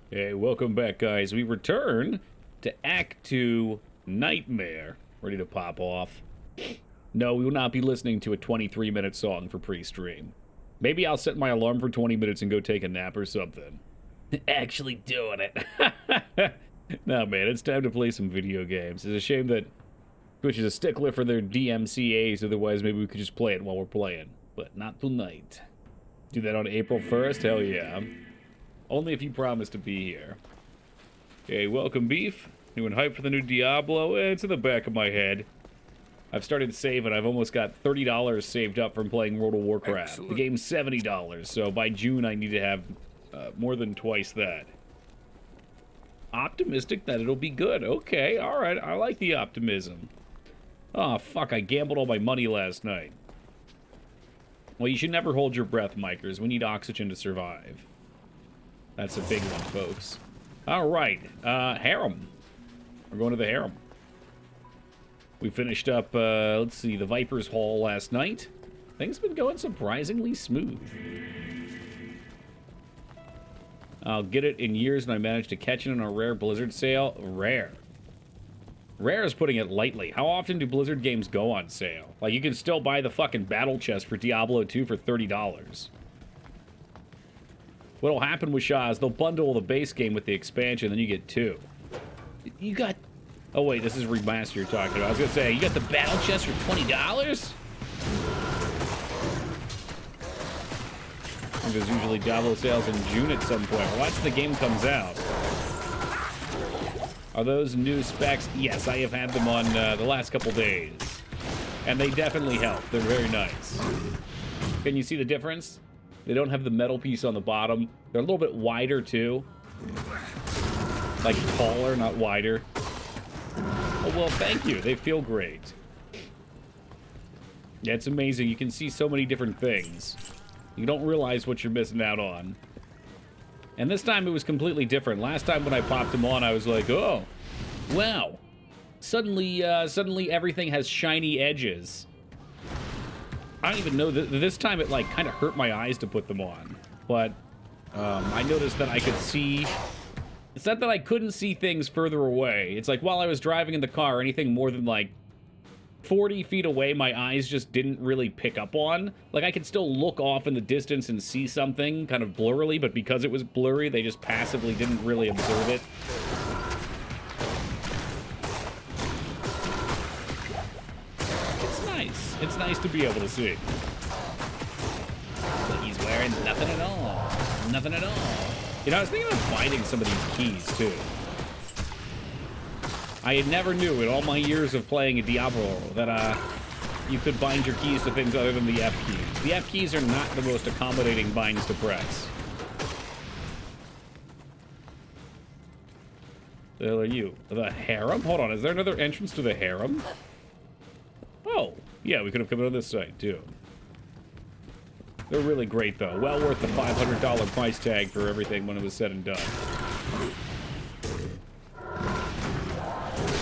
Hey, welcome back, guys. We return to Act 2 Nightmare. Ready to pop off. No, we will not be listening to a 23-minute song for pre-stream. Maybe I'll set my alarm for 20 minutes and go take a nap or something. Actually doing it. No, man, it's time to play some video games. It's a shame that Twitch is a stickler for their DMCAs, otherwise maybe we could just play it while we're playing. But not tonight. Do that on April 1st? Hell yeah. Only if you promise to be here. Hey, welcome, Beef. Doing hype for the new Diablo? It's in the back of my head. I've started saving. I've almost got $30 saved up from playing World of Warcraft. Excellent. The game's $70, so by June I need to have more than twice that. Optimistic that it'll be good. Okay, alright. I like the optimism. Oh, fuck. I gambled all my money last night. Well, you should never hold your breath, Micers. We need oxygen to survive. That's a big one, folks. All right, harem. We're going to the harem. We finished up, let's see, the Viper's Hall last night. Things have been going surprisingly smooth. I'll get it in years, and I managed to catch it on a rare Blizzard sale. Rare. Rare is putting it lightly. How often do Blizzard games go on sale? Like, you can still buy the fucking battle chest for Diablo 2 for $30. What'll happen with Shaw is they'll bundle the base game with the expansion, then you get two. You got... Oh, wait, this is remaster you're talking about. I was gonna say, you got the battle chest for $20? There's usually Diablo sales in June at some point. Watch the game comes out. Are those new specs? Yes, I have had them on the last couple days. And they definitely help. They're very nice. Can you see the difference? They don't have the metal piece on the bottom. They're a little bit wider, too. Like, taller, not wider. Oh, well, thank you. They feel great. Yeah, it's amazing. You can see so many different things. You don't realize what you're missing out on. And this time it was completely different. Last time when I popped them on, I was like, oh, wow. Suddenly everything has shiny edges. I don't even know, this time it like kind of hurt my eyes to put them on. But I noticed that I could see, it's not that I couldn't see things further away. It's like while I was driving in the car, anything more than like 40 feet away, my eyes just didn't really pick up on. Like, I could still look off in the distance and see something kind of blurrily, but because it was blurry, they just passively didn't really observe it. It's nice. It's nice to be able to see. But he's wearing nothing at all. Nothing at all. You know, I was thinking about finding some of these keys, too. I had never knew in all my years of playing a Diablo that you could bind your keys to things other than the F keys. The F keys are not the most accommodating binds to press. The hell are you? The harem? Hold on, is there another entrance to the harem? Oh, yeah, we could have come in on this side, too. They're really great, though. Well worth the $500 price tag for everything when it was said and done.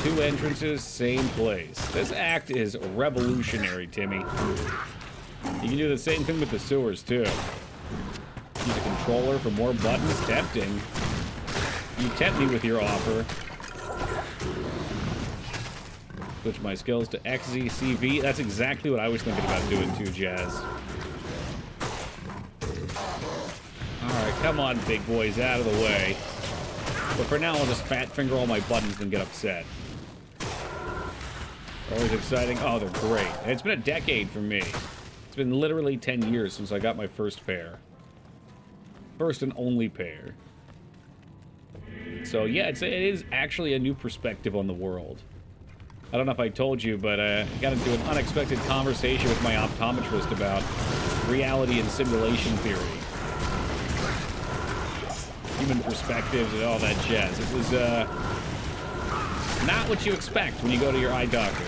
2 entrances, same place. This act is revolutionary, Timmy. You can do the same thing with the sewers, too. Use a controller for more buttons. Tempting. You tempt me with your offer. Switch my skills to XZCV. That's exactly what I was thinking about doing, too, Jazz. Alright, come on, big boys, out of the way. But for now, I'll just fat finger all my buttons and get upset. Always exciting. Oh, they're great. It's been a decade for me. It's been literally 10 years since I got my first pair. First and only pair. So yeah, it is actually a new perspective on the world. I don't know if I told you, but I got into an unexpected conversation with my optometrist about reality and simulation theory. Human perspectives and all that jazz. It was, not what you expect when you go to your eye doctor.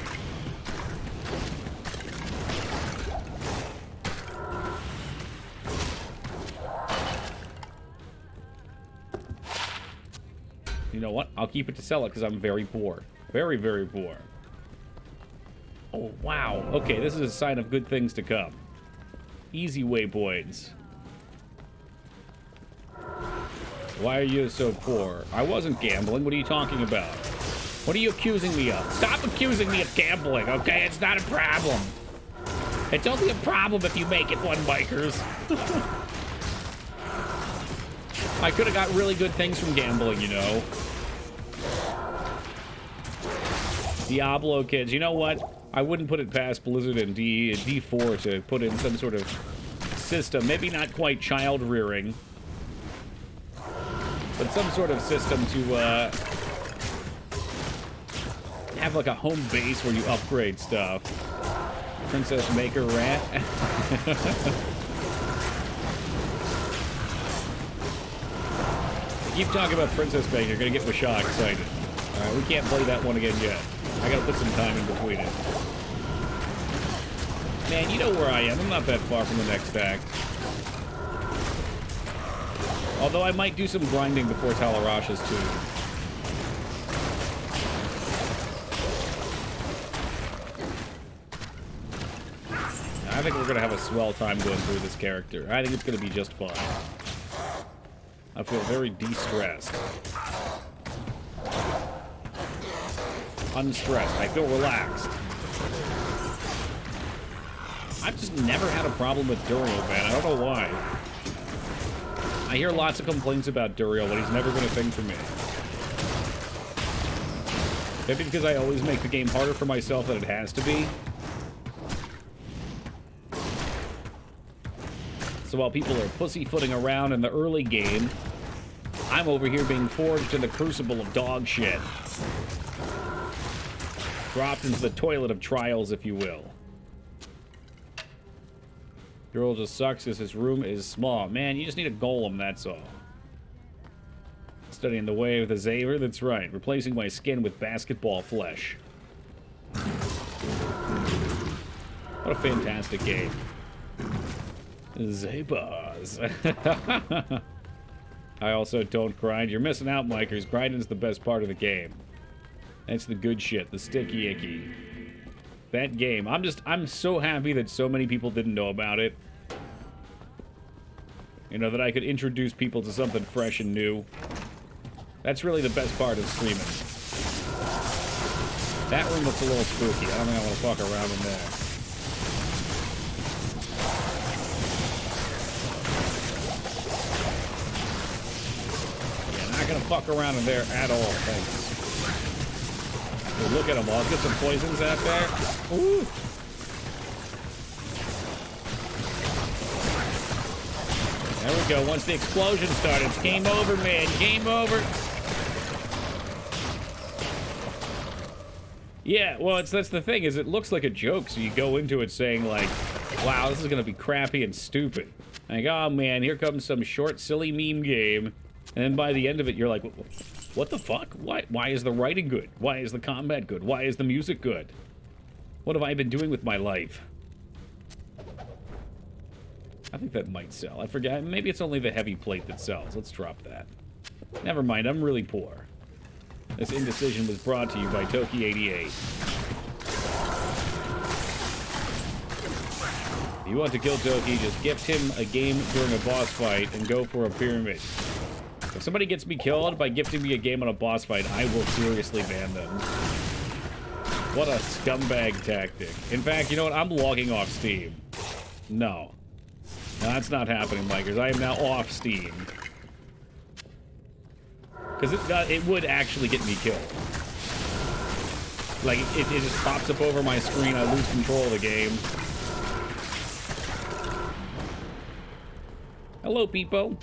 You know what? I'll keep it to sell it because I'm very poor. Very, very poor. Oh, wow. Okay, this is a sign of good things to come. Easy waypoints. Why are you so poor? I wasn't gambling. What are you talking about? What are you accusing me of? Stop accusing me of gambling, okay? It's not a problem. It's only a problem if you make it one, bikers. I could have got really good things from gambling, you know. Diablo kids. You know what? I wouldn't put it past Blizzard and D4 to put in some sort of system. Maybe not quite child rearing, but some sort of system to have like a home base where you upgrade stuff. Princess Maker Rat. Keep talking about Princess Maker, you're gonna get Mashah excited. Alright, we can't play that one again yet. I gotta put some time in between it. Man, you know where I am. I'm not that far from the next act. Although I might do some grinding before Talarash's too. I think we're gonna have a swell time going through this character. I think it's gonna be just fine. I feel very de-stressed. Unstressed. I feel relaxed. I've just never had a problem with Duriel, man. I don't know why. I hear lots of complaints about Duriel, but he's never been a thing for me. Maybe because I always make the game harder for myself than it has to be. So while people are pussyfooting around in the early game, I'm over here being forged in the crucible of dog shit. Dropped into the toilet of trials, if you will. Girl just sucks because his room is small. Man, you just need a golem, that's all. Studying the way of the Zaver, that's right. Replacing my skin with basketball flesh. What a fantastic game. Zabas. I also don't grind. You're missing out, Mikers. Grinding's the best part of the game. That's the good shit, the sticky icky. That game. I'm so happy that so many people didn't know about it. You know, that I could introduce people to something fresh and new. That's really the best part of streaming. That room looks a little spooky. I don't think I want to fuck around in there. Yeah, not gonna fuck around in there at all, thanks. Well, look at them all. Let's get some poisons out there. Ooh. There we go. Once the explosion started, it's game over, man. Game over. Yeah, well, that's the thing, is it looks like a joke, so you go into it saying, like, wow, this is going to be crappy and stupid. Like, oh, man, here comes some short, silly meme game. And then by the end of it, you're like, what the fuck? Why is the writing good? Why is the combat good? Why is the music good? What have I been doing with my life? I think that might sell. I forget. Maybe it's only the heavy plate that sells. Let's drop that. Never mind. I'm really poor. This indecision was brought to you by Toki88. If you want to kill Toki, just gift him a game during a boss fight and go for a pyramid. If somebody gets me killed by gifting me a game on a boss fight, I will seriously ban them. What a scumbag tactic. In fact, you know what? I'm logging off Steam. No. No, that's not happening, Mikers. I am now off Steam. Because it would actually get me killed. Like, it just pops up over my screen, I lose control of the game. Hello, Peepo.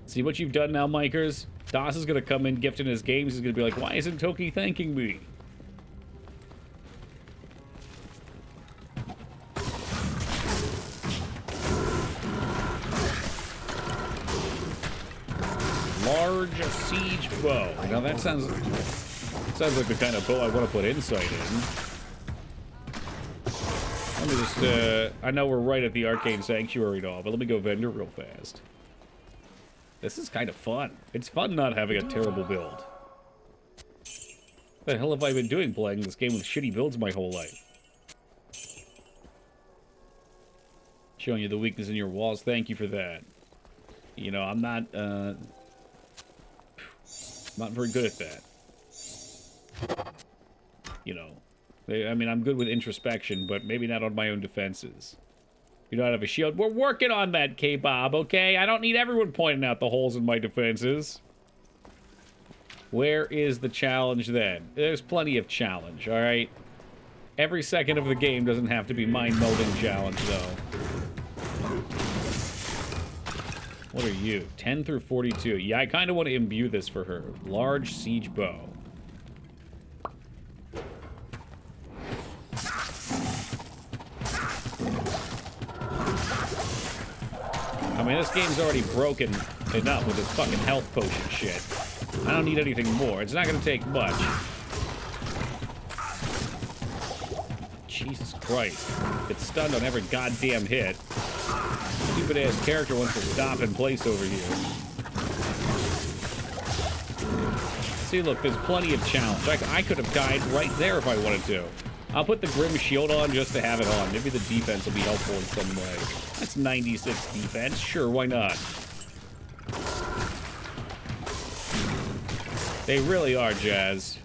See what you've done now, Mikers? DOS is going to come in gifting his games. He's going to be like, why isn't Toki thanking me? Large siege bow. Now that sounds like the kind of bow I want to put insight in. Let me just, I know we're right at the Arcane Sanctuary and all, but let me go vendor real fast. This is kind of fun. It's fun not having a terrible build. What the hell have I been doing playing this game with shitty builds my whole life? Showing you the weakness in your walls. Thank you for that. You know, I'm not very good at that. You know, I mean, I'm good with introspection, but maybe not on my own defenses. You don't have a shield. We're working on that, K-Bob, okay? I don't need everyone pointing out the holes in my defenses. Where is the challenge then? There's plenty of challenge, all right? Every second of the game doesn't have to be mind-melding challenge, though. What are you? 10 through 42. Yeah, I kind of want to imbue this for her. Large siege bow. I mean, this game's already broken enough with this fucking health potion shit. I don't need anything more. It's not gonna take much. Jesus Christ. It's stunned on every goddamn hit. Stupid-ass character wants to stop in place over here. See, look, there's plenty of challenge. I could have died right there if I wanted to. I'll put the Grim Shield on just to have it on. Maybe the defense will be helpful in some way. That's 96 defense. Sure, why not? They really are, Jazz.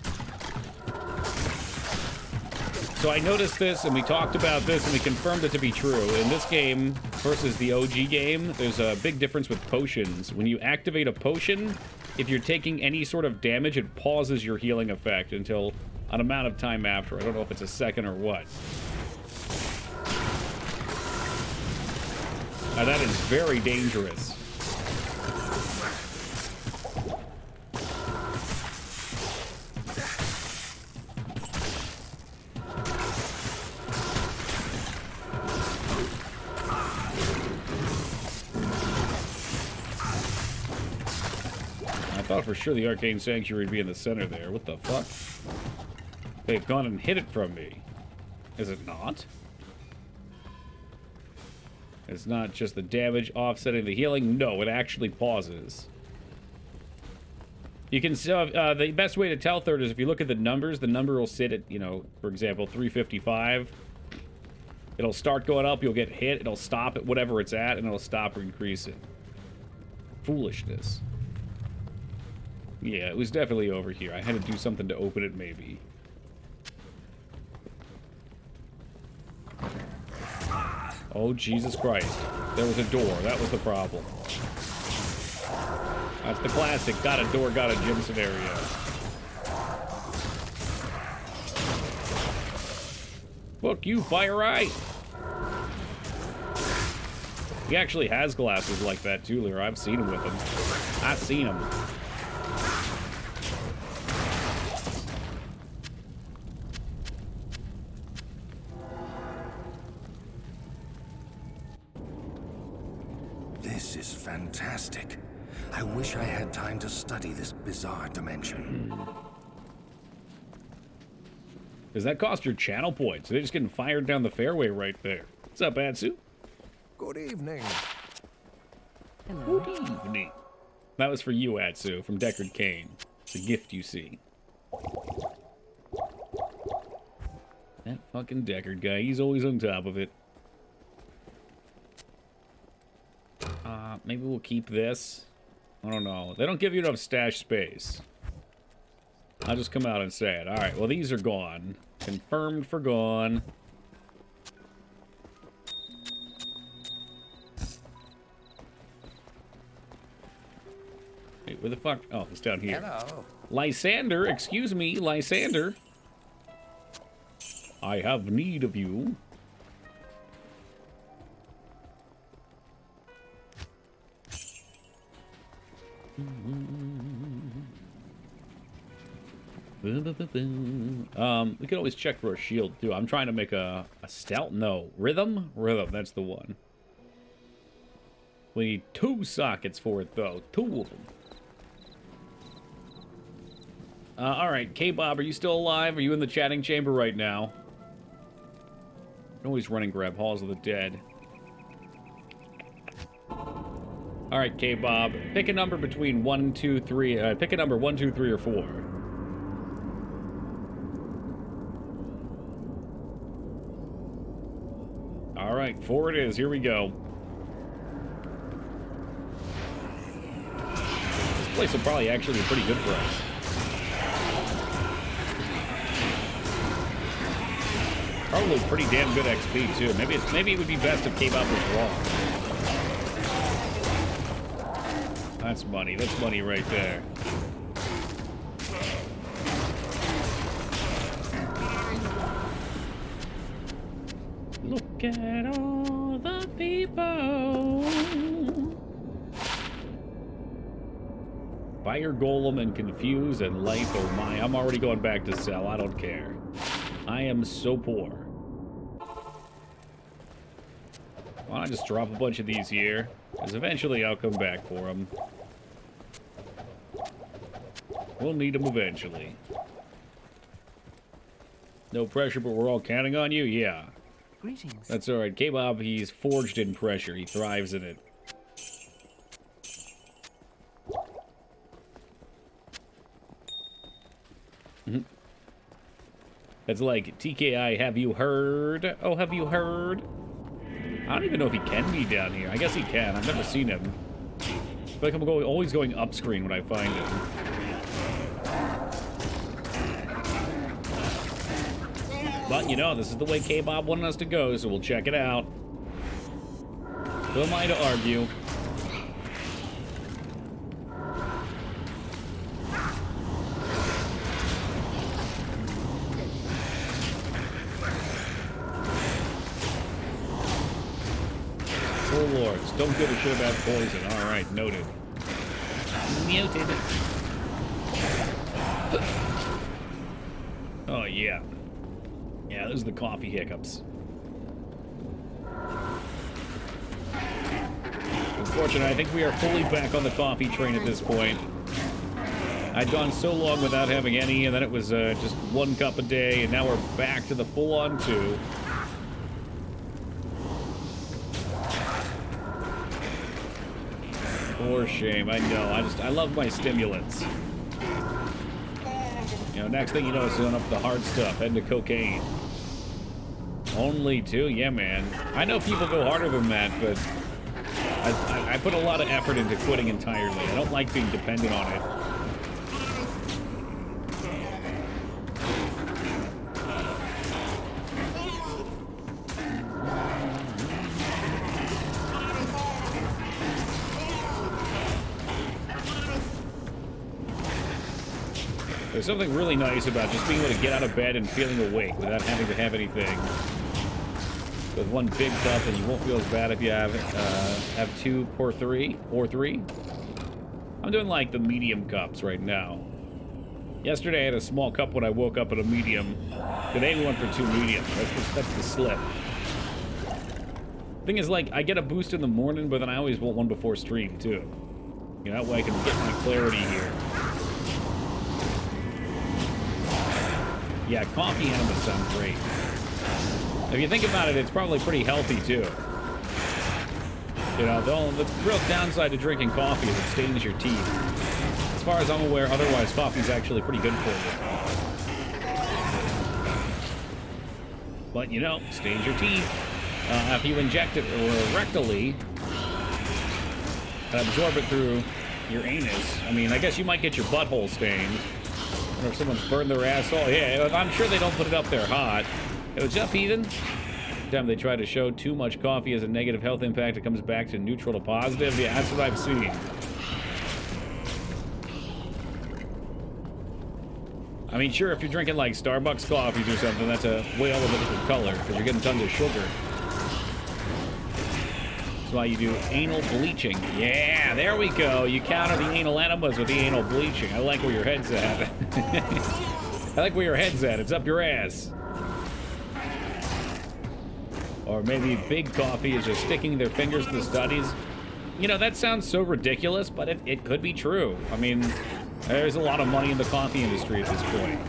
So I noticed this, and we talked about this, and we confirmed it to be true. In this game versus the OG game, there's a big difference with potions. When you activate a potion, if you're taking any sort of damage, it pauses your healing effect until an amount of time after. I don't know if it's a second or what. Now that is very dangerous. I thought for sure the Arcane Sanctuary would be in the center there. What the fuck? They've gone and hid it from me. Is it not? It's not just the damage offsetting the healing. No, it actually pauses. You can still, the best way to tell third is if you look at the numbers, the number will sit at, you know, for example, 355. It'll start going up, you'll get hit, it'll stop at whatever it's at, and it'll stop or increase it. Foolishness. Yeah, it was definitely over here. I had to do something to open it, maybe. Oh, Jesus Christ. There was a door. That was the problem. That's the classic. Got a door, got a gym scenario. Look, you, Fire Eye! He actually has glasses like that, too, Lyra. I've seen him with them. I've seen him. This is fantastic. I wish I had time to study this bizarre dimension. Does that cost your channel points? They're just getting fired down the fairway right there. What's up, Atsu? Good evening. Hello. Good evening. That was for you, Atsu, from Deckard Cain. It's a gift, you see. That fucking Deckard guy, he's always on top of it. Maybe we'll keep this. I don't know. They don't give you enough stash space. I'll just come out and say it. Alright, well, these are gone. Confirmed for gone. Wait, where the fuck? Oh, it's down here. Hello. Lysander, excuse me, Lysander. I have need of you. We could always check for a shield too. I'm trying to make a stealth. No, rhythm. That's the one. We need 2 sockets for it though. 2 of them. All right, K-Bob, are you still alive? Are you in the chatting chamber right now? I'm always running grab Halls of the Dead. All right, K-Bob, pick a number between 1, 2, 3. Pick a number 1, 2, 3, or 4. All right, 4 it is. Here we go. This place will probably actually be pretty good for us. Probably pretty damn good XP too. Maybe it would be best if K-Bop was wrong. That's money. That's money right there. Look at all the people. Fire Golem and Confuse and Life. Oh my, I'm already going back to sell. I don't care. I am so poor. Why don't I just drop a bunch of these here? Because eventually I'll come back for them. We'll need them eventually. No pressure, but we're all counting on you? Yeah. Greetings. That's alright. K-Bob, he's forged in pressure. He thrives in it. It's like, TKI, have you heard? Oh, have you heard? I don't even know if he can be down here. I guess he can. I've never seen him. I feel like I'm always going up screen when I find him. But, you know, this is the way K-Bob wanted us to go, so we'll check it out. Who am I to argue? Oh, lords. Don't give a shit about poison. All right, noted. Muted. Oh, yeah. Yeah, those are the coffee hiccups. Unfortunately, I think we are fully back on the coffee train at this point. I'd gone so long without having any, and then it was just 1 cup a day, and now we're back to the full-on 2. For shame, I know. I love my stimulants. You know, next thing you know, it's going up the hard stuff, heading to cocaine. Only 2? Yeah, man. I know people go harder than that, but I put a lot of effort into quitting entirely. I don't like being dependent on it. There's something really nice about just being able to get out of bed and feeling awake without having to have anything. With 1 big cup, and you won't feel as bad if you have 2 or 3. I'm doing like the medium cups right now. Yesterday I had a small cup when I woke up at a medium. Today we went for 2 mediums. That's the slip. Thing is, like, I get a boost in the morning, but then I always want one before stream too. You know, that way I can get my clarity here. Yeah, coffee enemas sound great. If you think about it, it's probably pretty healthy, too. You know, the real downside to drinking coffee is it stains your teeth. As far as I'm aware, otherwise, coffee's actually pretty good for you. But, you know, stains your teeth. If you inject it rectally and absorb it through your anus, I mean, I guess you might get your butthole stained. Or if someone's burned their asshole. Yeah, I'm sure they don't put it up there hot. Hey, what's up, Heathen? Every time they try to show too much coffee has a negative health impact, it comes back to neutral to positive. Yeah, that's what I've seen. I mean, sure, if you're drinking like Starbucks coffees or something, that's a way all of a different color, because you're getting tons of sugar. That's why you do anal bleaching. Yeah, there we go. You counter the anal enemas with the anal bleaching. I like where your head's at. I like where your head's at. It's up your ass. Or maybe big coffee is just sticking their fingers in the studies. You know, that sounds so ridiculous, but it could be true. I mean, there's a lot of money in the coffee industry at this point.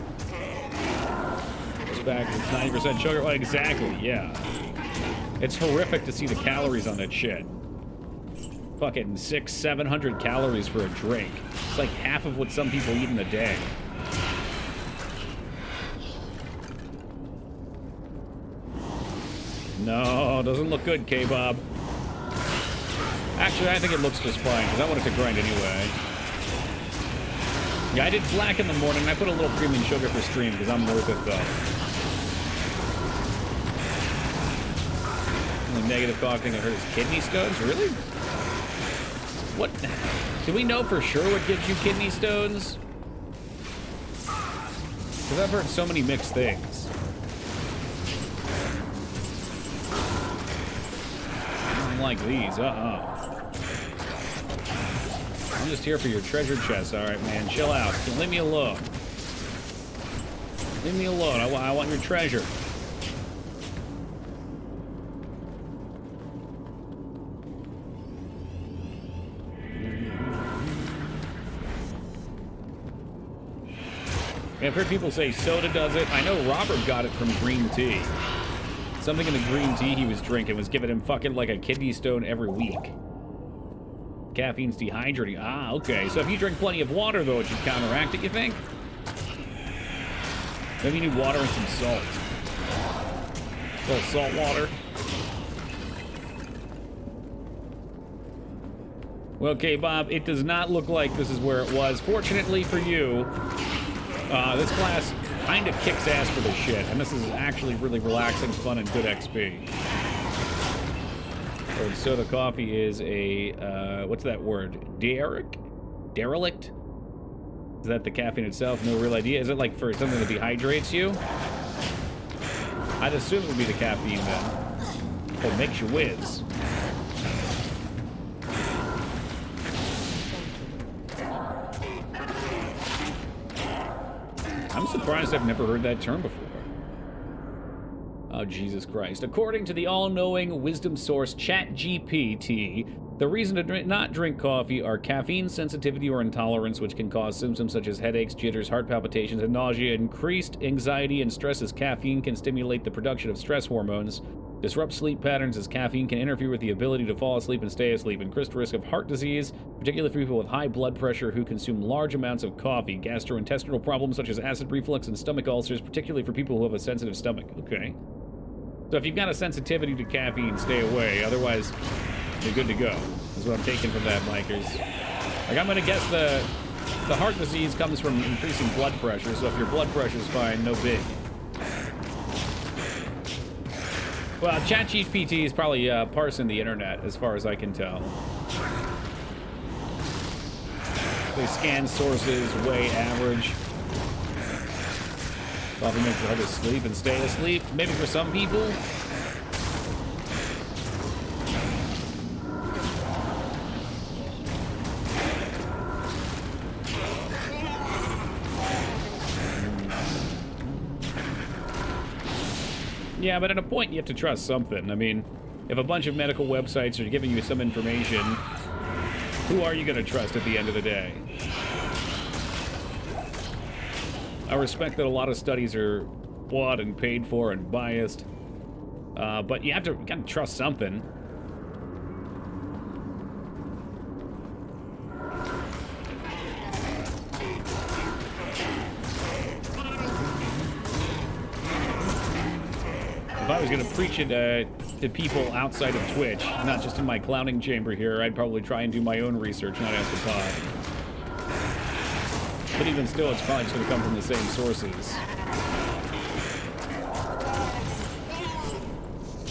It's back, it's 90% sugar. Well, exactly, yeah. It's horrific to see the calories on that shit. Fucking 600-700 calories for a drink. It's like half of what some people eat in a day. No, doesn't look good, K-Bob. Actually, I think it looks just fine, because I want it to grind anyway. Yeah, I did black in the morning, and I put a little cream and sugar for stream, because I'm worth it, though. The negative coffee thing I heard is kidney stones? Really? What? Do we know for sure what gives you kidney stones? Because I've heard so many mixed things. I don't like these, I'm just here for your treasure chest. All right, man, chill out. Leave me alone. Leave me alone. I want your treasure. I've heard people say soda does it. I know Robert got it from green tea. Something in the green tea he was drinking was giving him fucking like a kidney stone every week. Caffeine's dehydrating. Ah, okay. So if you drink plenty of water, though, it should counteract it, you think? Maybe you need water and some salt. A little salt water. Well, okay, Bob, it does not look like this is where it was. Fortunately for you, this class kind of kicks ass for this shit, and this is actually really relaxing, fun, and good XP. So the coffee is a, what's that word? Derelict? Is that the caffeine itself? No real idea. Is it like for something that dehydrates you? I'd assume it would be the caffeine then. Or makes you whiz. I'm surprised I've never heard that term before. Oh, Jesus Christ. According to the all-knowing wisdom source ChatGPT, the reason to not drink coffee are caffeine sensitivity or intolerance, which can cause symptoms such as headaches, jitters, heart palpitations, and nausea, increased anxiety and stress, as caffeine can stimulate the production of stress hormones, disrupt sleep patterns as caffeine can interfere with the ability to fall asleep and stay asleep, increased risk of heart disease, particularly for people with high blood pressure who consume large amounts of coffee, gastrointestinal problems such as acid reflux and stomach ulcers, particularly for people who have a sensitive stomach. Okay. So if you've got a sensitivity to caffeine, stay away. Otherwise, you're good to go. That's what I'm taking from that, Mikers. Like, I'm going to guess the heart disease comes from increasing blood pressure, so if your blood pressure's fine, no big. Well, ChatGPT is probably parsing the internet, as far as I can tell. They scan sources, weigh average. Probably makes it hard to sleep and stay asleep. Maybe for some people. Yeah, but at a point you have to trust something. I mean, if a bunch of medical websites are giving you some information, who are you going to trust at the end of the day? I respect that a lot of studies are bought and paid for and biased, but you gotta trust something. If I was gonna preach it to people outside of Twitch, not just in my clowning chamber here, I'd probably try and do my own research, not ask a pod. But even still, it's probably just going to come from the same sources.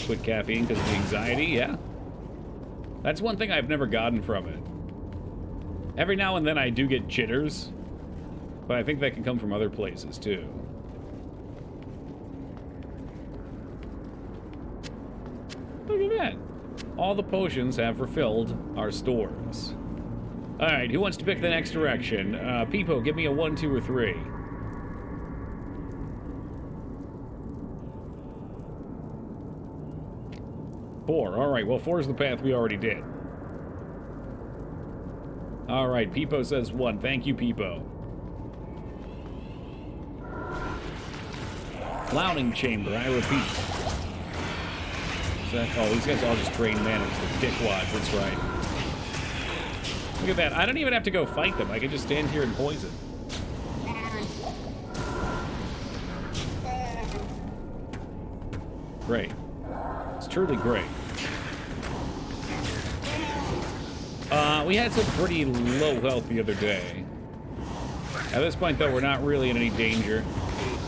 Quit caffeine because of the anxiety, yeah. That's one thing I've never gotten from it. Every now and then I do get jitters, but I think that can come from other places too. Look at that. All the potions have refilled our stores. Alright, who wants to pick the next direction? Peepo, give me a 1, 2, or 3. Four. Alright, well, 4 is the path we already did. Alright, Peepo says 1. Thank you, Peepo. Clowning chamber, I repeat. Oh, these guys all just drain mana, the dickwads, that's right. Look at that. I don't even have to go fight them. I can just stand here and poison. Great. Let's truly great. We had some pretty low health the other day. At this point, though, we're not really in any danger.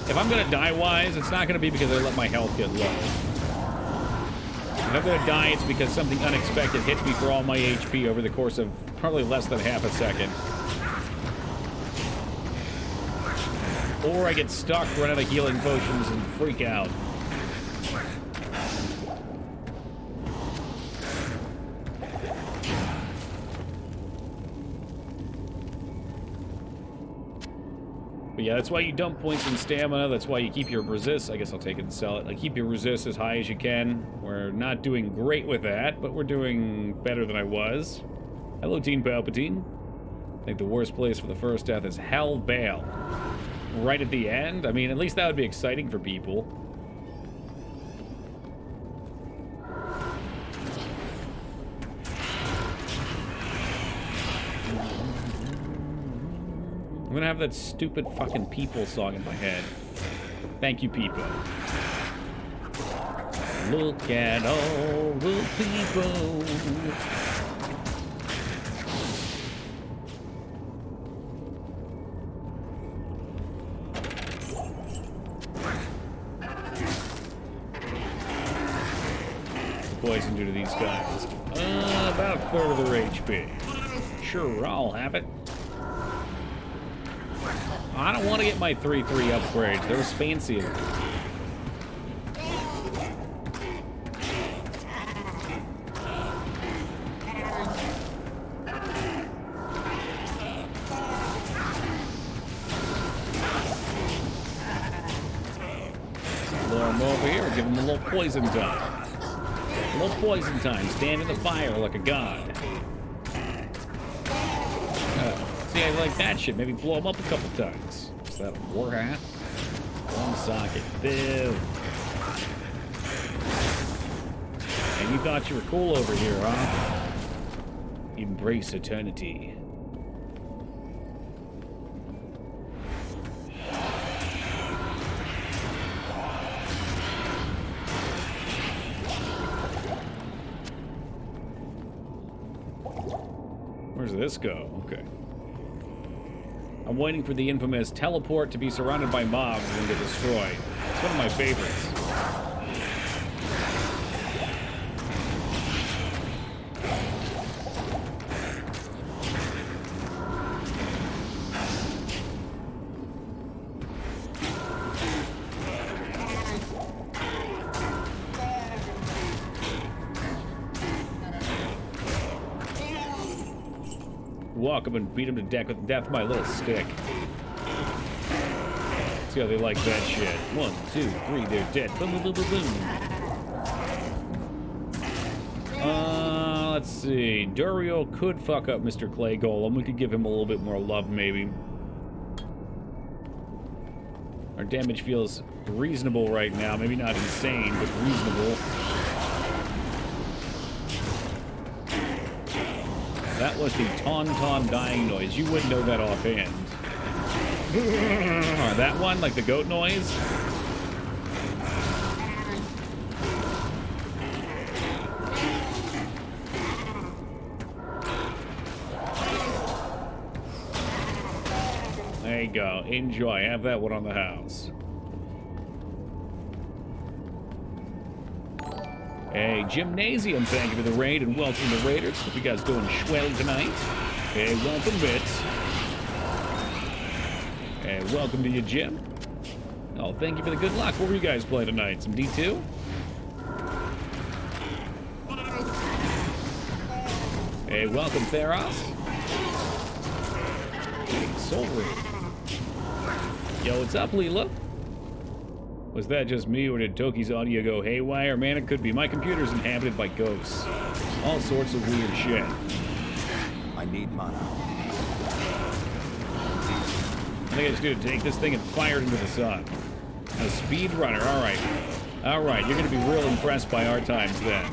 If I'm gonna die wise, it's not gonna be because I let my health get low. If I'm gonna die, it's because something unexpected hits me for all my HP over the course of probably less than half a second. Or I get stuck, run out of healing potions, and freak out. But yeah, that's why you dump points in stamina. That's why you keep your resist. I guess I'll take it and sell it. Like, keep your resist as high as you can. We're not doing great with that, but we're doing better than I was. Hello, Teen Palpatine. I think the worst place for the first death is Hell Vale. Right at the end? I mean, at least that would be exciting for people. I'm gonna have that stupid fucking people song in my head. Thank you, people. Look at all the people. Poison due to these guys. About a third of their HP. Sure, I'll have it. I don't want to get my 3-3 upgrades. They're expensive. Lure him over here. Give him a little poison time. A little poison time. Stand in the fire like a god. See, I like that shit. Maybe blow him up a couple times. Is that a war hat? One socket. Boo. And you thought you were cool over here, huh? Embrace eternity. Where's this go? Okay. I'm waiting for the infamous teleport to be surrounded by mobs and get destroyed. It's one of my favorites. Walk up and beat him to death with my little stick. See how they like that shit. 1, 2, 3, they're dead. Boom, boom, boom, boom, boom. Let's see. Durio could fuck up Mr. Clay Golem. We could give him a little bit more love, maybe. Our damage feels reasonable right now. Maybe not insane, but reasonable. That was the Tauntaun dying noise. You wouldn't know that offhand. That one, like the goat noise? There you go. Enjoy. Have that one on the house. Hey, Gymnasium, thank you for the raid and welcome to Raiders. Hope you guys doing swell tonight. Hey, welcome, Bits. Hey, welcome to your gym. Oh, thank you for the good luck. What were you guys playing tonight? Some D2? Hey, welcome, Theros. Soul Raid. Yo, what's up, Leela? Was that just me, or did Toki's audio go haywire? Man, it could be. My computer's inhabited by ghosts. All sorts of weird shit. I need mana. I think I just need to take this thing and fire it into the sun. A speed runner, alright. Alright, you're gonna be real impressed by our times then.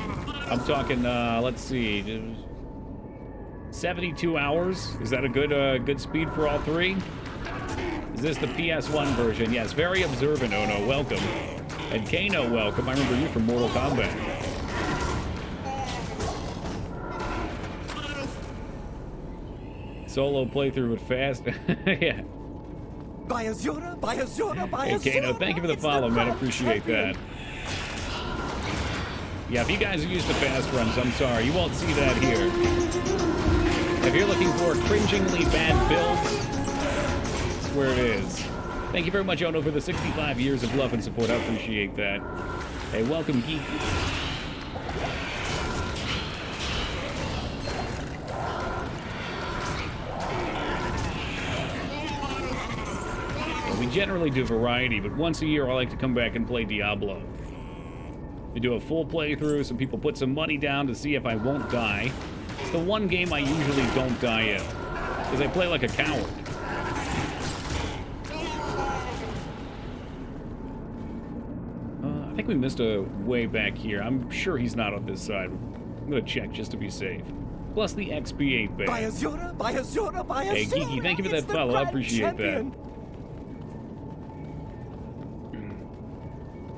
I'm talking, let's see. 72 hours? Is that a good speed for all three? Is this the PS1 version? Yes, very observant, Ono, welcome. And Kano, welcome. I remember you from Mortal Kombat. Solo playthrough but fast. Yeah. Hey, Kano, thank you for the follow, man. I appreciate that. Yeah, if you guys are used to fast runs, I'm sorry. You won't see that here. If you're looking for cringingly bad builds, that's where it is. Thank you very much, Ono, for the 65 years of love and support. I appreciate that. Hey, welcome, Geek. We generally do variety, but once a year I like to come back and play Diablo. We do a full playthrough, some people put some money down to see if I won't die. It's the one game I usually don't die in, because I play like a coward. I think we missed a way back here. I'm sure he's not on this side. I'm gonna check just to be safe. Plus the XP8 bag. Hey, Geeky, thank you for that follow. I appreciate that.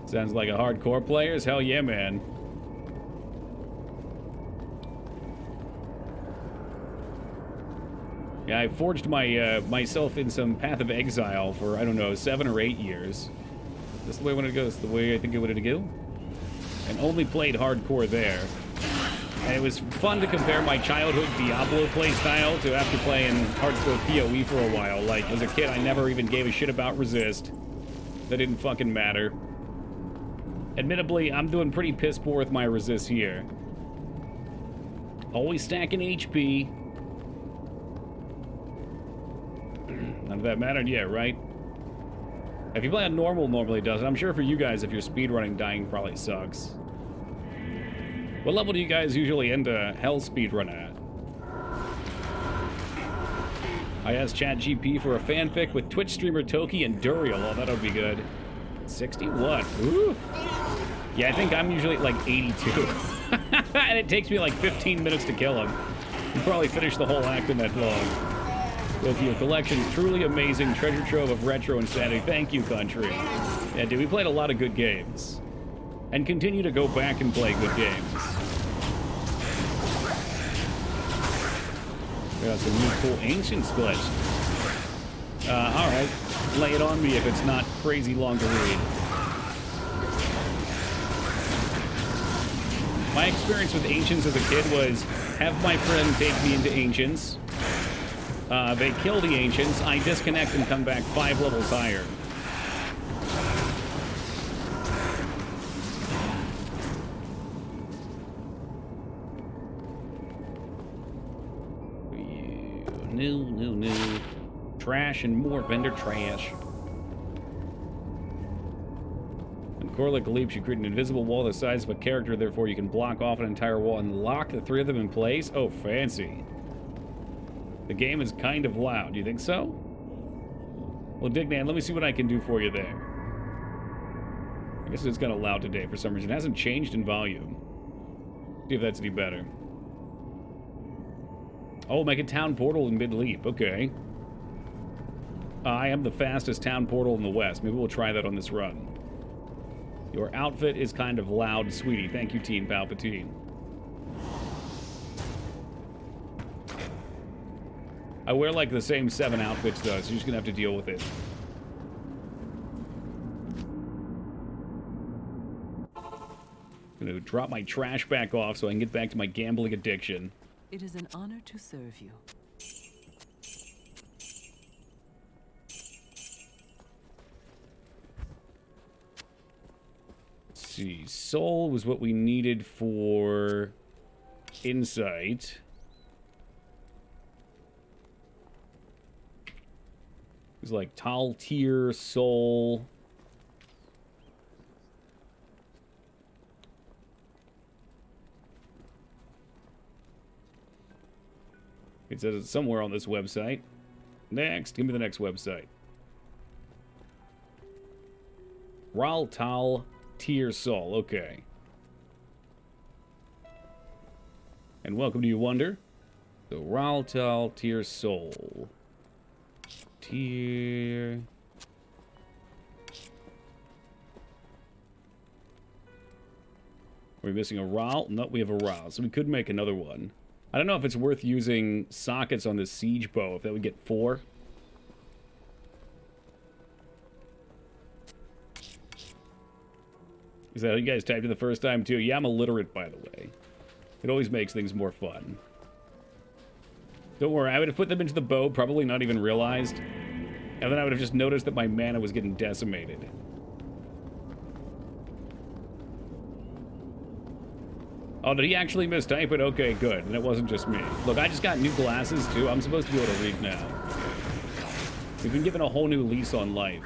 Sounds like a hardcore players. Hell yeah, man. Yeah, I forged my myself in some Path of Exile for, I don't know, 7 or 8 years. This is the way I wanted to go. This is the way I think I wanted to go. And only played hardcore there. And it was fun to compare my childhood Diablo playstyle to after playing hardcore PoE for a while. Like, as a kid, I never even gave a shit about resist. That didn't fucking matter. Admittably, I'm doing pretty piss poor with my resist here. Always stacking HP. None of that mattered yet, right? If you play on normal, normally does. I'm sure for you guys, if you're speedrunning, dying probably sucks. What level do you guys usually end a hell speedrun at? I asked ChatGPT for a fanfic with Twitch streamer Toki and Duriel. Oh, that would be good. 61. Ooh. Yeah, I think I'm usually at like 82. And it takes me like 15 minutes to kill him. You probably finish the whole act in that long. Tokyo Collection's truly amazing treasure trove of retro insanity. Thank you, country. Yeah, dude, we played a lot of good games. And continue to go back and play good games. We got some new cool Ancients glitch. Alright. Lay it on me if it's not crazy long to read. My experience with Ancients as a kid was have my friend take me into Ancients. They kill the Ancients, I disconnect and come back 5 levels higher. New. Trash and more vendor trash. When Korlik leaps, you create an invisible wall the size of a character, therefore you can block off an entire wall and lock the 3 of them in place. Oh, fancy. The game is kind of loud. Do you think so? Well, Dignan, let me see what I can do for you there. I guess it's kind of loud today for some reason. It hasn't changed in volume. See if that's any better. Oh, make a town portal in mid-leap. Okay. I am the fastest town portal in the West. Maybe we'll try that on this run. Your outfit is kind of loud, sweetie. Thank you, Teen Palpatine. I wear, like, the same 7 outfits, though, so you're just gonna have to deal with it. I'm gonna drop my trash back off so I can get back to my gambling addiction. It is an honor to serve you. Let's see. Soul was what we needed for insight. It's like Tal Tier, Soul. It says it's somewhere on this website. Next, give me the next website. Ral Tal Tier Soul, okay. And welcome to you, Wonder. So Ral Tal Tier Soul. Tier. Are we missing a Ral? No, we have a Ral, so we could make another one. I don't know if it's worth using sockets on this siege bow, if that would get 4. Is that how you guys typed it the first time, too? Yeah, I'm illiterate, by the way. It always makes things more fun. Don't worry, I would have put them into the bow, probably not even realized. And then I would have just noticed that my mana was getting decimated. Oh, did he actually mistype it? Okay, good. And it wasn't just me. Look, I just got new glasses, too. I'm supposed to be able to read now. We've been given a whole new lease on life.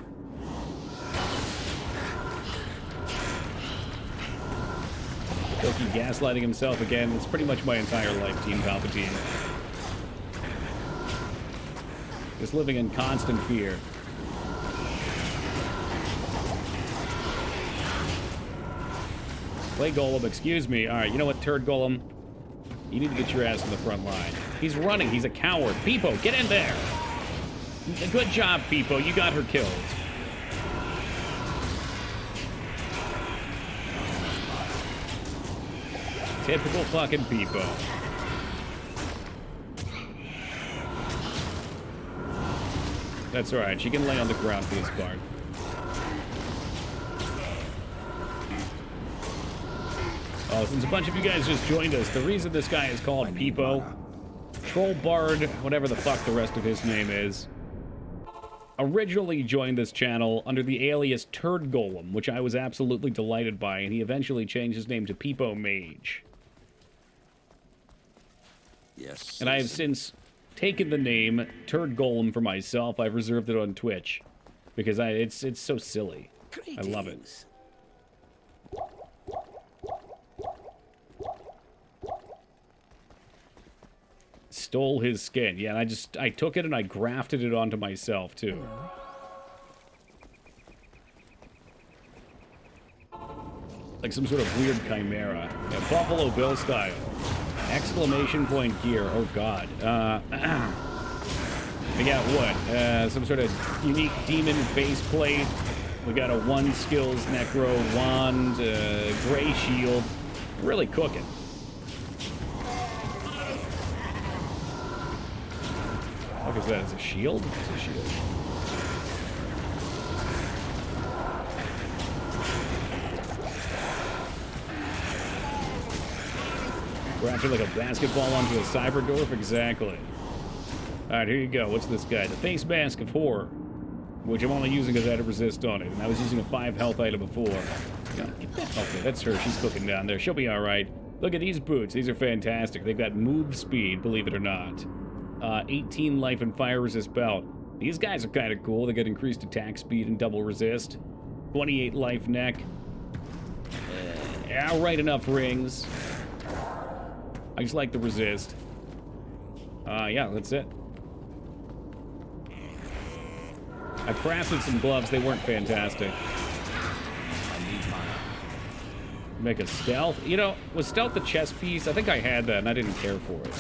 Loki gaslighting himself again. It's pretty much my entire life, Team Palpatine. Just living in constant fear. Play Golem, excuse me. Alright, you know what, Turd Golem? You need to get your ass in the front line. He's running, he's a coward. Peepo, get in there! Good job, Peepo, you got her killed. Typical fucking Peepo. That's alright, she can lay on the ground for this part. Oh, since a bunch of you guys just joined us, the reason this guy is called Peepo, Troll Bard, whatever the fuck the rest of his name is, originally joined this channel under the alias Turd Golem, which I was absolutely delighted by, and he eventually changed his name to Peepo Mage. Yes. And I have since taken the name Turd Golem for myself. I've reserved it on Twitch because it's so silly. I love it. Stole his skin. Yeah, and I took it and I grafted it onto myself too. Like some sort of weird chimera. Yeah, Buffalo Bill style. Exclamation point gear. Oh god. We got what? Some sort of unique demon faceplate. We got a 1 skills necro wand, gray shield. Really cooking. What is that? Is it a shield? It's a shield. Grafted like a basketball onto a Cyberdorf? Exactly. Alright, here you go. What's this guy? The Face Mask of Horror. Which I'm only using because I had a resist on it. And I was using a 5 health item before. Okay, that's her. She's cooking down there. She'll be alright. Look at these boots. These are fantastic. They've got move speed, believe it or not. 18 life and fire resist belt. These guys are kind of cool. They get increased attack speed and double resist. 28 life neck. Alright enough rings. I just like the resist. Yeah, that's it. I crafted some gloves. They weren't fantastic. Make a stealth. You know, was stealth the chest piece? I think I had that and I didn't care for it.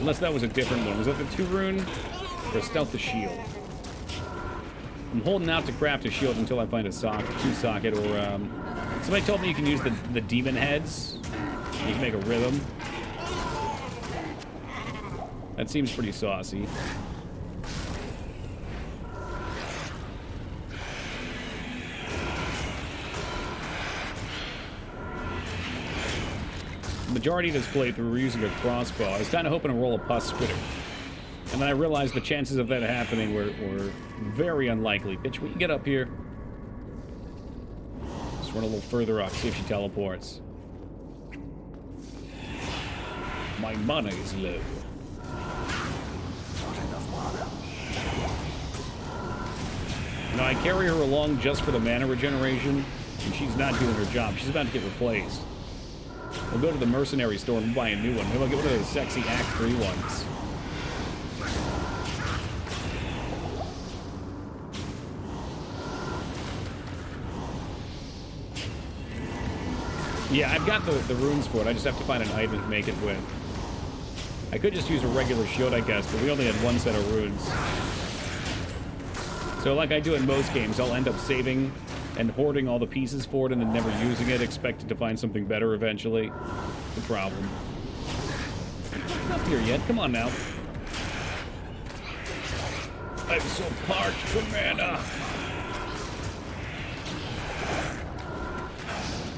Unless that was a different one. Was that the 2 rune? Or stealth the shield? I'm holding out to craft a shield until I find a socket, 2 socket, or somebody told me you can use the demon heads. You can make a rhythm. That seems pretty saucy. The majority of this playthrough, we're using a crossbow. I was kind of hoping to roll a pus spitter. And then I realized the chances of that happening were very unlikely. Bitch, will you get up here? Just run a little further up, see if she teleports. My mana is low. Not enough mana. You know, I carry her along just for the mana regeneration, and she's not doing her job. She's about to get replaced. We'll go to the mercenary store and buy a new one. Maybe I'll get one of those sexy Act 3 ones. Yeah, I've got the runes for it. I just have to find an item to make it with. I could just use a regular shield, I guess, but we only had 1 set of runes. So like I do in most games, I'll end up saving and hoarding all the pieces for it and then never using it, expected to find something better eventually. The problem. Not here yet. Come on now. I'm so parched for mana.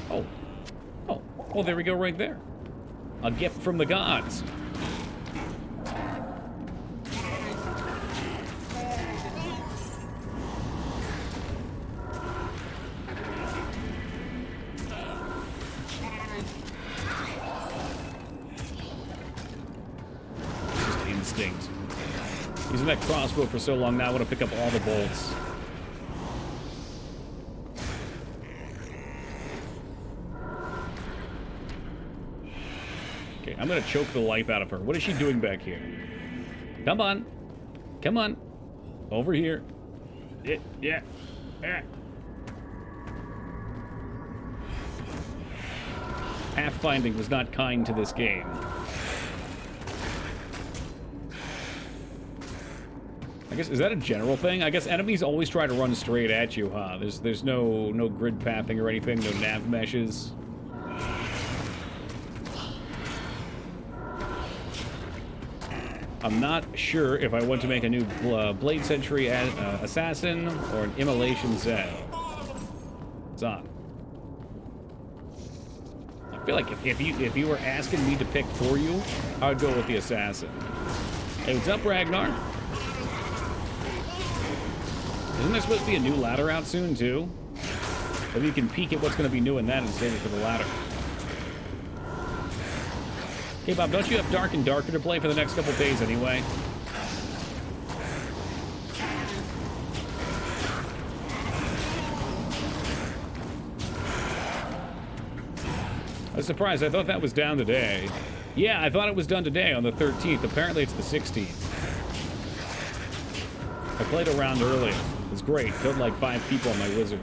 Oh. Oh. Oh, there we go right there. A gift from the gods. Just instinct. Using that crossbow for so long now, I want to pick up all the bolts. Okay, I'm gonna choke the life out of her. What is she doing back here? Come on. Come on. Over here. Yeah. Pathfinding was not kind to this game. I guess, is that a general thing? I guess enemies always try to run straight at you, huh? There's no grid pathing or anything, no nav meshes. I'm not sure if I want to make a new Blade Sentry Assassin or an Immolation Zed. It's on. I feel like if you were asking me to pick for you, I would go with the Assassin. Hey, what's up, Ragnar? Isn't there supposed to be a new ladder out soon, too? Maybe you can peek at what's going to be new in that and save it for the ladder. Okay, Bob, don't you have Dark and Darker to play for the next couple days anyway? I was surprised. I thought that was down today. Yeah, I thought it was done today on the 13th. Apparently it's the 16th. I played a round early. It was great. Killed like 5 people on my wizard.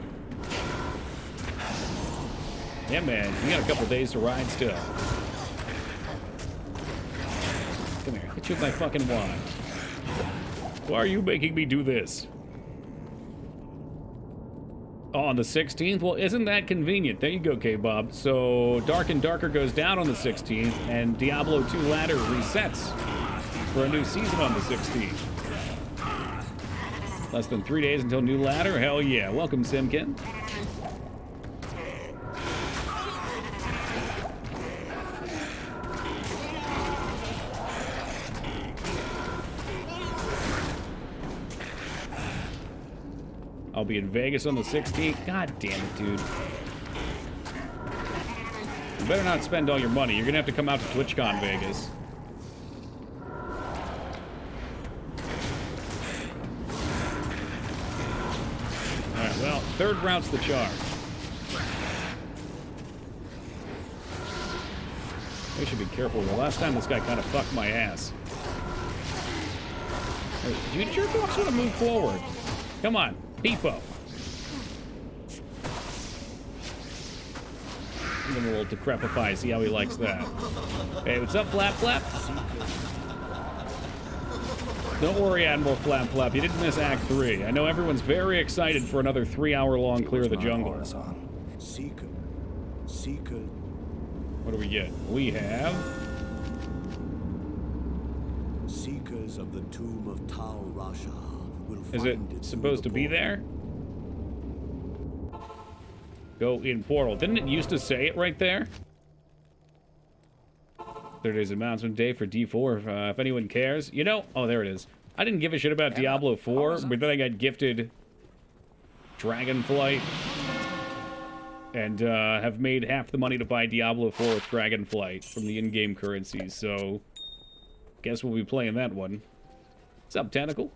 Yeah, man. You got a couple days to ride still. Come here. Hit you with my fucking wand. Why are you making me do this? Oh, on the 16th? Well, isn't that convenient? There you go, K-Bob. So, Dark and Darker goes down on the 16th, and Diablo 2 ladder resets for a new season on the 16th. Less than 3 days until new ladder? Hell yeah. Welcome, Simkin. I'll be in Vegas on the 16th. God damn it, dude. You better not spend all your money. You're gonna have to come out to TwitchCon Vegas. Alright, well, third route's the charge. I should be careful. The last time this guy kind of fucked my ass. Hey, do you jerk-offs want to move forward? Come on. Peepo. Give him a little decrepify, see how he likes that. Hey, what's up, Flap Flap? Don't worry, Admiral Flap Flap, you didn't miss Act 3. I know everyone's very excited for another 3-hour-long Clear of the Jungle. Seeker. What do we get? We have... Seekers of the tomb of Tal Rasha. Is it supposed to be there? Go in portal. Didn't it used to say it right there? 3 days announcement day for D4, if anyone cares. You know, oh, there it is. I didn't give a shit about Diablo 4, but then I got gifted Dragonflight. And have made half the money to buy Diablo 4 with Dragonflight from the in-game currencies, so... guess we'll be playing that one. What's up, Tentacle?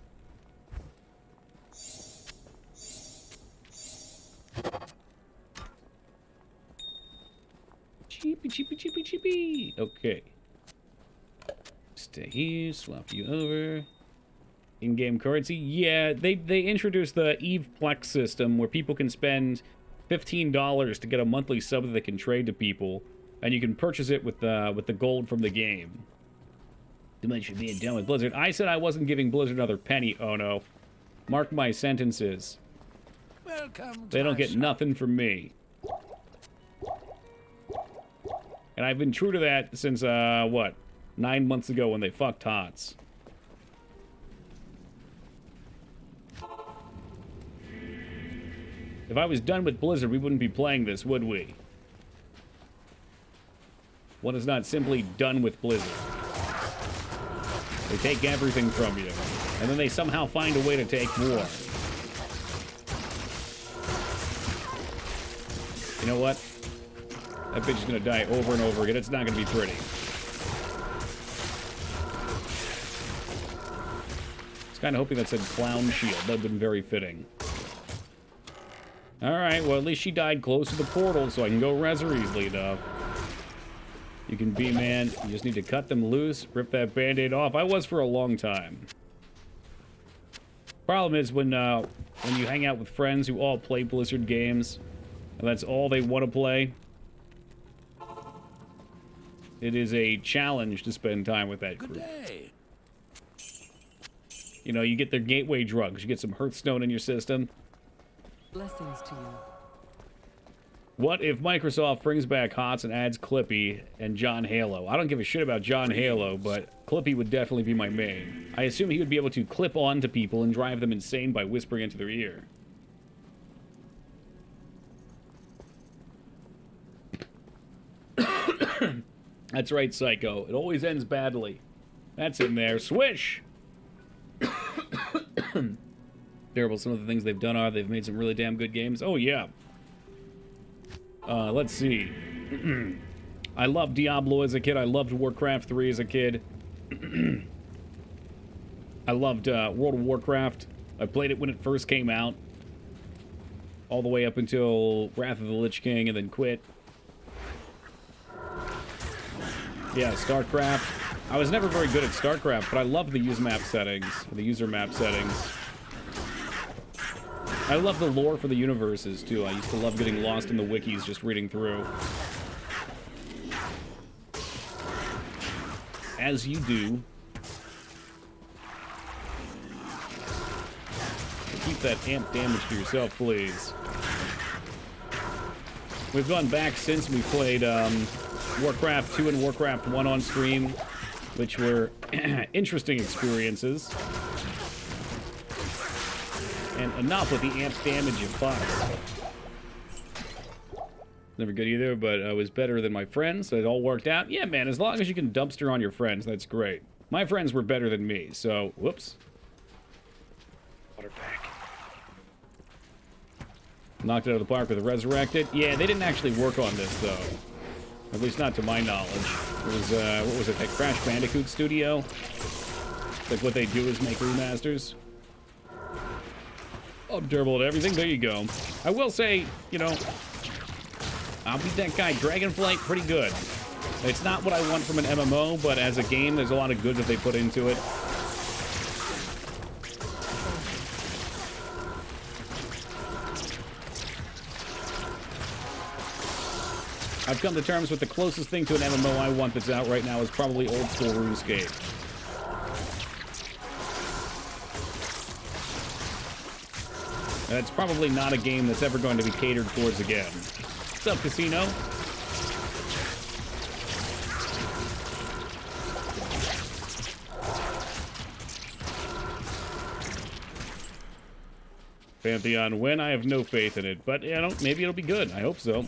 Cheapy. Okay. Stay here, swap you over. In-game currency. Yeah, they introduced the Eve Plex system where people can spend $15 to get a monthly sub that they can trade to people, and you can purchase it with the gold from the game. Too much for being done with Blizzard. I said I wasn't giving Blizzard another penny. Oh no. Mark my sentences. Welcome. They don't get nothing from me. And I've been true to that since, what? 9 months ago when they fucked Hots. If I was done with Blizzard, we wouldn't be playing this, would we? One is not simply done with Blizzard. They take everything from you, and then they somehow find a way to take more. You know what? That bitch is gonna die over and over again. It's not gonna be pretty. I was kind of hoping that said Clown Shield. That would have been very fitting. Alright, well, at least she died close to the portal, so I can go res her easily enough. You can be, man. You just need to cut them loose, rip that band-aid off. I was for a long time. Problem is, when you hang out with friends who all play Blizzard games, and that's all they want to play, it is a challenge to spend time with that group. You know, you get their gateway drugs. You get some Hearthstone in your system. Blessings to you. What if Microsoft brings back HOTS and adds Clippy and John Halo? I don't give a shit about John Halo, but Clippy would definitely be my main. I assume he would be able to clip on to people and drive them insane by whispering into their ear. That's right, Psycho. It always ends badly. That's in there. Swish! Terrible. Some of the things they've done are they've made some really damn good games. Oh, yeah. Let's see. I loved Diablo as a kid. I loved Warcraft 3 as a kid. I loved World of Warcraft. I played it when it first came out. All the way up until Wrath of the Lich King and then quit. Yeah, StarCraft. I was never very good at StarCraft, but I loved the user map settings. I love the lore for the universes, too. I used to love getting lost in the wikis, just reading through. As you do. Keep that amp damage to yourself, please. We've gone back since we played Warcraft 2 and Warcraft 1 on stream, which were interesting experiences. And enough with the amp damage and bots. Never good either, but I was better than my friends, so it all worked out. Yeah, man, as long as you can dumpster on your friends, that's great. My friends were better than me, so, whoops. Water back. Knocked it out of the park with a Resurrected. Yeah, they didn't actually work on this, though. At least not to my knowledge. It was, what was it, that Crash Bandicoot studio? Like, what they do is make remasters. I'm terrible at everything. There you go. I will say, you know, I'll beat that guy Dragonflight pretty good. It's not what I want from an MMO, but as a game, there's a lot of good that they put into it. I've come to terms with the closest thing to an MMO I want that's out right now is probably old school RuneScape. That's probably not a game that's ever going to be catered towards again. What's up, Casino? Pantheon win? I have no faith in it, but, you know, maybe it'll be good. I hope so.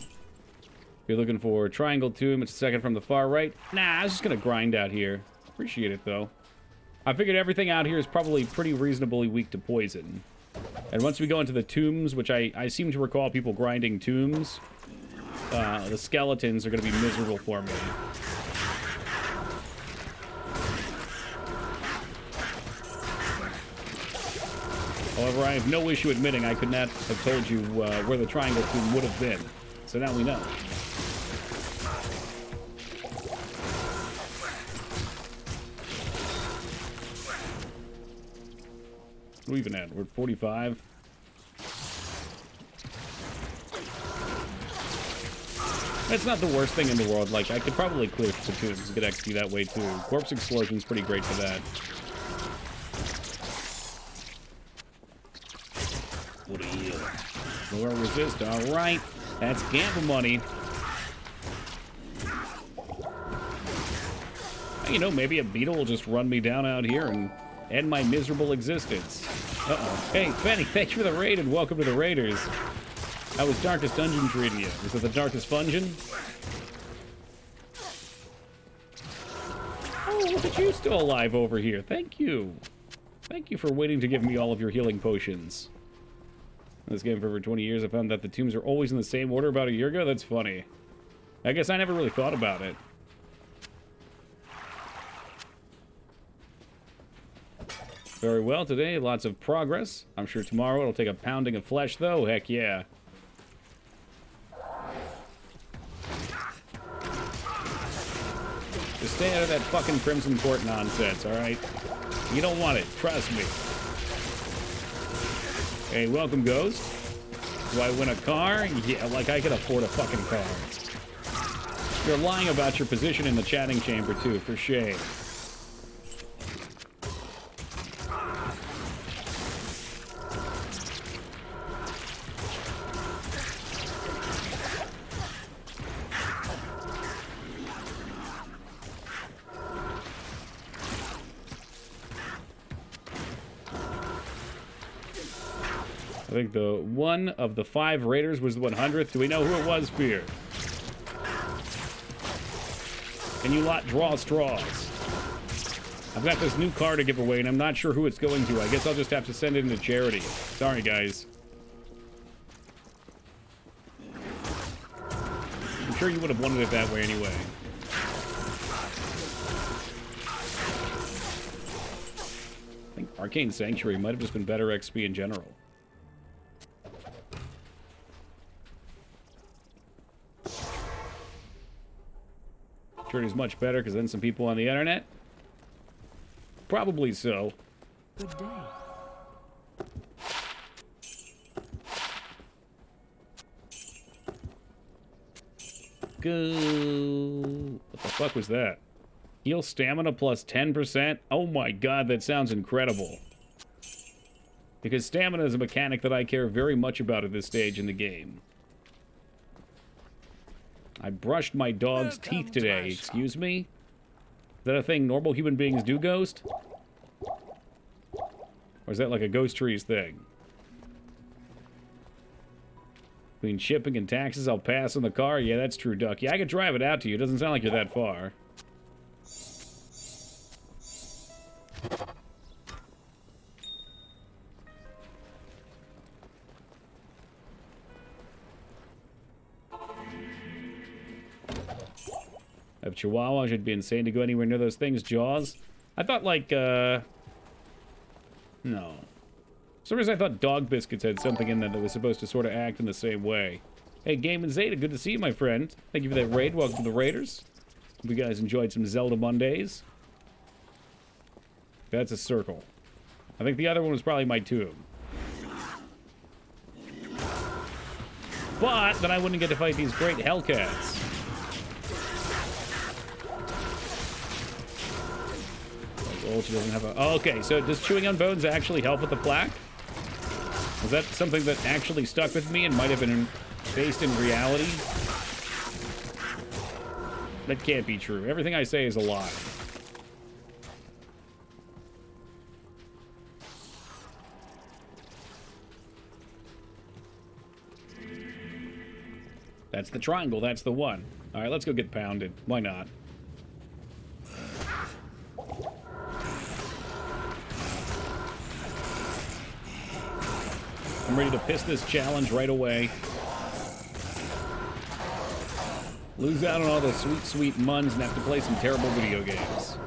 You're looking for Triangle Tomb. It's a second from the far right. Nah, I was just gonna grind out here. Appreciate it, though. I figured everything out here is probably pretty reasonably weak to poison. And once we go into the tombs, which I seem to recall people grinding tombs, the skeletons are going to be miserable for me. However, I have no issue admitting I could not have told you where the Triangle Tomb would have been. So now we know. What are we even at? We're at 45. That's not the worst thing in the world. Like, I could probably clear the tombs and get XP that way, too. Corpse Explosion's pretty great for that. What are you? More resist. Alright. That's gamble money. You know, maybe a beetle will just run me down out here and end my miserable existence. Uh-oh. Hey, Fanny, thank you for the raid and welcome to the Raiders. How was Darkest Dungeon treating you? Was it the Darkest Fungeon? Oh, look at you still alive over here. Thank you. Thank you for waiting to give me all of your healing potions. In this game for over 20 years, I found that the tombs are always in the same order about a year ago. That's funny. I guess I never really thought about it. Very well today, lots of progress. I'm sure tomorrow it'll take a pounding of flesh, though. Heck yeah. Just stay out of that fucking Crimson Court nonsense, alright? You don't want it, trust me. Hey, welcome, Ghost. Do I win a car? Yeah, like I can afford a fucking car. You're lying about your position in the chatting chamber, too, for shame. I think the one of the 5 raiders was the 100th. Do we know who it was, Fear? Can you lot draw straws? I've got this new car to give away, and I'm not sure who it's going to. I guess I'll just have to send it into charity. Sorry, guys. I'm sure you would have wanted it that way anyway. I think Arcane Sanctuary might have just been better XP in general. Is much better because then some people on the internet? Probably so. Good day. Go. What the fuck was that? Heal stamina plus 10%? Oh my god, that sounds incredible. Because stamina is a mechanic that I care very much about at this stage in the game. I brushed my dog's teeth today. Excuse me? Is that a thing normal human beings do, Ghost? Or is that like a Ghost Trees thing? Between shipping and taxes, I'll pass on the car. Yeah, that's true, Duck. Yeah, I could drive it out to you. It doesn't sound like you're that far. Of Chihuahua, should be insane to go anywhere near those things. Jaws? I thought, like, no. For some reason I thought dog biscuits had something in them that was supposed to sort of act in the same way. Hey, Game and Zeta, good to see you, my friend. Thank you for that raid. Welcome to the Raiders. Hope you guys enjoyed some Zelda Mondays. That's a circle. I think the other one was probably my tomb. But then I wouldn't get to fight these great Hellcats. Oh, she doesn't have a... Oh, okay, so does chewing on bones actually help with the plaque? Was that something that actually stuck with me and might have been based in reality? That can't be true. Everything I say is a lie. That's the triangle. That's the one. All right, let's go get pounded. Why not? I'm ready to piss this challenge right away. Lose out on all the sweet, sweet muns and have to play some terrible video games.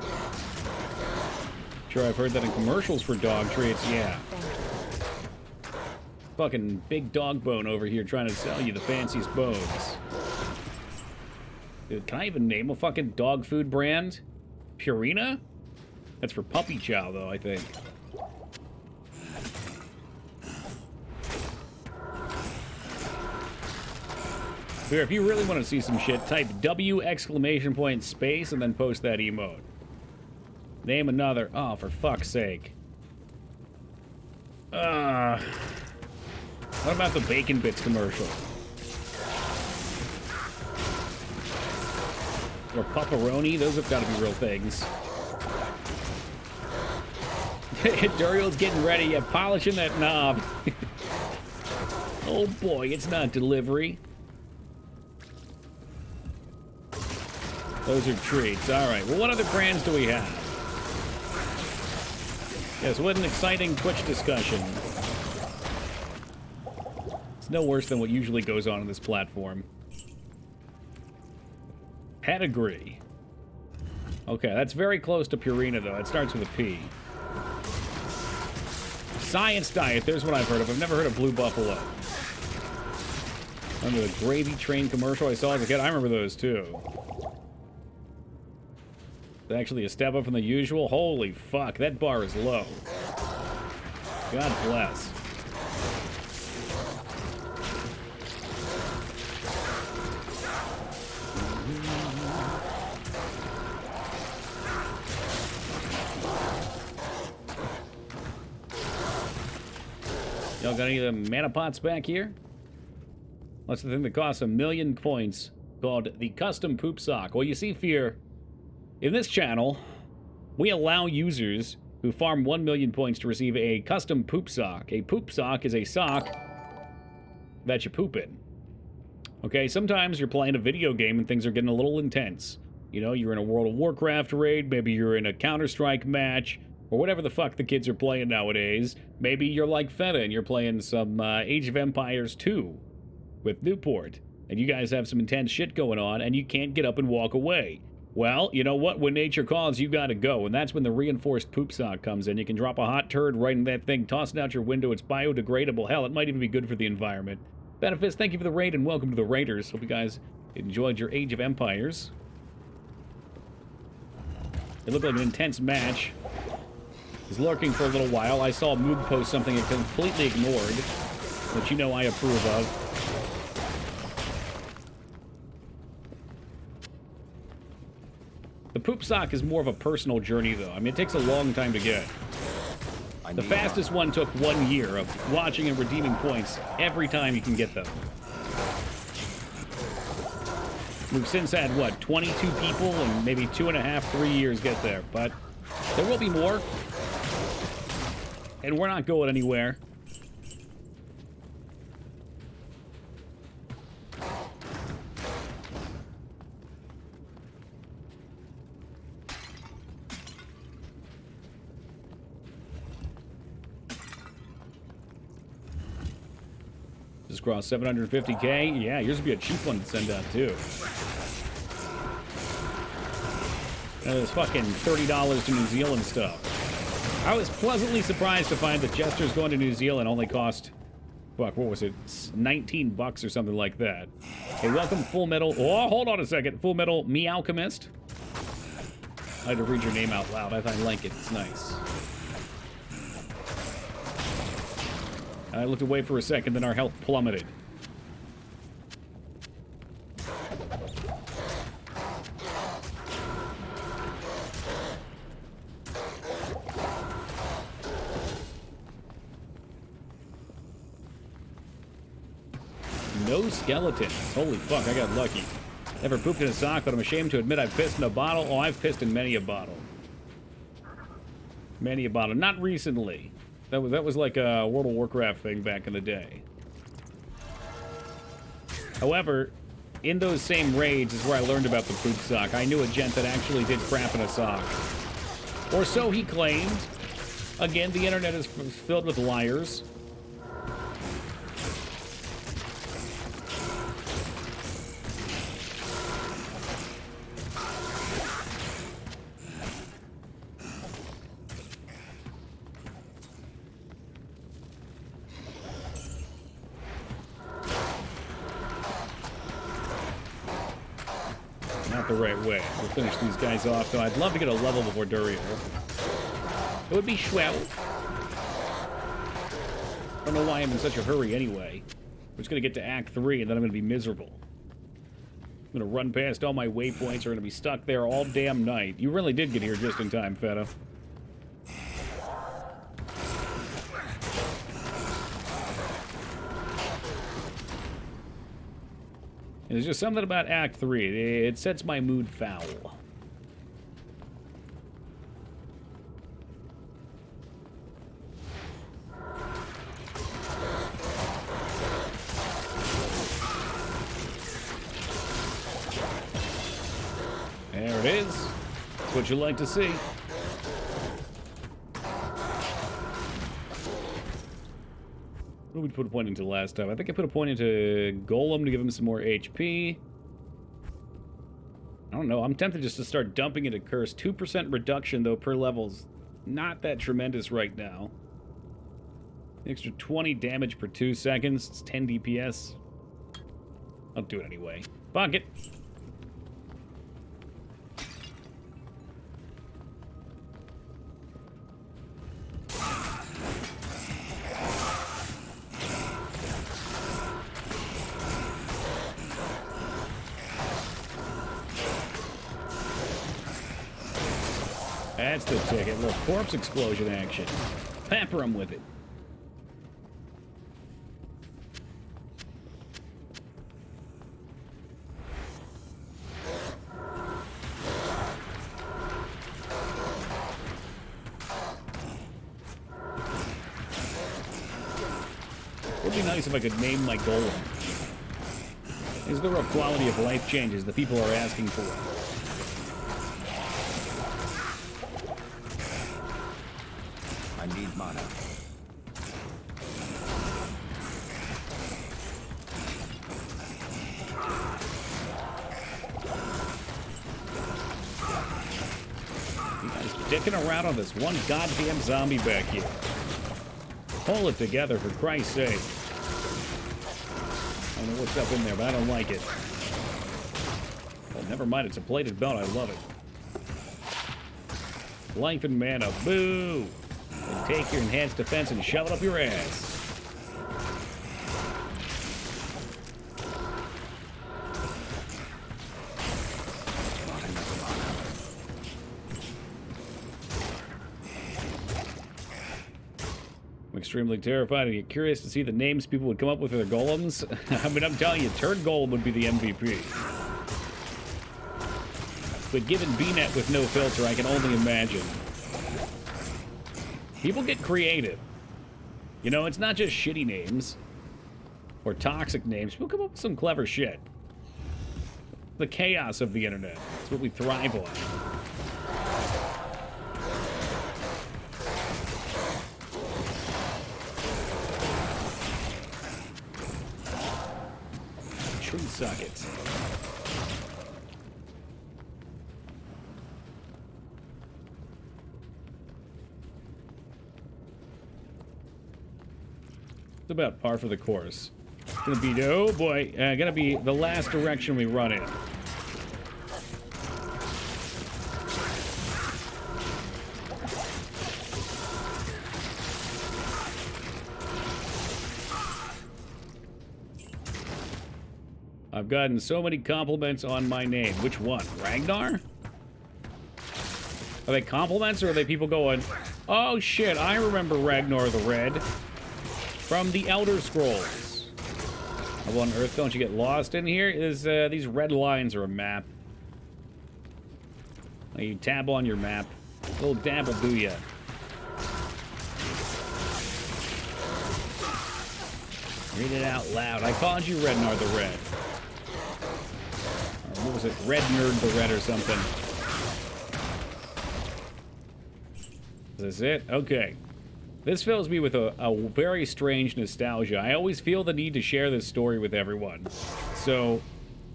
Sure, I've heard that in commercials for dog treats, yeah. Fucking big dog bone over here trying to sell you the fanciest bones. Dude, can I even name a fucking dog food brand? Purina? That's for puppy chow, though, I think. Here, if you really want to see some shit, type W exclamation point space and then post that emote. Name another. Oh, for fuck's sake. What about the Bacon Bits commercial? Or pepperoni. Those have got to be real things. Duriel's getting ready. Yeah, polishing that knob. Oh boy, it's not delivery. Those are treats. All right. Well, what other brands do we have? Yes, what an exciting Twitch discussion. It's no worse than what usually goes on this platform. Pedigree. Okay, that's very close to Purina, though. It starts with a P. Science Diet. There's what I've heard of. I've never heard of Blue Buffalo. Remember the Gravy Train commercial I saw as a kid? I remember those, too. It's actually a step up from the usual. Holy fuck, that bar is low. God bless. Y'all got any of the mana pots back here? What's the thing that costs 1,000,000 points called the custom poop sock? Well, you see, Fear, in this channel, we allow users who farm 1,000,000 points to receive a custom poop sock. A poop sock is a sock that you poop in. Okay, sometimes you're playing a video game and things are getting a little intense. You know, you're in a World of Warcraft raid, maybe you're in a Counter-Strike match, or whatever the fuck the kids are playing nowadays. Maybe you're like Feta and you're playing some Age of Empires 2 with Newport, and you guys have some intense shit going on, and you can't get up and walk away. Well, you know what? When nature calls, you gotta go, and that's when the reinforced poop sock comes in. You can drop a hot turd right in that thing, toss it out your window. It's biodegradable. Hell, it might even be good for the environment. Benefits, thank you for the raid, and welcome to the Raiders. Hope you guys enjoyed your Age of Empires. It looked like an intense match. Was lurking for a little while. I saw Moog post something I completely ignored, which you know I approve of. The poop sock is more of a personal journey, though. I mean, it takes a long time to get. The fastest one took 1 year of watching and redeeming points every time you can get them. We've since had, what, 22 people and maybe 2.5, 3 years get there. But there will be more. And we're not going anywhere. Just crossed 750K. Yeah, yours would be a cheap one to send out, too. And it's fucking $30 to New Zealand stuff. I was pleasantly surprised to find that Jester's going to New Zealand only cost, fuck, what was it, 19 bucks or something like that. Hey, welcome, Full Metal. Oh, hold on a second. Full Metal Me Alchemist. I had to read your name out loud. I like it. It's nice. I looked away for a second, then our health plummeted. No skeletons. Holy fuck, I got lucky. Never pooped in a sock, but I'm ashamed to admit I've pissed in a bottle. Oh, I've pissed in many a bottle. Many a bottle. Not recently. That was like a World of Warcraft thing back in the day. However, in those same raids is where I learned about the poop sock. I knew a gent that actually did crap in a sock. Or so he claimed. Again, the internet is filled with liars. The right way. We'll finish these guys off, though. I'd love to get a level before Duriel. It would be swell. I don't know why I'm in such a hurry anyway. We're just going to get to Act 3, and then I'm going to be miserable. I'm going to run past all my waypoints. Are going to be stuck there all damn night. You really did get here just in time, Feta. There's just something about Act 3. It sets my mood foul. There it is. That's what you like to see. What did we put a point into last time? I think I put a point into Golem to give him some more HP. I don't know. I'm tempted just to start dumping into Curse. 2% reduction, though, per level's not that tremendous right now. Extra 20 damage per 2 seconds. It's 10 DPS. I'll do it anyway. Fuck it. That's the ticket. A little corpse explosion action. Pepper him with it. Would be nice if I could name my golem. Is there a quality of life changes that people are asking for? I need mana. You guys dicking around on this one goddamn zombie back here. Pull it together, for Christ's sake. I don't know what's up in there, but I don't like it. Well, never mind, it's a plated belt. I love it. Life and mana. Boo! And take your enhanced defense and shove it up your ass. I'm extremely terrified and get curious to see the names people would come up with for their golems. I mean, I'm telling you, Turd Golem would be the MVP. But given BNet with no filter, I can only imagine. People get creative. You know, it's not just shitty names or toxic names. People come up with some clever shit. The chaos of the internet. It's what we thrive on. Tree sockets. It's about par for the course. It's gonna be, oh boy, gonna be the last direction we run in. I've gotten so many compliments on my name. Which one? Ragnar? Are they compliments or are they people going, oh shit, I remember Ragnar the Red from the Elder Scrolls. How on earth don't you get lost in here? These red lines are a map. You tab on your map. A little dabble booyah. Read it out loud. I called you Ragnar the Red. What was it? Red Nerd the Red or something. Is this it? Okay. This fills me with a very strange nostalgia. I always feel the need to share this story with everyone. So,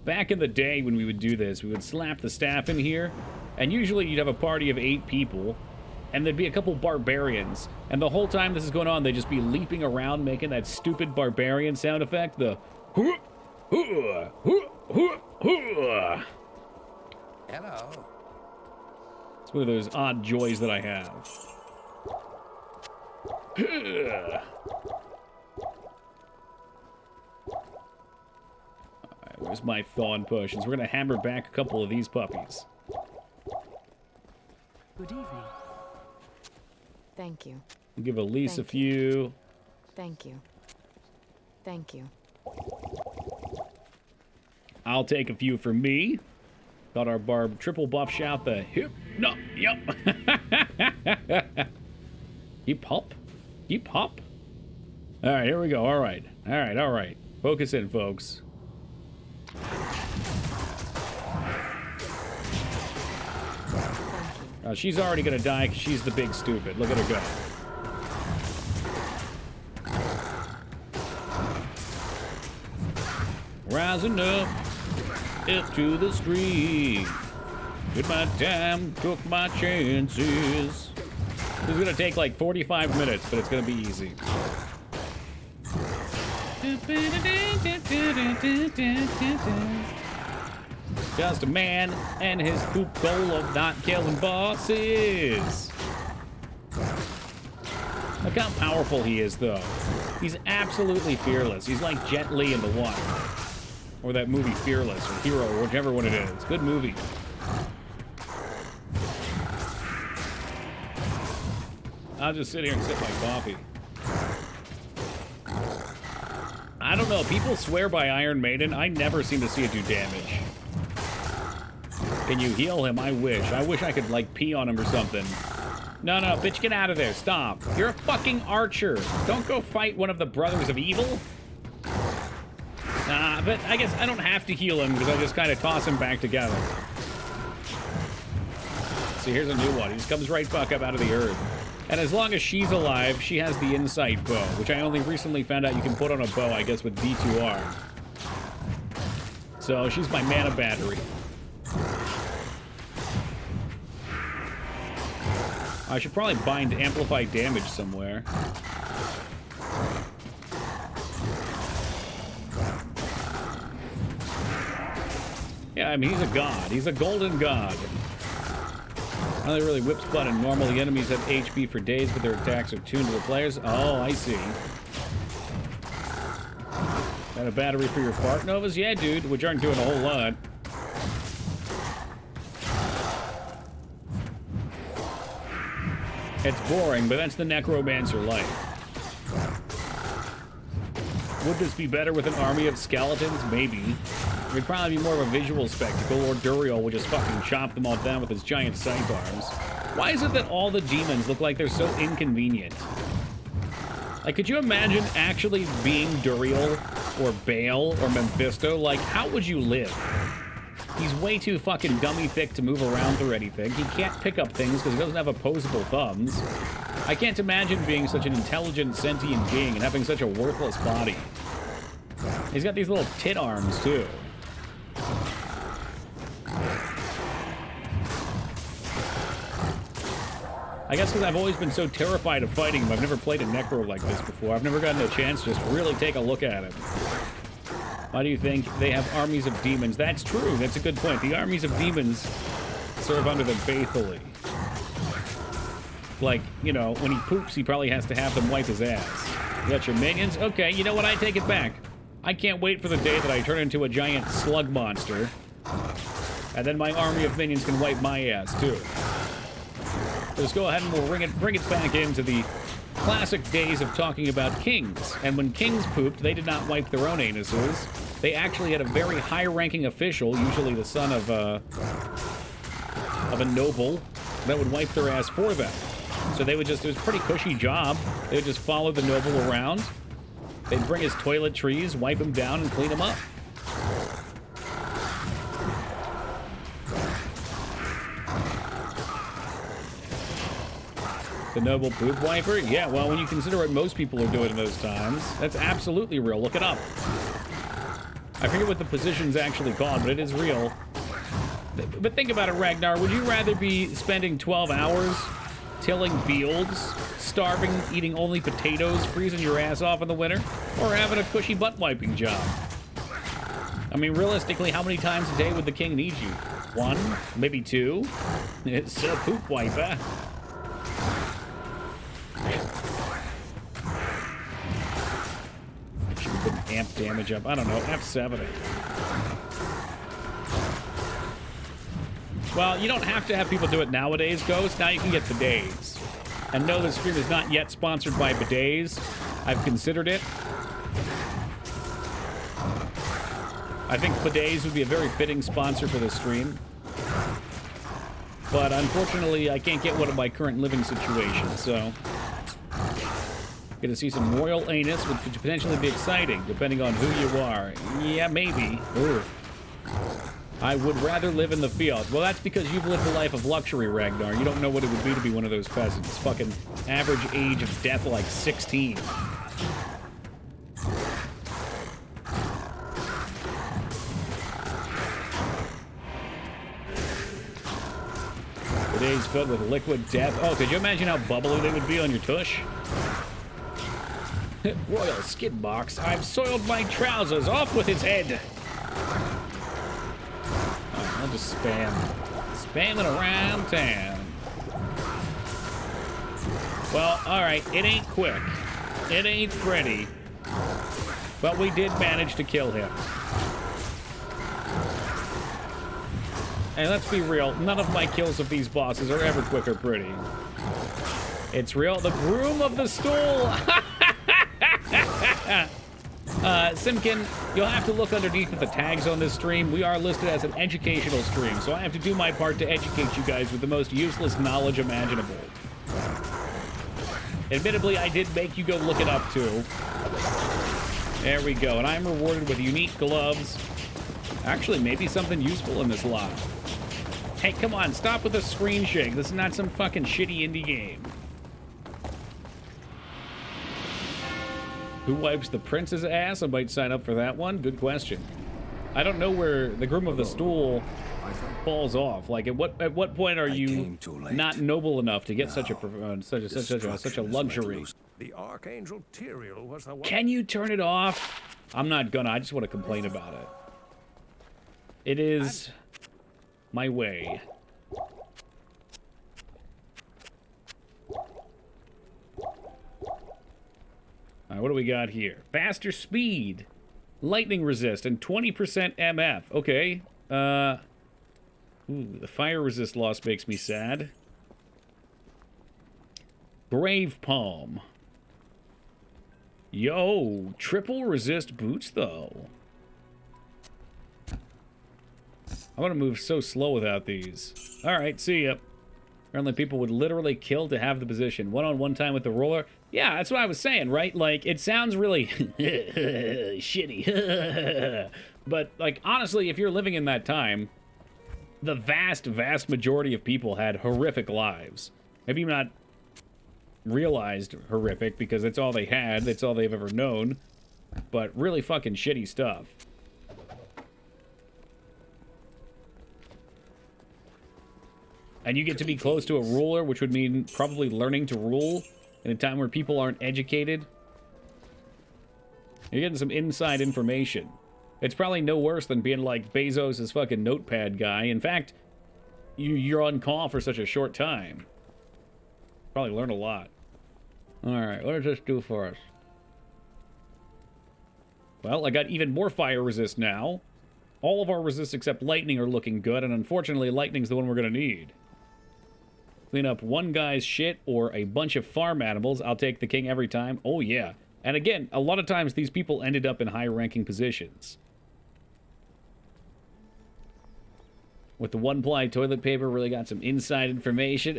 back in the day when we would do this, we would slap the staff in here, and usually you'd have a party of 8 people, and there'd be a couple barbarians, and the whole time this is going on, they'd just be leaping around making that stupid barbarian sound effect, the Hello. It's one of those odd joys that I have. Alright, where's my Thawing Potions? We're gonna hammer back a couple of these puppies. Good evening. Thank you. We'll give Elise a Thank you. few. Thank you. Thank you. I'll take a few for me. Got our barb triple buff shout the hip. No, yep. Keep hop. Keep hop. All right, here we go. All right. All right, all right. Focus in, folks. She's already gonna die because she's the big stupid. Look at her go. Rising up to the street. Did my time, took my chances. This is gonna take like 45 minutes, but it's gonna be easy. Just a man and his poop goal of not killing bosses. Look how powerful he is, though. He's absolutely fearless. He's like Jet Li in The One. Or that movie Fearless, or Hero, or whichever one it is. Good movie. I'll just sit here and sip my coffee. I don't know. People swear by Iron Maiden. I never seem to see it do damage. Can you heal him? I wish. I wish I could, like, pee on him or something. No, no, bitch, get out of there. Stop. You're a fucking archer. Don't go fight one of the brothers of evil. Nah, but I guess I don't have to heal him because I just kind of toss him back together. See, here's a new one. He just comes right back up out of the earth. And as long as she's alive, she has the insight bow, which I only recently found out you can put on a bow, I guess, with D2R. So she's my mana battery. I should probably bind amplified damage somewhere. Yeah, I mean, he's a god. He's a golden god. Only really whips butt and normal. The enemies have HP for days, but their attacks are tuned to the players. Oh, I see. Got a battery for your fart novas? Yeah, dude, which aren't doing a whole lot. It's boring, but that's the Necromancer life. Would this be better with an army of skeletons? Maybe. It'd probably be more of a visual spectacle, or Duriel would just fucking chop them all down with his giant sidebars. Why is it that all the demons look like they're so inconvenient? Like, could you imagine actually being Duriel, or Baal, or Mephisto? Like, how would you live? He's way too fucking gummy thick to move around through anything. He can't pick up things because he doesn't have opposable thumbs. I can't imagine being such an intelligent, sentient being and having such a worthless body. He's got these little tit arms, too. I guess because I've always been so terrified of fighting him, I've never played a Necro like this before. I've never gotten a chance to just really take a look at him. Why do you think they have armies of demons? That's true. That's a good point. The armies of demons serve under them faithfully. Like, you know, when he poops, he probably has to have them wipe his ass. You got your minions? Okay, you know what? I take it back. I can't wait for the day that I turn into a giant slug monster. And then my army of minions can wipe my ass, too. Let's go ahead and we'll bring it back into the classic days of talking about kings. And when kings pooped, they did not wipe their own anuses. They actually had a very high-ranking official, usually the son of a noble, that would wipe their ass for them. So they would just, it was a pretty cushy job. They would just follow the noble around. They'd bring his toiletries, wipe him down, and clean him up. The noble poop wiper? Yeah, well, when you consider what most people are doing in those times, that's absolutely real. Look it up. I forget what the position's actually called, but it is real. But think about it, Ragnar. Would you rather be spending 12 hours tilling fields, starving, eating only potatoes, freezing your ass off in the winter, or having a cushy butt-wiping job? I mean, realistically, how many times a day would the king need you? 1? Maybe 2? It's a poop wiper. Should we put amp damage up? I don't know. F7 it. Well, you don't have to have people do it nowadays, Ghost. Now you can get bidets. And no, this stream is not yet sponsored by bidets. I've considered it. I think bidets would be a very fitting sponsor for the stream. But unfortunately, I can't get one in my current living situation, so... Get to see some royal anus, which could potentially be exciting, depending on who you are. Yeah, maybe. Ugh. I would rather live in the field. Well, that's because you've lived a life of luxury, Ragnar. You don't know what it would be to be one of those peasants. Fucking average age of death, like 16. Today's filled with liquid death. Oh, could you imagine how bubbly they would be on your tush? Royal skid box. I've soiled my trousers. Off with his head. Right, I'll just spam it around town. Well, all right. It ain't quick. It ain't pretty. But we did manage to kill him. And let's be real, none of my kills of these bosses are ever quick or pretty. It's real. The groom of the stool! Simkin, you'll have to look underneath of the tags on this stream. We are listed as an educational stream, so I have to do my part to educate you guys with the most useless knowledge imaginable. Admittedly, I did make you go look it up, too. There we go, and I'm rewarded with unique gloves. Actually, maybe something useful in this lot. Hey, come on, stop with the screen shake. This is not some fucking shitty indie game. Who wipes the prince's ass? I might sign up for that one. Good question. I don't know where the groom of the stool falls off. Like, at what point are you not noble enough to get such a luxury? The Archangel Tyrael was the one. Can you turn it off? I'm not gonna. I just want to complain about it. It is my way. All right, what do we got here? Faster speed, lightning resist, and 20% MF. Okay. Ooh, the fire resist loss makes me sad. Grave Palm. Yo, triple resist boots, though. I want to move so slow without these. All right, see ya. Apparently people would literally kill to have the position. One-on-one time with the roller. Yeah, that's what I was saying, right? Like, it sounds really shitty. But, like, honestly, if you're living in that time, the vast, vast majority of people had horrific lives. Maybe not realized horrific because it's all they had. It's all they've ever known. But really fucking shitty stuff. And you get to be close to a ruler, which would mean probably learning to rule in a time where people aren't educated. You're getting some inside information. It's probably no worse than being like Bezos' fucking notepad guy. In fact, you're on call for such a short time. Probably learn a lot. Alright, what does this do for us? Well, I got even more fire resist now. All of our resists except lightning are looking good, and unfortunately lightning's the one we're gonna need. Clean up one guy's shit or a bunch of farm animals. I'll take the king every time. Oh, yeah. And again, a lot of times these people ended up in high-ranking positions. With the one-ply toilet paper, really got some inside information.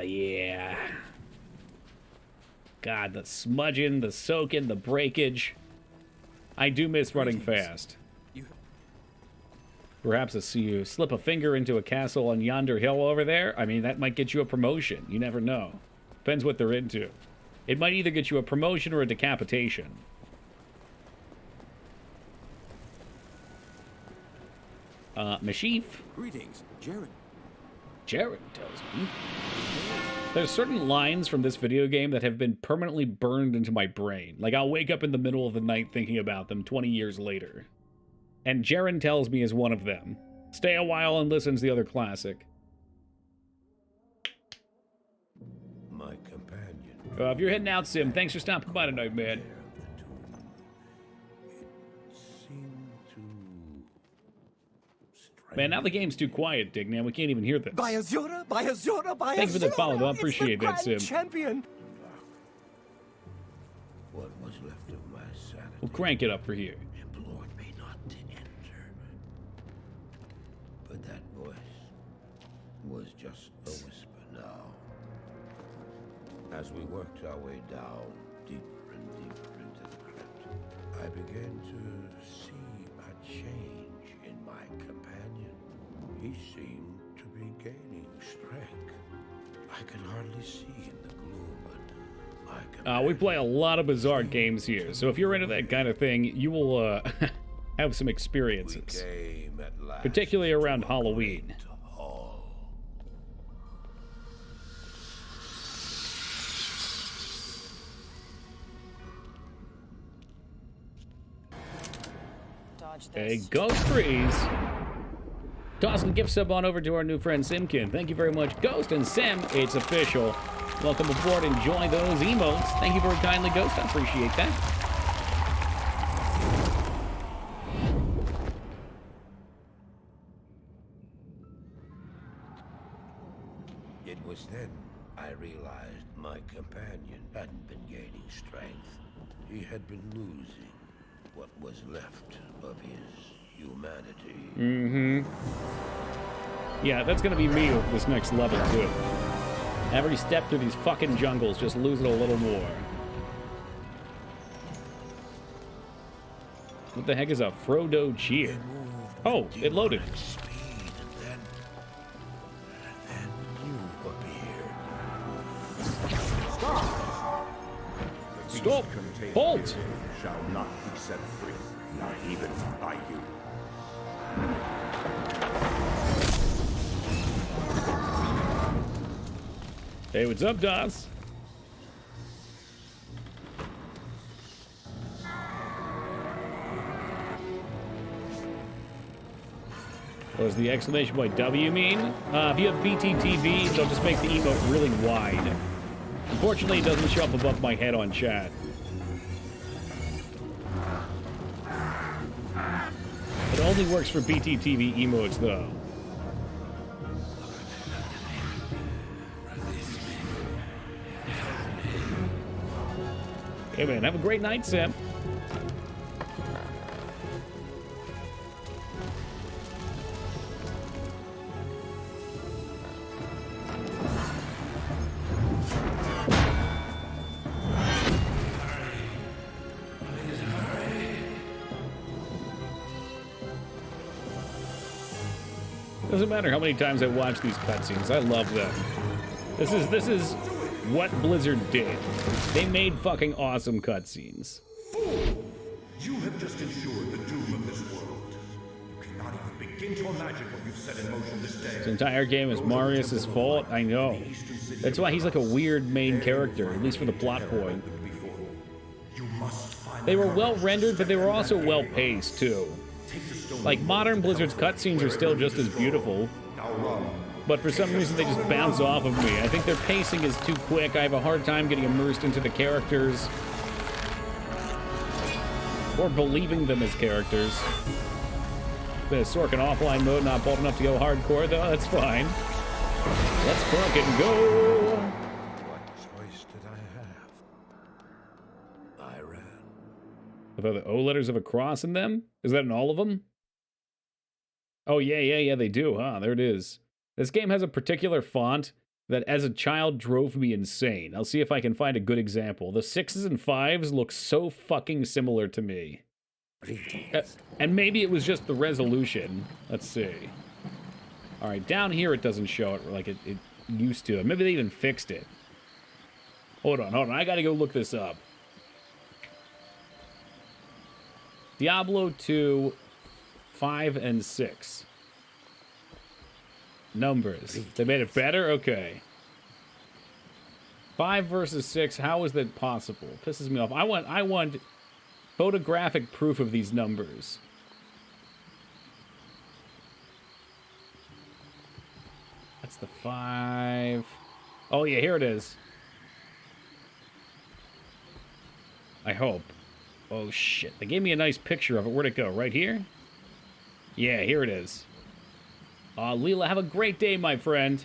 Yeah. God, the smudging, the soaking, the breakage. I do miss running fast. Perhaps you slip a finger into a castle on yonder hill over there. I mean, that might get you a promotion. You never know. Depends what they're into. It might either get you a promotion or a decapitation. Mashif. Greetings, Jared. Jared tells me. There's certain lines from this video game that have been permanently burned into my brain. Like, I'll wake up in the middle of the night thinking about them 20 years later. And Jaren tells me is one of them. Stay a while and listen's the other classic. My companion. If you're heading out, Sim, thanks for stopping by tonight, man. Man, now the game's too quiet, Dick. Now we can't even hear this. By Azura, by Azura, by Azura. Thanks for the follow. I appreciate that, It's Sim. the Grand Champion. What was left of my sanity We'll crank it up for here. implored me was just a whisper now. As we worked our way down, deeper and deeper into the crypt, I began to see a change in my companion. He seemed to be gaining strength. I could hardly see in the gloom, but my companion... We play a lot of bizarre games here, so if you're into that kind of thing, you will have some experiences. Particularly around Halloween. Hey, Ghost Freeze! Tossing gift sub on over to our new friend Simkin. Thank you very much, Ghost and Sim. It's official. Welcome aboard. Enjoy those emotes. Thank you very kindly, Ghost. I appreciate that. It was then I realized my companion hadn't been gaining strength. He had been losing what was left of his humanity. Mm-hmm. Yeah, that's gonna be me with this next level, too. Every step through these fucking jungles, just lose it a little more. What the heck is a Frodo cheer? Oh, it loaded. Stop! Halt! Shall not be set free, not even by you. Hey, what's up, Doss? What does the exclamation point W mean? If you have BTTV, they'll just make the emote really wide. Unfortunately, it doesn't show up above my head on chat. It only works for BTTV emotes, though. Hey, man, have a great night, Sam. Doesn't matter how many times I watch these cutscenes, I love them. This is what Blizzard did. They made fucking awesome cutscenes. Fool! You have just ensured the doom of this world. You cannot even begin to imagine what you've set in motion this day. This entire game is Marius' fault, I know. That's why he's like a weird main character, at least for the plot point. They were well rendered, but they were also well paced too. Like, modern Blizzard's cutscenes are still just as beautiful, but for some reason they just bounce off of me. I think their pacing is too quick. I have a hard time getting immersed into the characters, or believing them as characters. The Sorkin offline mode, not bold enough to go hardcore, though. That's fine. Let's fucking go! What choice did I have? I ran. Are the O letters of a cross in them? Is that in all of them? Oh, yeah, they do, huh? There it is. This game has a particular font that, as a child, drove me insane. I'll see if I can find a good example. The 6s and 5s look so fucking similar to me. And maybe it was just the resolution. Let's see. All right, down here it doesn't show it like it used to. Maybe they even fixed it. Hold on. I gotta go look this up. Diablo 2, 5, and 6. Numbers. They made it better? Okay. 5 versus 6. How is that possible? Pisses me off. I want photographic proof of these numbers. That's the 5. Oh, yeah, here it is. I hope. Oh, shit. They gave me a nice picture of it. Where'd it go? Right here? Yeah, here it is. Leela, have a great day, my friend.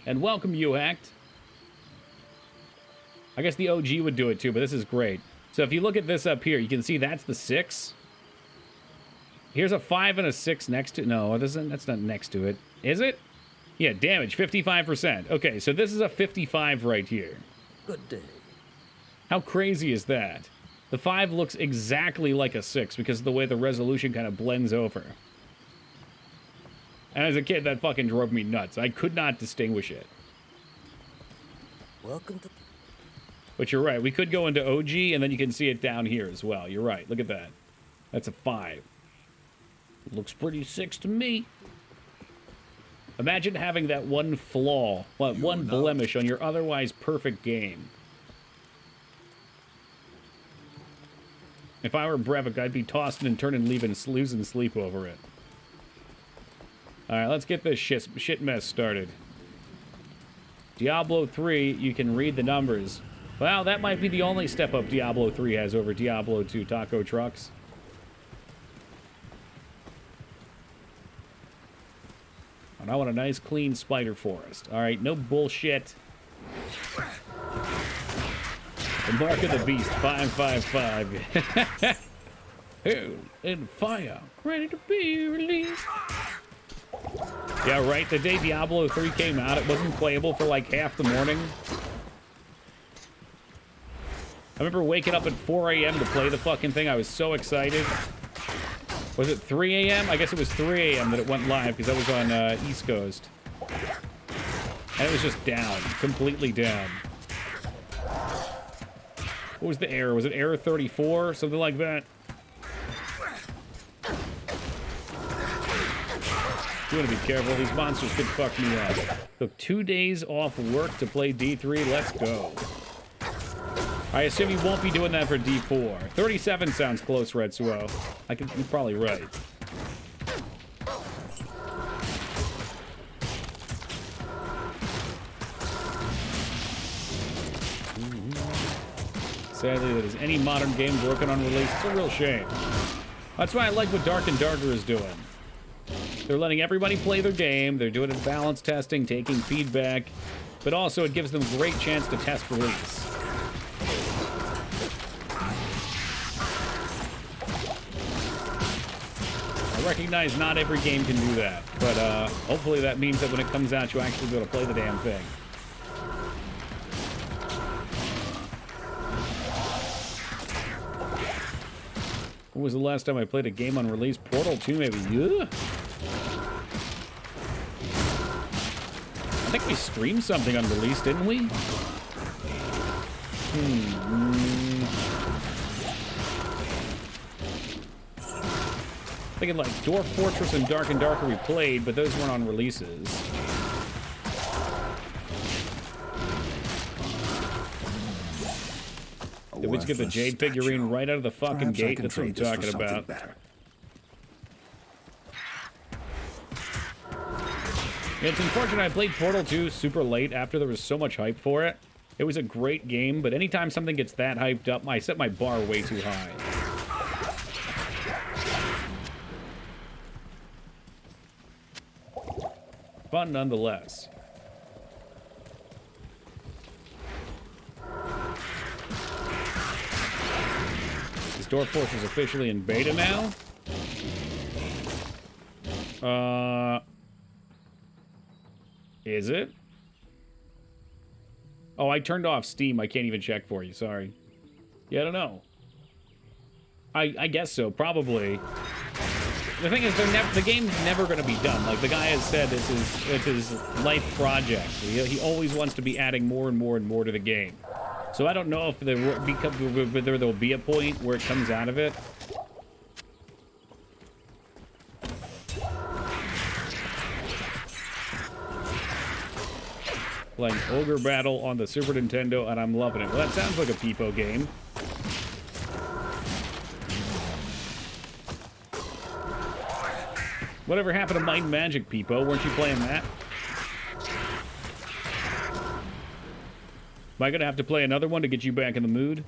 And welcome, Uhacked. I guess the OG would do it, too, but this is great. So if you look at this up here, you can see that's the 6. Here's a 5 and a 6 next to... No, that's not next to it. Is it? Yeah, damage, 55%. Okay, so this is a 55 right here. Good day. How crazy is that? The 5 looks exactly like a 6 because of the way the resolution kind of blends over. And as a kid, that fucking drove me nuts. I could not distinguish it. Welcome to... But you're right. We could go into OG, and then you can see it down here as well. You're right. Look at that. That's a 5. Looks pretty 6 to me. Imagine having that one flaw, one blemish on your otherwise perfect game. If I were Brevik, I'd be tossing and turning, losing sleep over it. Alright, let's get this shit mess started. Diablo 3, you can read the numbers. Well, that might be the only step up Diablo 3 has over Diablo 2 taco trucks. And I want a nice, clean spider forest. Alright, no bullshit. The mark of the beast, 555. Hell and fire, ready to be released. Yeah, right, the day Diablo 3 came out, it wasn't playable for like half the morning. I remember waking up at 4 a.m. to play the fucking thing. I was so excited. Was it 3 a.m.? I guess it was 3 a.m. that it went live because that was on East Coast. And it was just down, completely down. What was the error? Was it error 34? Something like that? You want to be careful. These monsters could fuck me up. Took 2 days off work to play D3. Let's go. I assume you won't be doing that for D4. 37 sounds close, Red Suo. You're probably right. Sadly, that is any modern game broken on release. It's a real shame. That's why I like what Dark and Darker is doing. They're letting everybody play their game. They're doing it balance testing, taking feedback, but also it gives them a great chance to test release. I recognize not every game can do that, but hopefully that means that when it comes out, you actually be able to play the damn thing. When was the last time I played a game on release? Portal 2, maybe? Yeah. I think we streamed something on release, didn't we? Thinking like Dwarf Fortress and Dark and Darker we played, but those weren't on releases. Did we just get the Jade figurine right out of the fucking gate? That's what I'm talking about. Yeah, it's unfortunate I played Portal 2 super late after there was so much hype for it. It was a great game, but anytime something gets that hyped up, I set my bar way too high. Fun nonetheless. Is Dwarf Fortress officially in beta now? Is it? Oh, I turned off Steam. I can't even check for you. Sorry. Yeah, I don't know. I guess so. Probably. The thing is, the game's never going to be done. Like, the guy has said, it's his life project. He always wants to be adding more and more and more to the game. So I don't know if there will be a point where it comes out of it. Playing Ogre Battle on the Super Nintendo, and I'm loving it. Well, that sounds like a Peepo game. Whatever happened to Might and Magic, Peepo? Weren't you playing that? Am I gonna have to play another one to get you back in the mood?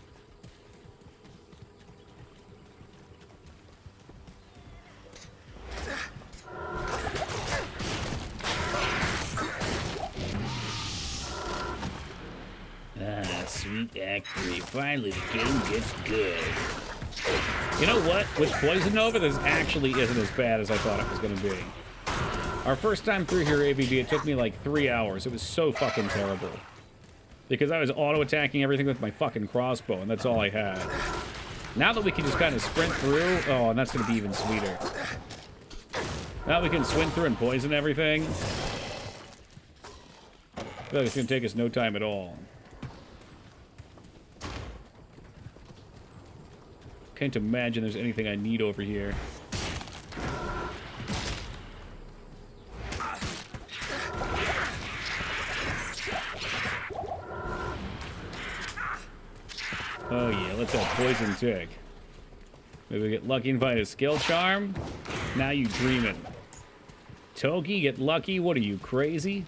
Sweet Act 3. Finally, the game gets good. You know what? With Poison Nova, this actually isn't as bad as I thought it was going to be. Our first time through here, AVD, it took me like 3 hours. It was so fucking terrible. Because I was auto-attacking everything with my fucking crossbow, and that's all I had. Now that we can just kind of sprint through... Oh, and that's going to be even sweeter. Now we can sprint through and poison everything. I feel like it's going to take us no time at all. Can't imagine there's anything I need over here. Oh yeah, let's have poison tick. Maybe we get lucky and find a skill charm. Now you dreamin'. Toki, get lucky? What are you, crazy?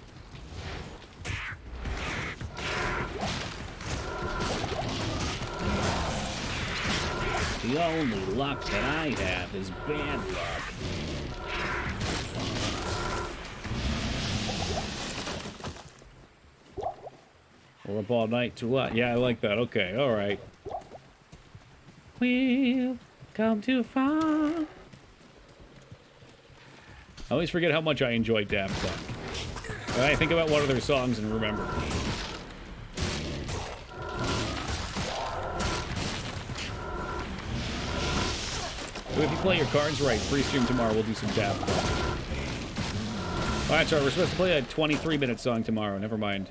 The only luck that I have is bad luck. We're up all night to what? Yeah, I like that. Okay, alright. We've come too far. I always forget how much I enjoy Daft Punk. I think about one of their songs and remember. If you play your cards right, pre-stream tomorrow, we'll do some Daft Punk. Oh, that's right, we're supposed to play a 23-minute song tomorrow. Never mind.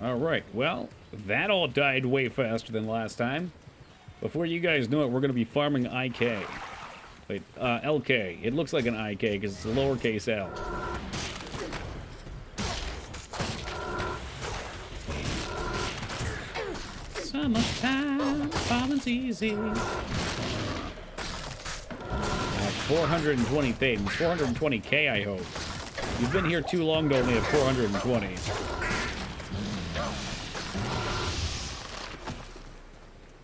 Alright, well, that all died way faster than last time. Before you guys know it, we're going to be farming IK. Wait, LK. It looks like an IK because it's a lowercase L. Summertime, farming's easy. 420 things. 420k, I hope. You've been here too long to only have 420.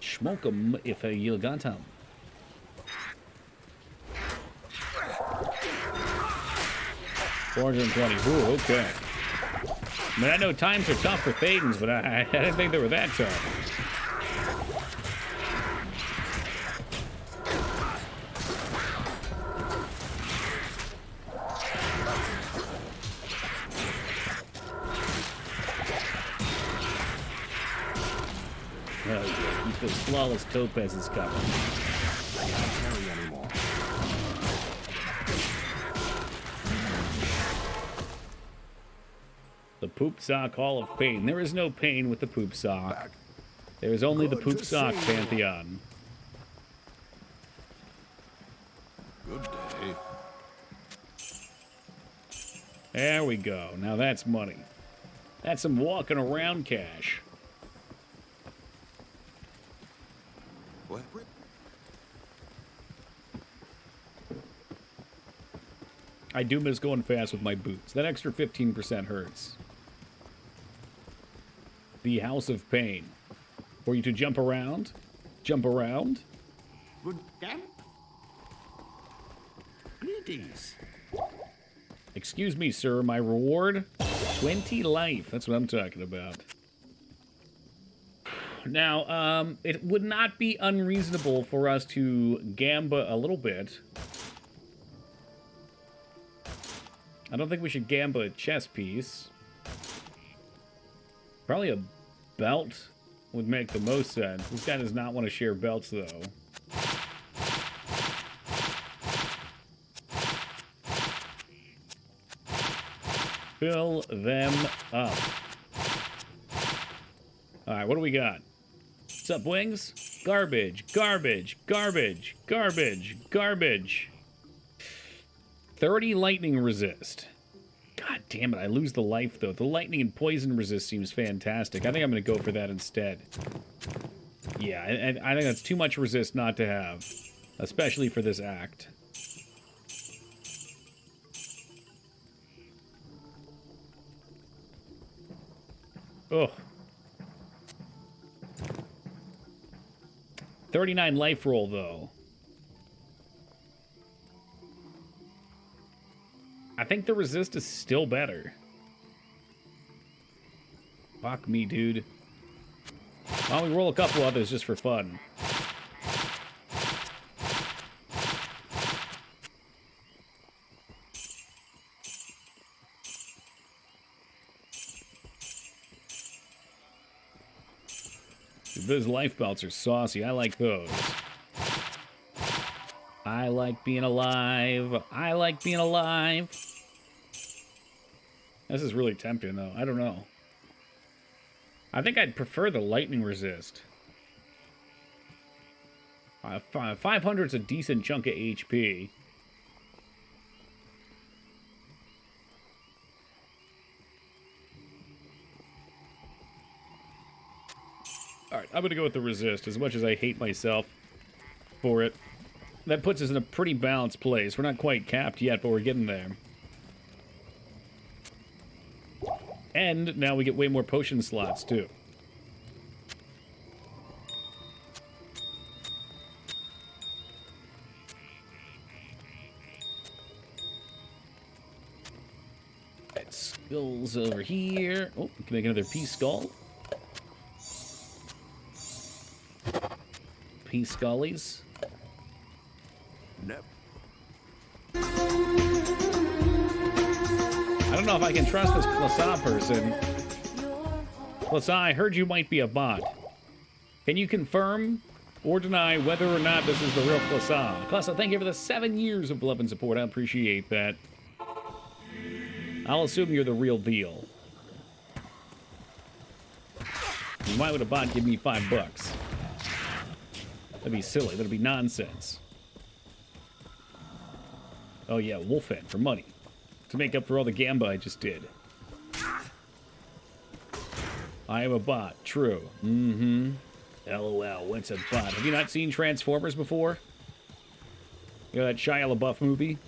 Smoke 'em if you got 'em. $420. Ooh, okay. I mean, I know times are tough for Thetans, but I didn't think they were that tough. Those flawless topazes coming. I can't carry anymore. The Poop Sock Hall of Pain. There is no pain with the Poop Sock. There is only the Poop Sock Pantheon. Good day. There we go. Now that's money. That's some walking around cash. What? I do miss going fast with my boots. That extra 15% hurts. The House of Pain. For you to jump around? Jump around? Good camp? Greetings. Excuse me, sir. My reward? 20 life. That's what I'm talking about. Now, it would not be unreasonable for us to gamba a little bit. I don't think we should gamba a chess piece. Probably a belt would make the most sense. This guy does not want to share belts, though. Fill them up. Alright, what do we got? What's up, Wings? Garbage, garbage, garbage, garbage, garbage. 30 lightning resist. God damn it, I lose the life, though. The lightning and poison resist seems fantastic. I think I'm going to go for that instead. Yeah, I think that's too much resist not to have. Especially for this act. Ugh. 39 life roll, though. I think the resist is still better. Fuck me, dude. Why don't we roll a couple others just for fun? Those life belts are saucy. I like those. I like being alive. I like being alive. This is really tempting, though. I don't know. I think I'd prefer the lightning resist. 500's a decent chunk of HP. Alright, I'm gonna go with the resist, as much as I hate myself for it. That puts us in a pretty balanced place. We're not quite capped yet, but we're getting there. And now we get way more potion slots, too. Right, skulls over here. Oh, we can make another pea skull. Pea scullies. Never. I don't know if I can trust this Klasa person. Klasa, I heard you might be a bot. Can you confirm or deny whether or not this is the real Klasa? Klasa, thank you for the 7 years of love and support. I appreciate that. I'll assume you're the real deal. And why would a bot give me $5? That'd be silly. That'd be nonsense. Oh yeah, Wolfhead for money. To make up for all the gamba I just did. I am a bot. True. Mm-hmm. LOL, what's a bot? Have you not seen Transformers before? You know that Shia LaBeouf movie?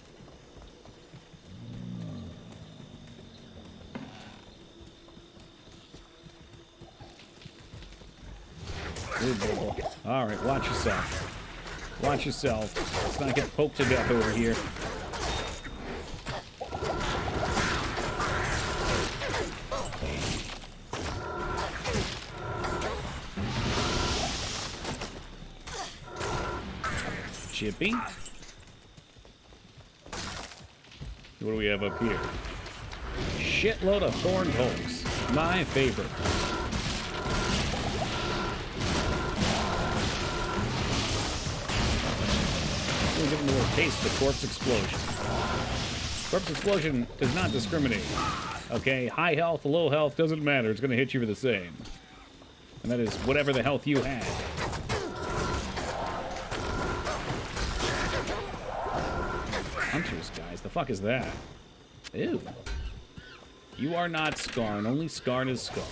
Alright, watch yourself. Watch yourself. Let's not get poked to death over here. Chippy. What do we have up here? Shitload of thorned hulks. My favorite. We'll give them a little taste of Corpse Explosion. Corpse Explosion does not discriminate. Okay, high health, low health, doesn't matter. It's going to hit you for the same. And that is whatever the health you had. Hunters, guys. The fuck is that? Ew. You are not Skarn. Only Skarn is Skarn.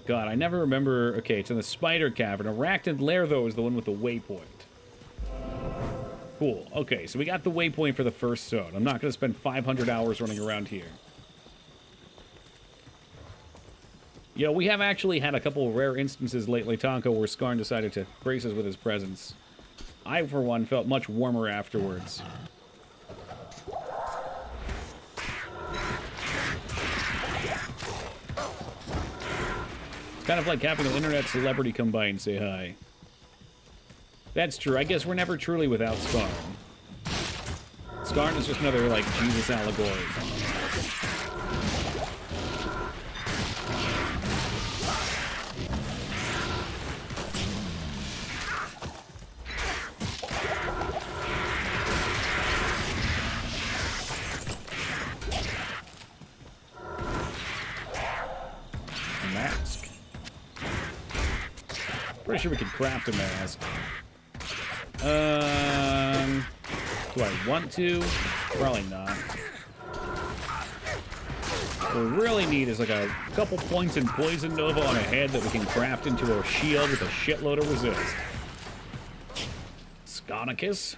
God, I never remember. Okay, it's in the Spider Cavern. Arachnid Lair, though, is the one with the waypoint. Cool. Okay, so we got the waypoint for the first zone. I'm not going to spend 500 hours running around here. You know, we have actually had a couple of rare instances lately, Tonko, where Skarn decided to grace us with his presence. I, for one, felt much warmer afterwards. It's kind of like having an internet celebrity come by and say hi. That's true. I guess we're never truly without Skarn. Skarn is just another, like, Jesus allegory. Pretty sure we could craft a mask. Do I want to? Probably not. What we really need is like a couple points in Poison Nova on a head that we can craft into a shield with a shitload of resist. Sconicus.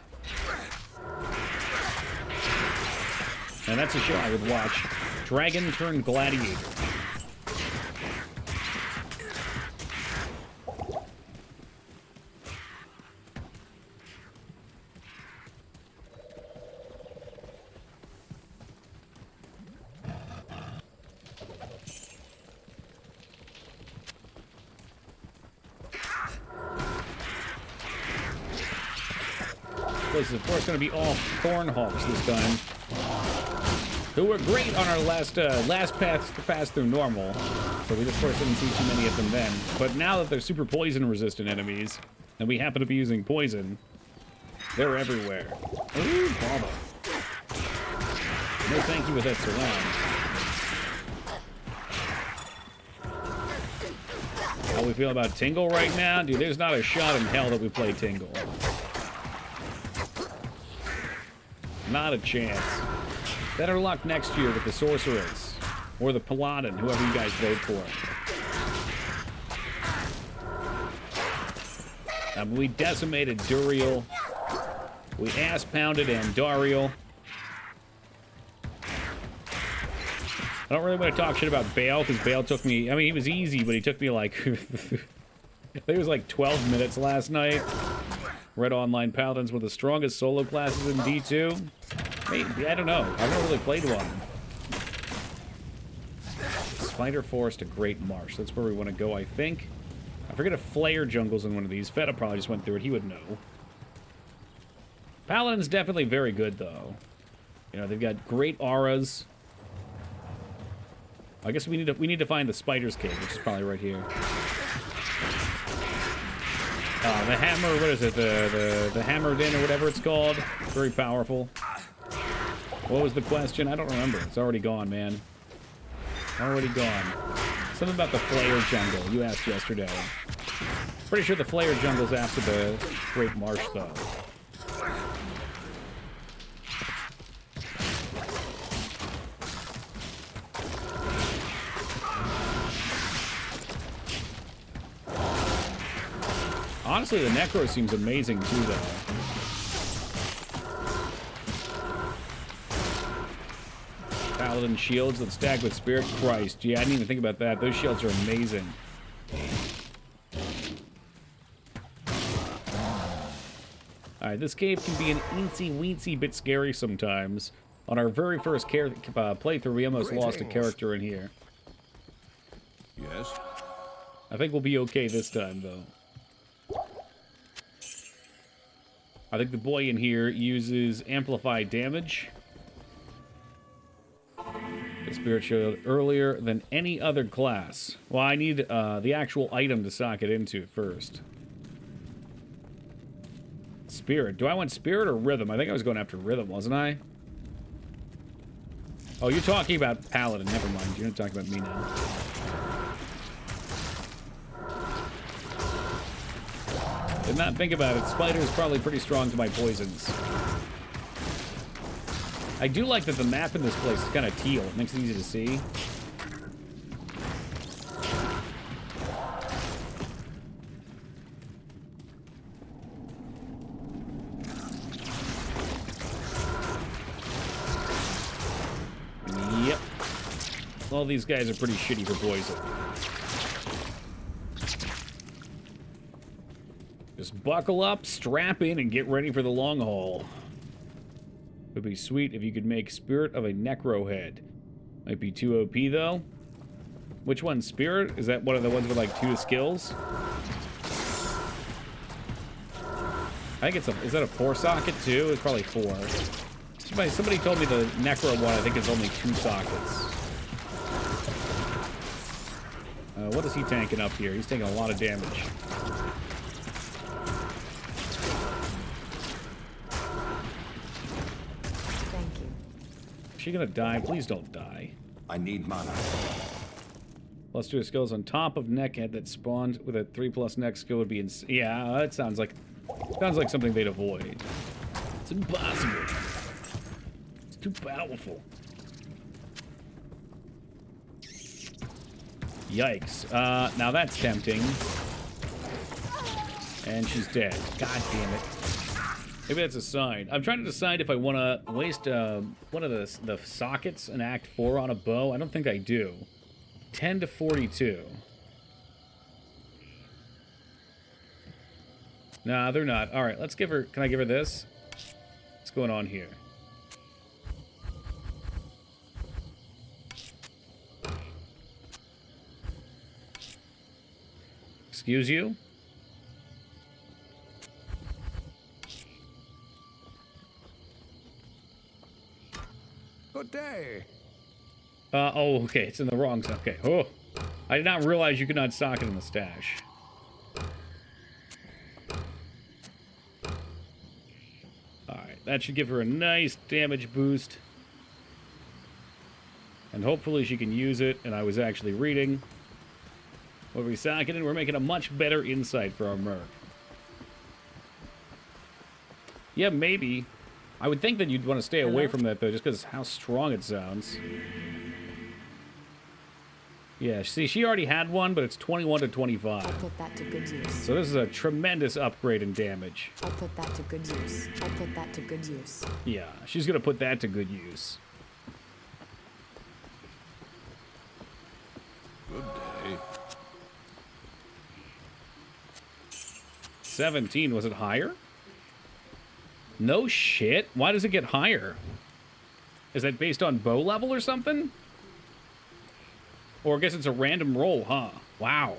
And that's a show I would watch. Dragon turned Gladiator. place is, of course, going to be all Thornhawks this time. Who were great on our last pass through normal. So we, of course, didn't see too many of them then. But now that they're super poison-resistant enemies, and we happen to be using poison, they're everywhere. Ooh, bravo. No thank you with that surround. How we feel about Tingle right now? Dude, there's not a shot in hell that we play Tingle. Not a chance. Better luck next year with the Sorceress. Or the Paladin, whoever you guys vote for. We decimated Duriel. We ass-pounded Andariel. I don't really want to talk shit about Bale, because Bale took me... I mean, he was easy, but he took me like... I think it was like 12 minutes last night. Red Online Paladins were the strongest solo classes in D2. Maybe, I don't know. I've never really played one. Spider Forest to Great Marsh. That's where we want to go, I think. I forget if Flare jungles in one of these. Feta probably just went through it. He would know. Paladin's definitely very good, though. You know, they've got great auras. I guess we need to find the Spider's Cave, which is probably right here. The hammer, what is it? The hammer din or whatever it's called. Very powerful. What was the question? I don't remember. It's already gone, man. Already gone. Something about the Flare jungle you asked yesterday. Pretty sure the Flare jungle's after the Great Marsh, though. Honestly, the Necro seems amazing, too, though. Paladin shields that stack with Spirit. Christ, yeah, I didn't even think about that. Those shields are amazing. Alright, this cave can be an eensy-weensy bit scary sometimes. On our very first playthrough, we almost lost a character in here. Yes? I think we'll be okay this time, though. I think the boy in here uses amplified damage. The Spirit Shield earlier than any other class. Well, I need the actual item to sock it into first. Spirit. Do I want Spirit or Rhythm? I think I was going after Rhythm, wasn't I? Oh, you're talking about Paladin. Never mind. You're not talking about me now. Did not think about it. Spider is probably pretty strong to my poisons. I do like that the map in this place is kind of teal. It makes it easy to see. Yep. All these guys are pretty shitty for poison. Just buckle up, strap in, and get ready for the long haul. Would be sweet if you could make Spirit of a Necro Head. Might be too OP, though. Which one? Spirit? Is that one of the ones with, like, 2 skills? I think it's a... Is that a 4-socket, too? It's probably 4. Somebody told me the Necro one, I think, is only 2 sockets. What is he tanking up here? He's taking a lot of damage. Is she gonna die? Please don't die. I need mana. Plus 2 skills on top of Neckhead that spawned with a 3+ neck skill would be yeah, that sounds like something they'd avoid. It's impossible. It's too powerful. Yikes. Now that's tempting. And she's dead. God damn it. Maybe that's a sign. I'm trying to decide if I want to waste one of the sockets in Act 4 on a bow. I don't think I do. 10 to 42. Nah, they're not. All right, let's give her... Can I give her this? What's going on here? Excuse you? Good day. Oh, okay, it's in the wrong... Okay, oh. I did not realize you could not stock it in the stash. Alright, that should give her a nice damage boost. And hopefully she can use it, and I was actually reading. What we stock it in, we're making a much better insight for our merc. Yeah, maybe. I would think that you'd want to stay away from that, though, just because how strong it sounds. Yeah, see, she already had one, but it's 21 to 25. I'll put that to good use. So this is a tremendous upgrade in damage. I'll put that to good use. I'll put that to good use. Yeah, she's going to put that to good use. Good day. 17, was it higher? No shit. Why does it get higher? Is that based on bow level or something? Or I guess it's a random roll, huh? Wow.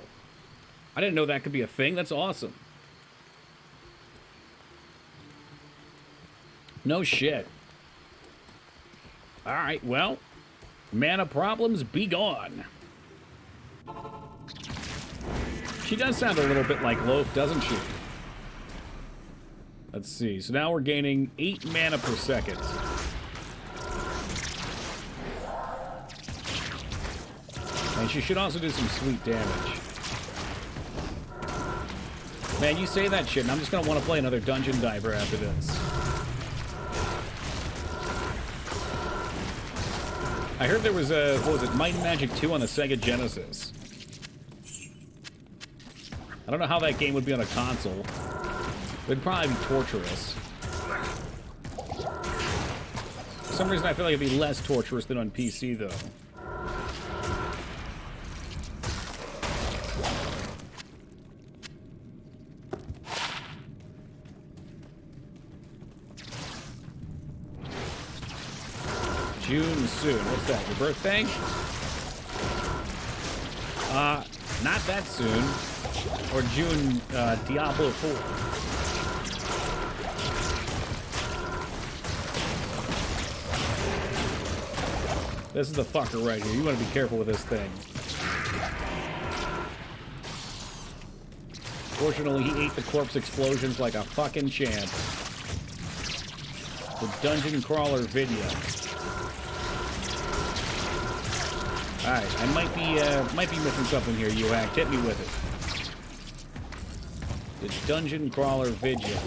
I didn't know that could be a thing. That's awesome. No shit. Alright, well. Mana problems be gone. She does sound a little bit like Loaf, doesn't she? Let's see. So now we're gaining 8 mana per second. And she should also do some sweet damage. Man, you say that shit, and I'm just gonna want to play another Dungeon Diver after this. I heard there was a, what was it, Might and Magic 2 on the Sega Genesis. I don't know how that game would be on a console. It'd probably be torturous. For some reason, I feel like it'd be less torturous than on PC, though. June soon. What's that, your birthday? Not that soon. Or June, Diablo 4. This is the fucker right here. You want to be careful with this thing. Fortunately, he ate the corpse explosions like a fucking champ. The Dungeon Crawler video. Alright, I might be missing something here, you act. Hit me with it. The Dungeon Crawler video.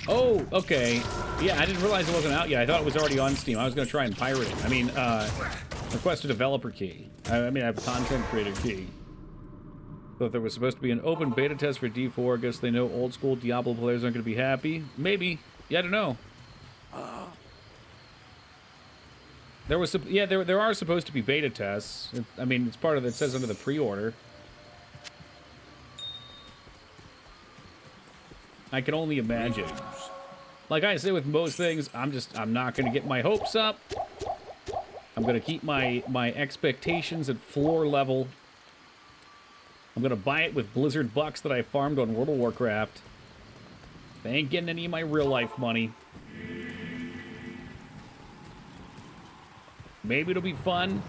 Oh, okay. Yeah, I didn't realize it wasn't out yet. I thought it was already on Steam. I was going to try and pirate it. I mean, request a developer key. I mean, I have a content creator key. Thought there was supposed to be an open beta test for D4. I guess they know old school Diablo players aren't going to be happy. Maybe. Yeah, I don't know. There was, yeah, there are supposed to be beta tests. I mean, it's part of it says under the pre-order. I can only imagine. Like I say with most things, I'm not going to get my hopes up. I'm going to keep my expectations at floor level. I'm going to buy it with Blizzard bucks that I farmed on World of Warcraft. I ain't getting any of my real life money. Maybe it'll be fun.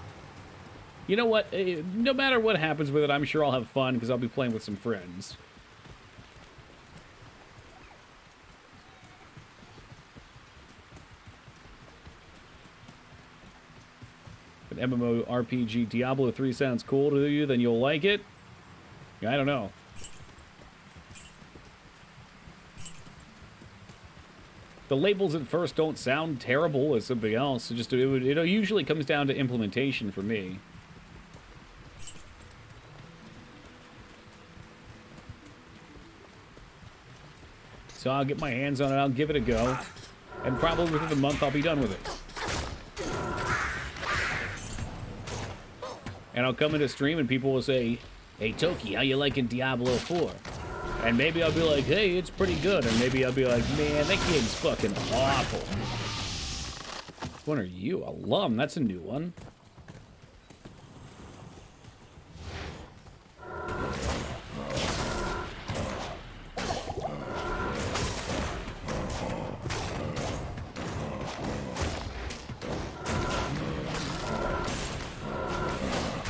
You know what? No matter what happens with it, I'm sure I'll have fun because I'll be playing with some friends. An MMORPG Diablo 3 sounds cool to you, then you'll like it? I don't know. The labels at first don't sound terrible as something else. It usually comes down to implementation for me. So I'll get my hands on it, I'll give it a go. And probably within the month I'll be done with it. And I'll come into stream and people will say, "Hey Toki, how you liking Diablo 4? And maybe I'll be like, hey, it's pretty good. Or maybe I'll be like, man, that game's fucking awful. Which one are you? Alum, that's a new one.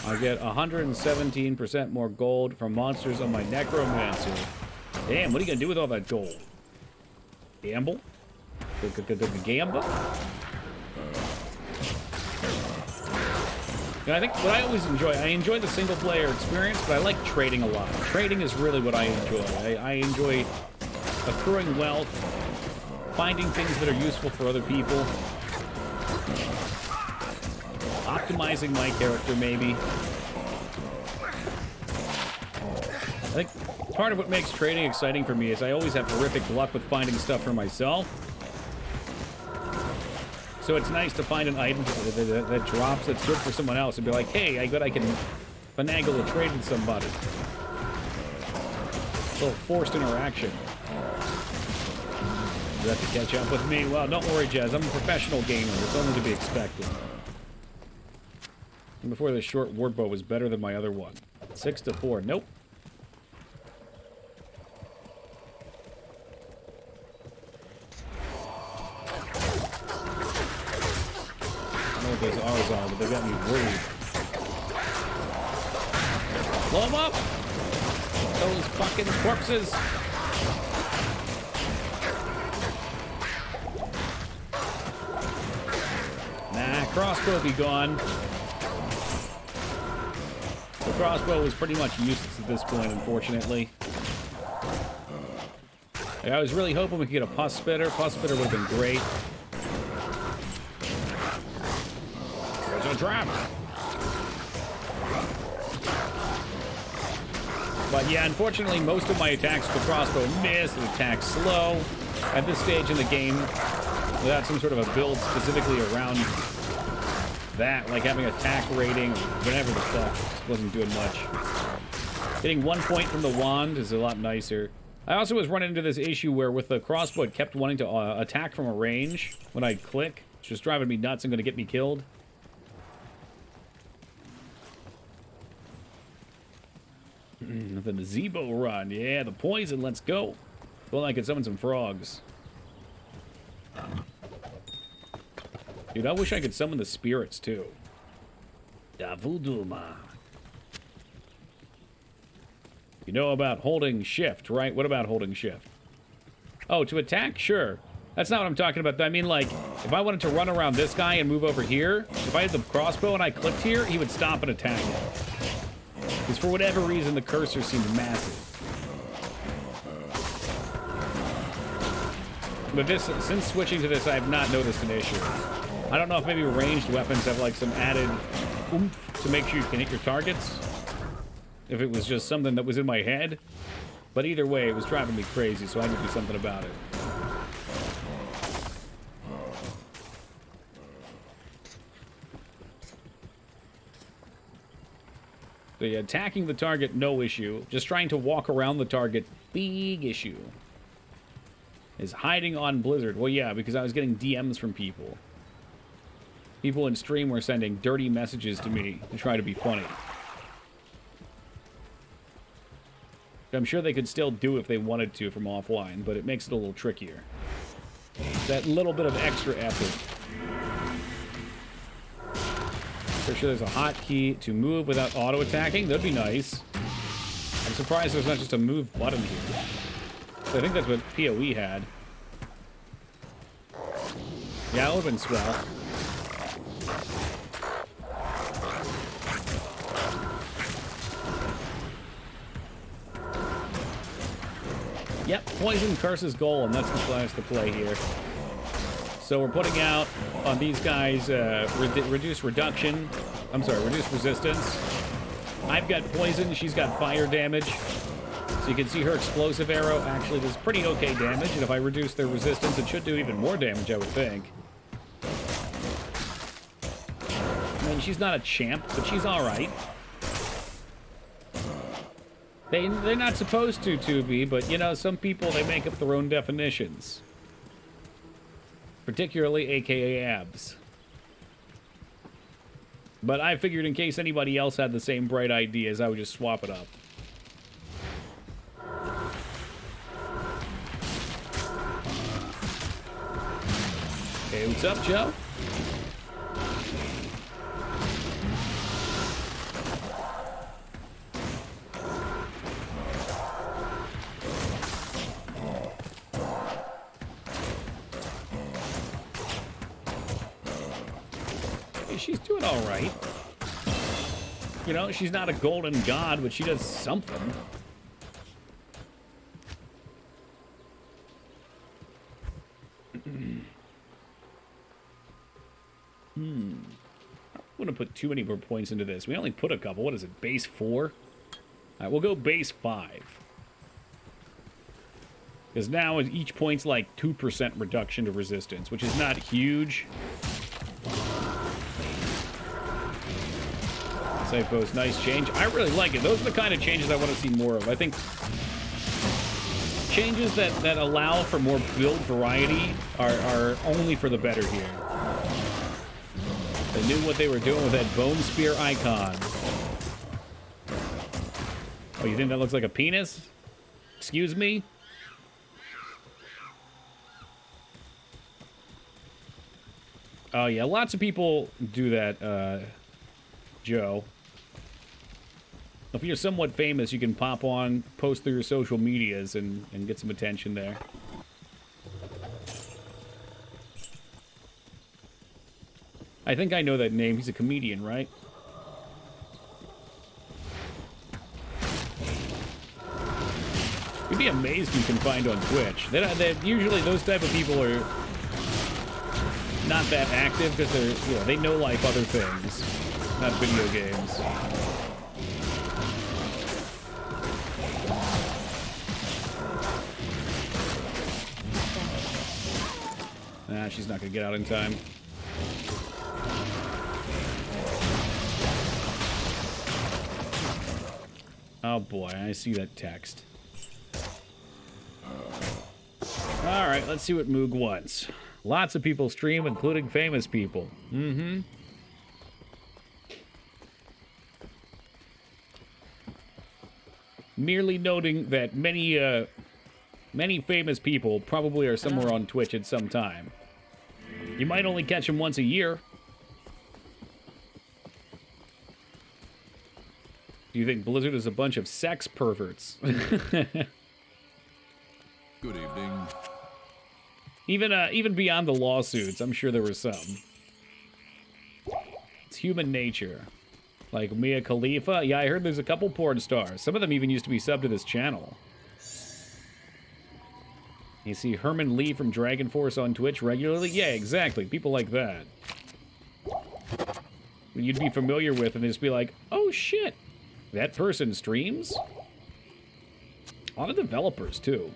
I get 117% more gold from monsters on my Necromancer. Damn, what are you gonna do with all that gold? Gamble? Gamble? I think what I always enjoy, I enjoy the single player experience, but I like trading a lot. Trading is really what I enjoy. I enjoy accruing wealth, finding things that are useful for other people, optimizing my character, maybe. I think part of what makes trading exciting for me is I always have horrific luck with finding stuff for myself. So it's nice to find an item that drops that's good for someone else and be like, hey, I bet I can finagle a trade with somebody. A little forced interaction. You have to catch up with me? Well, don't worry, Jazz. I'm a professional gamer. It's only to be expected. And before this short ward bow was better than my other one. 6-4. Nope. I don't know what those R's are, but they got me worried. Blow them up! Those fucking corpses! Nah, crossbow be gone. The crossbow was pretty much useless at this point, unfortunately. I was really hoping we could get a pus spitter. Pus spitter would have been great. There's a trap! But yeah, unfortunately, most of my attacks with the crossbow miss. The attack's slow. At this stage in the game, without some sort of a build specifically around that, like having attack rating, or whatever the fuck, just wasn't doing much. Getting 1 point from the wand is a lot nicer. I also was running into this issue where with the crossbow, it kept wanting to attack from a range when I click. It's just driving me nuts and going to get me killed. The gazebo run, yeah, the poison, let's go. Well, I could summon some frogs. Dude, I wish I could summon the spirits, too. Davuduma. You know about holding shift, right? What about holding shift? Oh, to attack? Sure. That's not what I'm talking about. I mean, like, if I wanted to run around this guy and move over here, if I had the crossbow and I clicked here, he would stop and attack me. Because for whatever reason, the cursor seemed massive. But this, since switching to this, I have not noticed an issue. I don't know if maybe ranged weapons have like some added oomph to make sure you can hit your targets. If it was just something that was in my head. But either way, it was driving me crazy, so I had to do something about it. So yeah, attacking the target, no issue. Just trying to walk around the target, big issue. Is hiding on Blizzard. Well, yeah, because I was getting DMs from people. People in stream were sending dirty messages to me to try to be funny. I'm sure they could still do if they wanted to from offline, but it makes it a little trickier. That little bit of extra effort. Pretty sure there's a hotkey to move without auto-attacking. That'd be nice. I'm surprised there's not just a move button here. So I think that's what PoE had. Yeah, it would have been swell. Yep, poison curses goal, and that's the class to play here. So we're putting out on these guys reduce reduction. I'm sorry, reduce resistance. I've got poison, she's got fire damage. So you can see her explosive arrow actually does pretty okay damage, and if I reduce their resistance, it should do even more damage, I would think. I mean, she's not a champ, but she's alright. They're not supposed to be, but you know, some people, they make up their own definitions. Particularly AKA abs. But I figured in case anybody else had the same bright ideas, I would just swap it up. Hey, what's up, Joe? She's doing all right. You know, she's not a golden god, but she does something. I wouldn't put too many more points into this. We only put a couple. What is it, base 4? All right, we'll go base 5. Because now each point's like 2% reduction to resistance, which is not huge. Save post, nice change. I really like it. Those are the kind of changes I want to see more of. I think changes that allow for more build variety are only for the better here. They knew what they were doing with that bone spear icon. Oh, you think that looks like a penis? Excuse me? Oh yeah, lots of people do that, Joe. If you're somewhat famous, you can pop on, post through your social medias, and get some attention there. I think I know that name. He's a comedian, right? You'd be amazed who you can find on Twitch. Usually those type of people are not that active because they're, you know, they know like other things, not video games. Nah, she's not gonna get out in time. Oh boy, I see that text. Alright, let's see what Moog wants. Lots of people stream, including famous people. Mm-hmm. Merely noting that many famous people probably are somewhere on Twitch at some time. You might only catch them once a year. Do you think Blizzard is a bunch of sex perverts? Good evening. Even beyond the lawsuits, I'm sure there were some. It's human nature. Like Mia Khalifa? Yeah, I heard there's a couple porn stars. Some of them even used to be subbed to this channel. You see Herman Lee from Dragon Force on Twitch regularly? Yeah, exactly. People like that. You'd be familiar with and just be like, oh shit, that person streams? A lot of developers, too.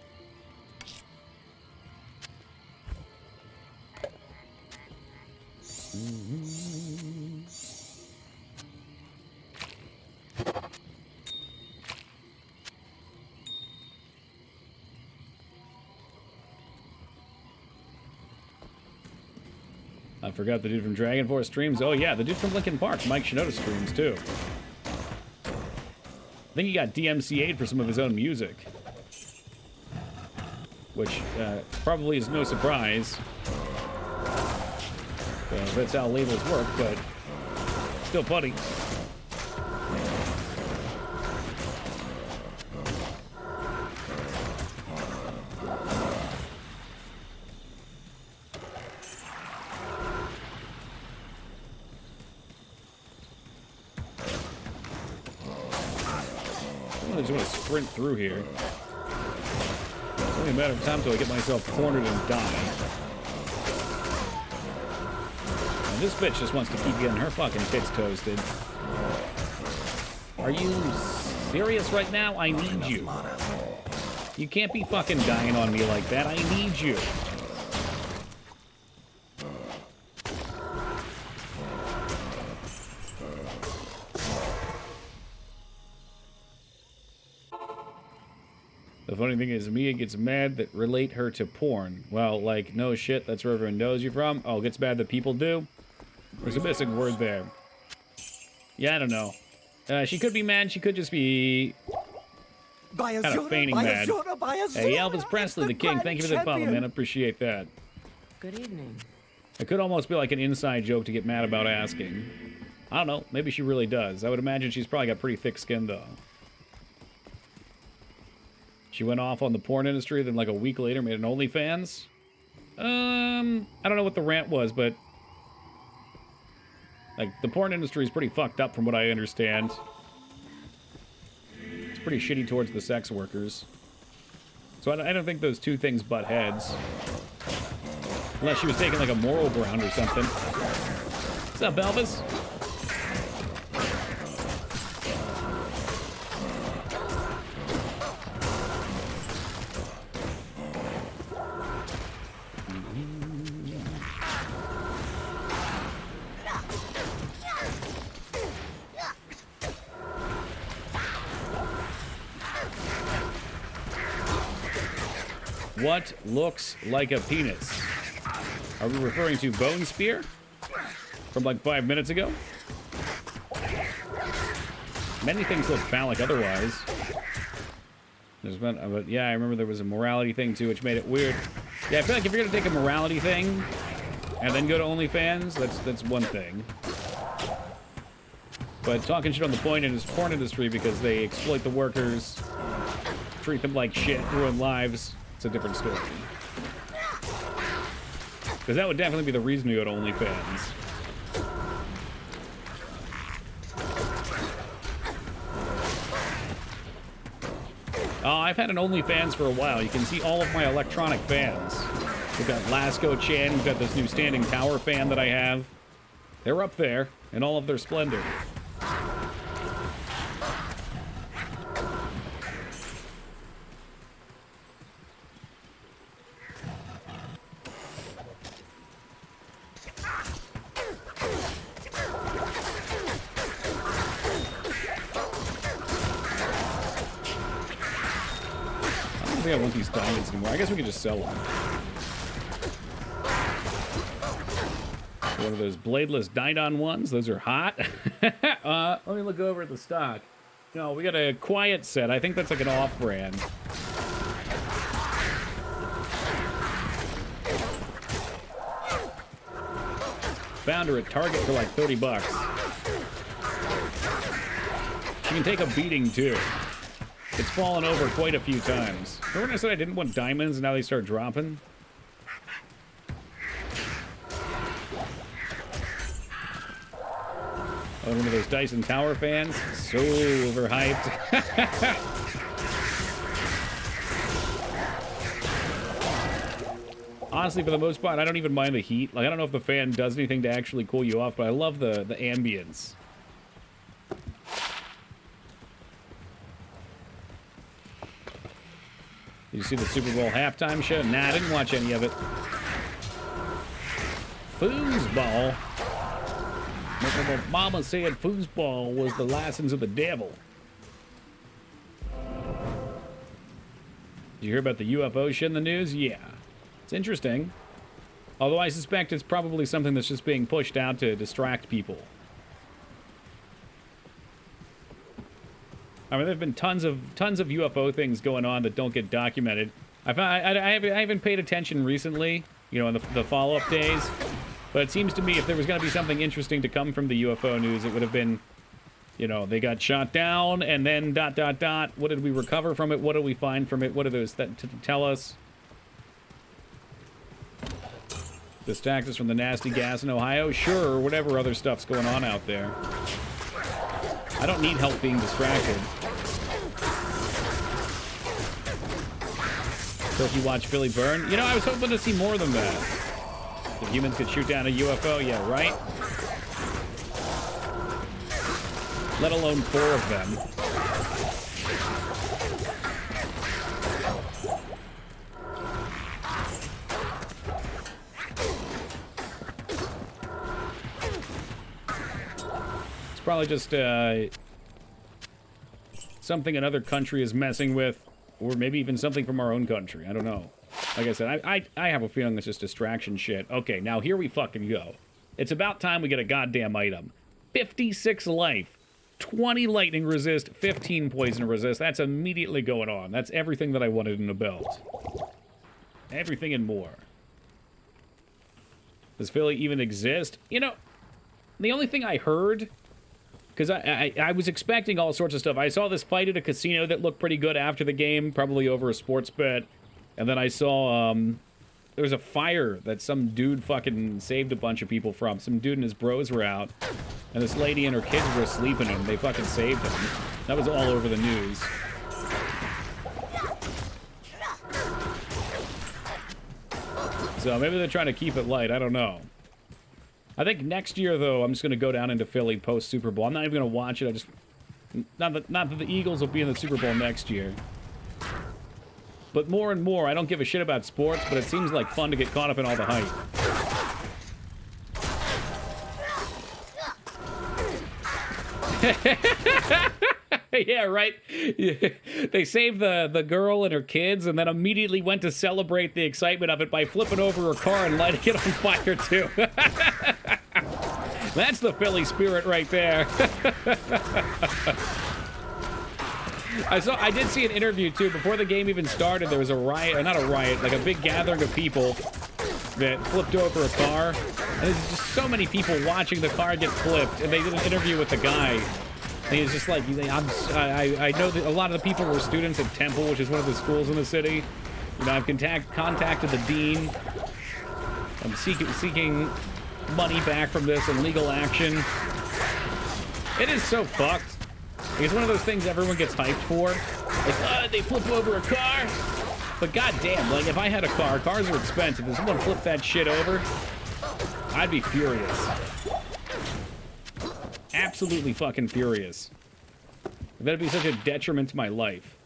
I forgot the dude from Dragon Force streams. Oh yeah, the dude from Linkin Park, Mike Shinoda, streams too. I think he got DMCA'd for some of his own music. Which probably is no surprise. That's how labels work, but still funny. I just want to sprint through here. It's only a matter of time until I get myself cornered and die. And this bitch just wants to keep getting her fucking tits toasted. Are you serious right now? I need you. You can't be fucking dying on me like that. I need you. The funny thing is, Mia gets mad that relate her to porn. Well, like, no shit, that's where everyone knows you from. Oh, gets mad that people do? There's a missing word there. Yeah, I don't know. She could be mad, she could just be kind of feigning mad. Hey, Elvis Presley, the king, thank you for the follow, man. I appreciate that. Good evening. It could almost be like an inside joke to get mad about asking. I don't know, maybe she really does. I would imagine she's probably got pretty thick skin, though. She went off on the porn industry, then like a week later made an OnlyFans. I don't know what the rant was, but like the porn industry is pretty fucked up from what I understand. It's pretty shitty towards the sex workers. So I don't think those two things butt heads. Unless she was taking like a moral ground or something. What's up, Elvis? What looks like a penis? Are we referring to Bone Spear? From like 5 minutes ago? Many things look phallic otherwise. There's been, but yeah, I remember there was a morality thing too, which made it weird. Yeah, I feel like if you're gonna take a morality thing and then go to OnlyFans, that's one thing. But talking shit on the porn industry because they exploit the workers, treat them like shit, ruin lives, it's a different story. Because that would definitely be the reason to go to OnlyFans. Oh, I've had an OnlyFans for a while. You can see all of my electronic fans. We've got Lasco Chan, we've got this new standing tower fan that I have. They're up there in all of their splendor. I want these diamonds anymore. I guess we could just sell them. One of those bladeless Didon ones. Those are hot. Let me look over at the stock. No, we got a quiet set. I think that's like an off-brand. Found her at Target for like 30 bucks. She can take a beating too. It's fallen over quite a few times. Remember when I said I didn't want diamonds and now they start dropping? Oh, one of those Dyson Tower fans? So overhyped. Honestly, for the most part, I don't even mind the heat. Like, I don't know if the fan does anything to actually cool you off, but I love the ambience. Did you see the Super Bowl halftime show? Nah, I didn't watch any of it. Foosball. My mama said foosball was the license of the devil. Did you hear about the UFO shit in the news? Yeah. It's interesting. Although I suspect it's probably something that's just being pushed out to distract people. I mean, there have been tons of UFO things going on that don't get documented. I haven't paid attention recently, you know, in the follow-up days. But it seems to me if there was going to be something interesting to come from the UFO news, it would have been, you know, they got shot down, and then ... What did we recover from it? What did we find from it? What are those to tell us? Distract us from the nasty gas in Ohio? Sure, or whatever other stuff's going on out there. I don't need help being distracted. So if you watch Philly burn, you know, I was hoping to see more than that. If humans could shoot down a UFO, yeah, right? Let alone 4 of them. Probably just something another country is messing with. Or maybe even something from our own country. I don't know. Like I said, I have a feeling it's just distraction shit. Okay, now here we fucking go. It's about time we get a goddamn item. 56 life, 20 lightning resist, 15 poison resist. That's immediately going on. That's everything that I wanted in a belt. Everything and more. Does Philly even exist? You know, the only thing I heard, because I was expecting all sorts of stuff. I saw this fight at a casino that looked pretty good after the game, probably over a sports bet. And then I saw, there was a fire that some dude fucking saved a bunch of people from. Some dude and his bros were out, and this lady and her kids were asleep in him. They fucking saved him. That was all over the news. So maybe they're trying to keep it light. I don't know. I think next year, though, I'm just going to go down into Philly post-Super Bowl. I'm not even going to watch it. I just... Not that the Eagles will be in the Super Bowl next year. But more and more, I don't give a shit about sports, but it seems like fun to get caught up in all the hype. Yeah, right? They saved the girl and her kids and then immediately went to celebrate the excitement of it by flipping over her car and lighting it on fire, too. That's the Philly spirit right there. I did see an interview, too. Before the game even started, there was a riot, not a riot, like a big gathering of people that flipped over a car. And there's just so many people watching the car get flipped, and they did an interview with the guy. And he was just like, I know that a lot of the people were students at Temple, which is one of the schools in the city. You know, I've contacted the dean. I'm seeking money back from this and legal action. It is so fucked. It's one of those things everyone gets hyped for. Like, they flip over a car. But goddamn, like, if I had a car, cars are expensive. If someone flipped that shit over, I'd be furious. Absolutely fucking furious. That'd be such a detriment to my life.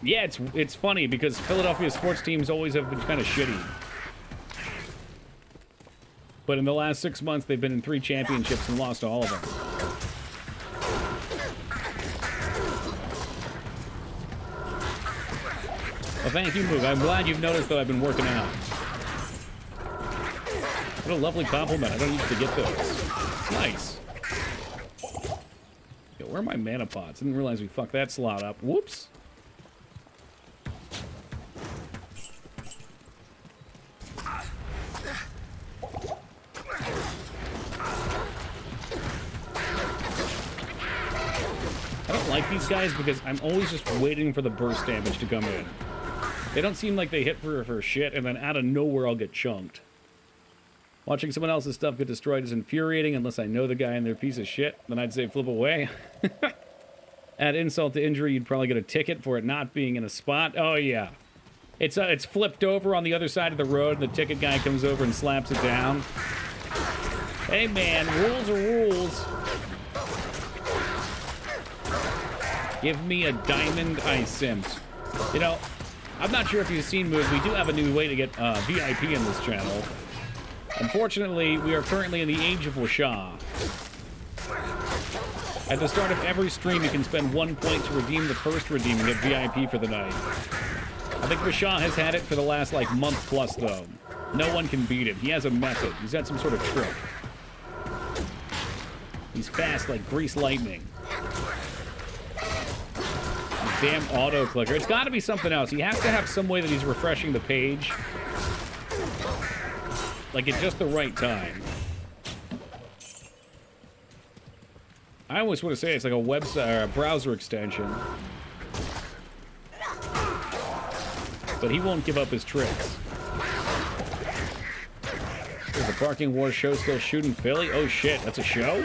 Yeah, it's funny because Philadelphia sports teams always have been kind of shitty. But in the last 6 months, they've been in 3 championships and lost all of them. Well, thank you, Moog. I'm glad you've noticed that I've been working out. What a lovely compliment. I don't usually get those. Nice. Yo, where are my mana pots? Didn't realize we fucked that slot up. Whoops. I don't like these guys because I'm always just waiting for the burst damage to come in. They don't seem like they hit for shit, and then out of nowhere I'll get chunked. Watching someone else's stuff get destroyed is infuriating unless I know the guy and they're a piece of shit. Then I'd say flip away. Add insult to injury, you'd probably get a ticket for it not being in a spot. Oh, yeah. It's flipped over on the other side of the road, and the ticket guy comes over and slaps it down. Hey, man, rules are rules. Give me a diamond, I simped. You know, I'm not sure if you've seen moves. We do have a new way to get VIP in this channel. Unfortunately, we are currently in the age of Washa. At the start of every stream, you can spend 1 point to redeem the first redeem and get VIP for the night. I think Washa has had it for the last, like, month plus, though. No one can beat him. He has a method. He's got some sort of trick. He's fast like grease lightning. Damn auto clicker. It's got to be something else. He has to have some way that he's refreshing the page, like at just the right time. I always want to say it's like a website or a browser extension, but he won't give up his tricks. Is the Parking Wars show still shooting Philly? Oh shit, that's a show?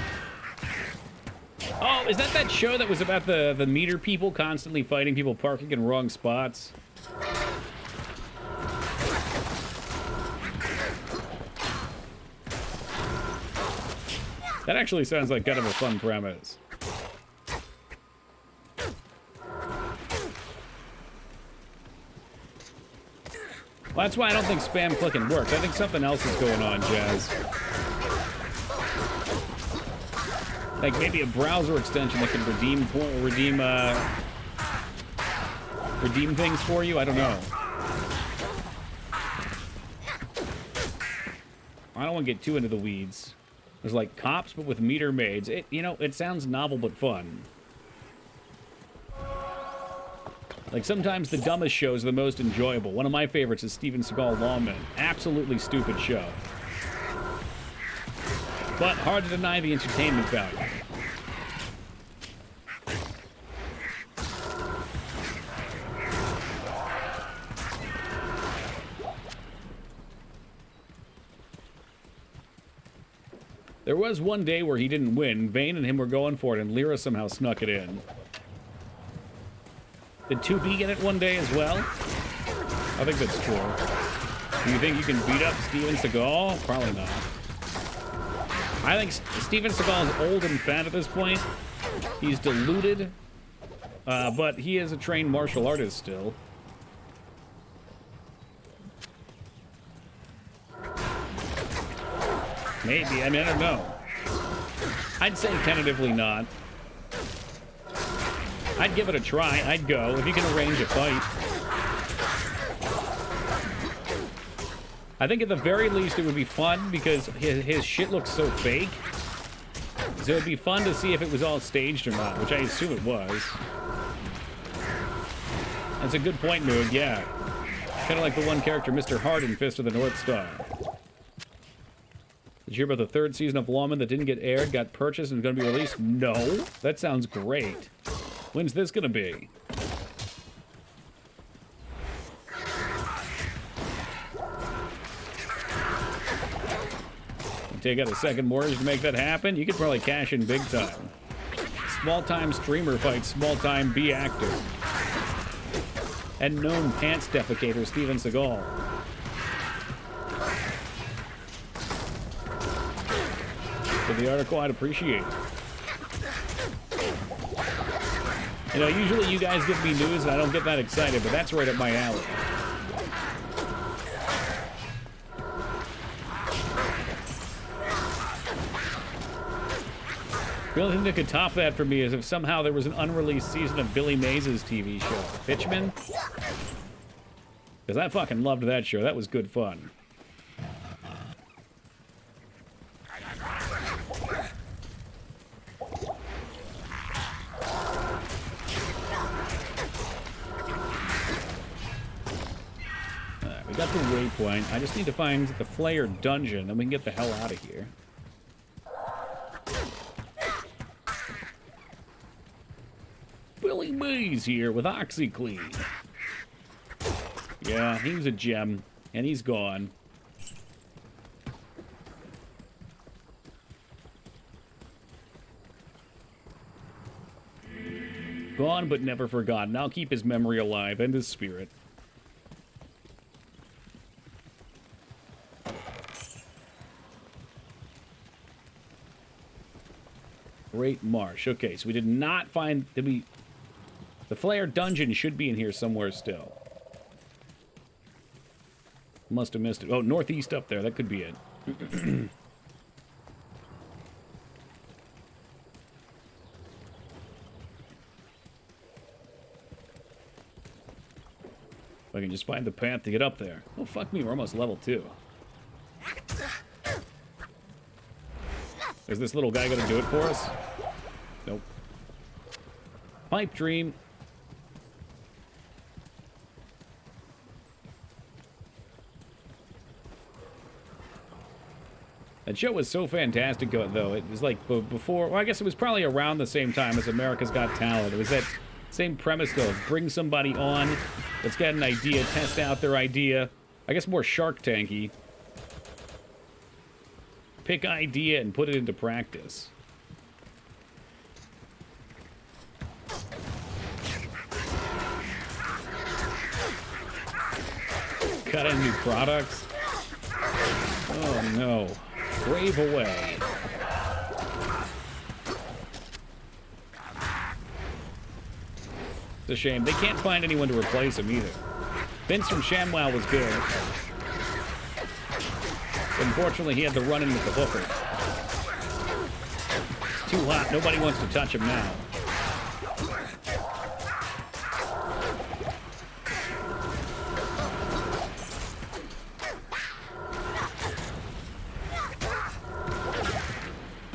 Oh, is that show that was about the meter people constantly fighting people parking in wrong spots? That actually sounds like kind of a fun premise. Well, that's why I don't think spam clicking works. I think something else is going on, Jazz. Like maybe a browser extension that can redeem things for you. I don't know. I don't want to get too into the weeds. There's like cops, but with meter maids. It sounds novel but fun. Like sometimes the dumbest shows are the most enjoyable. One of my favorites is Steven Seagal Lawman. Absolutely stupid show. But hard to deny the entertainment value. There was one day where he didn't win. Vane and him were going for it, and Lyra somehow snuck it in. Did 2B get it one day as well? I think that's true. Do you think you can beat up Steven Seagal? Probably not. I think Steven Seagal is old and fat at this point. He's deluded, but he is a trained martial artist still. Maybe. I mean, I don't know. I'd say tentatively not. I'd give it a try. I'd go if you can arrange a fight. I think at the very least it would be fun because his shit looks so fake. So it'd be fun to see if it was all staged or not, which I assume it was. That's a good point, Moog. Yeah. Kind of like the one character, Mr. Hart in Fist of the North Star. Did you hear about the third season of Lawman that didn't get aired, got purchased, and is going to be released? No. That sounds great. When's this going to be? Take out a second mortgage to make that happen? You could probably cash in big time. Small-time streamer fights small-time B actor. And known pants defecator Steven Seagal. For the article, I'd appreciate it. You know, usually you guys give me news and I don't get that excited, but that's right up my alley. The only thing that could top that for me is if somehow there was an unreleased season of Billy Mays' TV show. Pitchman? Because I fucking loved that show. That was good fun. We got the waypoint. I just need to find the Flayer dungeon, then we can get the hell out of here. Billy Mays here with OxyClean. Yeah, he was a gem, and he's gone. Gone but never forgotten. I'll keep his memory alive and his spirit. Great Marsh. Okay, so we did not find... Did we... The Flayer dungeon should be in here somewhere still. Must have missed it. Oh, northeast up there. That could be it. If I can just find the path to get up there. Oh, fuck me. We're almost level 2. Is this little guy gonna do it for us? Nope. Pipe dream. That show was so fantastic, though. It was like before... Well, I guess it was probably around the same time as America's Got Talent. It was that same premise, though. Bring somebody on that's got an idea, test out their idea. I guess more Shark Tanky. Pick idea and put it into practice. Cut in new products. Oh no. Brave away. It's a shame. They can't find anyone to replace him either. Vince from ShamWow was good. Unfortunately, he had the run-in with the hooker. It's too too hot. Nobody wants to touch him now.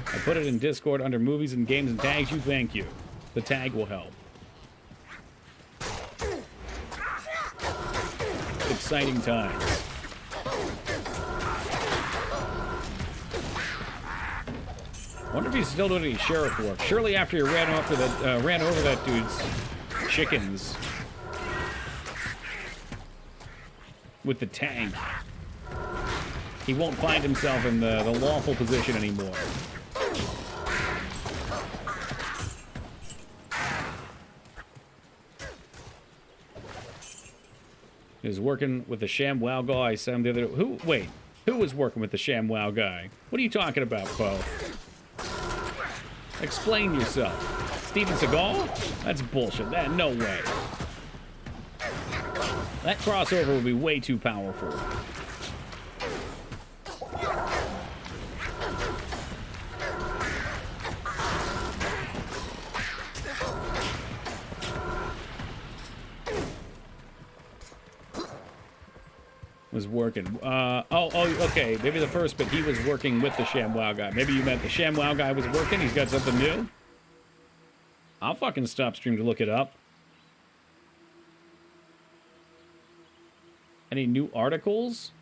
I put it in Discord under movies and games and tags you. Thank you. The tag will help. Exciting times. Wonder if he's still doing any sheriff work. Surely after he ran over that dude's chickens with the tank, he won't find himself in the lawful position anymore. He was working with the ShamWow guy. Some the other. Who was working with the ShamWow guy? What are you talking about, Poe? Explain yourself. Steven Seagal? That's bullshit. No way. That crossover would be way too powerful. Was working. Okay. Maybe the first, but he was working with the ShamWow guy. Maybe you meant the ShamWow guy was working. He's got something new. I'll fucking stop stream to look it up. Any new articles?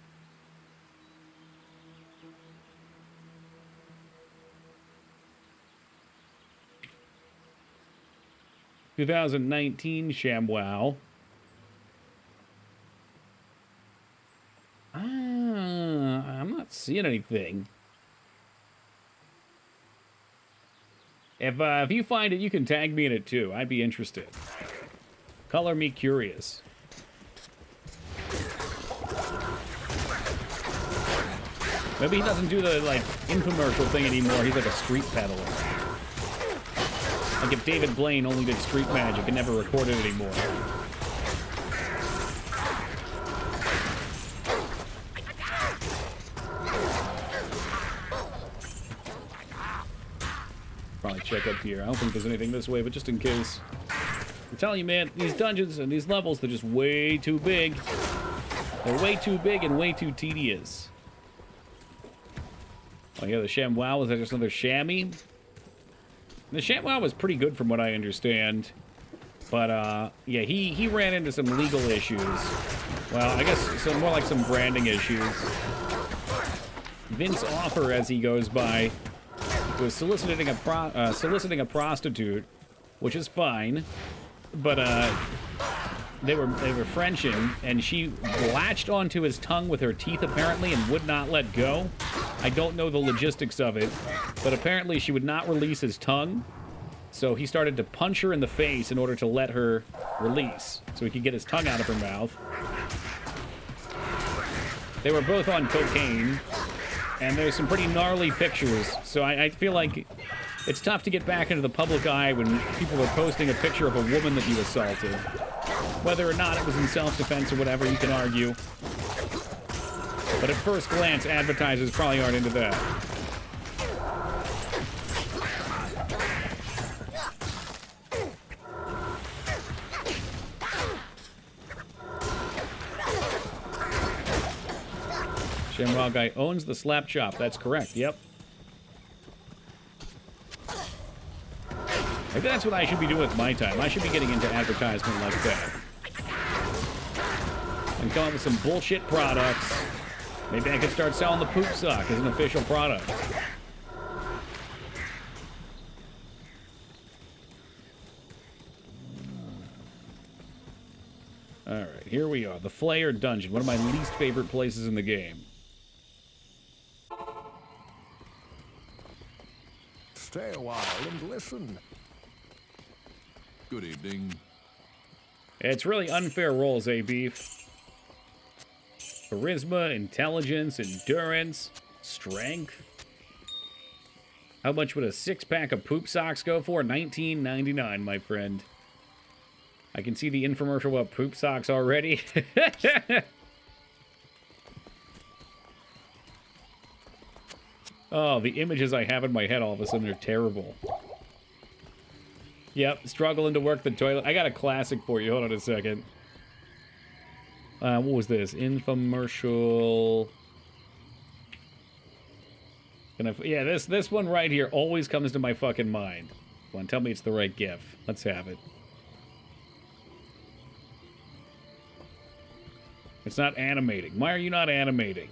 (2019) ShamWow. I'm not seeing anything. If you find it, you can tag me in it too. I'd be interested. Color me curious. Maybe he doesn't do the like infomercial thing anymore. He's like a street peddler. Like if David Blaine only did street magic and never recorded it anymore. Probably check up here. I don't think there's anything this way, but just in case. I'm telling you, man, these dungeons and these levels, they're just way too big. They're way too big and way too tedious. Oh yeah, the ShamWow, is that just another chamois? The ShamWow was pretty good from what I understand. But, yeah, he ran into some legal issues. Well, I guess some more like some branding issues. Vince Offer, as he goes by, was soliciting a prostitute, which is fine, but they were Frenching, and she latched onto his tongue with her teeth apparently and would not let go. I don't know the logistics of it, but apparently she would not release his tongue, so he started to punch her in the face in order to let her release, so he could get his tongue out of her mouth. They were both on cocaine. And there's some pretty gnarly pictures, so I feel like it's tough to get back into the public eye when people are posting a picture of a woman that you assaulted. Whether or not it was in self-defense or whatever, you can argue. But at first glance, advertisers probably aren't into that. ShamWow guy owns the slap shop. That's correct. Yep. Maybe that's what I should be doing with my time. I should be getting into advertisement like that. And come up with some bullshit products. Maybe I could start selling the poop sock as an official product. Alright, here we are. The Flayer Dungeon. One of my least favorite places in the game. Stay a while and listen. Good evening. It's really unfair rolls, Beef. Charisma, intelligence, endurance, strength. How much would a six-pack of poop socks go for? $19.99, my friend. I can see the infomercial about poop socks already. Oh, the images I have in my head all of a sudden are terrible. Yep, struggling to work the toilet. I got a classic for you. Hold on a second. What was this? Infomercial. Yeah, this one right here always comes to my fucking mind. Come on, tell me it's the right GIF. Let's have it. It's not animating. Why are you not animating?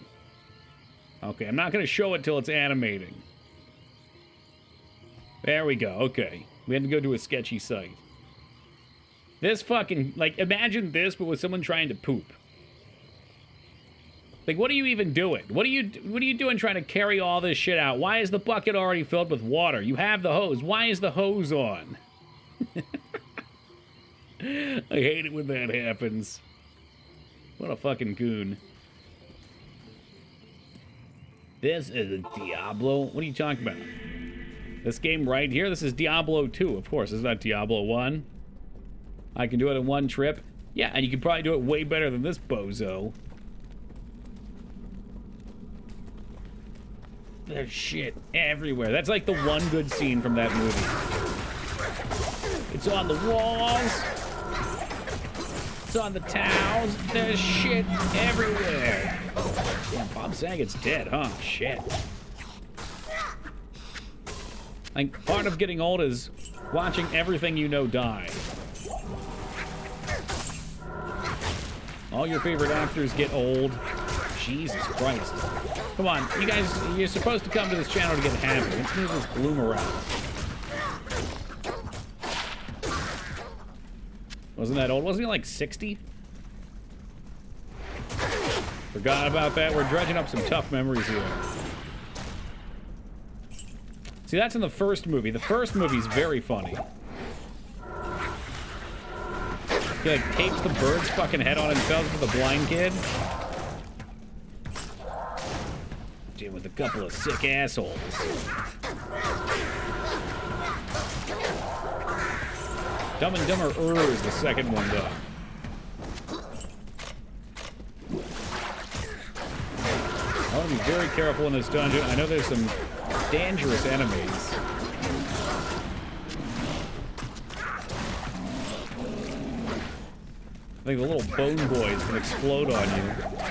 Okay, I'm not going to show it till it's animating. There we go. Okay. We had to go to a sketchy site. This fucking... Like, imagine this, but with someone trying to poop. Like, what are you even doing? What are you doing trying to carry all this shit out? Why is the bucket already filled with water? You have the hose. Why is the hose on? I hate it when that happens. What a fucking goon. This is a Diablo. What are you talking about? This game right here? This is Diablo 2, of course. It's not Diablo 1. I can do it in one trip. Yeah, and you can probably do it way better than this bozo. There's shit everywhere. That's like the one good scene from that movie. It's on the walls. It's on the towels. There's shit everywhere. Damn, Bob Saget's dead, huh? Shit. Like, part of getting old is watching everything you know die. All your favorite actors get old. Jesus Christ. Come on, you guys, you're supposed to come to this channel to get happy. Let's move this gloom around. Wasn't that old? Wasn't he like 60? Forgot about that. We're dredging up some tough memories here. See, that's in the first movie. The first movie's very funny. He like tapes the bird's fucking head on himself with a blind kid. Dealing with a couple of sick assholes. Dumb and Dumber is the second one, though. I want to be very careful in this dungeon. I know there's some dangerous enemies. I think the little bone boys can explode on you.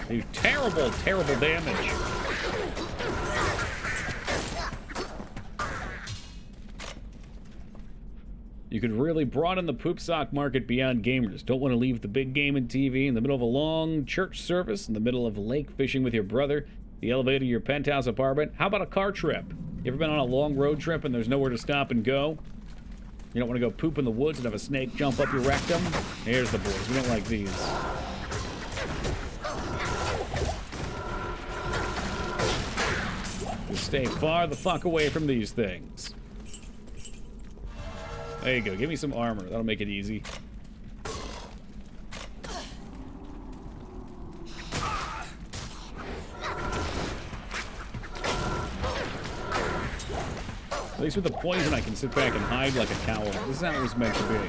They do terrible, terrible damage. You could really broaden the poop sock market beyond gamers. Don't want to leave the big game and TV in the middle of a long church service, in the middle of lake fishing with your brother, the elevator to your penthouse apartment. How about a car trip? You ever been on a long road trip and there's nowhere to stop and go? You don't want to go poop in the woods and have a snake jump up your rectum? Here's the boys. We don't like these. Just stay far the fuck away from these things. There you go. Give me some armor. That'll make it easy. At least with the poison, I can sit back and hide like a cowl. This is how it was meant to be.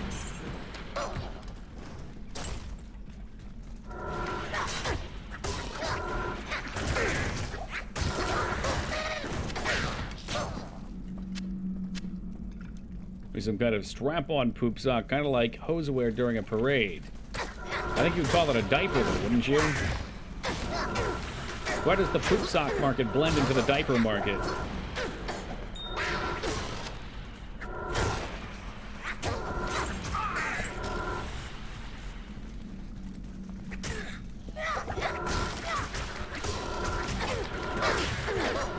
Some kind of strap-on poop sock, kind of like hose wear during a parade. I think you'd call it a diaper, though, wouldn't you? Why does the poop sock market blend into the diaper market?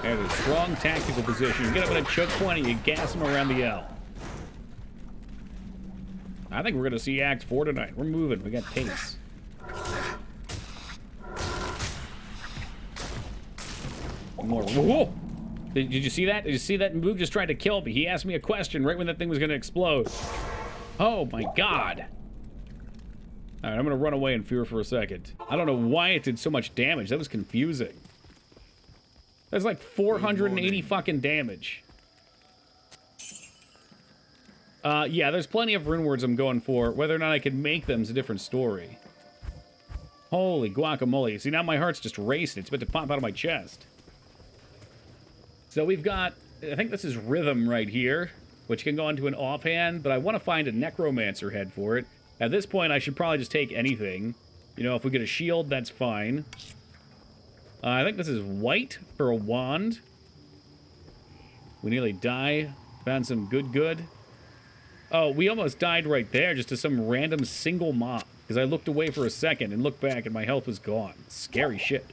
There's a strong tactical position. You get up in a choke point and you gas him around the L. I think we're going to see Act 4 tonight. We're moving. We got pace. More. Whoa! Did you see that? Did you see that? Moog just tried to kill me. He asked me a question right when that thing was going to explode. Oh, my God. All right, I'm going to run away in fear for a second. I don't know why it did so much damage. That was confusing. That's like 480 fucking damage. Yeah, there's plenty of rune words I'm going for. Whether or not I can make them is a different story. Holy guacamole. See, now my heart's just racing. It's about to pop out of my chest. So we've got, I think this is Rhythm right here, which can go into an offhand, but I want to find a Necromancer head for it. At this point, I should probably just take anything. You know, if we get a shield, that's fine. I think this is white for a wand. We nearly die. Found some good. Oh, we almost died right there just to some random single mob. Because I looked away for a second and looked back and my health was gone. Scary shit.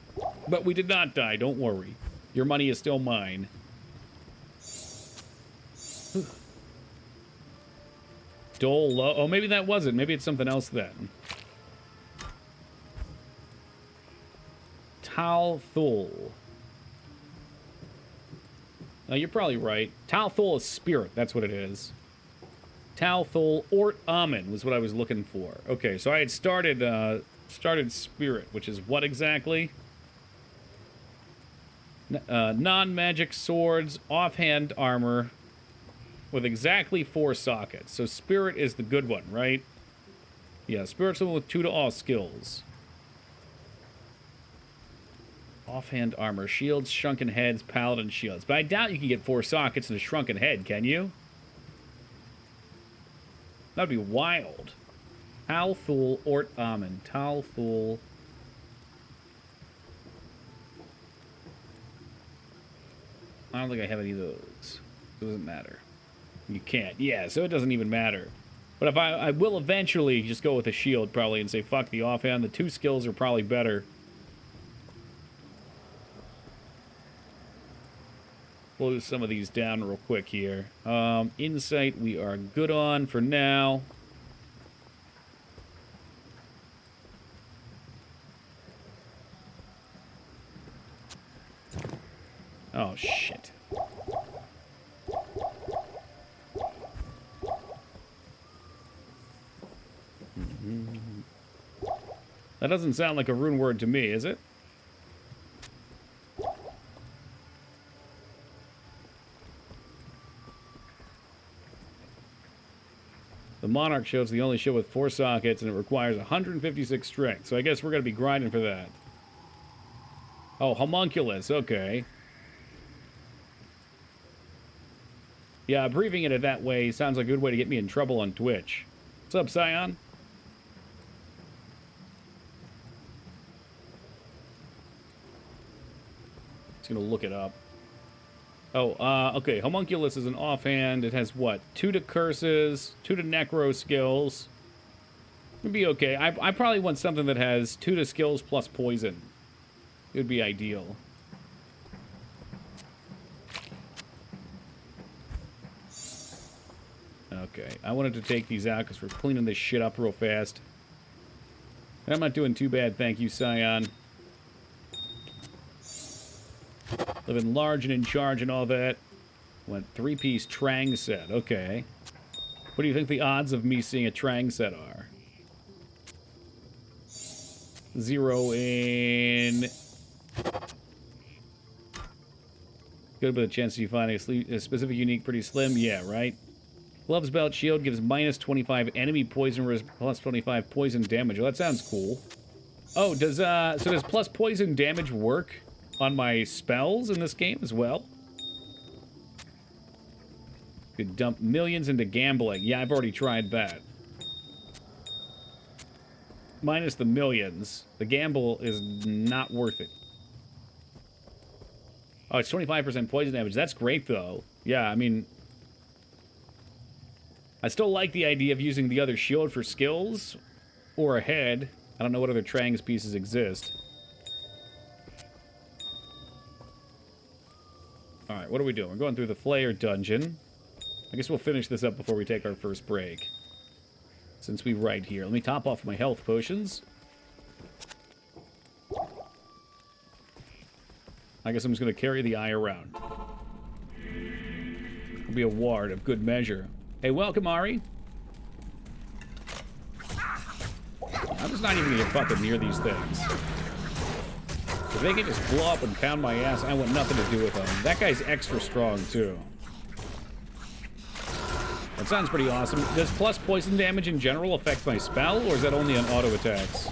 But we did not die, don't worry. Your money is still mine. Dole low. Oh, maybe that wasn't. Maybe it's something else then. Tal Thul. No, you're probably right. Tal Thul is spirit. That's what it is. Tal Thul Ort Amen was what I was looking for. Okay, so I had started spirit, which is what exactly? Non-magic swords, offhand armor, with exactly 4 sockets. So spirit is the good one, right? Yeah, spirit's the one with 2 to all skills. Offhand armor, shields, shrunken heads, paladin shields. But I doubt you can get 4 sockets in a shrunken head, can you? That'd be wild. Tal Thul Ort Amen. Tal Thul. I don't think I have any of those. It doesn't matter. You can't. Yeah, so it doesn't even matter. But if I will eventually just go with a shield probably and say fuck the offhand. The 2 skills are probably better. Close some of these down real quick here. Insight we are good on for now. Oh, shit. That doesn't sound like a rune word to me, is it? The Monarch shield's the only shield with 4 sockets, and it requires 156 strength. So I guess we're going to be grinding for that. Oh, Homunculus. Okay. Yeah, briefing it that way sounds like a good way to get me in trouble on Twitch. What's up, Scion? Just going to look it up. Oh, okay. Homunculus is an offhand. It has what? 2 to curses, 2 to necro skills. It'd be okay. I probably want something that has 2 to skills plus poison. It would be ideal. Okay. I wanted to take these out because we're cleaning this shit up real fast. And I'm not doing too bad, thank you, Scion. Living large and in charge and all that. Went 3-piece Trang set. Okay. What do you think the odds of me seeing a Trang set are? 0 in... Good, but the chance of you finding a specific unique pretty slim. Yeah, right? Gloves belt shield gives minus 25 enemy poison resist, plus 25 poison damage. Well, that sounds cool. Oh, does plus poison damage work on my spells in this game as well? Could dump millions into gambling. Yeah, I've already tried that. Minus the millions. The gamble is not worth it. Oh, it's 25% poison damage. That's great, though. Yeah, I mean... I still like the idea of using the other shield for skills. Or a head. I don't know what other Trang's pieces exist. Alright, what are we doing? We're going through the Flayer dungeon. I guess we'll finish this up before we take our first break. Since we're right here. Let me top off my health potions. I guess I'm just going to carry the eye around. It'll be a ward of good measure. Hey, welcome, Ari. I'm just not even going to get fucking near these things. If they can just blow up and pound my ass, I want nothing to do with them. That guy's extra strong, too. That sounds pretty awesome. Does plus poison damage in general affect my spell, or is that only on auto attacks?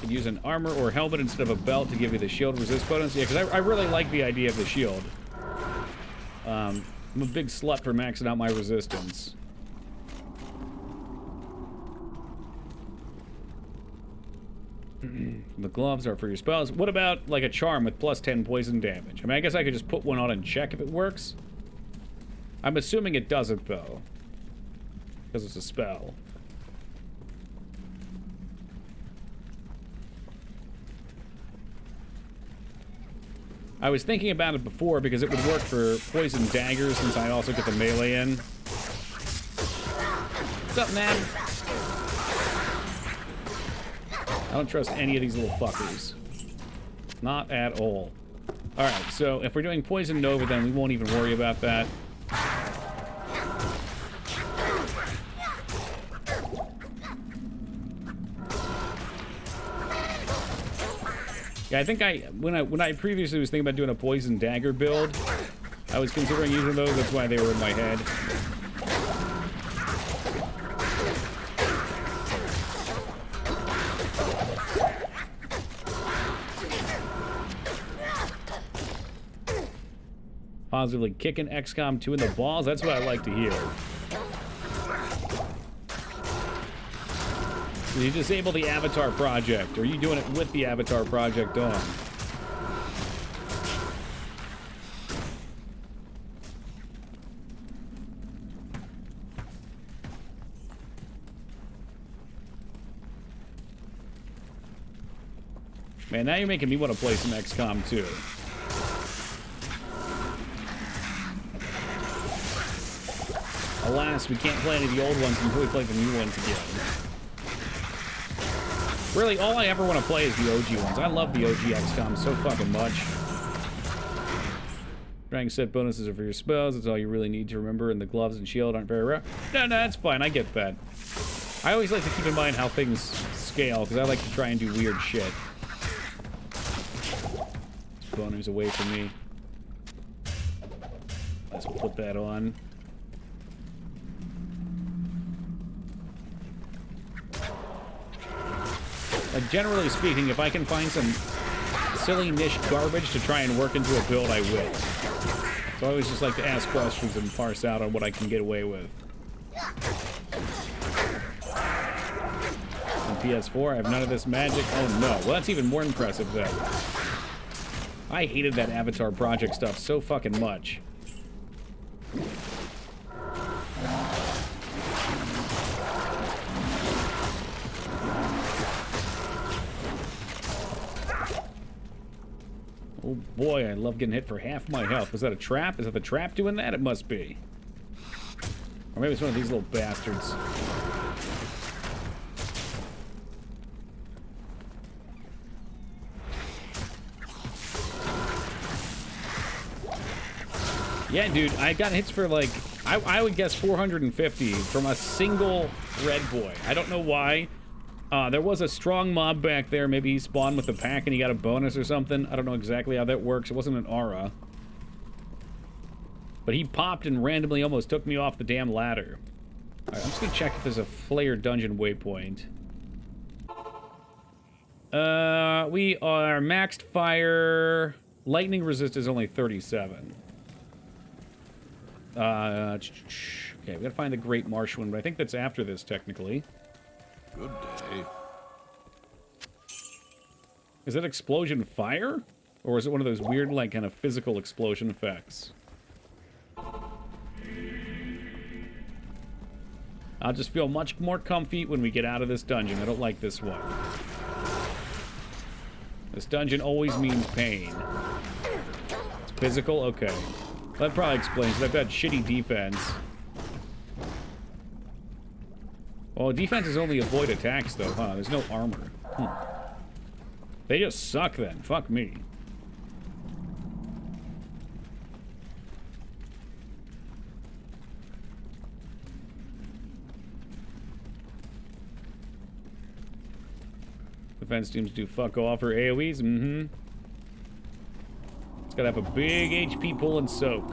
Could use an armor or helmet instead of a belt to give you the shield resist bonus. Yeah, because I really like the idea of the shield. I'm a big slut for maxing out my resistance. The gloves are for your spells. What about, like, a charm with plus 10 poison damage? I mean, I guess I could just put one on and check if it works. I'm assuming it doesn't, though. Because it's a spell. I was thinking about it before because it would work for poison daggers since I also get the melee in. What's up, man? I don't trust any of these little fuckers. Not at all. Alright, so if we're doing Poison Nova, then we won't even worry about that. Yeah, I think when I previously was thinking about doing a Poison Dagger build, I was considering using those, that's why they were in my head. Positively kicking XCOM 2 in the balls, that's what I like to hear. Did you disable the Avatar Project? Or are you doing it with the Avatar Project on? Man, now you're making me want to play some XCOM 2. Alas, we can't play any of the old ones until we play the new ones again. Really, all I ever want to play is the OG ones. I love the OG XCOM so fucking much. Dragon set bonuses are for your spells. That's all you really need to remember, and the gloves and shield aren't very rare. No, that's fine. I get that. I always like to keep in mind how things scale, because I like to try and do weird shit. Boners away from me. Let's put that on. Like, generally speaking, if I can find some silly niche garbage to try and work into a build, I will. So I always just like to ask questions and parse out on what I can get away with. On PS4, I have none of this magic. Oh no, well that's even more impressive then. I hated that Avatar Project stuff so fucking much. Oh boy, I love getting hit for half my health. Was that a trap? Is that the trap doing that? It must be. Or maybe it's one of these little bastards. Yeah, dude, I got hits for like, I would guess 450 from a single red boy. I don't know why. There was a strong mob back there. Maybe he spawned with the pack and he got a bonus or something. I don't know exactly how that works. It wasn't an aura. But he popped and randomly almost took me off the damn ladder. Alright, I'm just gonna check if there's a Flayer dungeon waypoint. We are maxed fire. Lightning resist is only 37. Okay, we gotta find the Great Marsh one, but I think that's after this, technically. Good day. Is that explosion fire? Or is it one of those weird, like, kind of physical explosion effects? I'll just feel much more comfy when we get out of this dungeon. I don't like this one. This dungeon always means pain. It's physical? Okay. That probably explains it. I've got shitty defense. Well, defense is only avoid attacks, though, huh? There's no armor. They just suck, then. Fuck me. Defense teams do fuck all for AoEs. Mm-hmm. It's gotta have a big HP pull and soak.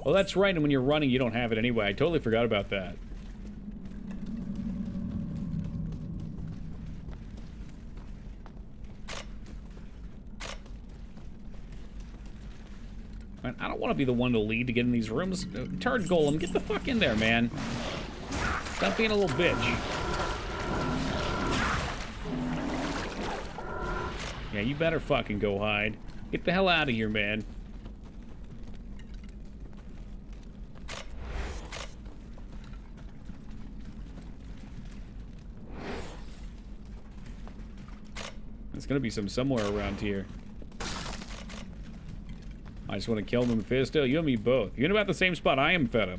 Well, that's right, and when you're running, you don't have it anyway. I totally forgot about that. Man, I don't want to be the one to lead to get in these rooms. Turd Golem, get the fuck in there, man. Stop being a little bitch. Yeah, you better fucking go hide. Get the hell out of here, man. There's gonna be some somewhere around here. I just want to kill them, Mephisto. You and me both. You're in about the same spot I am, Feta.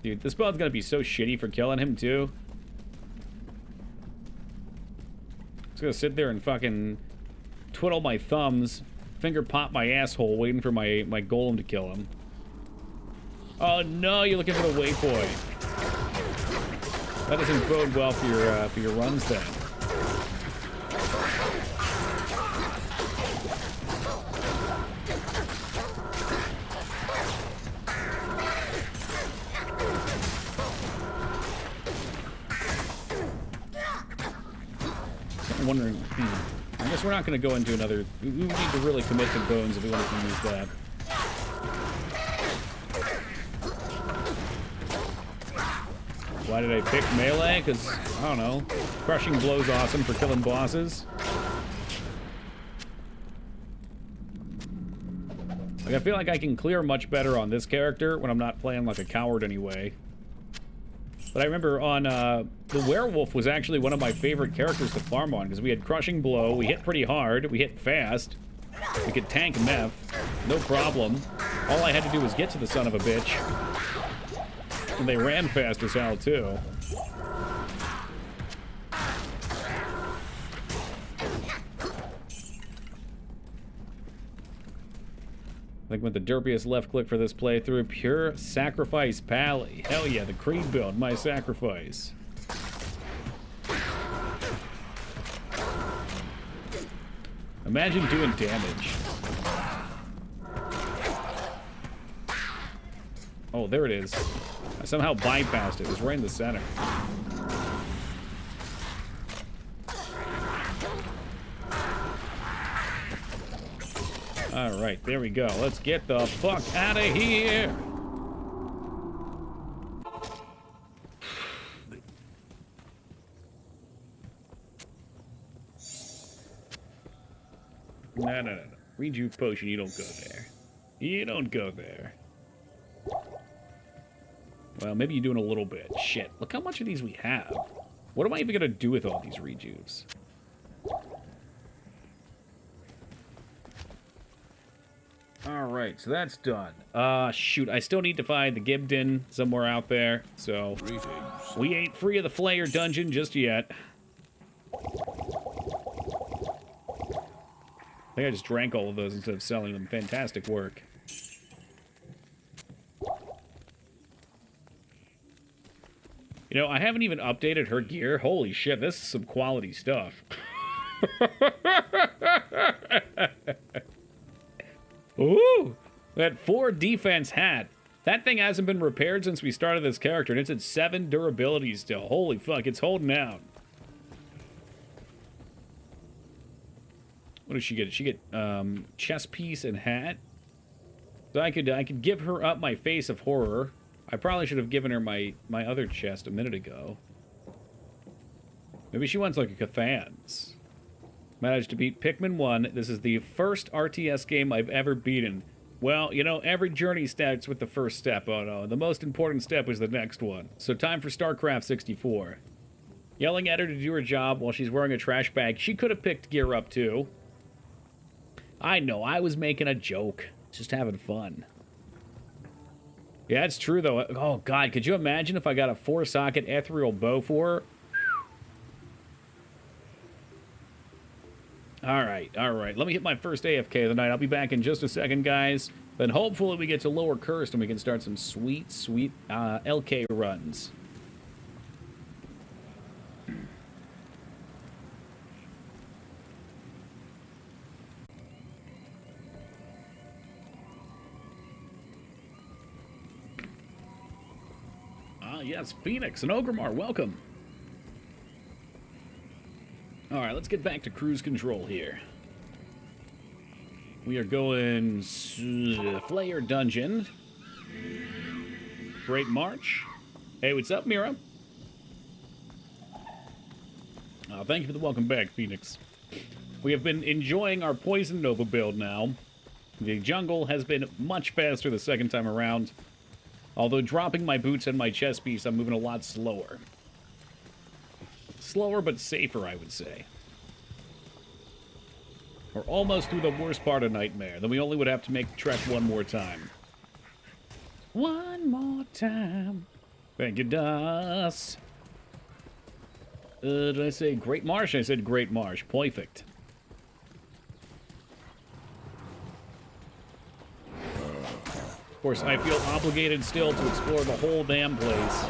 Dude, this build's gonna be so shitty for killing him, too. Just gonna sit there and fucking twiddle my thumbs, finger pop my asshole, waiting for my golem to kill him. Oh no, you're looking for the waypoint. That doesn't bode well for your runs then. I'm wondering, I guess we're not going to go into another. We need to really commit to bones if we want to use that. Why did I pick melee? Because, I don't know, crushing blow's awesome for killing bosses. Like, I feel like I can clear much better on this character when I'm not playing like a coward anyway. But I remember on, the werewolf was actually one of my favorite characters to farm on, because we had crushing blow, we hit pretty hard, we hit fast, we could tank meth, no problem. All I had to do was get to the son of a bitch. And they ran fast as hell, too. I think with the derpiest left click for this playthrough, pure sacrifice pally. Hell yeah, the Creed build, my sacrifice. Imagine doing damage. Oh, there it is. I somehow bypassed it. It was right in the center. Alright, there we go. Let's get the fuck out of here! No. Rejuve potion, you don't go there. You don't go there. Well, maybe you're doing a little bit. Shit, look how much of these we have. What am I even gonna do with all these rejuves? Alright, so that's done. Shoot, I still need to find the Gibden somewhere out there, so... Greetings. We ain't free of the Flayer dungeon just yet. I think I just drank all of those instead of selling them. Fantastic work. You know, I haven't even updated her gear. Holy shit, this is some quality stuff. Ooh! That 4 defense hat. That thing hasn't been repaired since we started this character, and it's at 7 durability still. Holy fuck, it's holding out. What does she get? She get chest piece and hat. So I could give her up my face of horror. I probably should have given her my other chest a minute ago. Maybe she wants like a Cathan's. Managed to beat Pikmin 1. This is the first RTS game I've ever beaten. Well, you know, every journey starts with the first step. Oh no, the most important step is the next one. So time for StarCraft 64. Yelling at her to do her job while she's wearing a trash bag. She could have picked gear up too. I know, I was making a joke. Just having fun. Yeah, it's true though. Oh god, could you imagine if I got a 4-socket ethereal bow for her? Alright. Let me hit my first AFK of the night. I'll be back in just a second, guys. Then hopefully we get to lower Cursed and we can start some sweet LK runs. Yes, Phoenix and Ogremar, welcome. Alright, let's get back to cruise control here. We are going Flayer Dungeon. Great March. Hey, what's up, Mira? Thank you for the welcome back, Phoenix. We have been enjoying our Poison Nova build now. The jungle has been much faster the second time around. Although dropping my boots and my chest piece, I'm moving a lot slower. Slower but safer, I would say. We're almost through the worst part of Nightmare. Then we only would have to make the trek one more time. One more time. Thank you, Das. Did I say Great Marsh? I said Great Marsh. Perfect. Of course, I feel obligated still to explore the whole damn place.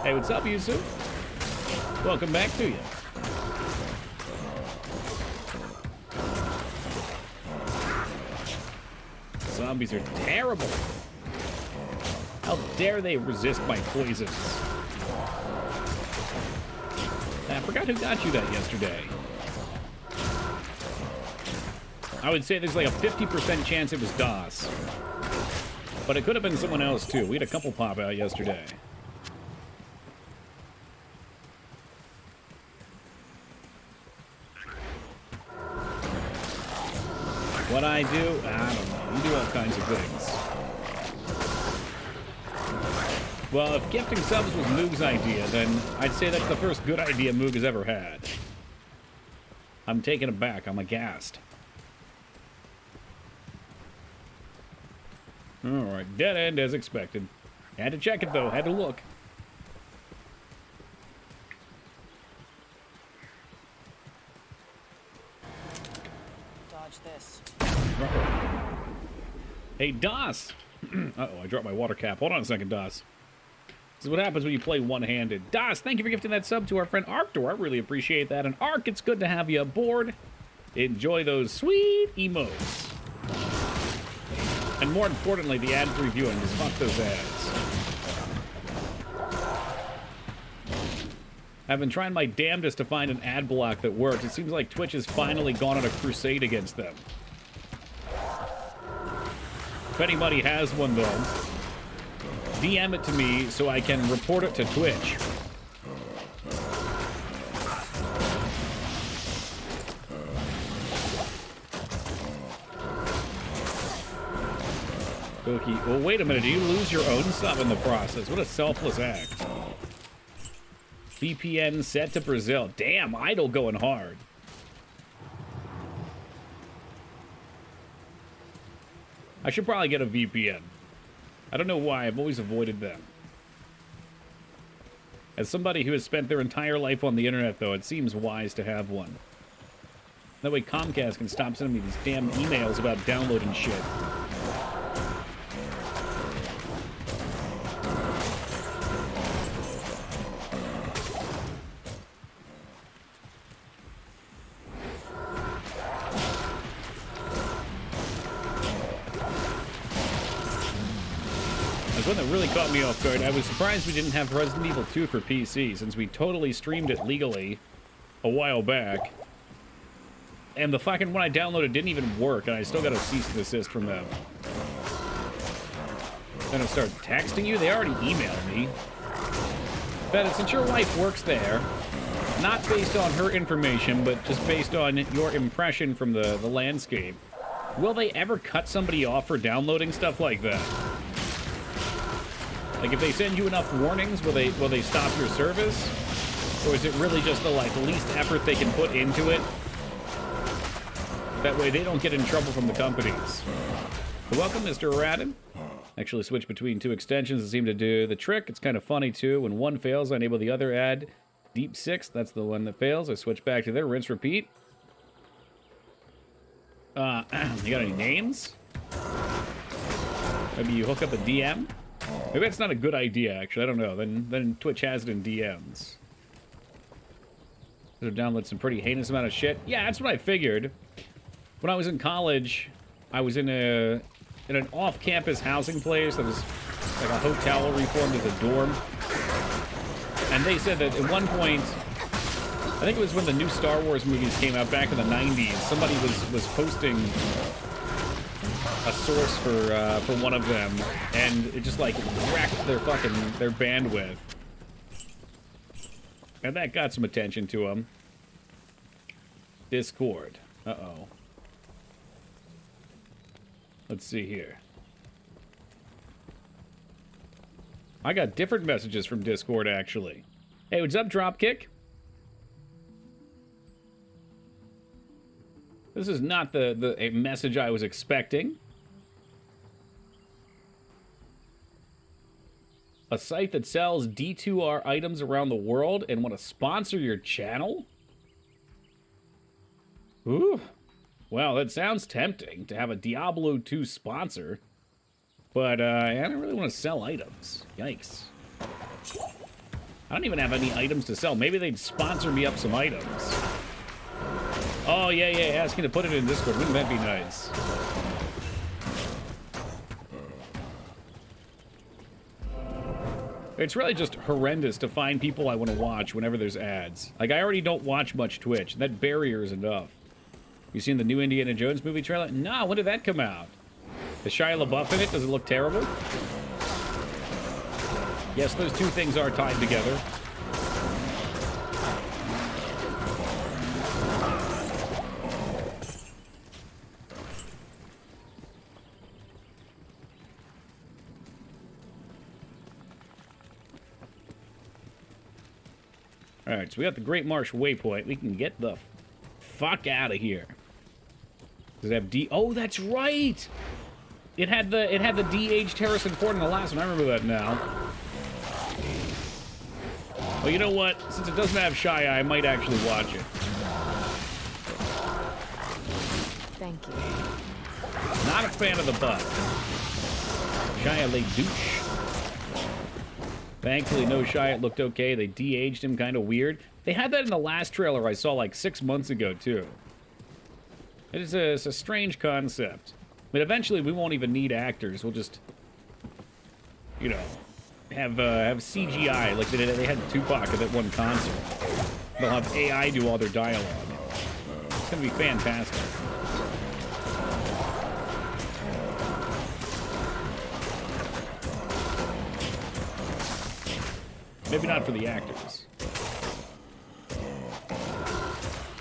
Hey, what's up, Yusuf? Welcome back to you. Zombies are terrible. How dare they resist my poisons? I forgot who got you that yesterday. I would say there's like a 50% chance it was DOS. But it could have been someone else too. We had a couple pop out yesterday. What I do? I don't know. You do all kinds of things. Well, if gifting subs was Moog's idea, then I'd say that's the first good idea Moog has ever had. I'm taken aback. I'm aghast. Alright, dead end as expected. Had to check it though, had to look. Dodge this. Hey, DOS! Uh-oh, I dropped my water cap. Hold on a second, DOS. This is what happens when you play one-handed. DOS, thank you for gifting that sub to our friend Arctor. I really appreciate that. And Arc, it's good to have you aboard. Enjoy those sweet emotes. And more importantly, the ad-free viewing. Just fuck those ads. I've been trying my damnedest to find an ad block that works. It seems like Twitch has finally gone on a crusade against them. If anybody has one, though, DM it to me so I can report it to Twitch. Cookie. Well, wait a minute. Do you lose your own sub in the process? What a selfless act. VPN set to Brazil. Damn, Idle going hard. I should probably get a VPN. I don't know why. I've always avoided them. As somebody who has spent their entire life on the internet, though, it seems wise to have one. That way Comcast can stop sending me these damn emails about downloading shit. One that really caught me off guard. I was surprised we didn't have Resident Evil 2 for PC, since we totally streamed it legally a while back. And the fucking one I downloaded didn't even work, and I still got a cease and desist from them. Then I started texting you? They already emailed me. But since your wife works there, not based on her information, but just based on your impression from the landscape, will they ever cut somebody off for downloading stuff like that? Like, if they send you enough warnings, will they stop your service? Or is it really just the, like, least effort they can put into it? That way they don't get in trouble from the companies. So welcome, Mr. Radin. Actually switch between two extensions that seem to do the trick. It's kind of funny, too. When one fails, I enable the other ad. Deep 6, that's the one that fails. I switch back to there, rinse, repeat. You got any names? Maybe you hook up a DM? Maybe that's not a good idea, actually. I don't know. Then Twitch has it in DMs. They've downloaded some pretty heinous amount of shit. Yeah, that's what I figured. When I was in college, I was in an off-campus housing place that was like a hotel reformed as a dorm. And they said that at one point, I think it was when the new Star Wars movies came out back in the 90s. Somebody was posting a source for one of them, and it just like wrecked their bandwidth. And that got some attention to them. Discord. Uh-oh. Let's see here. I got different messages from Discord, actually. Hey, what's up, Dropkick? This is not a message I was expecting. A site that sells D2R items around the world and want to sponsor your channel? Ooh. Well, that sounds tempting to have a Diablo 2 sponsor. But I don't really want to sell items. Yikes. I don't even have any items to sell. Maybe they'd sponsor me up some items. Oh, yeah, asking to put it in Discord. Wouldn't that be nice? It's really just horrendous to find people I want to watch whenever there's ads. Like, I already don't watch much Twitch. That barrier is enough. You seen the new Indiana Jones movie trailer? No, when did that come out? Is Shia LaBeouf in it? Does it look terrible? Yes, those two things are tied together. Alright, so we got the Great Marsh waypoint. We can get the fuck out of here. Does it have D? Oh, that's right! It had the de-aged Harrison Ford in the last one. I remember that now. Well, you know what? Since it doesn't have Shia, I might actually watch it. Thank you. Not a fan of the butt. Shia LaDouche. Thankfully, no Shia. It looked okay. They de-aged him kind of weird. They had that in the last trailer I saw like 6 months ago, too. It's a strange concept. But eventually, we won't even need actors. We'll just, you know, have CGI like they had Tupac at that one concert. They'll have AI do all their dialogue. It's gonna be fantastic. Maybe not for the actors.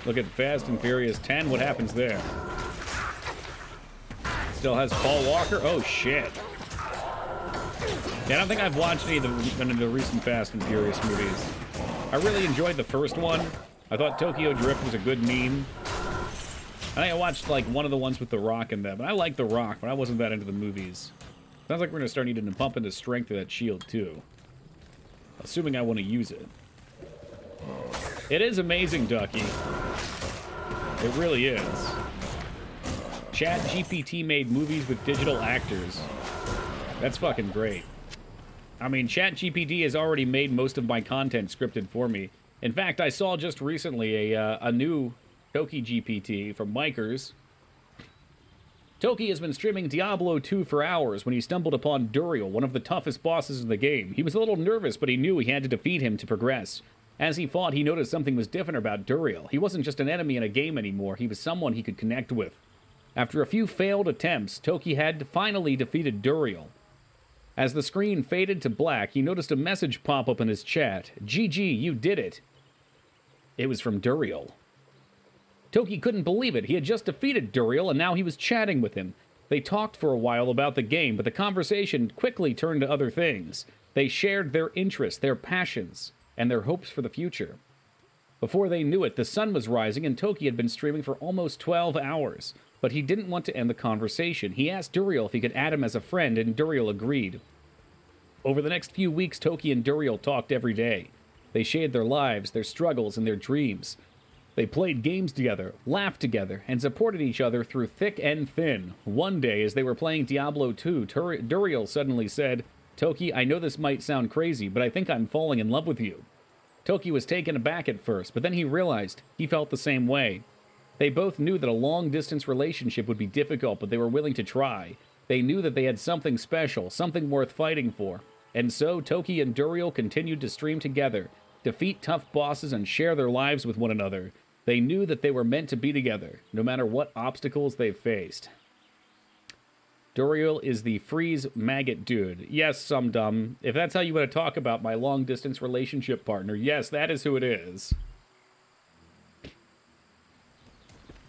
Look at Fast and Furious 10. What happens there? Still has Paul Walker? Oh, shit. Yeah, I don't think I've watched any of the recent Fast and Furious movies. I really enjoyed the first one. I thought Tokyo Drift was a good meme. I think I watched, like, one of the ones with The Rock in them. And I like The Rock, but I wasn't that into the movies. Sounds like we're going to start needing to pump into strength of that shield, too. Assuming I want to use it. It is amazing, Ducky. It really is. ChatGPT made movies with digital actors. That's fucking great. I mean, ChatGPT has already made most of my content scripted for me. In fact, I saw just recently a new Toki GPT from Micers. Toki has been streaming Diablo 2 for hours when he stumbled upon Duriel, one of the toughest bosses in the game. He was a little nervous, but he knew he had to defeat him to progress. As he fought, he noticed something was different about Duriel. He wasn't just an enemy in a game anymore, he was someone he could connect with. After a few failed attempts, Toki had finally defeated Duriel. As the screen faded to black, he noticed a message pop up in his chat. GG, you did it. It was from Duriel. Toki couldn't believe it. He had just defeated Duriel, and now he was chatting with him. They talked for a while about the game, but the conversation quickly turned to other things. They shared their interests, their passions, and their hopes for the future. Before they knew it, the sun was rising, and Toki had been streaming for almost 12 hours. But he didn't want to end the conversation. He asked Duriel if he could add him as a friend, and Duriel agreed. Over the next few weeks, Toki and Duriel talked every day. They shared their lives, their struggles, and their dreams. They played games together, laughed together, and supported each other through thick and thin. One day, as they were playing Diablo 2, Duriel suddenly said, "Toki, I know this might sound crazy, but I think I'm falling in love with you." Toki was taken aback at first, but then he realized he felt the same way. They both knew that a long-distance relationship would be difficult, but they were willing to try. They knew that they had something special, something worth fighting for. And so, Toki and Duriel continued to stream together. defeat tough bosses, and share their lives with one another. They knew that they were meant to be together, no matter what obstacles they faced. Doriel is the freeze maggot dude. Yes, some dumb. If that's how you want to talk about my long-distance relationship partner, yes, that is who it is.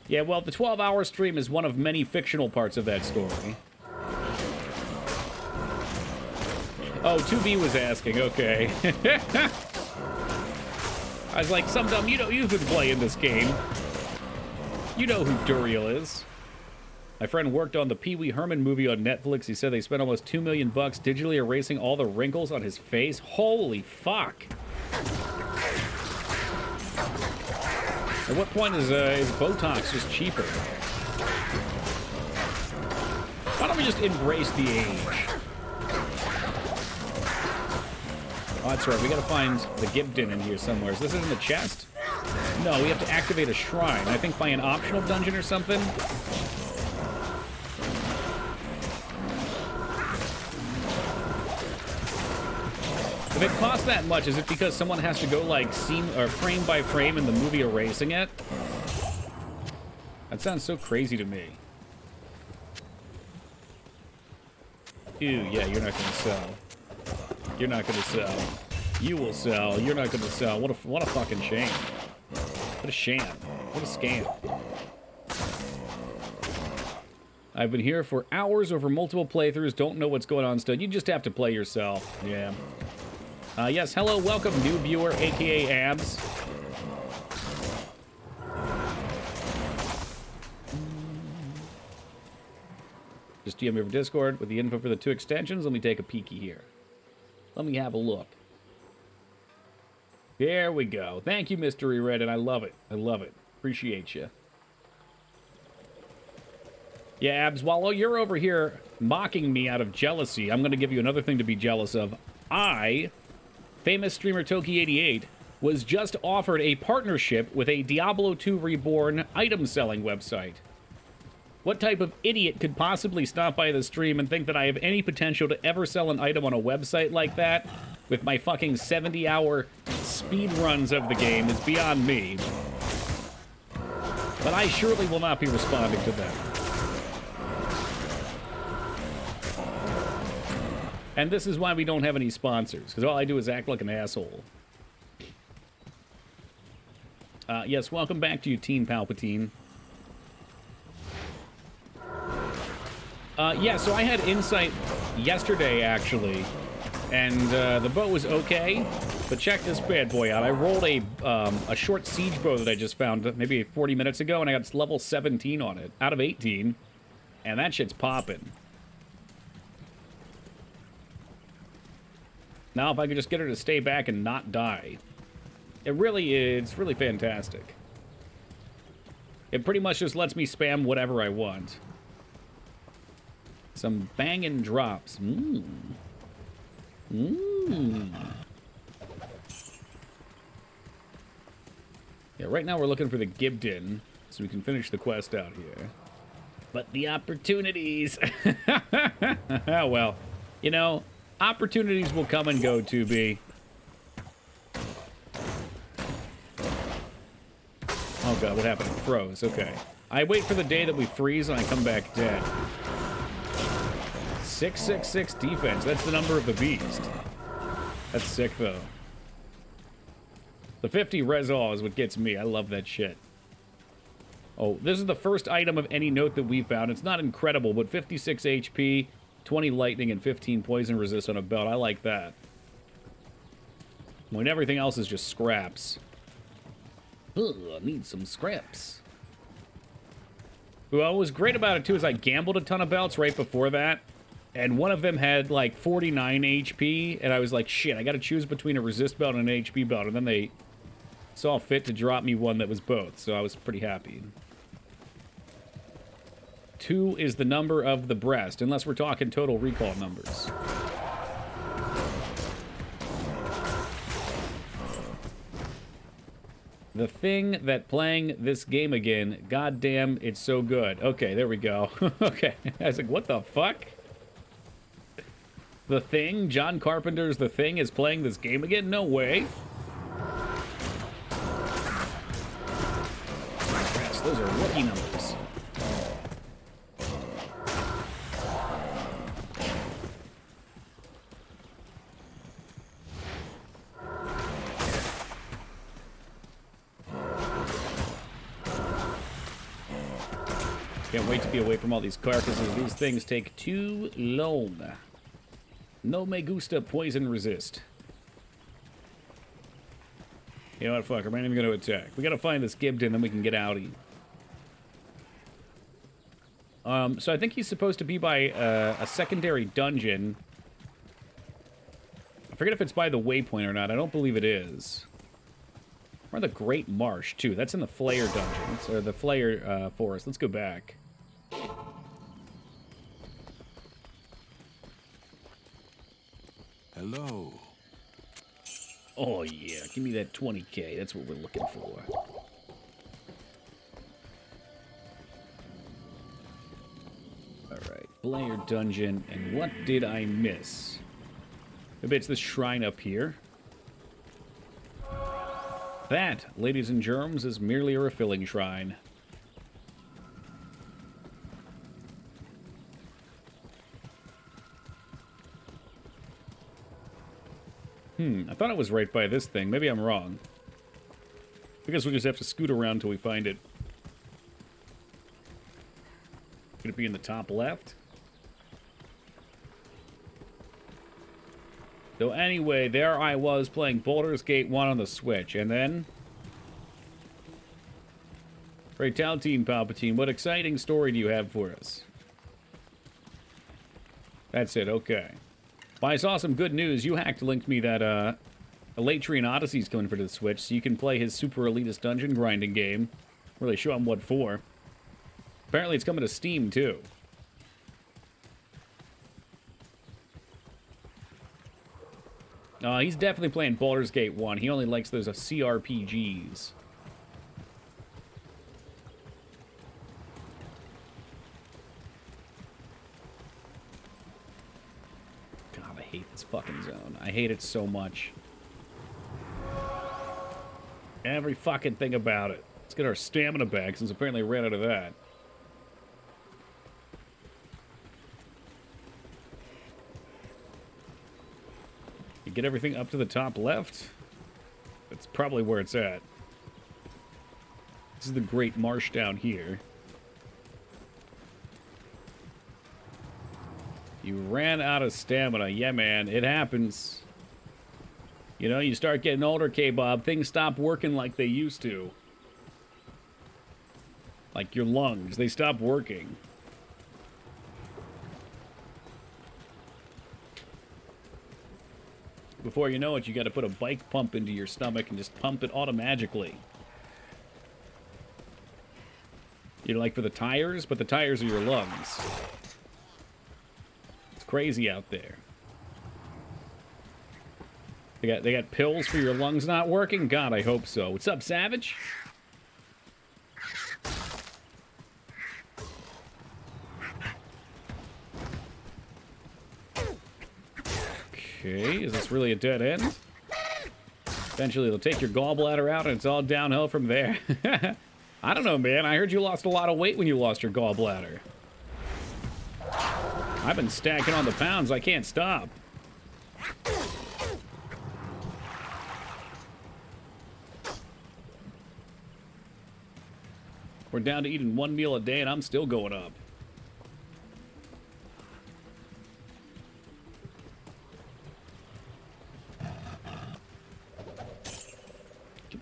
Yeah, well, the 12-hour stream is one of many fictional parts of that story. Oh, 2B was asking, okay. I was like, some dumb, you've been playing this game. You know who Duriel is. My friend worked on the Pee Wee Herman movie on Netflix. He said they spent almost $2 million digitally erasing all the wrinkles on his face. Holy fuck. At what point is Botox just cheaper? Why don't we just embrace the age? Oh, that's right. We gotta find the Gibden in here somewhere. Is this in the chest? No, we have to activate a shrine. I think by an optional dungeon or something. If it costs that much, is it because someone has to go like scene or frame by frame in the movie erasing it? That sounds so crazy to me. Ew, yeah, you're not gonna sell. You're not gonna sell. You will sell. You're not gonna sell. What a fucking shame. What a sham. What a scam. I've been here for hours over multiple playthroughs. Don't know what's going on still. You just have to play yourself. Yeah. Yes, hello, welcome, new viewer, aka Abs. Just DM over Discord with the info for the 2 extensions. Let me take a peeky here. Let me have a look. There we go. Thank you, Mystery Red, and I love it. I love it. Appreciate you. Yeah, Abs, while you're over here mocking me out of jealousy, I'm going to give you another thing to be jealous of. Famous streamer Toki88 was just offered a partnership with a Diablo 2 Reborn item selling website. What type of idiot could possibly stop by the stream and think that I have any potential to ever sell an item on a website like that with my fucking 70-hour speed runs of the game is beyond me. But I surely will not be responding to them. And this is why we don't have any sponsors, because all I do is act like an asshole. Yes, welcome back to you, Teen Palpatine. Yeah, so I had insight yesterday, actually, and the bow was okay, but check this bad boy out. I rolled a short siege bow that I just found maybe 40 minutes ago, and I got level 17 on it, out of 18, and that shit's popping. Now, if I could just get her to stay back and not die. It's really fantastic. It pretty much just lets me spam whatever I want. Some bangin' drops. Mmm. Mmm. Yeah, right now we're looking for the Gibden, so we can finish the quest out here. But the opportunities! Well, you know, opportunities will come and go, 2B. Oh god, what happened? It froze. Okay. I wait for the day that we freeze and I come back dead. 666 defense. That's the number of the beast. That's sick, though. The 50 Resol is what gets me. I love that shit. Oh, this is the first item of any note that we found. It's not incredible, but 56 HP, 20 lightning, and 15 poison resist on a belt. I like that. When everything else is just scraps. Ugh, I need some scraps. What was great about it, too, is I gambled a ton of belts right before that. And one of them had, like, 49 HP. And I was like, shit, I gotta choose between a resist belt and an HP belt. And then they saw fit to drop me one that was both. So I was pretty happy. 2 is the number of the breast, unless we're talking total recall numbers. The thing that playing this game again, goddamn, it's so good. Okay, there we go. Okay, I was like, what the fuck? The Thing? John Carpenter's The Thing is playing this game again? No way. lucky numbers. Can't wait to be away from all these carcasses. These things take too long. No me gusta poison resist. You know what, fuck, I'm not even going to attack. We gotta find this Gibden, then we can get outie. So I think he's supposed to be by a secondary dungeon. I forget if it's by the waypoint or not. I don't believe it is. Or the Great Marsh, too. That's in the Flayer dungeons, or the Flayer forest. Let's go back. Hello. Oh, yeah. Give me that 20k. That's what we're looking for. Alright. Flayer dungeon. And what did I miss? Maybe it's this shrine up here. That, ladies and germs, is merely a refilling shrine. I thought it was right by this thing. Maybe I'm wrong. I guess we just have to scoot around till we find it. Could it be in the top left? So anyway, there I was playing Baldur's Gate 1 on the Switch, and then... Great Palpatine, Palpatine, what exciting story do you have for us? That's it, okay. Well, I saw some good news. You hacked linked me that Elatrian Odyssey's coming for the Switch, so you can play his super elitist dungeon grinding game. Really show him what for. Apparently it's coming to Steam, too. He's definitely playing Baldur's Gate 1. He only likes those CRPGs. God, I hate this fucking zone. I hate it so much. Every fucking thing about it. Let's get our stamina back, since apparently I ran out of that. Get everything up to the top left. That's probably where it's at. This is the Great Marsh down here. You ran out of stamina. Yeah, man, it happens. You know, you start getting older, K-Bob, things stop working like they used to. Like your lungs, they stop working. Before you know it, you got to put a bike pump into your stomach and just pump it automagically. You know, like for the tires, but the tires are your lungs. It's crazy out there. They got pills for your lungs not working? God, I hope so. What's up, Savage? Okay, is this really a dead end? Eventually they'll take your gallbladder out and it's all downhill from there. I don't know, man. I heard you lost a lot of weight when you lost your gallbladder. I've been stacking on the pounds. I can't stop. We're down to eating one meal a day and I'm still going up.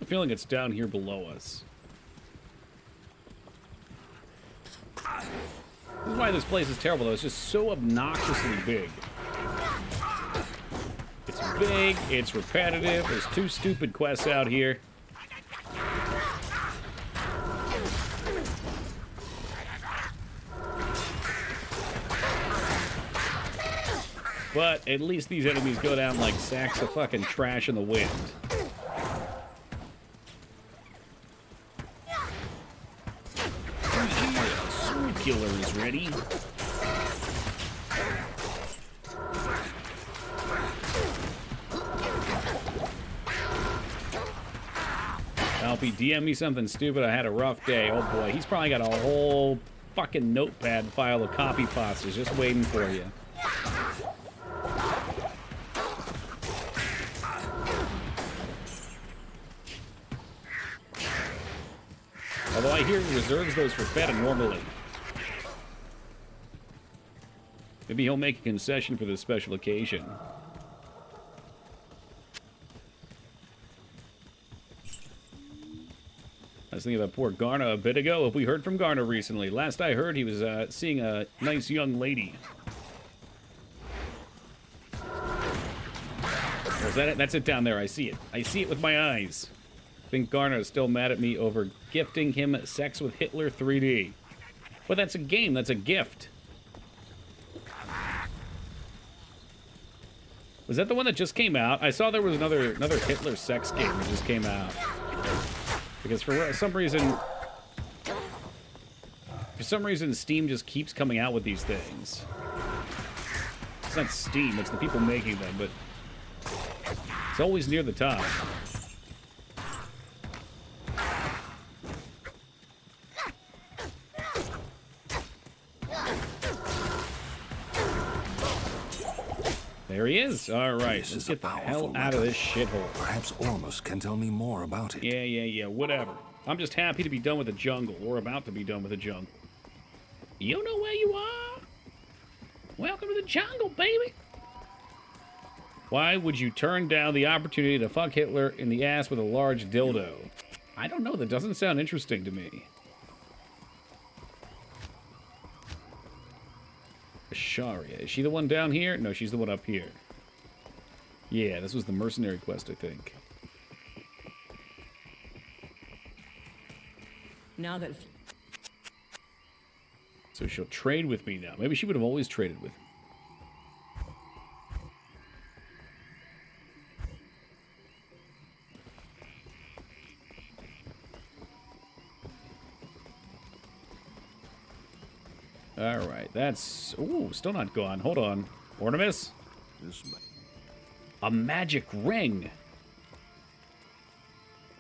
Feeling it's down here below us. This is why this place is terrible, though. It's just so obnoxiously big. It's big, it's repetitive, there's 2 stupid quests out here. But at least these enemies go down like sacks of fucking trash in the wind. Killer is ready. Palpy, DM me something stupid. I had a rough day. Oh boy, he's probably got a whole fucking notepad file of copy pastas just waiting for you. Although I hear he reserves those for feta normally. Maybe he'll make a concession for this special occasion. I was thinking about poor Garna a bit ago. Have we heard from Garna recently? Last I heard, he was seeing a nice young lady. Or is that it? That's it down there. I see it. I see it with my eyes. I think Garna is still mad at me over gifting him Sex with Hitler 3D. But that's a game. That's a gift. Was that the one that just came out? I saw there was another Hitler sex game that just came out. Because for some reason, Steam just keeps coming out with these things. It's not Steam, it's the people making them, but it's always near the top. There he is. All right, let's get the hell out of this shithole. Perhaps Ormus can tell me more about it. Yeah, whatever. I'm just happy to be done with the jungle, or about to be done with the jungle. You know where you are? Welcome to the jungle, baby. Why would you turn down the opportunity to fuck Hitler in the ass with a large dildo? I don't know, that doesn't sound interesting to me. Asharia. Is she the one down here? No, she's the one up here. Yeah, this was the mercenary quest, I think. Now that... So she'll trade with me now. Maybe she would have always traded with me. Alright, that's... Ooh, still not gone. Hold on. Ornamus? A magic ring.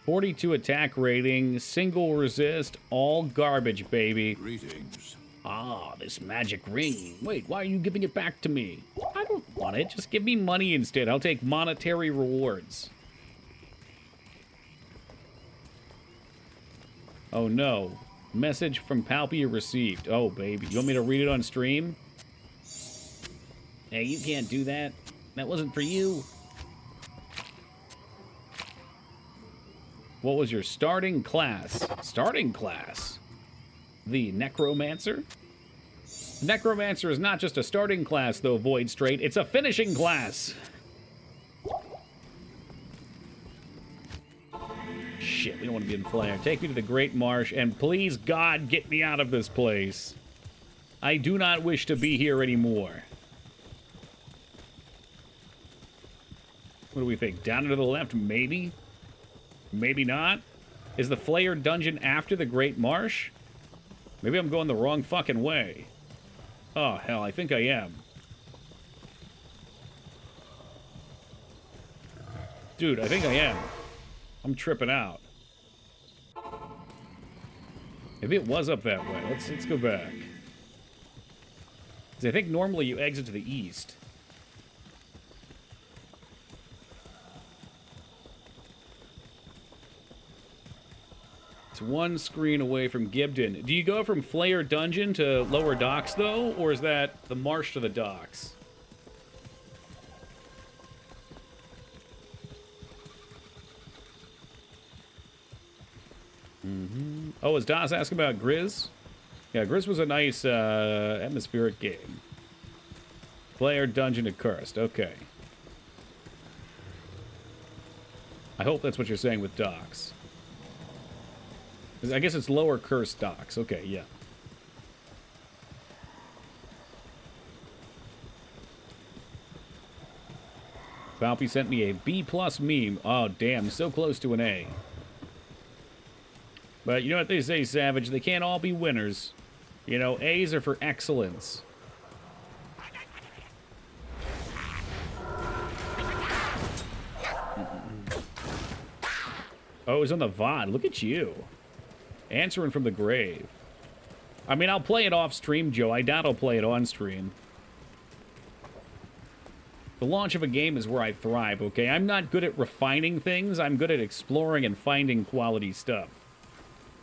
42 attack rating, single resist, all garbage, baby. Greetings. Ah, this magic ring. Wait, why are you giving it back to me? I don't want it. Just give me money instead. I'll take monetary rewards. Oh, no. Message from Palpy received. Oh, baby. You want me to read it on stream? Hey, you can't do that. That wasn't for you. What was your starting class? Starting class? The Necromancer? Necromancer is not just a starting class, though, Void Straight. It's a finishing class. Shit, we don't want to be in flare. Take me to the Great Marsh, and please, God, get me out of this place. I do not wish to be here anymore. What do we think? Down and to the left, maybe? Maybe not? Is the Flayer dungeon after the Great Marsh? Maybe I'm going the wrong fucking way. Oh, hell, I think I am. Dude, I think I am. I'm tripping out. Maybe it was up that way. Let's go back. 'Cause I think normally you exit to the east. It's one screen away from Gibden. Do you go from Flayer Dungeon to Lower Docks, though? Or is that the marsh to the docks? Oh, is Das asking about Grizz? Yeah, Grizz was a nice atmospheric game. Flayer Dungeon Accursed. Okay. I hope that's what you're saying with docks. I guess it's lower cursed docks. Okay, yeah. Valpy sent me a B+ meme. Oh, damn, so close to an A. But you know what they say, Savage? They can't all be winners. You know, A's are for excellence. Oh, it was on the VOD. Look at you. Answering from the grave. I mean, I'll play it off stream, Joe. I doubt I'll play it on stream. The launch of a game is where I thrive, okay? I'm not good at refining things. I'm good at exploring and finding quality stuff.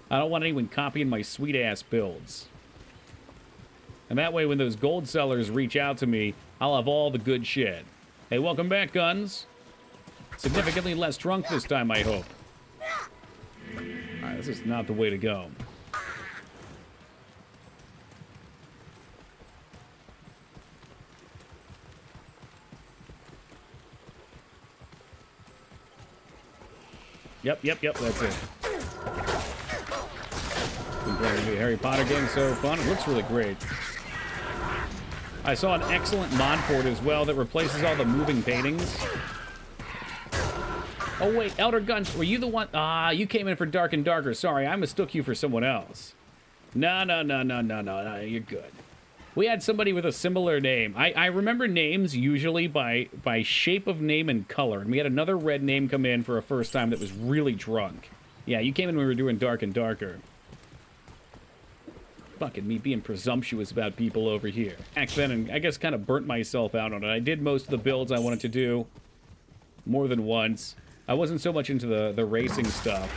I don't want anyone copying my sweet-ass builds. And that way, when those gold sellers reach out to me, I'll have all the good shit. Hey, welcome back, Guns. Significantly less drunk this time, I hope. Alright, this is not the way to go. Yep, that's it. Been playing the Harry Potter game, so fun. It looks really great. I saw an excellent mod for it as well that replaces all the moving paintings. Oh wait, Elder Guns, were you the one? You came in for Dark and Darker. Sorry, I mistook you for someone else. No, you're good. We had somebody with a similar name. I remember names usually by shape of name and color. And we had another red name come in for a first time that was really drunk. Yeah, you came in when we were doing Dark and Darker. Fucking me being presumptuous about people over here. Back then, and I guess kind of burnt myself out on it. I did most of the builds I wanted to do more than once. I wasn't so much into the racing stuff.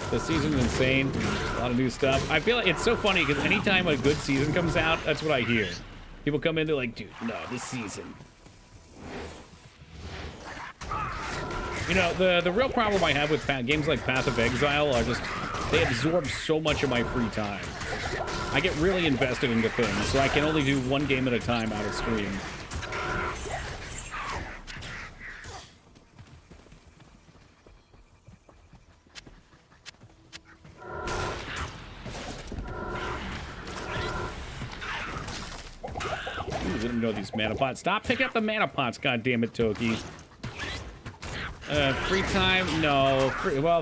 The season's insane. A lot of new stuff. I feel like it's so funny because anytime a good season comes out, that's what I hear. People come in, they're like, dude, no, this season. You know, the real problem I have with games like Path of Exile are just, they absorb so much of my free time. I get really invested into things, so I can only do one game at a time out of stream. Didn't know these mana pots. Stop picking up the mana pots, goddammit, Toki. Free time? No.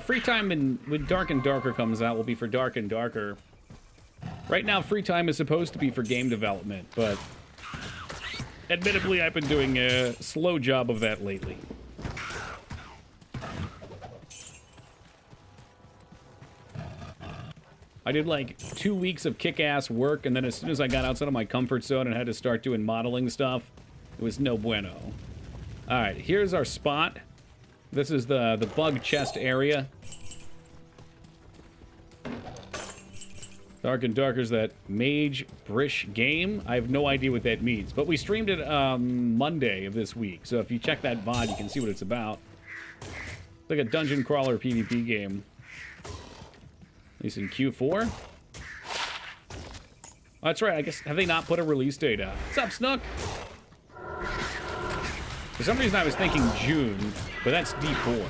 Free time when Dark and Darker comes out will be for Dark and Darker. Right now, free time is supposed to be for game development, but admittedly, I've been doing a slow job of that lately. I did like 2 weeks of kick-ass work, and then as soon as I got outside of my comfort zone and had to start doing modeling stuff, it was no bueno. Alright, here's our spot. This is the bug chest area. Dark and Darker's that mage-brish game. I have no idea what that means, but we streamed it Monday of this week, so if you check that VOD, you can see what it's about. It's like a dungeon crawler PvP game. At least in Q4. Oh, that's right. I guess, have they not put a release date out? What's up, Snook? For some reason, I was thinking June, but that's D4.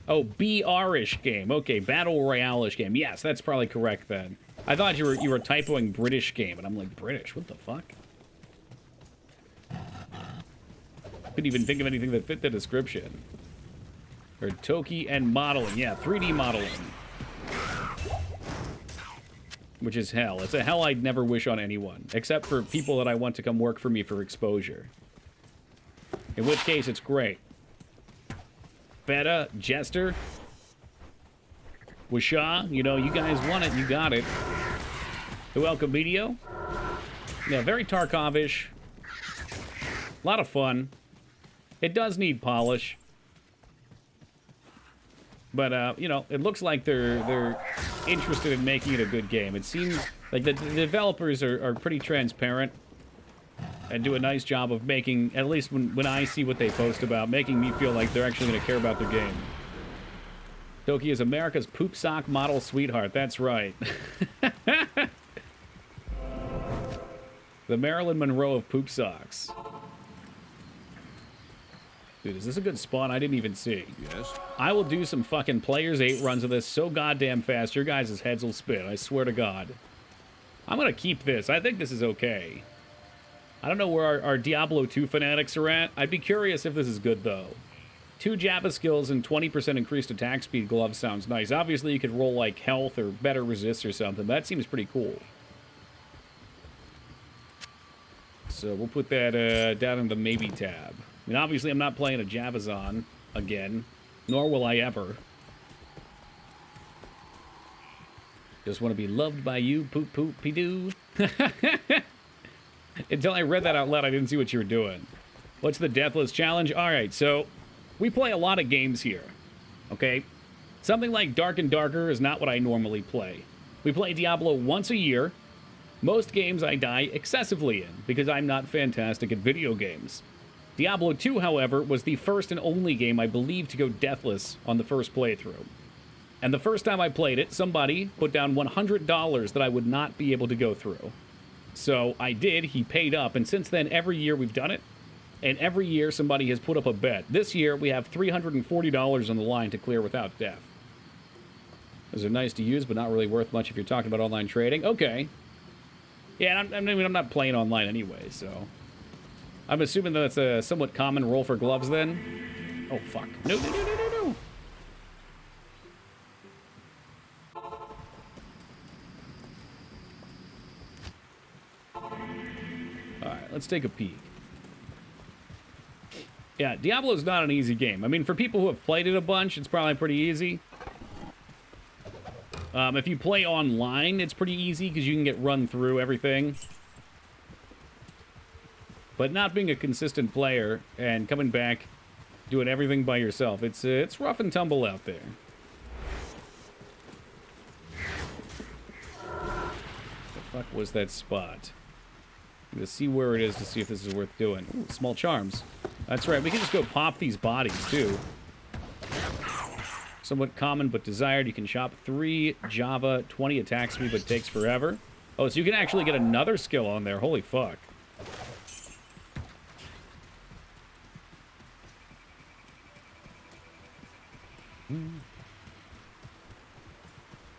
Oh, BR-ish game. Okay, Battle Royale-ish game. Yes, that's probably correct then. I thought you were typoing British game, and I'm like, British? What the fuck? Couldn't even think of anything that fit the description. Or Toki and modeling. Yeah, 3D modeling. Which is hell. It's a hell I'd never wish on anyone. Except for people that I want to come work for me for exposure. In which case, it's great. Feta, Jester, Wishaw, you know, you guys want it, you got it. The Welcome Video. Yeah, very Tarkov-ish. A lot of fun. It does need polish. But, you know, it looks like they're interested in making it a good game. It seems like the developers are pretty transparent and do a nice job of making, at least when I see what they post about, making me feel like they're actually going to care about their game. Toki is America's poop sock model sweetheart. That's right. The Marilyn Monroe of poop socks. Dude, is this a good spawn? I didn't even see. Yes. I will do some fucking Players 8 runs of this so goddamn fast, your guys' heads will spin. I swear to God. I'm gonna keep this. I think this is okay. I don't know where our Diablo 2 fanatics are at. I'd be curious if this is good, though. 2 Jabba skills and 20% increased attack speed gloves sounds nice. Obviously, you could roll, like, health or better resist or something. That seems pretty cool. So we'll put that down in the maybe tab. mean, obviously I'm not playing a Javazon again, nor will I ever. Just want to be loved by you, poop poop pee doo. Until I read that out loud, I didn't see what you were doing. What's the Deathless challenge? All right, so we play a lot of games here, okay? Something like Dark and Darker is not what I normally play. We play Diablo once a year. Most games I die excessively in because I'm not fantastic at video games. Diablo 2, however, was the first and only game I believe to go deathless on the first playthrough. And the first time I played it, somebody put down $100 that I would not be able to go through. So I did, he paid up, and since then, every year we've done it, and every year somebody has put up a bet. This year, we have $340 on the line to clear without death. Those are nice to use, but not really worth much if you're talking about online trading. Okay. Yeah, I mean, I'm not playing online anyway, so... I'm assuming that's a somewhat common roll for gloves, then? Oh, fuck. No, no, no, no, no, no! Alright, let's take a peek. Yeah, Diablo's not an easy game. I mean, for people who have played it a bunch, it's probably pretty easy. If you play online, it's pretty easy because you can get run through everything. But not being a consistent player and coming back, doing everything by yourself, it's rough and tumble out there. The fuck was that spot? I'm gonna see where it is to see if this is worth doing. Ooh, small charms. That's right, we can just go pop these bodies, too. Somewhat common but desired. You can shop 3 Java, 20 attack speed, but takes forever. Oh, so you can actually get another skill on there. Holy fuck. I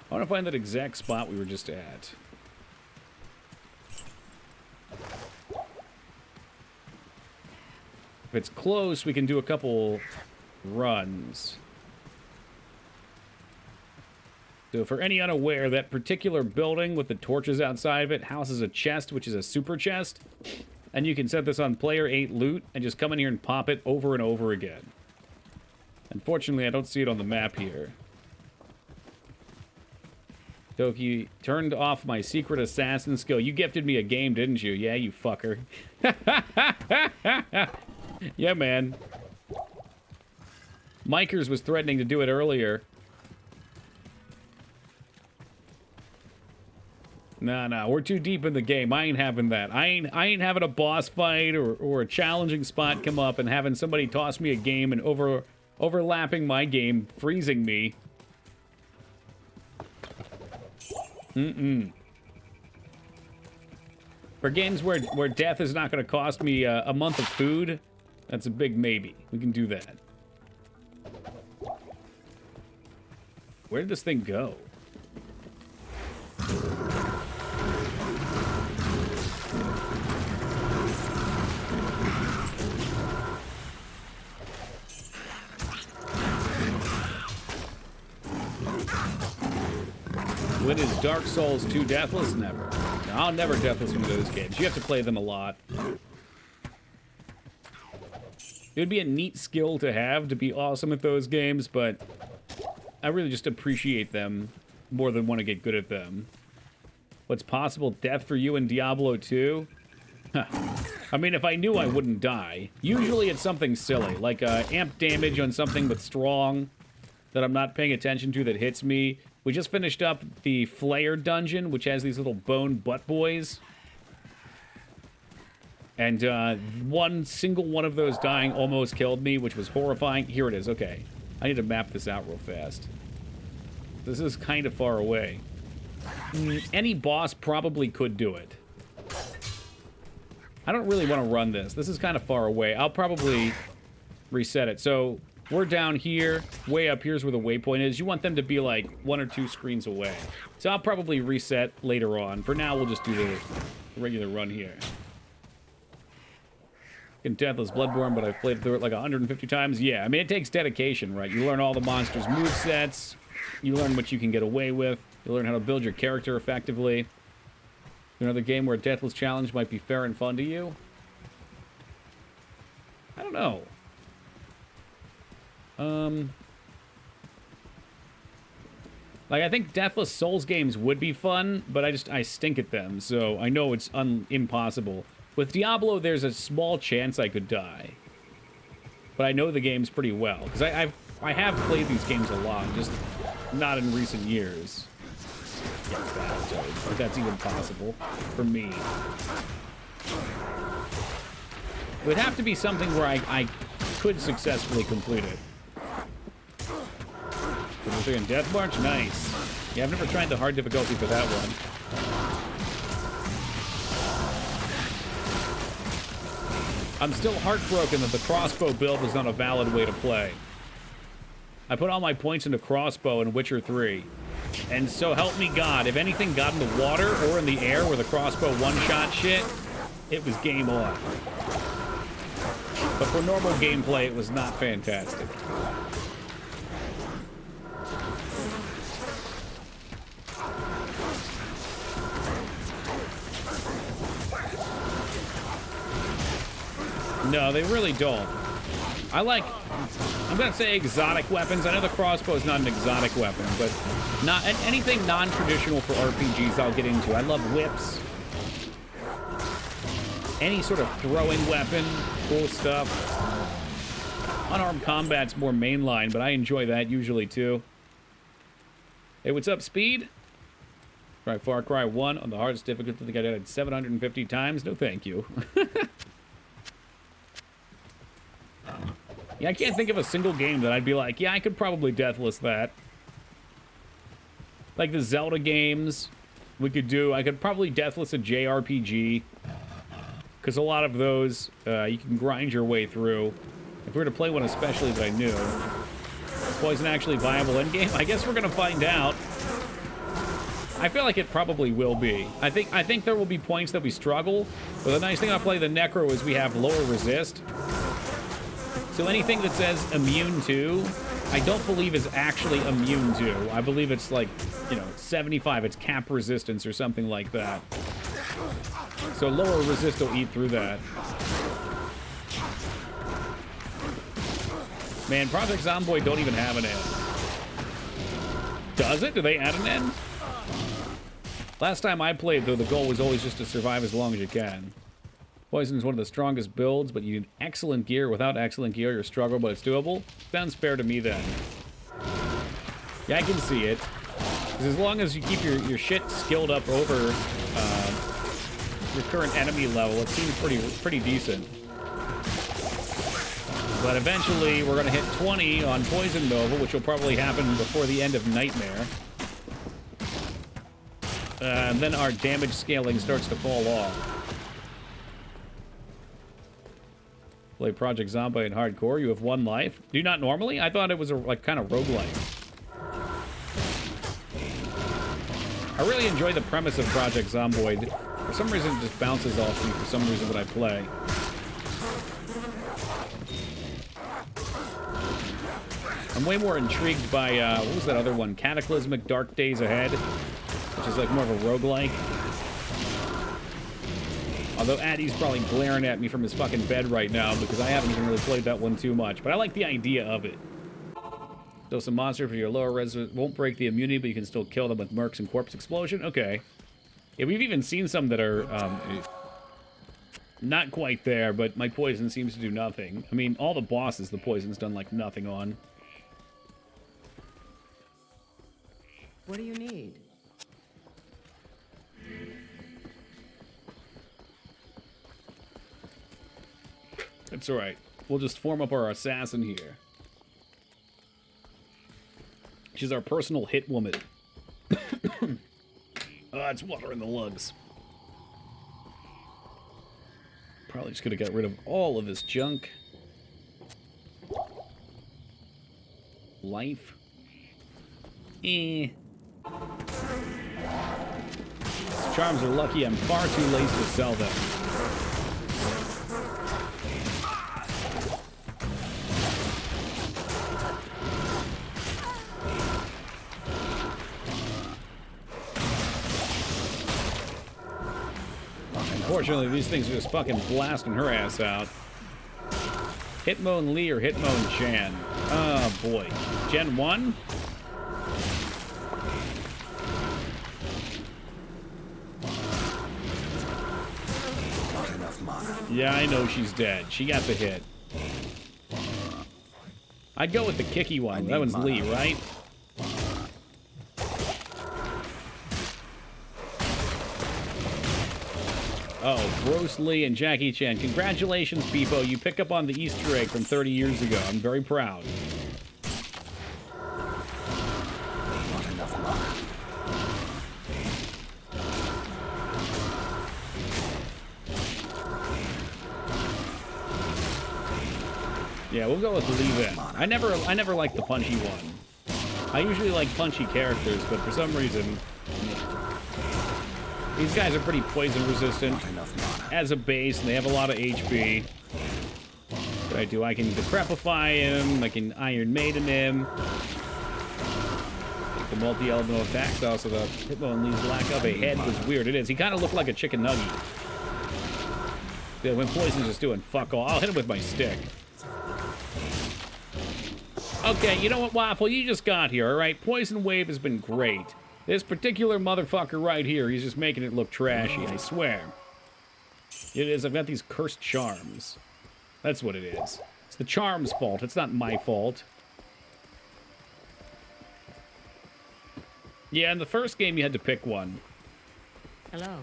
want to find that exact spot we were just at. If it's close, we can do a couple runs. So for any unaware, that particular building with the torches outside of it houses a chest, which is a super chest. And you can set this on player 8 loot and just come in here and pop it over and over again. Unfortunately, I don't see it on the map here. Toki turned off my secret assassin skill. You gifted me a game, didn't you? Yeah, you fucker. Yeah, man. Mikers was threatening to do it earlier. Nah, we're too deep in the game. I ain't having that. I ain't having a boss fight or a challenging spot come up and having somebody toss me a game and overlapping my game, freezing me. For games where death is not going to cost me a month of food, that's a big maybe. We can do that. Where did this thing go? When is Dark Souls 2 Deathless? Never. No, I'll never Deathless one of those games. You have to play them a lot. It would be a neat skill to have to be awesome at those games, but I really just appreciate them more than want to get good at them. What's possible death for you in Diablo 2? Huh. I mean, if I knew I wouldn't die. Usually it's something silly, like amp damage on something that's strong that I'm not paying attention to that hits me. We just finished up the Flayer dungeon, which has these little bone butt boys. And one single one of those dying almost killed me, which was horrifying. Here it is. Okay. I need to map this out real fast. This is kind of far away. Any boss probably could do it. I don't really want to run this. This is kind of far away. I'll probably reset it. So we're down here. Way up here's where the waypoint is. You want them to be like 1 or 2 screens away. So I'll probably reset later on. For now, we'll just do the regular run here. In Deathless Bloodborne, but I've played through it like 150 times. Yeah, I mean, it takes dedication, right? You learn all the monsters' movesets. You learn what you can get away with. You learn how to build your character effectively. Another game where a Deathless challenge might be fair and fun to you? I don't know. Like, I think Deathless Souls games would be fun, but I stink at them, so I know it's impossible. With Diablo, there's a small chance I could die. But I know the games pretty well, because I have played these games a lot, just not in recent years. If that's even possible for me. It would have to be something where I could successfully complete it. In Death March? Nice. Yeah, I've never tried the hard difficulty for that one. I'm still heartbroken that the crossbow build was not a valid way to play. I put all my points into crossbow in Witcher 3. And so help me God, if anything got in the water or in the air where the crossbow one-shot shit, it was game on. But for normal gameplay, it was not fantastic. No, they really don't. I'm gonna say exotic weapons. I know the crossbow is not an exotic weapon, but not anything non-traditional for RPGs I'll get into. I love whips. Any sort of throwing weapon, cool stuff. Unarmed combat's more mainline, but I enjoy that usually too. Hey, what's up, Speed? Try Far Cry 1 on the hardest difficulty. I think I did it 750 times. No, thank you. Yeah, I can't think of a single game that I'd be like, yeah, I could probably Deathless that. Like the Zelda games, we could do. I could probably Deathless a JRPG. Because a lot of those, you can grind your way through. If we were to play one especially that I knew. Poison actually viable endgame? I guess we're going to find out. I feel like it probably will be. I think there will be points that we struggle. But the nice thing about playing the Necro is we have lower resist. So anything that says immune to, I don't believe is actually immune to. I believe it's like, 75, it's cap resistance or something like that. So lower resist will eat through that. Man, Project Zomboid don't even have an end. Does it? Do they add an end? Last time I played, though, the goal was always just to survive as long as you can. Poison is one of the strongest builds, but you need excellent gear. Without excellent gear, you're a struggle, but it's doable. Sounds fair to me, then. Yeah, I can see it. Because as long as you keep your shit skilled up over your current enemy level, it seems pretty decent. But eventually, we're going to hit 20 on Poison Nova, which will probably happen before the end of Nightmare. And then our damage scaling starts to fall off. Play Project Zombie in hardcore. You have 1 life. Do you not normally? I thought it was a kind of roguelike. I really enjoy the premise of Project Zomboid. For some reason, it just bounces off me for some reason when I play. I'm way more intrigued by, what was that other one? Cataclysmic Dark Days Ahead, which is like more of a roguelike. Although Addy's probably glaring at me from his fucking bed right now because I haven't even really played that one too much. But I like the idea of it. So some monster for your lower res won't break the immunity, but you can still kill them with Mercs and Corpse Explosion. Okay. Yeah, we've even seen some that are not quite there, but my poison seems to do nothing. I mean, all the bosses, the poison's done like nothing on. What do you need? It's alright. We'll just form up our assassin here. She's our personal hit woman. It's water in the lugs. Probably just gonna get rid of all of this junk. Life. These charms are lucky. I'm far too lazy to sell them. Unfortunately, these things are just fucking blasting her ass out. Hitmon Lee or Hitmon Chan? Oh, boy. Gen 1? Not enough mana. Yeah, I know she's dead. She got the hit. I'd go with the kicky one. That one's Lee, right? Oh, Bruce Lee and Jackie Chan. Congratulations, Beepo. You pick up on the Easter egg from 30 years ago. I'm very proud. Not enough mana. Yeah, we'll go with Lee then. I never liked the punchy one. I usually like punchy characters, but for some reason, these guys are pretty poison resistant as a base, and they have a lot of HP. What I do, I can Decrepify him, I can Iron Maiden him. The multi-elemental attacks, also the Hitmon Lee's lack of a head was weird. It is. He kind of looked like a chicken nugget. Yeah, when poison's just doing fuck all. I'll hit him with my stick. Okay, you know what, Waffle? You just got here, all right? Poison Wave has been great. This particular motherfucker right here, he's just making it look trashy, I swear. It is. I've got these cursed charms. That's what it is. It's the charm's fault. It's not my fault. Yeah, in the first game, you had to pick one. Hello.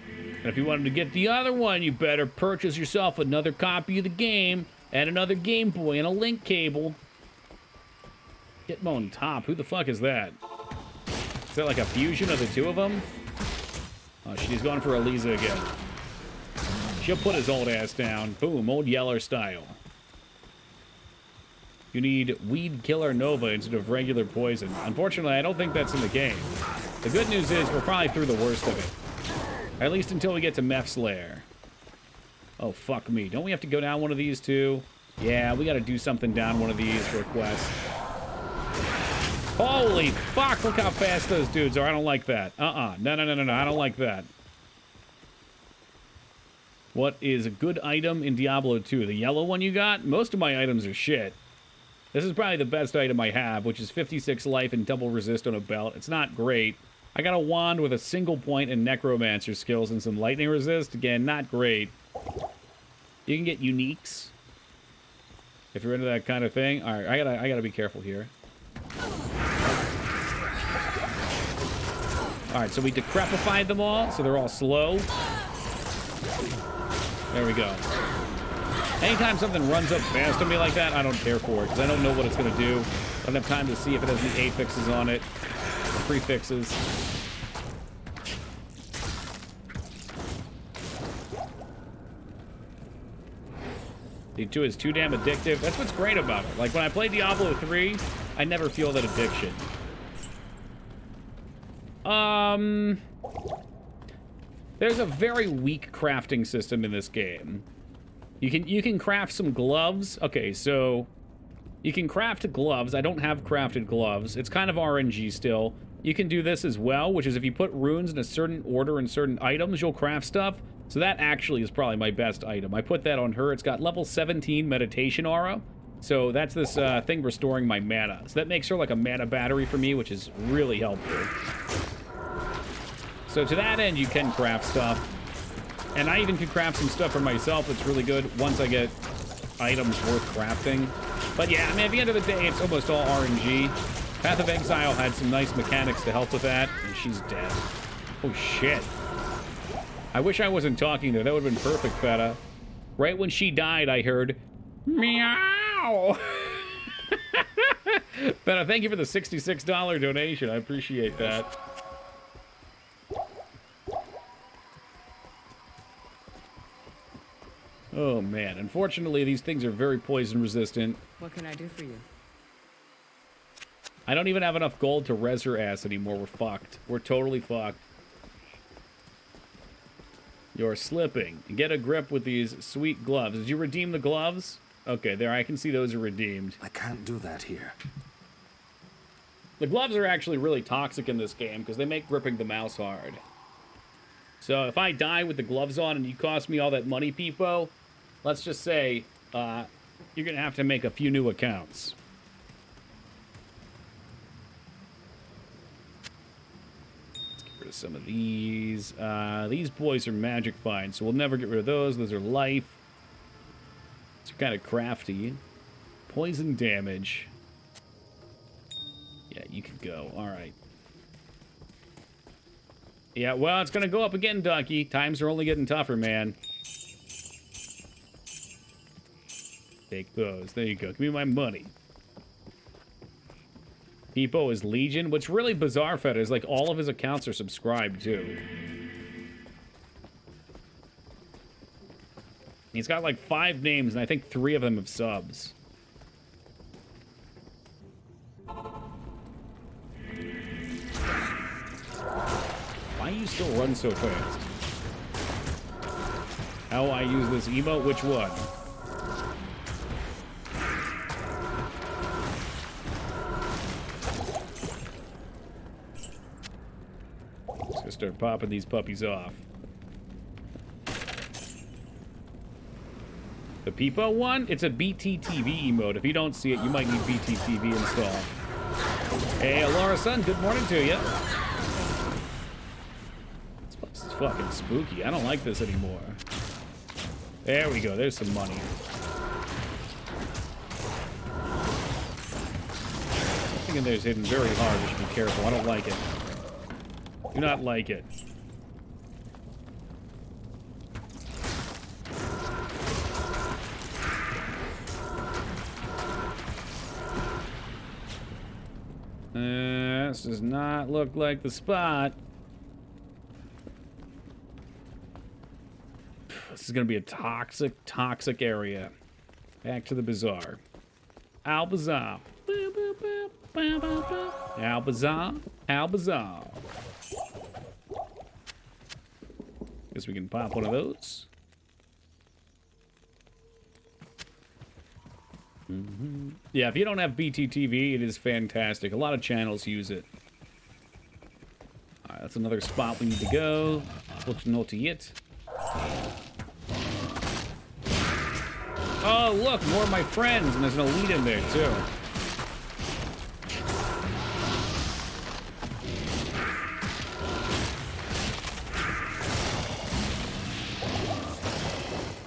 And if you wanted to get the other one, you better purchase yourself another copy of the game and another Game Boy and a link cable. Hitmon Top. Who the fuck is that? Is that like a fusion of the two of them? Oh, she's going for Eliza again. She'll put his old ass down. Boom, old Yeller style. You need Weed Killer Nova instead of regular poison. Unfortunately, I don't think that's in the game. The good news is we're probably through the worst of it. At least until we get to Meth Slayer. Oh, fuck me. Don't we have to go down one of these too? Yeah, we gotta do something down one of these for a quest. Holy fuck, look how fast those dudes are. I don't like that. No, I don't like that. What is a good item in Diablo 2? The yellow one you got? Most of my items are shit. This is probably the best item I have, which is 56 life and double resist on a belt. It's not great. I got a wand with a single point and Necromancer skills and some lightning resist. Again, not great. You can get uniques if you're into that kind of thing. All right, I gotta be careful here. All right, so we decrepified them all, so they're all slow. There we go. Anytime something runs up fast on me like that, I don't care for it, because I don't know what it's going to do. I don't have time to see if it has any affixes on it, or prefixes. D2 is too damn addictive. That's what's great about it. Like, when I play Diablo 3, I never feel that addiction. There's a very weak crafting system in this game. You can craft some gloves. Okay, so you can craft gloves. I don't have crafted gloves. It's kind of RNG still. You can do this as well, which is if you put runes in a certain order and certain items, you'll craft stuff. So that actually is probably my best item. I put that on her. It's got level 17 meditation aura. So that's this thing restoring my mana. So that makes her like a mana battery for me, which is really helpful. So to that end, you can craft stuff. And I even can craft some stuff for myself that's really good once I get items worth crafting. But yeah, I mean, at the end of the day, it's almost all RNG. Path of Exile had some nice mechanics to help with that, and she's dead. Oh, shit. I wish I wasn't talking there. That would have been perfect, Feta. Right when she died, I heard, meow! Feta, thank you for the $66 donation. I appreciate that. Oh, man. Unfortunately, these things are very poison resistant. What can I do for you? I don't even have enough gold to res her ass anymore. We're fucked. We're totally fucked. You're slipping. Get a grip with these sweet gloves. Did you redeem the gloves? Okay, there. I can see those are redeemed. I can't do that here. The gloves are actually really toxic in this game because they make gripping the mouse hard. So if I die with the gloves on and you cost me all that money, Peepo, let's just say you're going to have to make a few new accounts. Let's get rid of some of these. These boys are magic fine, so we'll never get rid of those. Those are life. They're kind of crafty. Poison damage. Yeah, you can go. All right. Yeah, well, it's going to go up again, Ducky. Times are only getting tougher, man. Take those. There you go. Give me my money. Peepo is Legion. What's really bizarre, Feta, is like all of his accounts are subscribed, too. He's got like 5 names, and I think 3 of them have subs. Why you still run so fast? How I use this emote? Which one? Just gonna start popping these puppies off. The Peepo one? It's a BTTV emote. If you don't see it, you might need BTTV installed. Hey, Laura Sun, good morning to you. This is fucking spooky. I don't like this anymore. There we go. There's some money. Something in there is hidden very hard. You should be careful. I don't like it. Do not like it. This does not look like the spot. This is going to be a toxic area. Back to the bazaar. Al Bazaar. Al Bazaar. Al Bazaar. Guess we can pop one of those. Yeah, if you don't have BTTV, it is fantastic. A lot of channels use it. Alright, that's another spot we need to go. What's not yet? Oh, look, more of my friends, and there's an elite in there, too.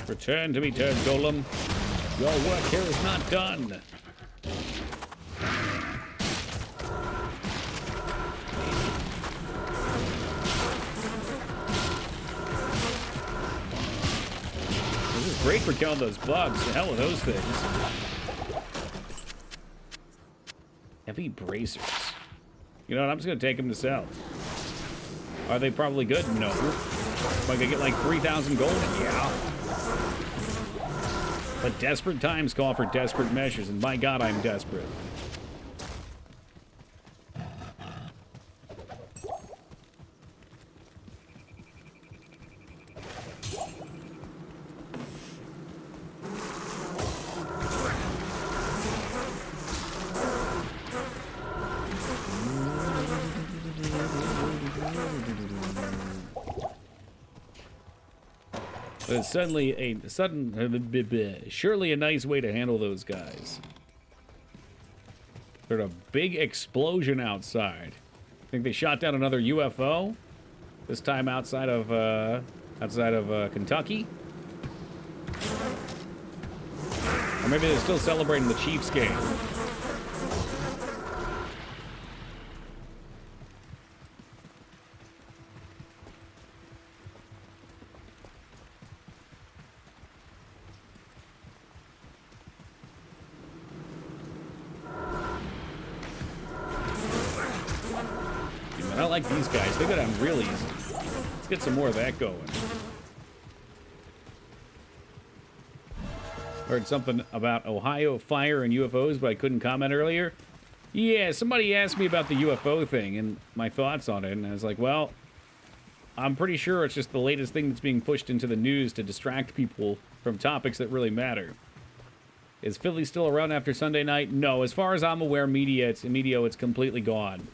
Return to me, turd golem. Your work here is not done. This is great for killing those bugs. The hell with those things. Heavy bracers. You know what? I'm just going to take them to sell. Are they probably good? No. Am I going to get like 3,000 gold? Yeah. But desperate times call for desperate measures, and my God, I'm desperate. But surely a nice way to handle those guys. There's a big explosion outside. Think they shot down another UFO? This time outside of Kentucky? Or maybe they're still celebrating the Chiefs game. I like these guys. They go down real easy. Let's get some more of that going. Heard something about Ohio fire and UFOs, but I couldn't comment earlier. Yeah, somebody asked me about the UFO thing and my thoughts on it, and I was like, well, I'm pretty sure it's just the latest thing that's being pushed into the news to distract people from topics that really matter. Is Philly still around after Sunday night? No, as far as I'm aware, it's completely gone.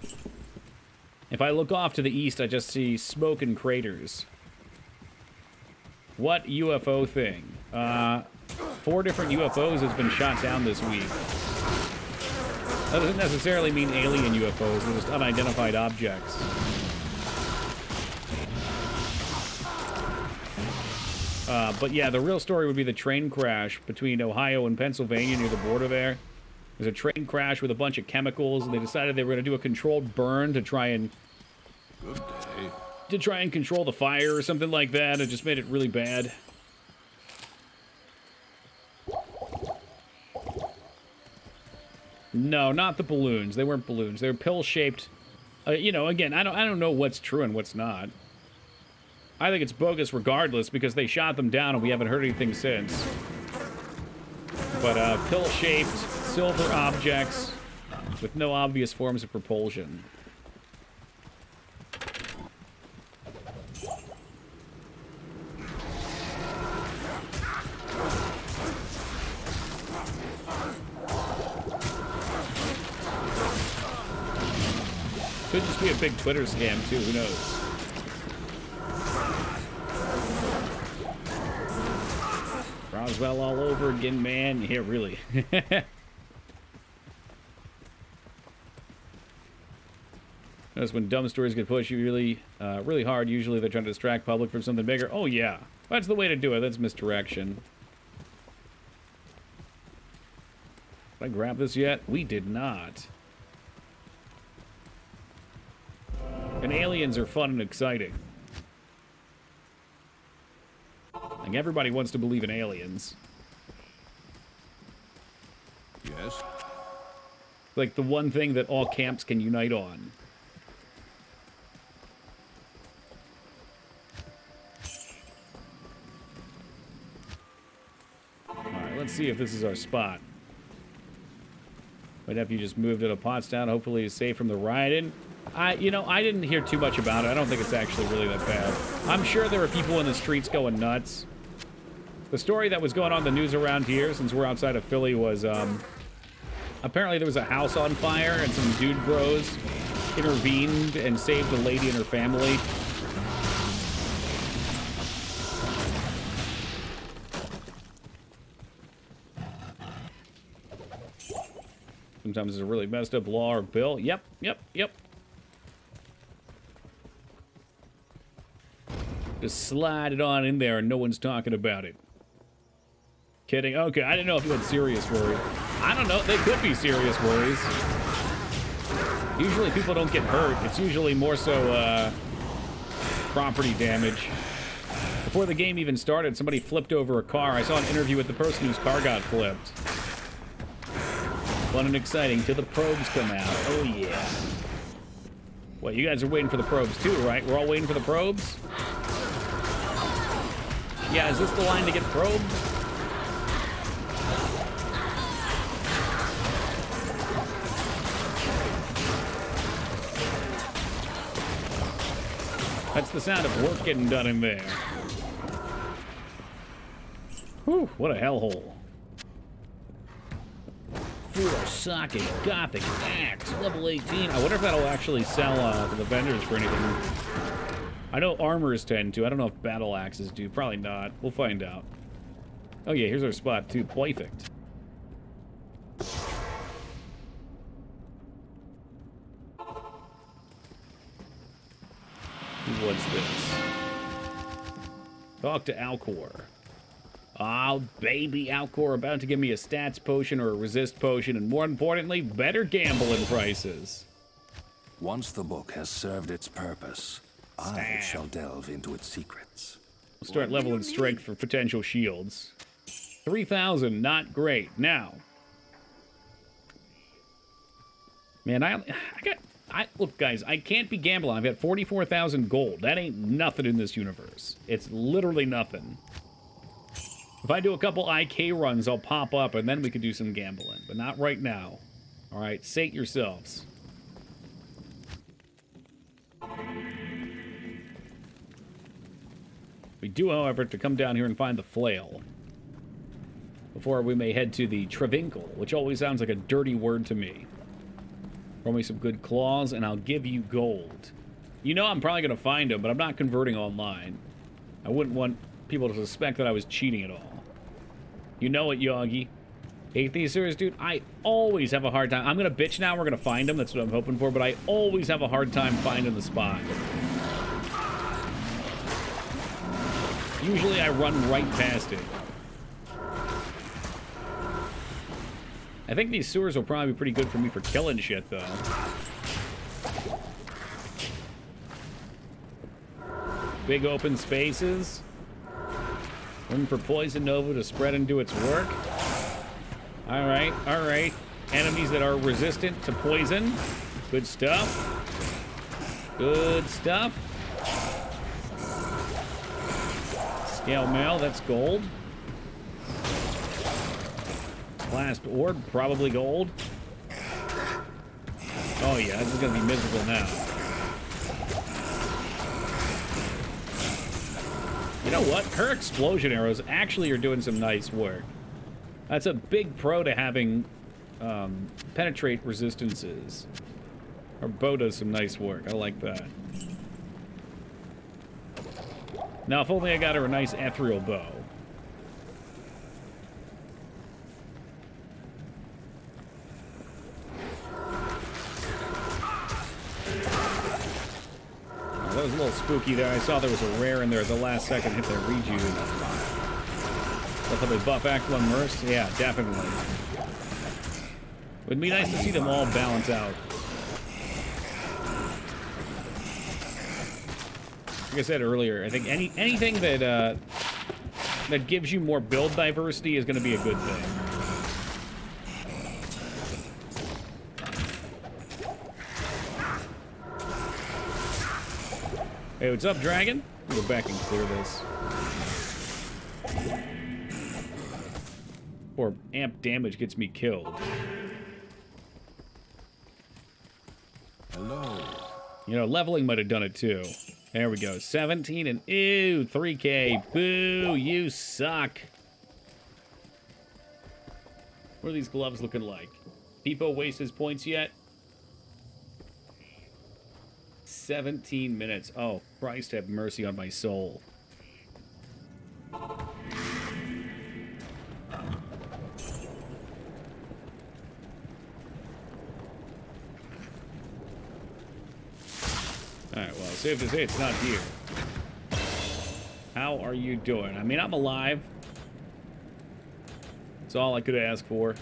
If I look off to the east, I just see smoke and craters. What UFO thing? 4 different UFOs has been shot down this week. That doesn't necessarily mean alien UFOs, they're just unidentified objects. But yeah, the real story would be the train crash between Ohio and Pennsylvania near the border there. There's a train crash with a bunch of chemicals, and they decided they were going to do a controlled burn to try and control the fire or something like that. It just made it really bad. No, not the balloons. They weren't balloons. They were pill-shaped. You know, again, I don't know what's true and what's not. I think it's bogus regardless because they shot them down and we haven't heard anything since. But pill-shaped silver objects with no obvious forms of propulsion. Could just be a big Twitter scam too, who knows? Roswell all over again, man. Yeah, really. Notice when dumb stories get pushed you really hard, usually they're trying to distract public from something bigger. Oh yeah, that's the way to do it. That's misdirection. Did I grab this yet? We did not. And aliens are fun and exciting. Like, everybody wants to believe in aliens. Yes? Like, the one thing that all camps can unite on. Alright, let's see if this is our spot. My nephew just moved to Pottstown. Hopefully he's safe from the rioting. I didn't hear too much about it. I don't think it's actually really that bad. I'm sure there are people in the streets going nuts. The story that was going on in the news around here, since we're outside of Philly, was apparently there was a house on fire and some dude bros intervened and saved a lady and her family. Sometimes it's a really messed up law or bill. Yep. Just slide it on in there and no one's talking about it. Kidding. Okay, I didn't know if you had serious worries. I don't know. They could be serious worries. Usually people don't get hurt. It's usually more so property damage. Before the game even started, somebody flipped over a car. I saw an interview with the person whose car got flipped. Fun and exciting till the probes come out. Oh, yeah. Well, you guys are waiting for the probes too, right? We're all waiting for the probes? Yeah, is this the line to get probed? That's the sound of work getting done in there. Whew, what a hellhole. Four-socket Gothic axe, level 18. I wonder if that'll actually sell to the vendors for anything. I know armors tend to. I don't know if battle axes do. Probably not. We'll find out. Oh yeah, here's our spot too. Perfect. What's this? Talk to Alcor. Oh, baby Alcor about to give me a stats potion or a resist potion, and more importantly, better gambling prices. Once the book has served its purpose, I shall delve into its secrets. We'll start leveling strength for potential shields. 3,000, not great. Now, man, look, guys, I can't be gambling. I've got 44,000 gold. That ain't nothing in this universe. It's literally nothing. If I do a couple IK runs, I'll pop up, and then we could do some gambling. But not right now. All right, sate yourselves. We do, however, to come down here and find the flail. Before we may head to the Trevinkle, which always sounds like a dirty word to me. Throw me some good claws, and I'll give you gold. You know I'm probably going to find them, but I'm not converting online. I wouldn't want people to suspect that I was cheating at all. You know it, Yogi. Atheist, dude, I always have a hard time. I'm gonna bitch now, we're gonna find him, that's what I'm hoping for, but I always have a hard time finding the spot. Usually I run right past it. I think these sewers will probably be pretty good for me for killing shit, though. Big open spaces. Room for Poison Nova to spread and do its work. Alright, alright. Enemies that are resistant to poison. Good stuff. Good stuff. Scale mail, that's gold. Last orb, probably gold. Oh yeah, this is gonna be miserable now. You know what? Her explosion arrows actually are doing some nice work. That's a big pro to having penetrate resistances. Her bow does some nice work. I like that. Now, if only I got her a nice ethereal bow. Oh, that was a little spooky there. I saw there was a rare in there at the last second, hit their rejuve. That's how they buff Act 1 Mercs? Yeah, definitely. It would be nice to see them all balance out. Like I said earlier, I think anything that that gives you more build diversity is going to be a good thing. Hey, what's up, Dragon? Go back and clear this. Or amp damage gets me killed. Hello. You know, leveling might have done it too. There we go. 17 and ew, 3K. Boo, you suck. What are these gloves looking like? Peepo waste his points yet? 17 minutes. Oh, Christ have mercy on my soul. Alright, well, safe to say it's not here. How are you doing? I mean, I'm alive. That's all I could ask for.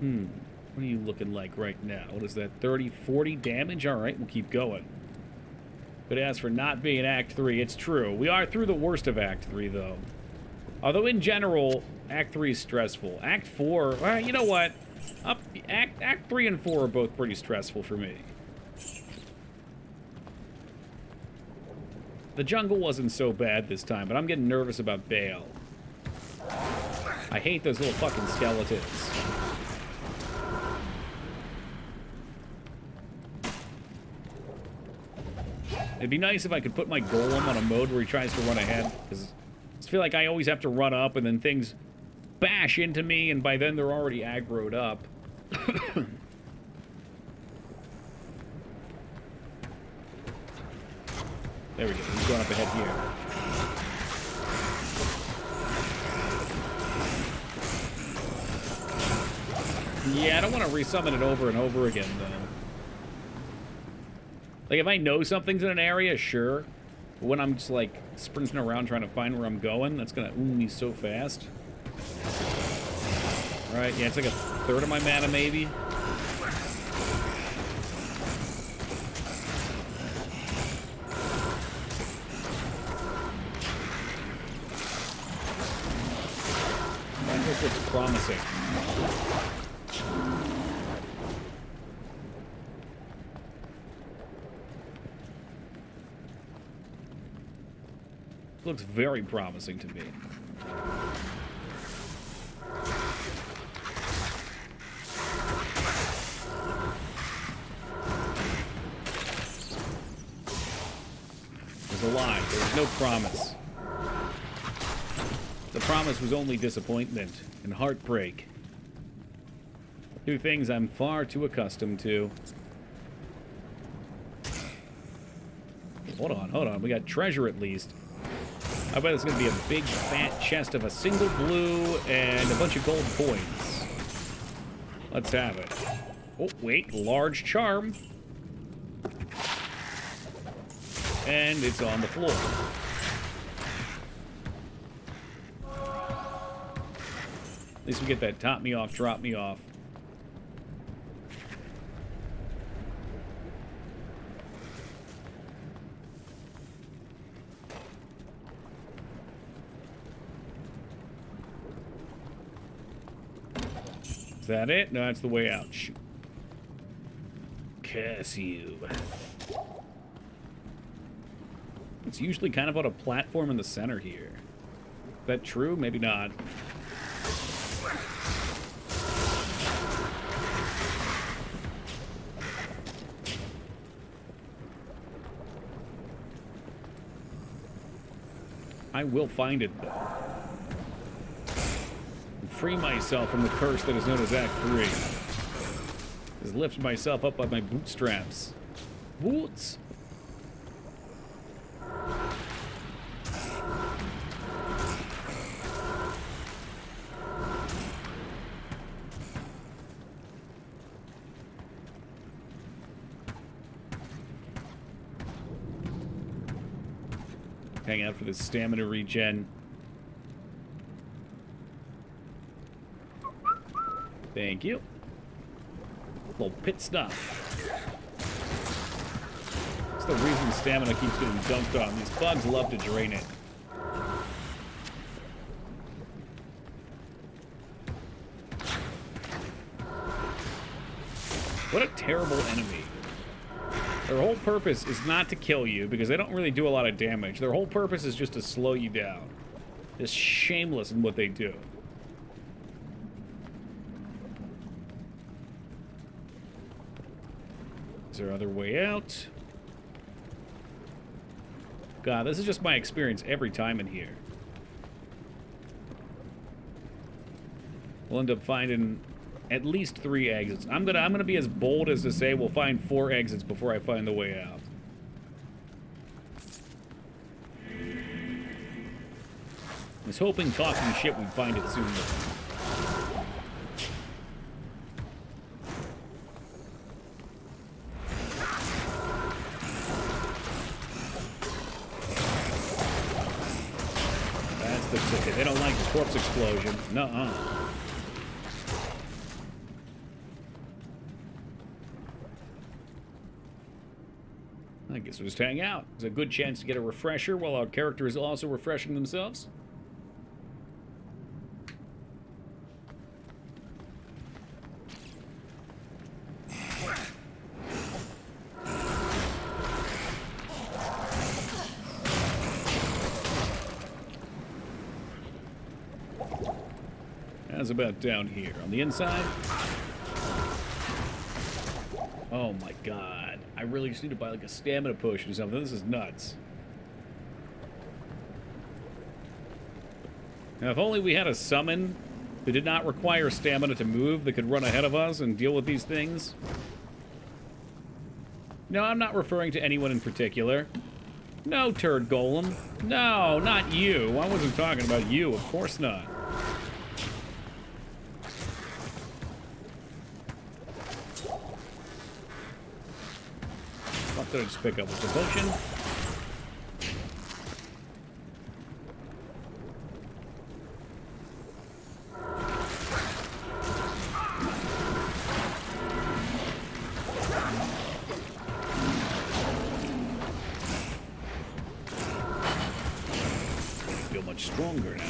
What are you looking like right now? What is that, 30, 40 damage? Alright, we'll keep going. But as for not being Act 3, it's true. We are through the worst of Act 3, though. Although, in general, Act 3 is stressful. Act 4, well, you know what? Act 3 and 4 are both pretty stressful for me. The jungle wasn't so bad this time, but I'm getting nervous about Bale. I hate those little fucking skeletons. It'd be nice if I could put my golem on a mode where he tries to run ahead, because I feel like I always have to run up and then things bash into me, and by then they're already aggroed up. There we go. He's going up ahead here. Yeah, I don't want to resummon it over and over again, though. Like, if I know something's in an area, sure. But when I'm just, like, sprinting around trying to find where I'm going, that's going to me so fast. Alright, yeah, it's like a third of my mana, maybe. This looks promising. Looks very promising to me. There's a lie. There was no promise. The promise was only disappointment and heartbreak. Two things I'm far too accustomed to. Hold on, hold on. We got treasure at least. I bet it's going to be a big, fat chest of a single blue and a bunch of gold coins. Let's have it. Oh, wait. Large charm. And it's on the floor. At least we get that top me off, drop me off. Is that it? No, that's the way out. Shoot. Curse you. It's usually kind of on a platform in the center here. Is that true? Maybe not. I will find it, though. And free myself from the curse that is known as Act 3. Just lift myself up by my bootstraps. Boots! Hang out for the stamina regen. Thank you. Little pit stop. It's the reason stamina keeps getting dunked on. These bugs love to drain it. What a terrible enemy. Their whole purpose is not to kill you, because they don't really do a lot of damage. Their whole purpose is just to slow you down. Just shameless in what they do. Is there other way out? God, this is just my experience every time in here. We'll end up finding at least 3 exits. I'm gonna be as bold as to say we'll find 4 exits before I find the way out. I was hoping talking shit we'd find it soon though. That's the ticket. They don't like the corpse explosion. Nuh-uh. I guess we'll just hang out. It's a good chance to get a refresher while our character is also refreshing themselves. How's about down here? On the inside? Oh my god. I really just need to buy like a stamina potion or something. This is nuts. Now, if only we had a summon that did not require stamina to move, that could run ahead of us and deal with these things. No, I'm not referring to anyone in particular. No, Turd Golem. No, not you. I wasn't talking about you. Of course not. What did I just pick up? With the potion? I feel much stronger now.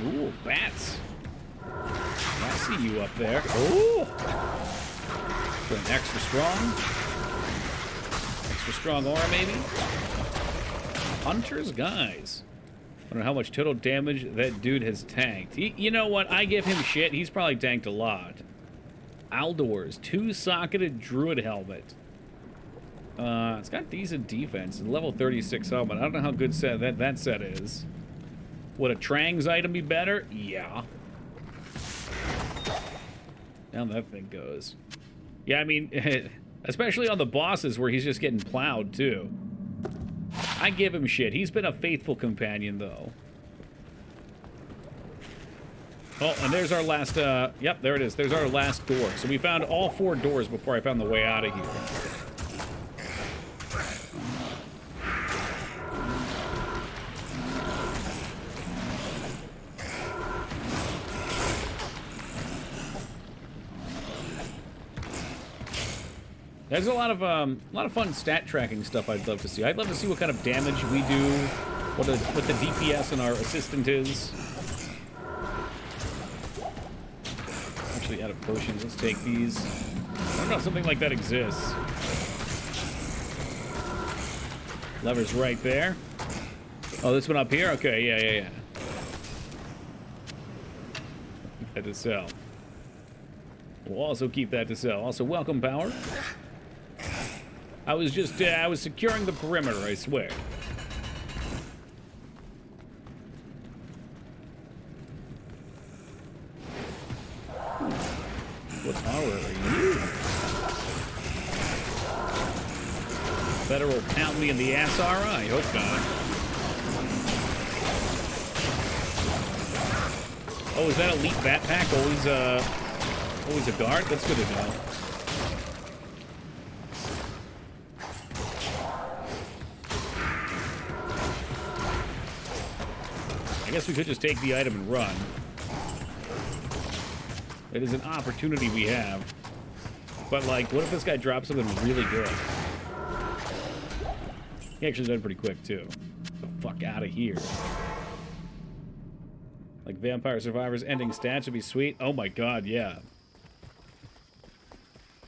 Ooh, bats. I see you up there. Ooh! Feeling extra strong. Extra strong aura, maybe? Hunters? Guys. I don't know how much total damage that dude has tanked. You know what? I give him shit. He's probably tanked a lot. Aldor's 2-socketed druid helmet. It's got decent defense. Level 36 helmet. I don't know how good that set is. Would a Trang's item be better? Yeah. Down that thing goes. Yeah, I mean, especially on the bosses where he's just getting plowed, too. I give him shit. He's been a faithful companion, though. Oh, and there's our last, yep, there it is. There's our last door. So we found all 4 doors before I found the way out of here. There's a lot of fun stat tracking stuff I'd love to see. I'd love to see what kind of damage we do, what the DPS and our assistant is. Actually, out of potions, let's take these. I don't know if something like that exists. Lever's right there. Oh, this one up here? Okay, yeah. Keep that to sell. We'll also keep that to sell. Also, welcome, power. I was just, I was securing the perimeter, I swear. What power are you? Federal pound me in the ass, I hope not. Oh, is that elite bat pack always a guard? That's good to know. I guess we could just take the item and run. It is an opportunity we have. But, like, what if this guy drops something really good? He actually done pretty quick, too. Get the fuck out of here. Like, Vampire Survivors ending stats would be sweet. Oh my god, yeah.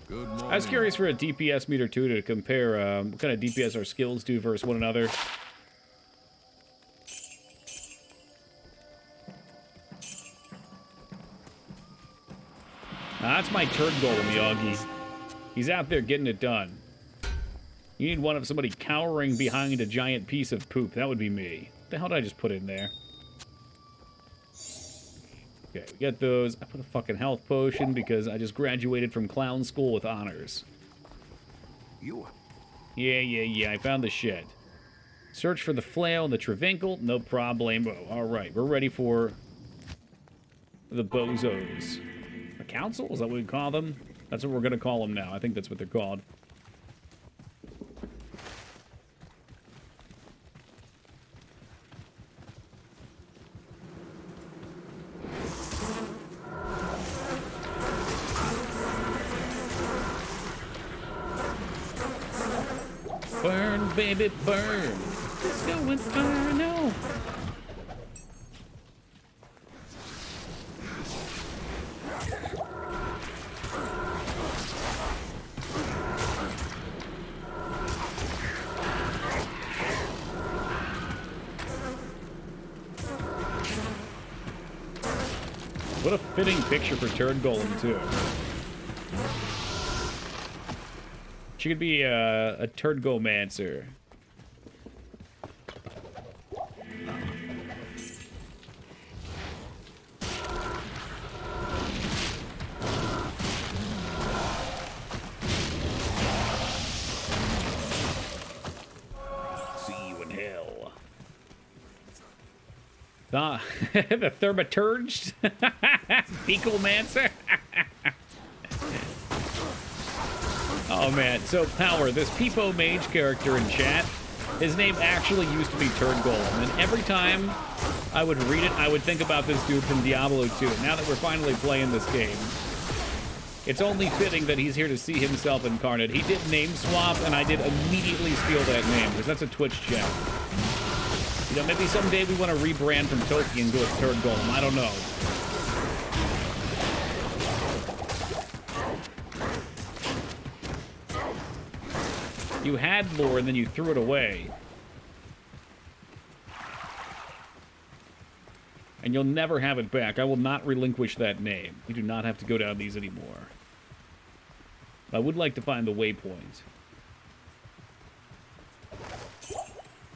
Good morning. I was curious for a DPS meter, too, to compare what kind of DPS our skills do versus one another. That's my turd golem, Yagi. He's out there getting it done. You need one of somebody cowering behind a giant piece of poop. That would be me. What the hell did I just put in there? Okay, we got those. I put a fucking health potion because I just graduated from clown school with honors. Yeah. I found the shit. Search for the flail and the trevinkle. No problemo. All right, we're ready for the bozos. A council? Is that what we call them? That's what we're going to call them now. I think that's what they're called. Burn, baby, burn. Let's go with burn, no. What a fitting picture for Turd Golem, too. She could be a Turd Golemancer. See you in hell. The Thermaturged? Fecalmancer? Oh man, so Power, this Peepo Mage character in chat, his name actually used to be Turd Golem, and every time I would read it, I would think about this dude from Diablo 2. Now that we're finally playing this game, it's only fitting that he's here to see himself incarnate. He did name swap, and I did immediately steal that name, because that's a Twitch gem. You know, maybe someday we want to rebrand from Toki and go with Turd Golem. I don't know. You had lore and then you threw it away. And you'll never have it back. I will not relinquish that name. You do not have to go down these anymore. I would like to find the waypoint.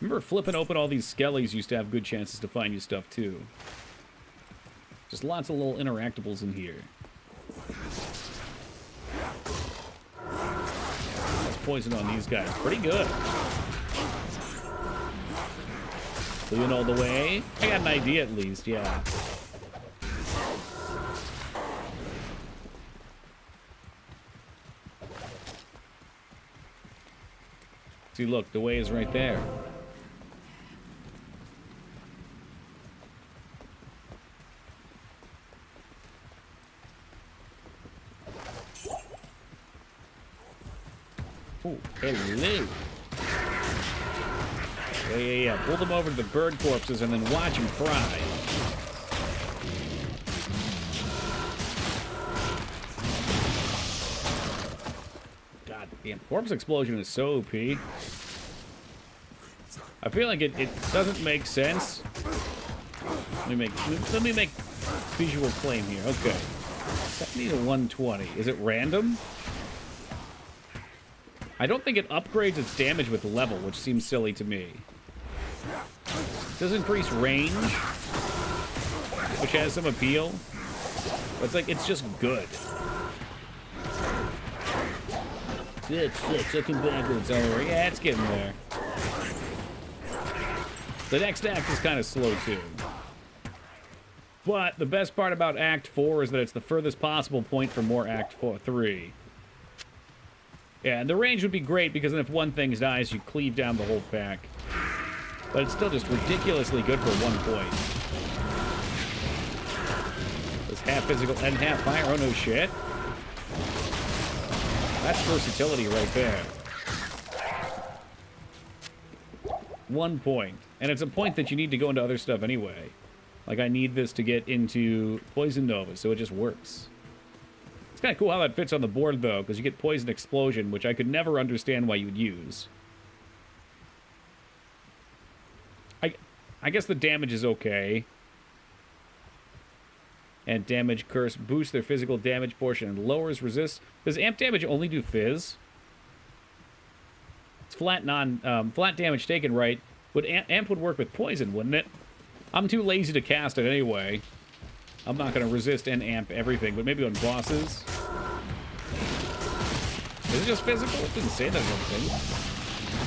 Remember flipping open all these skellies used to have good chances to find you stuff, too. Just lots of little interactables in here. Let's poison on these guys. Pretty good. Clean all the way. I got an idea at least, yeah. See, look, the way is right there. Oh, hello. Yeah. Pull them over to the bird corpses and then watch them fry. God damn, corpse explosion is so OP. I feel like it doesn't make sense. Let me make visual claim here. Okay. 70 to 120. Is it random? I don't think it upgrades its damage with level, which seems silly to me. It does increase range, which has some appeal. But it's like, it's just good. Shit, looking backwards over. Yeah, it's getting there. The next act is kind of slow, too. But the best part about Act 4 is that it's the furthest possible point for more Act 3. Yeah, and the range would be great because then if one thing dies, you cleave down the whole pack. But it's still just ridiculously good for 1 point. It's half physical and half fire. Oh, no shit. That's versatility right there. 1 point. And it's a point that you need to go into other stuff anyway. Like, I need this to get into Poison Nova, so it just works. It's kind of cool how that fits on the board, though, because you get Poison Explosion, which I could never understand why you'd use. I guess the damage is okay. And Damage Curse boosts their physical damage portion and lowers resist. Does amp damage only do fizz? It's flat damage taken, right? Amp would work with poison, wouldn't it? I'm too lazy to cast it anyway. I'm not going to resist and amp everything, but maybe on bosses. Is it just physical? It didn't say that, I don't think.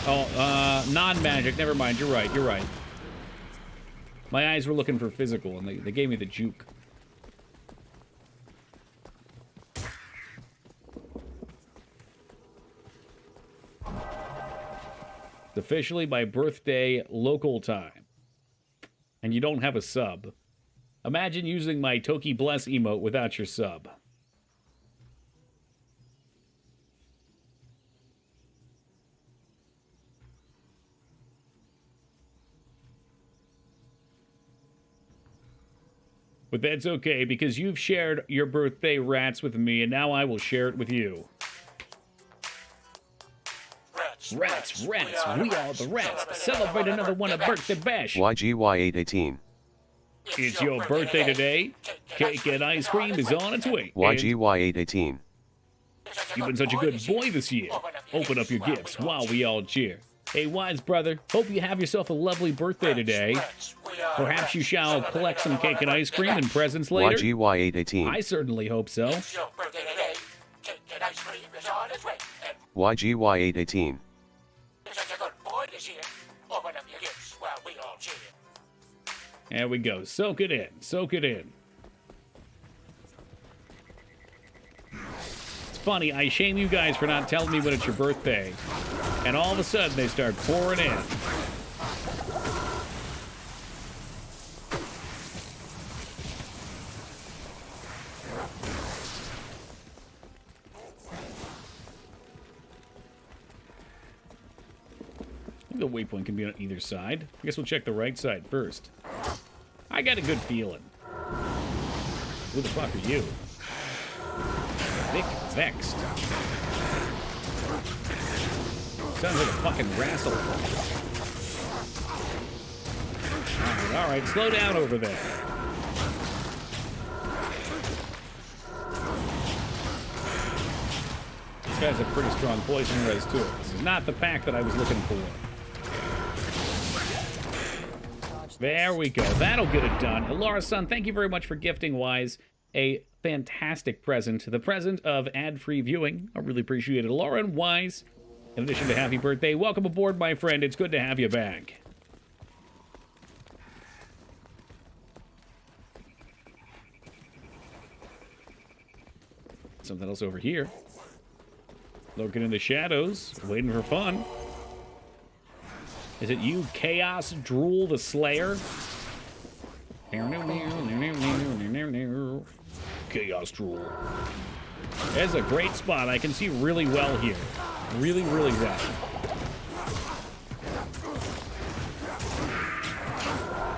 Oh, non-magic. Never mind. You're right. My eyes were looking for physical, and they gave me the juke. It's officially my birthday local time. And you don't have a sub. Imagine using my Toki Bless emote without your sub. But that's okay, because you've shared your birthday rats with me, and now I will share it with you. Rats, we are the rats. Celebrate another one of Birthday Bash. YGY818. It's your birthday today. Cake and ice cream is on its way. YGY818. You've been such a good boy this year. Open up your gifts while we all cheer. Hey, wise brother, hope you have yourself a lovely birthday today. Perhaps you shall collect some cake and ice cream and presents later. YGY818. I certainly hope so. YGY818. There we go. Soak it in. Soak it in. It's funny, I shame you guys for not telling me when it's your birthday. And all of a sudden, they start pouring in. The waypoint can be on either side. I guess we'll check the right side first. I got a good feeling. Who the fuck are you? Vic Vexed. Sounds like a fucking wrestle. Alright, slow down over there. This guy's a pretty strong poison res too. This is not the pack that I was looking for. There we go. That'll get it done. Laura-san, thank you very much for gifting Wise a fantastic present. The present of ad-free viewing. I really appreciate it. Laura and Wise, in addition to happy birthday, welcome aboard, my friend. It's good to have you back. Something else over here. Lurking in the shadows, waiting for fun. Is it you, Chaos Drool the Slayer? Chaos Drool. There's a great spot. I can see really well here. Really, really well.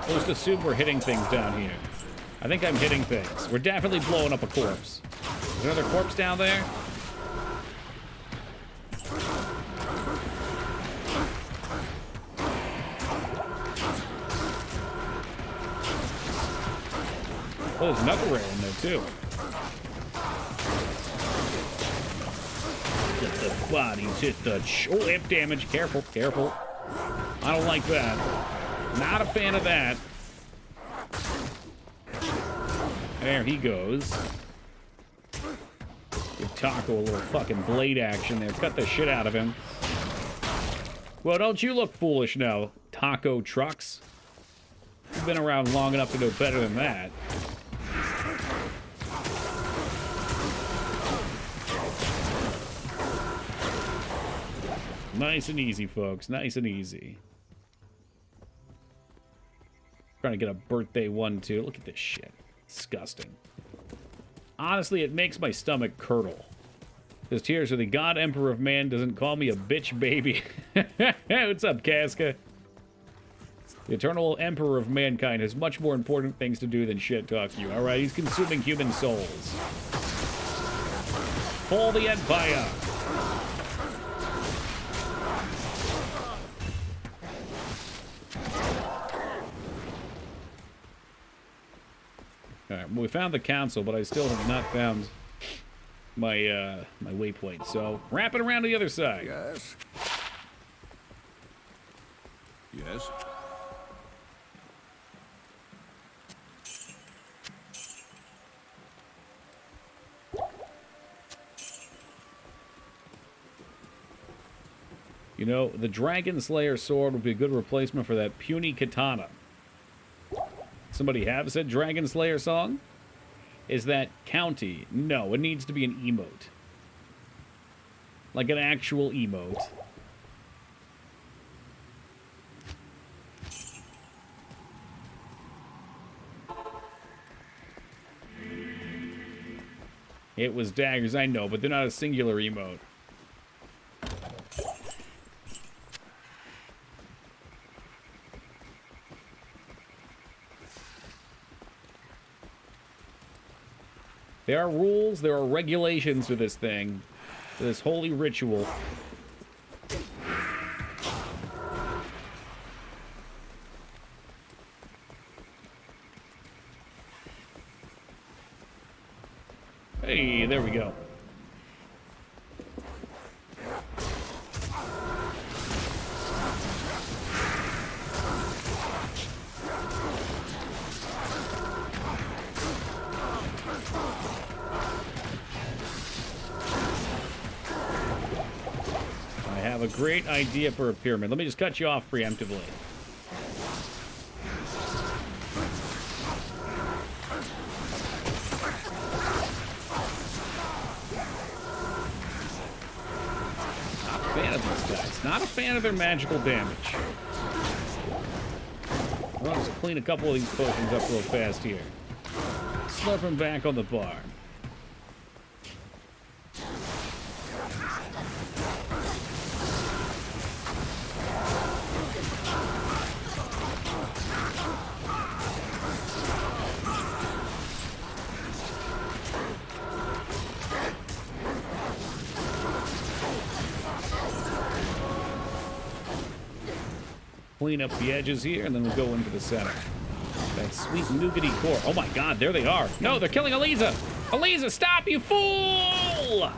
I'll just assume we're hitting things down here. I think I'm hitting things. We're definitely blowing up a corpse. Is there another corpse down there? Oh, there's another rare in there, too. Let the bodies hit the... Oh, imp damage. Careful, careful. I don't like that. Not a fan of that. There he goes. Give Taco a little fucking blade action there. Cut the shit out of him. Well, don't you look foolish now, Taco Trucks. You've been around long enough to know better than that. Nice and easy, folks. Nice and easy. Trying to get a birthday one, too. Look at this shit. Disgusting. Honestly, it makes my stomach curdle. This here, so the God Emperor of Man doesn't call me a bitch baby. What's up, Casca? The Eternal Emperor of Mankind has much more important things to do than shit talk you. Alright, he's consuming human souls. For the Empire! Alright, well, we found the council, but I still have not found my my waypoint. So, wrap it around to the other side. Yes? Yes? You know, the Dragon Slayer sword would be a good replacement for that puny katana. Somebody have said Dragon Slayer song? Is that county? No, it needs to be an emote. Like an actual emote. It was daggers, I know, but they're not a singular emote. There are rules, there are regulations to this thing, to this holy ritual. Hey, there we go. A great idea for a pyramid. Let me just cut you off preemptively. Not a fan of these guys. Not a fan of their magical damage. I'll just clean a couple of these potions up real fast here. Slurp them back on the bar. Clean up the edges here, and then we'll go into the center. That sweet nougaty core. Oh my god, there they are. No, they're killing Eliza! Eliza, stop, you fool!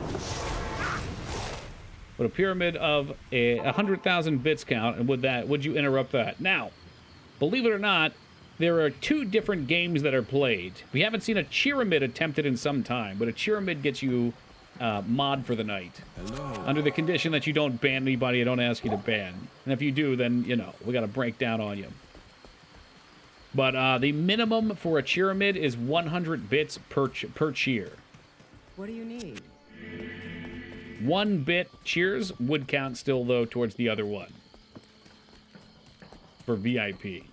Would a pyramid of 100,000 bits count, and would you interrupt that? Now, believe it or not, there are 2 different games that are played. We haven't seen a Pyramid attempted in some time, but a Pyramid gets you mod for the night. Hello. Under the condition that you don't ban anybody I don't ask you to ban. And if you do, then, you know, we got to break down on you. But the minimum for a Pyramid is 100 bits per cheer. What do you need? 1 bit cheers would count still, though, towards the other one. For VIP.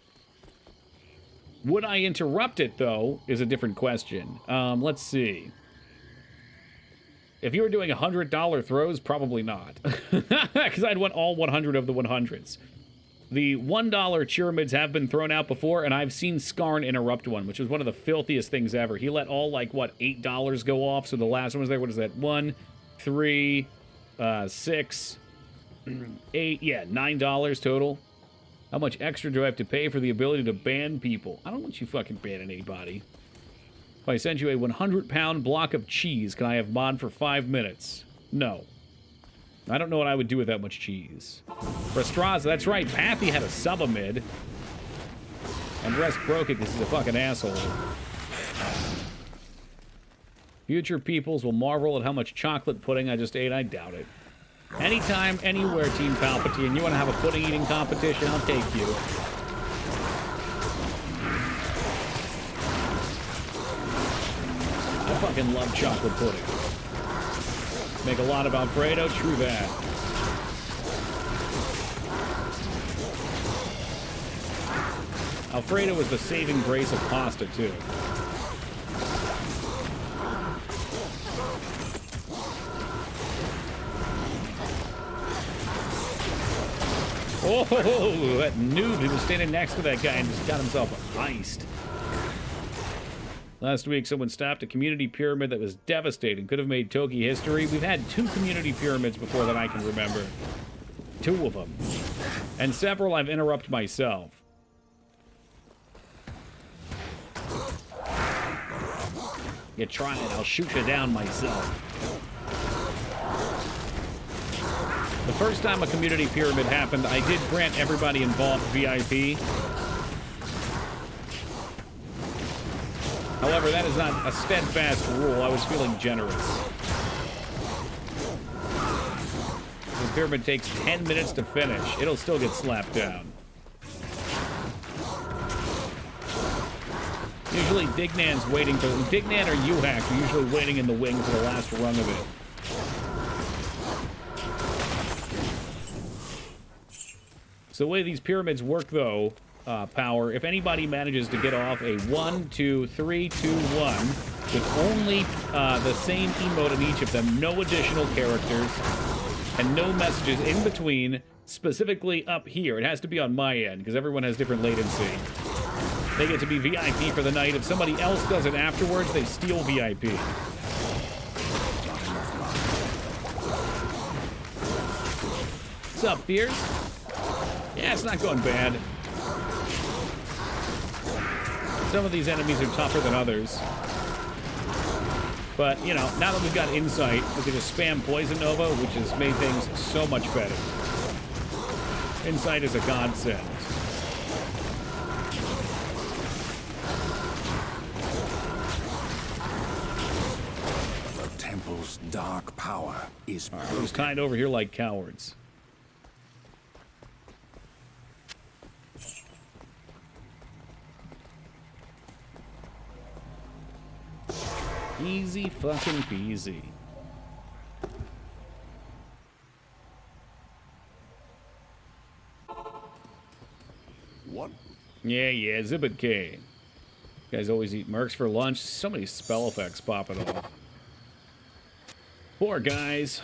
Would I interrupt it, though, is a different question. Let's see. If you were doing $100 throws, probably not. Because I'd want all 100 of the 100s. The $1 Pyramids have been thrown out before, and I've seen Skarn interrupt one, which was one of the filthiest things ever. He let all, like, what, $8 go off, so the last one was there. What is that? 1, 3, 6, 8, yeah, $9 total. How much extra do I have to pay for the ability to ban people? I don't want you fucking banning anybody. If I send you a 100-pound block of cheese, can I have mod for 5 minutes? No. I don't know what I would do with that much cheese. Restraza, that's right, Pathy had a sub-amid. And Rest broke it because he's a fucking asshole. Future peoples will marvel at how much chocolate pudding I just ate. I doubt it. Anytime, anywhere, Team Palpatine. You want to have a pudding-eating competition? I'll take you. I fucking love chocolate pudding. Make a lot of Alfredo, true that. Alfredo was the saving grace of pasta, too. Oh, that noob, he was standing next to that guy and just got himself iced. Last week, someone stopped a community pyramid that was devastating. Could have made Toki history. We've had 2 community pyramids before that I can remember. 2 of them. And several I've interrupted myself. You try it, I'll shoot you down myself. The first time a community pyramid happened, I did grant everybody involved VIP. However, that is not a steadfast rule. I was feeling generous. The pyramid takes 10 minutes to finish. It'll still get slapped down. Usually Dignan's waiting for... Dignan or Uhak are usually waiting in the wing for the last rung of it. So the way these pyramids work, though, Power, if anybody manages to get off a 1, 2, 3, 2, 1, with only the same emote in each of them, no additional characters, and no messages in between, specifically up here. It has to be on my end, because everyone has different latency. They get to be VIP for the night. If somebody else does it afterwards, they steal VIP. What's up, Fears? Yeah, it's not going bad. Some of these enemies are tougher than others. But, you know, now that we've got insight, we can just spam Poison Nova, which has made things so much better. Insight is a godsend. The temple's dark power is All right, we'll just hide over here like cowards. Easy fucking peasy. What? Yeah, Zibbit K. You guys always eat mercs for lunch. So many spell effects popping off. Poor guys.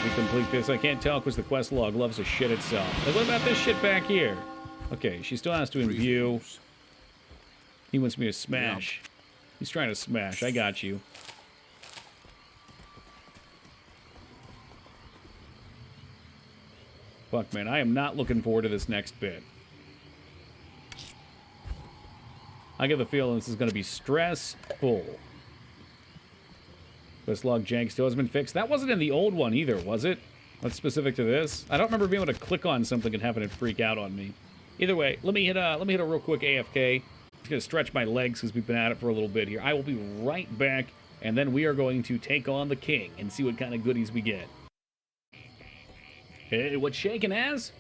We complete this. I can't tell because the quest log loves to shit itself. Like, what about this shit back here? Okay, she still has to imbue. He wants me to smash. Yep. He's trying to smash. I got you. Fuck, man. I am not looking forward to this next bit. I get the feeling this is going to be stressful. Quest log jank still hasn't been fixed. That wasn't in the old one either, was it? That's specific to this. I don't remember being able to click on something and having it freak out on me. Either way, let me hit a real quick AFK. Just gonna stretch my legs because we've been at it for a little bit here. I will be right back, and then we are going to take on the king and see what kind of goodies we get. Hey, what's shaking, Az?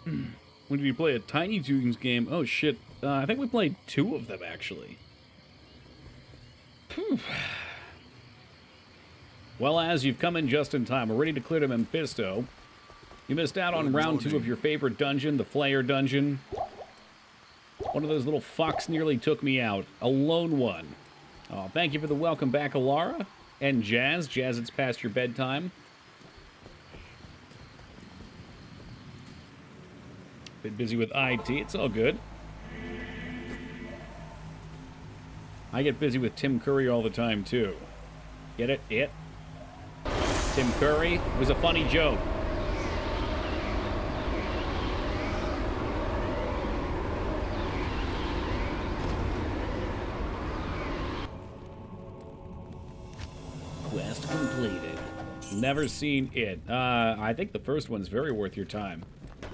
When did you play a Tiny Toons game? Oh shit, I think we played 2 of them actually. Whew. Well, Az, you've come in just in time. We're ready to clear to Mephisto. You missed out on round 2 of your favorite dungeon, the Flayer dungeon. One of those little fucks nearly took me out. A lone one. Oh, thank you for the welcome back, Alara. And Jazz. Jazz, it's past your bedtime. Been busy with IT. It's all good. I get busy with Tim Curry all the time, too. Get it? It? Tim Curry? It was a funny joke. Quest completed. Never seen it. I think the first one's very worth your time.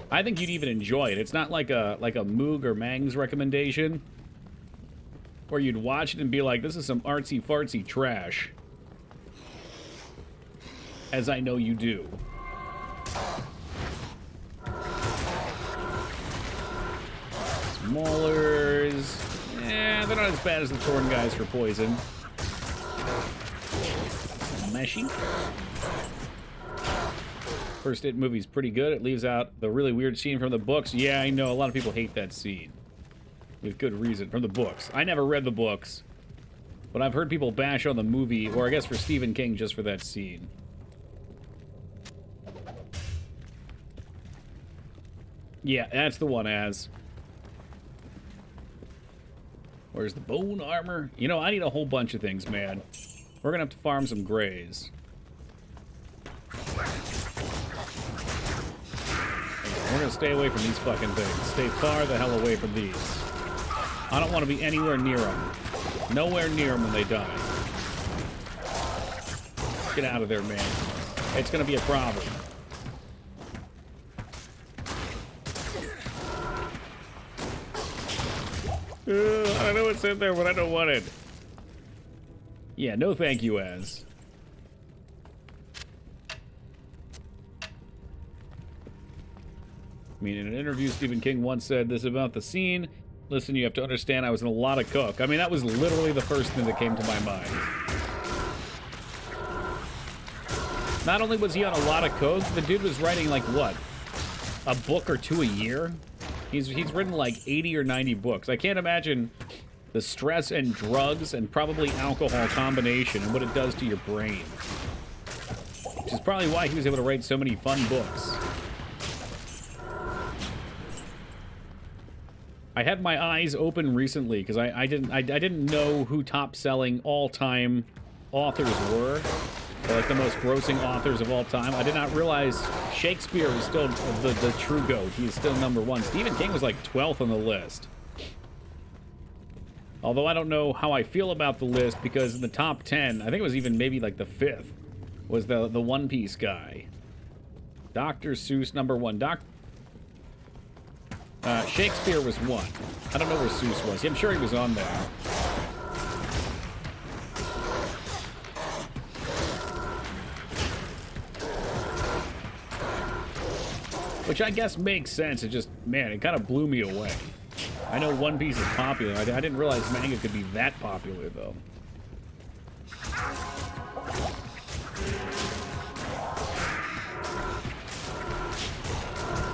I think you'd even enjoy it. It's not like a Moog or Mang's recommendation, where you'd watch it and be like, this is some artsy-fartsy trash. As I know you do. Maulers. Eh, they're not as bad as the Torn guys for poison. Meshy. First It movie's pretty good. It leaves out the really weird scene from the books. Yeah, I know. A lot of people hate that scene. With good reason. From the books. I never read the books. But I've heard people bash on the movie, or I guess for Stephen King, just for that scene. Yeah, that's the one, Az. Where's the bone armor? You know, I need a whole bunch of things, man. We're gonna have to farm some grays. We're gonna stay away from these fucking things. Stay far the hell away from these. I don't want to be anywhere near them. Nowhere near them when they die. Get out of there, man. It's gonna be a problem. I know what's in there, but I don't want it. Yeah, no thank you, Az. I mean, in an interview, Stephen King once said this about the scene. Listen, you have to understand I was in a lot of coke. I mean, that was literally the first thing that came to my mind. Not only was he on a lot of coke, the dude was writing, like, what? A book or 2 a year? He's written, like, 80 or 90 books. I can't imagine the stress and drugs and probably alcohol combination and what it does to your brain. Which is probably why he was able to write so many fun books. I had my eyes open recently because I didn't know who top-selling all-time authors were, or like the most grossing authors of all time. I did not realize Shakespeare is still the true GOAT. He is still #1. Stephen King was like 12th on the list. Although I don't know how I feel about the list because in the top 10, I think it was even maybe like the 5th, was the One Piece guy. Dr. Seuss #1. Shakespeare was 1. I don't know where Seuss was. I'm sure he was on there. Which I guess makes sense. It just, man, it kind of blew me away. I know One Piece is popular. I didn't realize manga could be that popular, though.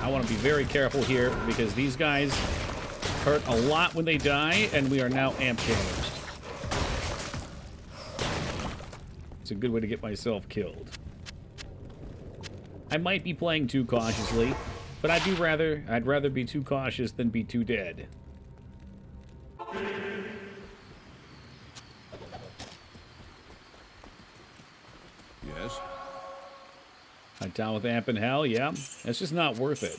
I want to be very careful here because these guys hurt a lot when they die, and we are now amp damaged. It's a good way to get myself killed. I might be playing too cautiously, but I'd rather be too cautious than be too dead. Yes? I'm down with amp in hell, yeah. It's just not worth it.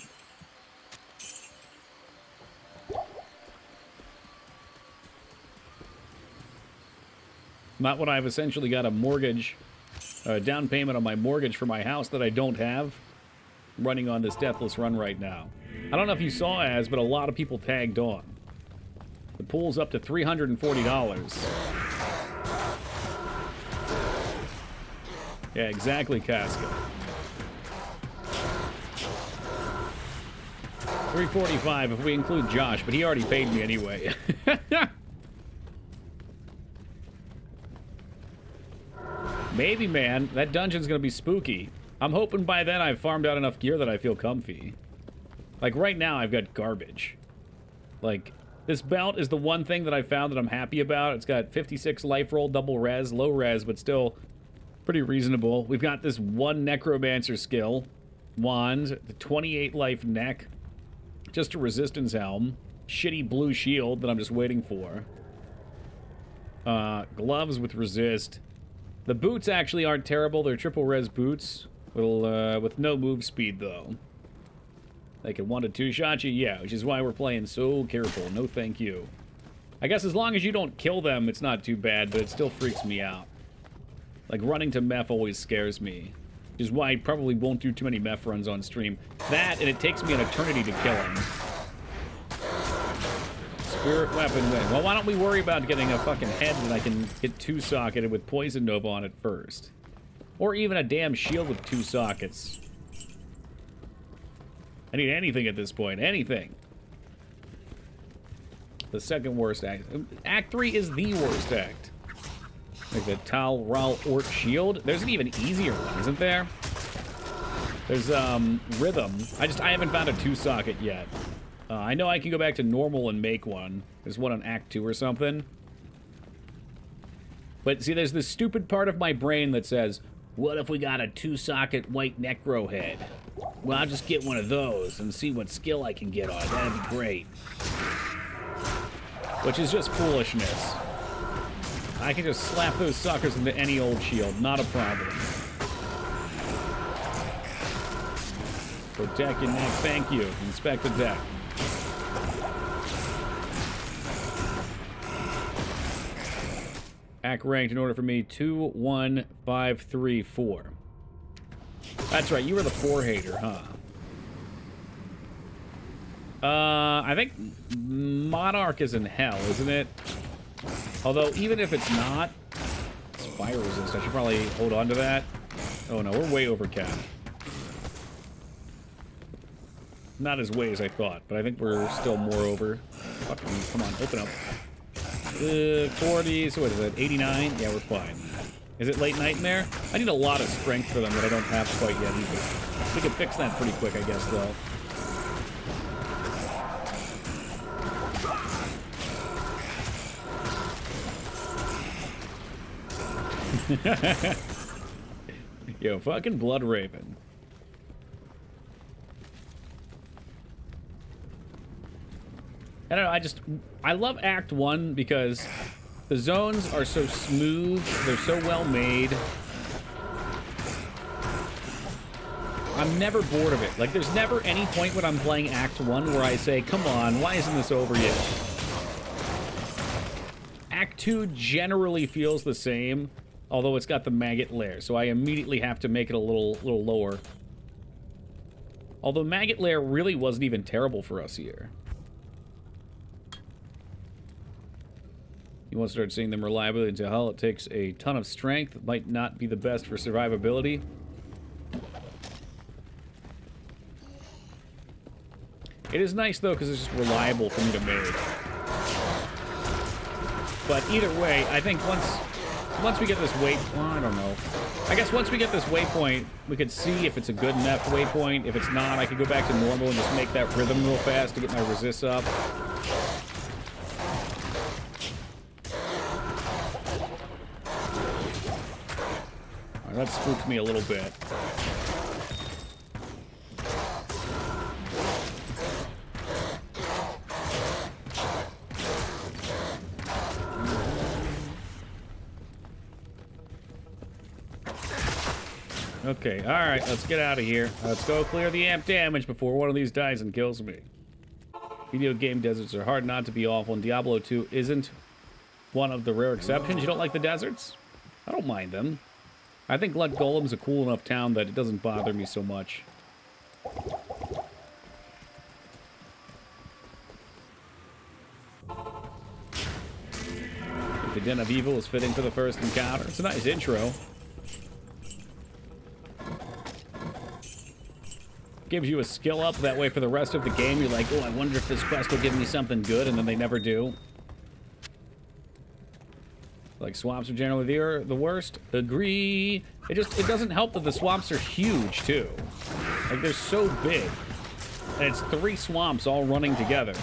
Not when I've essentially got a mortgage down payment on my mortgage for my house that I don't have. I'm running on this Deathless run right now. I don't know if you saw as, but a lot of people tagged on. The pool's up to $340. Yeah, exactly, Casca. $345 if we include Josh, but he already paid me anyway. Maybe, man. That dungeon's gonna be spooky. I'm hoping by then I've farmed out enough gear that I feel comfy. Like, right now, I've got garbage. Like, this belt is the one thing that I found that I'm happy about. It's got 56 life roll, double res, low res, but still pretty reasonable. We've got this one Necromancer skill. Wand, the 28 life neck. Just a resistance helm. Shitty blue shield that I'm just waiting for. Gloves with resist. The boots actually aren't terrible. They're triple res boots. With no move speed, though. They can 1 to 2 shot you, yeah, which is why we're playing so careful. No thank you. I guess as long as you don't kill them, it's not too bad, but it still freaks me out. Like, running to meth always scares me. Which is why I probably won't do too many meth runs on stream. That, and it takes me an eternity to kill him. Spirit weapon win. Well, why don't we worry about getting a fucking head that I can get 2-socketed with Poison Nova on it first? Or even a damn shield with 2 sockets. I need anything at this point. Anything. The second worst act. Act 3 is the worst act. Like the Tal Ral Ort shield. There's an even easier one, isn't there? There's, Rhythm. I haven't found a 2-socket yet. I know I can go back to normal and make one. There's one on Act 2 or something. But see, there's this stupid part of my brain that says, what if we got a 2-socket white necro head? Well, I'll just get one of those and see what skill I can get on it. That'd be great. Which is just foolishness. I can just slap those suckers into any old shield. Not a problem. Protect your neck. Thank you. Inspect the deck. Act ranked in order for me 2, 1, 5, 3, 4. That's right, you were the 4 hater, huh? I think Monarch is in hell, isn't it? Although, even if it's not, it's fire resist. I should probably hold on to that. Oh no, we're way over cap. Not as way as I thought, but I think we're still more over. Fucking, come on, open up. 40, so what is it, 89? Yeah, we're fine. Is it late nightmare? I need a lot of strength for them that I don't have quite yet either. We can fix that pretty quick, I guess, though. Yo, fucking Blood Raven. I don't know, I love Act 1 because the zones are so smooth, they're so well made. I'm never bored of it. Like, there's never any point when I'm playing Act 1 where I say, come on, why isn't this over yet? Act 2 generally feels the same, although it's got the maggot lair, so I immediately have to make it a little lower. Although maggot lair really wasn't even terrible for us here. You won't start seeing them reliably into hell. It takes a ton of strength. It might not be the best for survivability. It is nice, though, because it's just reliable for me to make. But either way, I think once we get this waypoint, I don't know. I guess once we get this waypoint, we could see if it's a good enough waypoint. If it's not, I could go back to normal and just make that rhythm real fast to get my resists up. That spooked me a little bit. Okay, alright, let's get out of here. Let's go clear the amp damage before one of these dies and kills me. Video game deserts are hard not to be awful, and Diablo 2 isn't one of the rare exceptions. You don't like the deserts? I don't mind them. I think Glut Golem's a cool enough town that it doesn't bother me so much. The Den of Evil is fitting for the first encounter. It's a nice intro. Gives you a skill up, that way for the rest of the game you're like, oh, I wonder if this quest will give me something good, and then they never do. Like, swamps are generally the worst. Agree. It doesn't help that the swamps are huge, too. Like, they're so big. And it's 3 swamps all running together.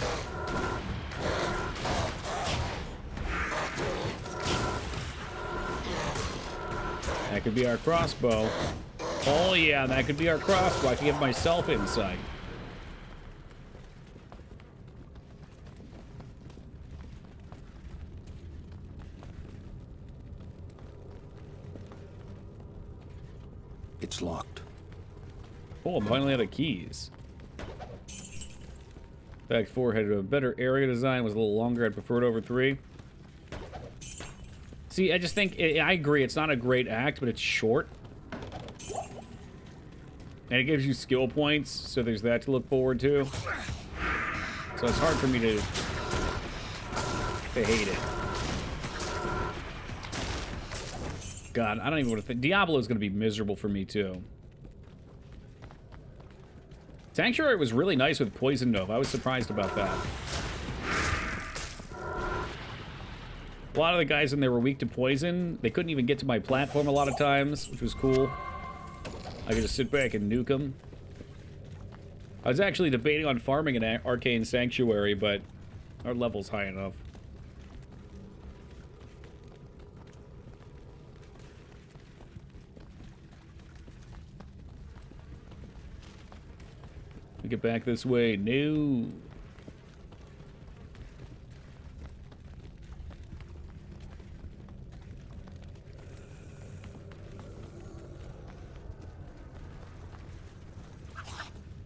That could be our crossbow. Oh, yeah, that could be our crossbow. I can give myself insight. It's locked. Oh, I'm finally out of keys. Fact 4 had a better area design, was a little longer. I'd prefer it over 3. See, I just think, I agree, it's not a great act, but it's short. And it gives you skill points, so there's that to look forward to. So it's hard for me to hate it. God, I don't even want to think. Diablo is going to be miserable for me, too. Sanctuary was really nice with Poison Nova. I was surprised about that. A lot of the guys in there were weak to poison. They couldn't even get to my platform a lot of times, which was cool. I could just sit back and nuke them. I was actually debating on farming an Arcane Sanctuary, but our level's high enough. We get back this way. No.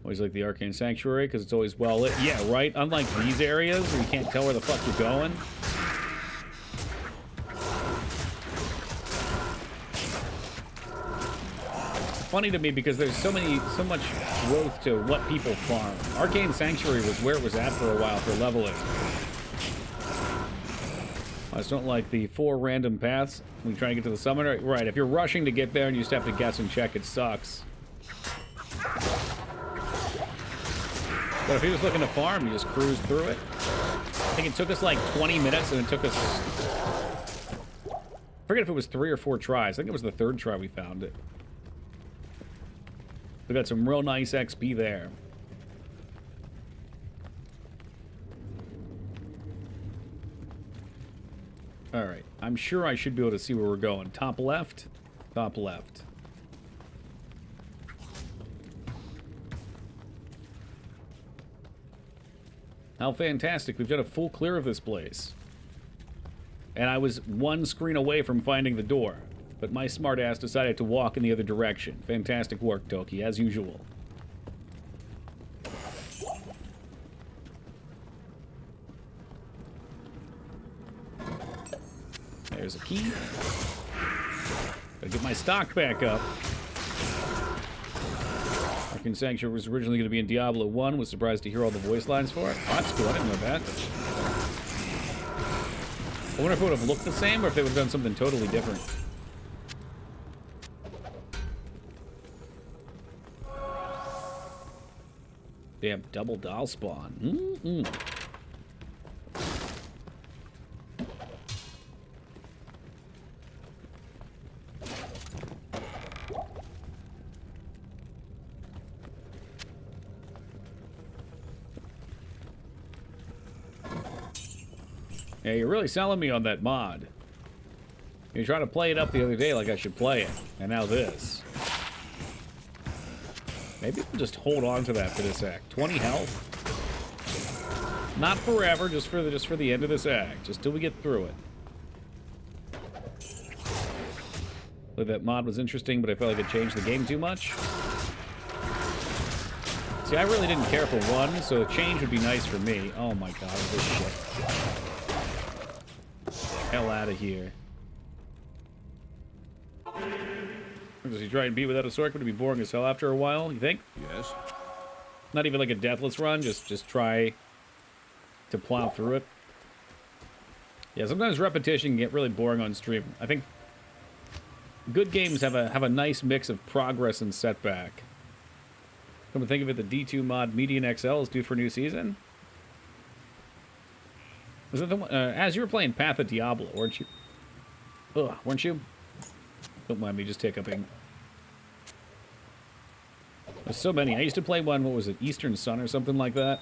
Always like the Arcane Sanctuary because it's always well lit. Yeah, right? Unlike these areas where you can't tell where the fuck you're going. It's funny to me because there's so much growth to what people farm. Arcane Sanctuary was where it was at for a while for leveling. I just don't like the 4 random paths when you try to get to the summoner. Right, if you're rushing to get there and you just have to guess and check, it sucks. But if he was looking to farm, you just cruise through it. I think it took us like 20 minutes, and it took us... I forget if it was 3 or 4 tries. I think it was the 3rd try we found it. We got some real nice XP there. Alright, I'm sure I should be able to see where we're going. Top left? Top left. How fantastic. We've done a full clear of this place. And I was 1 screen away from finding the door. But my smartass decided to walk in the other direction. Fantastic work, Toki, as usual. There's a key. Gotta get my stock back up. Arcane Sanctuary was originally going to be in Diablo 1. Was surprised to hear all the voice lines for it. Oh, that's cool. I didn't know that. I wonder if it would have looked the same or if they would have done something totally different. Damn, double doll spawn. Mm-mm. Yeah, you're really selling me on that mod. You tried to play it up the other day like I should play it, and now this. Maybe we'll just hold on to that for this act. 20 health. Not forever, just for the end of this act, just till we get through it. Like that mod was interesting, but I felt like it changed the game too much. See, I really didn't care for 1, so a change would be nice for me. Oh my god, this shit. Hell out of here. Does he try and beat without a sword? Would it be boring as hell after a while, you think? Yes? Not even like a Deathless run, just try to plow through it. Yeah, sometimes repetition can get really boring on stream. I think good games have a nice mix of progress and setback. Come to think of it, the D2 mod Median XL is due for a new season. Was that the one? As you were playing Path of Diablo, weren't you? Ugh, weren't you? Don't mind me just hiccuping. There's so many. I used to play one, what was it, Eastern Sun or something like that?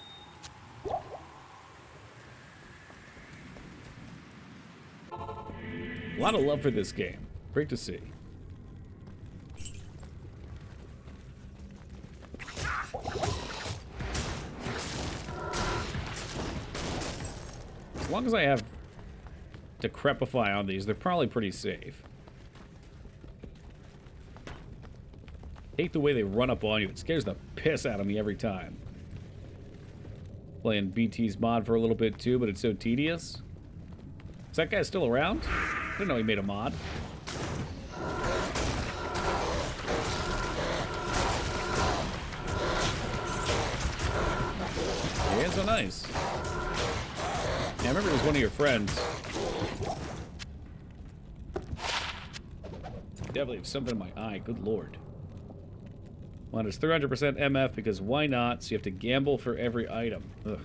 A lot of love for this game. Great to see. As long as I have Decrepify on these, they're probably pretty safe. Hate the way they run up on you. It scares the piss out of me every time. Playing BT's mod for a little bit too, but it's so tedious. Is that guy still around? I didn't know he made a mod. Yeah, so nice. Yeah, I remember it was one of your friends. Definitely have something in my eye. Good lord. One is 300% MF because why not? So you have to gamble for every item. Ugh.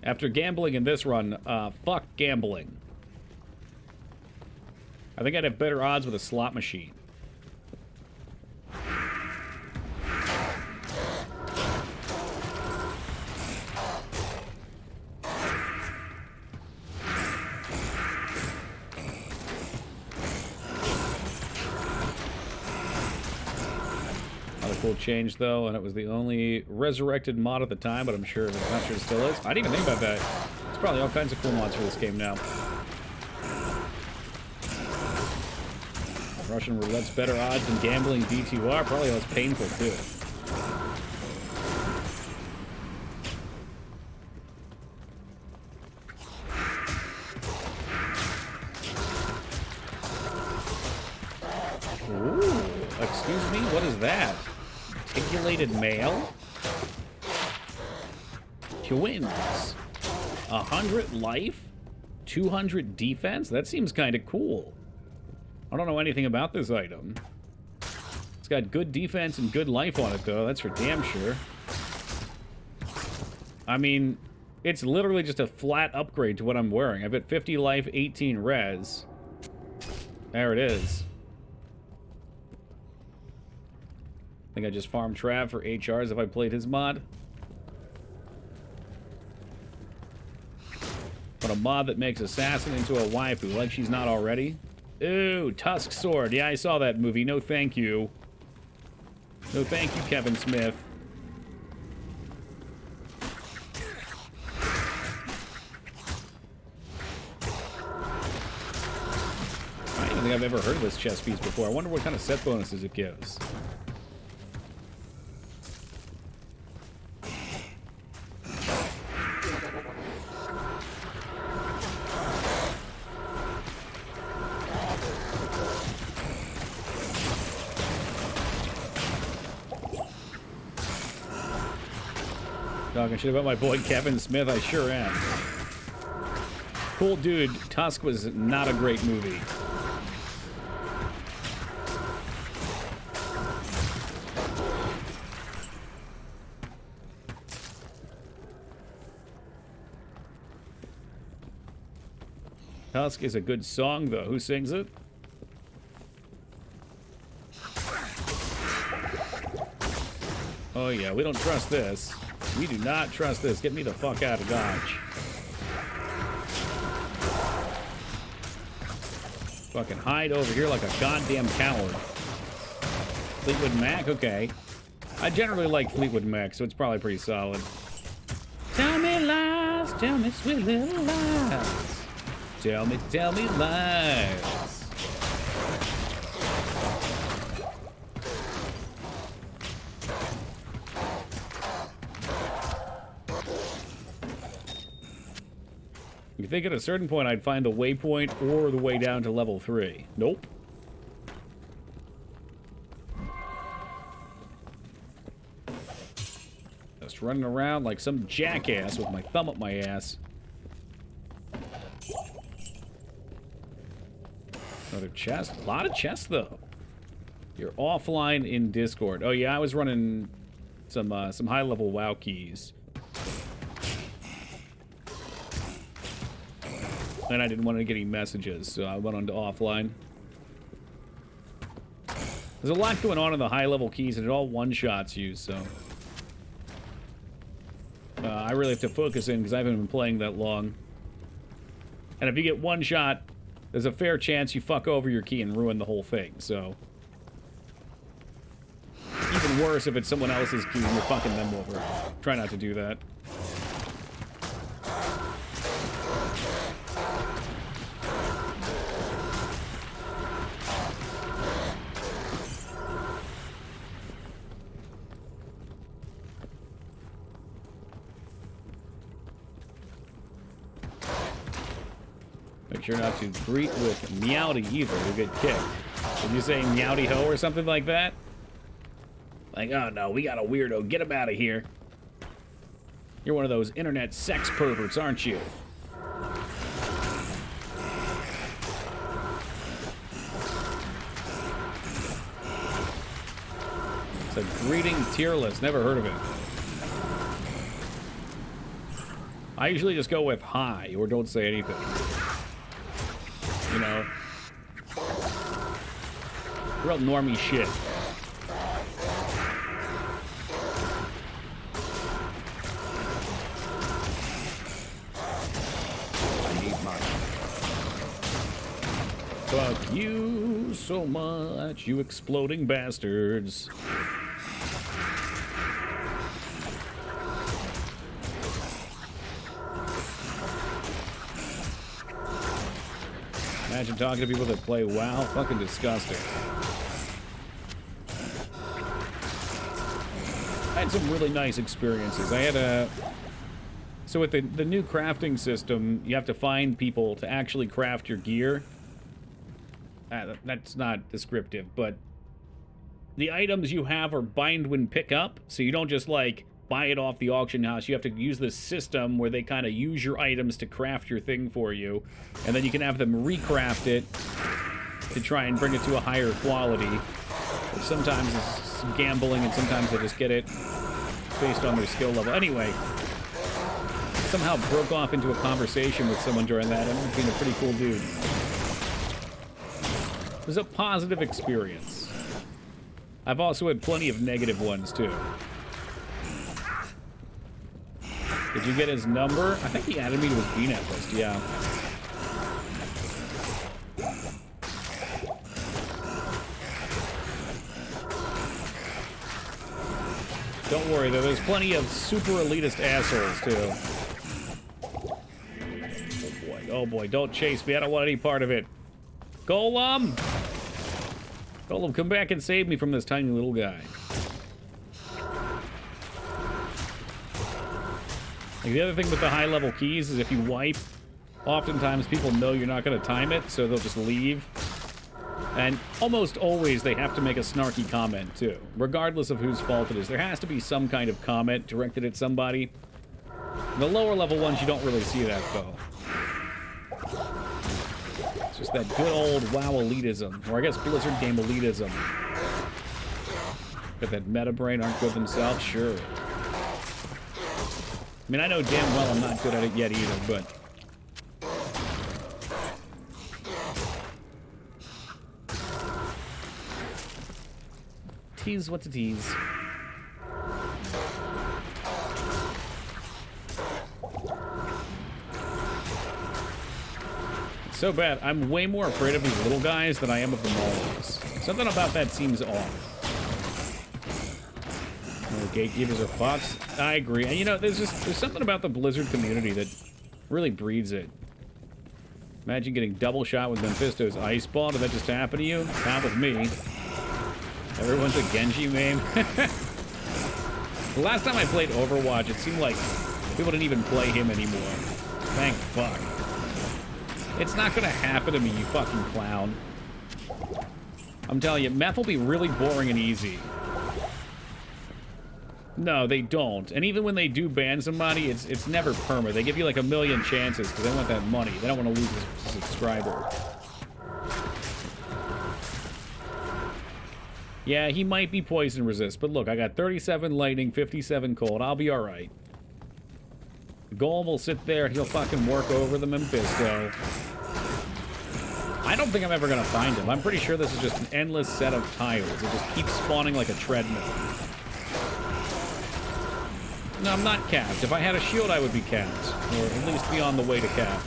After gambling in this run, fuck gambling. I think I'd have better odds with a slot machine. Cool change though, and it was the only Resurrected mod at the time, but I'm sure it still is. I didn't even think about that. There's probably all kinds of cool mods for this game now. Russian roulette's better odds than gambling D2R, probably less painful too. Ooh, excuse me, what is that? Articulated mail? Twins. 100 life? 200 defense? That seems kind of cool. I don't know anything about this item. It's got good defense and good life on it, though. That's for damn sure. I mean, it's literally just a flat upgrade to what I'm wearing. I've got 50 life, 18 res. There it is. I think I just farmed Trav for HRs if I played his mod. But a mod that makes Assassin into a waifu, like she's not already. Ooh, Tusk Sword. Yeah, I saw that movie. No thank you. No thank you, Kevin Smith. I don't even think I've ever heard of this chess piece before. I wonder what kind of set bonuses it gives. Talking shit about my boy Kevin Smith, I sure am. Cool dude, Tusk was not a great movie. Tusk is a good song, though. Who sings it? Oh yeah, we don't trust this. We do not trust this. Get me the fuck out of Dodge. Fucking hide over here like a goddamn coward. Fleetwood Mac? Okay. I generally like Fleetwood Mac, so it's probably pretty solid. Tell me lies, tell me sweet little lies. Tell me lies. You think at a certain point I'd find the waypoint or the way down to level 3. Nope. Just running around like some jackass with my thumb up my ass. Another chest. A lot of chests, though. You're offline in Discord. Oh, yeah, I was running some high-level WoW keys. And I didn't want to get any messages, so I went on to offline. There's a lot going on in the high-level keys, and it all one-shots you, so... I really have to focus in, because I haven't been playing that long. And if you get one shot, there's a fair chance you fuck over your key and ruin the whole thing, so... Even worse if it's someone else's key and you're fucking them over. Try not to do that. Make sure not to greet with meowdy either, you'll get kicked. Did you say meowdy ho or something like that? Like, oh no, we got a weirdo, get him out of here. You're one of those internet sex perverts, aren't you? It's a greeting tier list, never heard of it. I usually just go with hi, or don't say anything. You know, real normie shit. I need money. Fuck you so much, you exploding bastards. Imagine talking to people that play WoW. Fucking disgusting. I had some really nice experiences. I had a... So with the new crafting system, you have to find people to actually craft your gear. That's not descriptive, but... The items you have are bind when pick up, so you don't just, like, buy it off the auction house. You have to use this system where they kind of use your items to craft your thing for you, and then you can have them recraft it to try and bring it to a higher quality. But sometimes it's gambling, and sometimes they just get it based on their skill level. Anyway, somehow broke off into a conversation with someone during that. I'm being a pretty cool dude. It was a positive experience. I've also had plenty of negative ones, too. Did you get his number? I think he added me to his BNet list, yeah. Don't worry, though. There's plenty of super elitist assholes, too. Oh, boy. Oh, boy. Don't chase me. I don't want any part of it. Golem! Golem, come back and save me from this tiny little guy. Like, the other thing with the high-level keys is if you wipe, oftentimes people know you're not going to time it, so they'll just leave. And almost always they have to make a snarky comment, too. Regardless of whose fault it is. There has to be some kind of comment directed at somebody. The lower-level ones, you don't really see that, though. It's just that good old WoW elitism. Or I guess Blizzard game elitism. Got that meta brain, aren't good themselves? Sure. I mean, I know damn well I'm not good at it yet either, but... Tease, what's a tease? It's so bad. I'm way more afraid of these little guys than I am of the Maulers. Something about that seems off. Gatekeepers are fucks. I agree. And you know, there's something about the Blizzard community that really breeds it. Imagine getting double shot with Mephisto's ice ball. Did that just happen to you? Not with me. Everyone's a Genji meme. The last time I played Overwatch, it seemed like people didn't even play him anymore. Thank fuck. It's not gonna happen to me, you fucking clown. I'm telling you, meth will be really boring and easy. No, they don't. And even when they do ban somebody, it's never perma. They give you like a million chances because they want that money. They don't want to lose a subscriber. Yeah, he might be poison resist, but look, I got 37 lightning, 57 cold. I'll be alright. Golem will sit there, he'll fucking work over them in Bisto. I don't think I'm ever gonna find him. I'm pretty sure this is just an endless set of tiles. It just keeps spawning like a treadmill. No, I'm not capped. If I had a shield, I would be capped. Or at least be on the way to capped.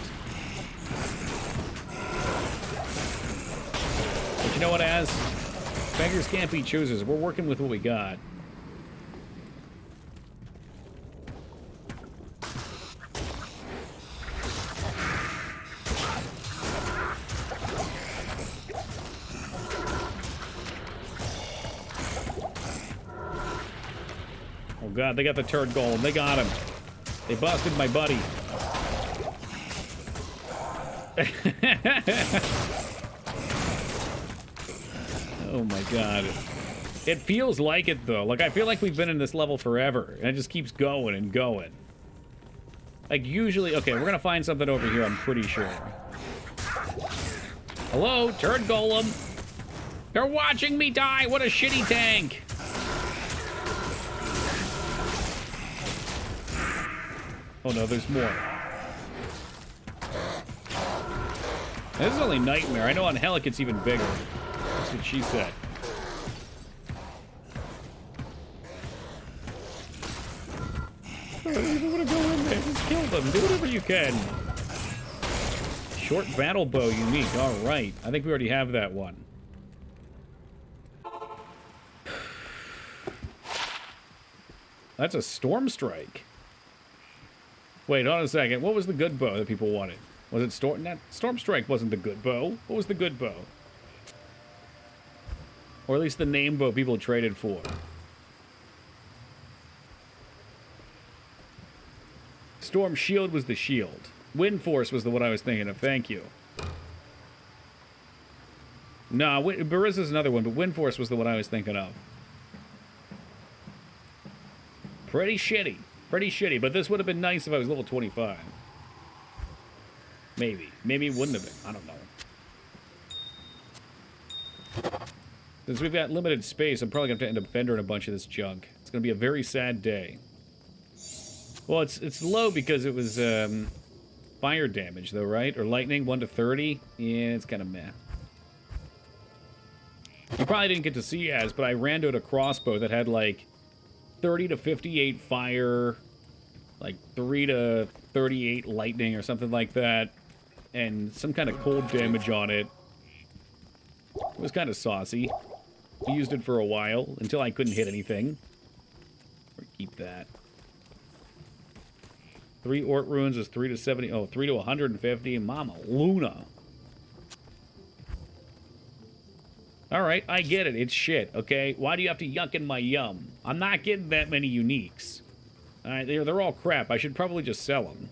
But you know what, Az? Beggars can't be choosers. We're working with what we got. Oh god, they got the turd golem. They got him. They busted my buddy. Oh my god. It feels like it though. Like I feel like we've been in this level forever. And it just keeps going and going. Like usually, okay, we're gonna find something over here, I'm pretty sure. Hello, turd golem. You're watching me die. What a shitty tank. Oh no, there's more. This is only Nightmare. I know on Helic it's even bigger. That's what she said. I don't even want to go in there. Just kill them. Do whatever you can. Short battle bow unique. Alright. I think we already have that one. That's a Storm Strike. Wait, hold on a second. What was the good bow that people wanted? Was it Storm? Nah, Storm Strike wasn't the good bow. What was the good bow? Or at least the name bow people traded for. Storm Shield was the shield. Wind Force was the one I was thinking of. Thank you. Nah, Barissa's another one, but Wind Force was the one I was thinking of. Pretty shitty. Pretty shitty, but this would have been nice if I was level 25. Maybe. Maybe it wouldn't have been. I don't know. Since we've got limited space, I'm probably going to have to end up vending a bunch of this junk. It's going to be a very sad day. Well, it's low because it was fire damage, though, right? Or lightning, 1 to 30. Yeah, it's kind of meh. You probably didn't get to see as, but I randoed a crossbow that had, like, 30 to 58 fire, like 3 to 38 lightning or something like that, and some kind of cold damage on it. It was kind of saucy. I used it for a while until I couldn't hit anything. Or keep that. 3 Ort runes is 3 to 70. Oh, 3 to 150. Mama Luna. Alright, I get it. It's shit, okay? Why do you have to yuck in my yum? I'm not getting that many uniques. Alright, they're all crap. I should probably just sell them.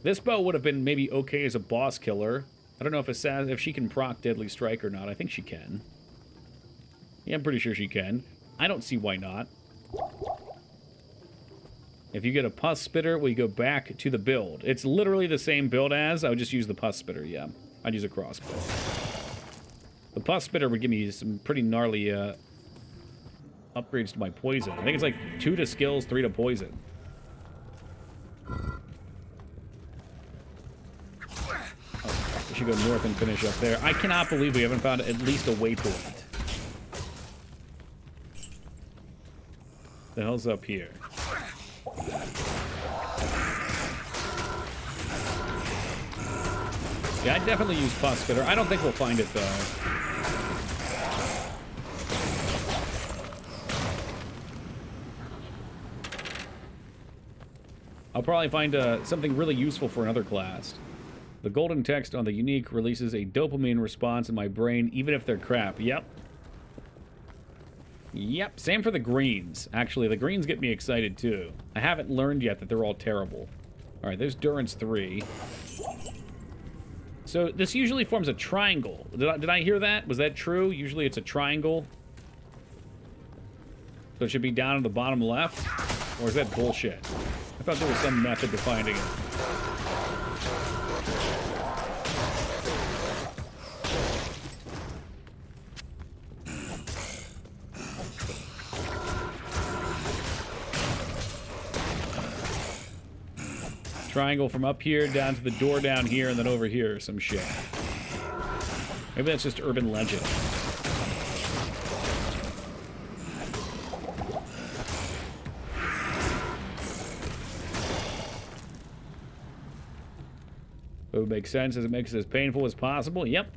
This bow would have been maybe okay as a boss killer. I don't know if she can proc Deadly Strike or not. I think she can. Yeah, I'm pretty sure she can. I don't see why not. If you get a pus spitter, we go back to the build. It's literally the same build as. I would just use the pus spitter, yeah. I'd use a crossbow. The pus spitter would give me some pretty gnarly upgrades to my poison. I think it's like 2 to skills, 3 to poison. Oh, we should go north and finish up there. I cannot believe we haven't found at least a waypoint. The hell's up here? Yeah, I'd definitely use pus spitter. I don't think we'll find it, though. I'll probably find something really useful for another class. The golden text on the unique releases a dopamine response in my brain, even if they're crap. Yep. Yep, same for the greens. Actually, the greens get me excited, too. I haven't learned yet that they're all terrible. Alright, there's Durance 3. So this usually forms a triangle. Did I hear that? Was that true? Usually it's a triangle. So it should be down in the bottom left? Or is that bullshit? I thought there was some method to finding it. Triangle from up here down to the door down here and then over here or some shit. Maybe that's just urban legend. It would make sense as it makes it as painful as possible. Yep.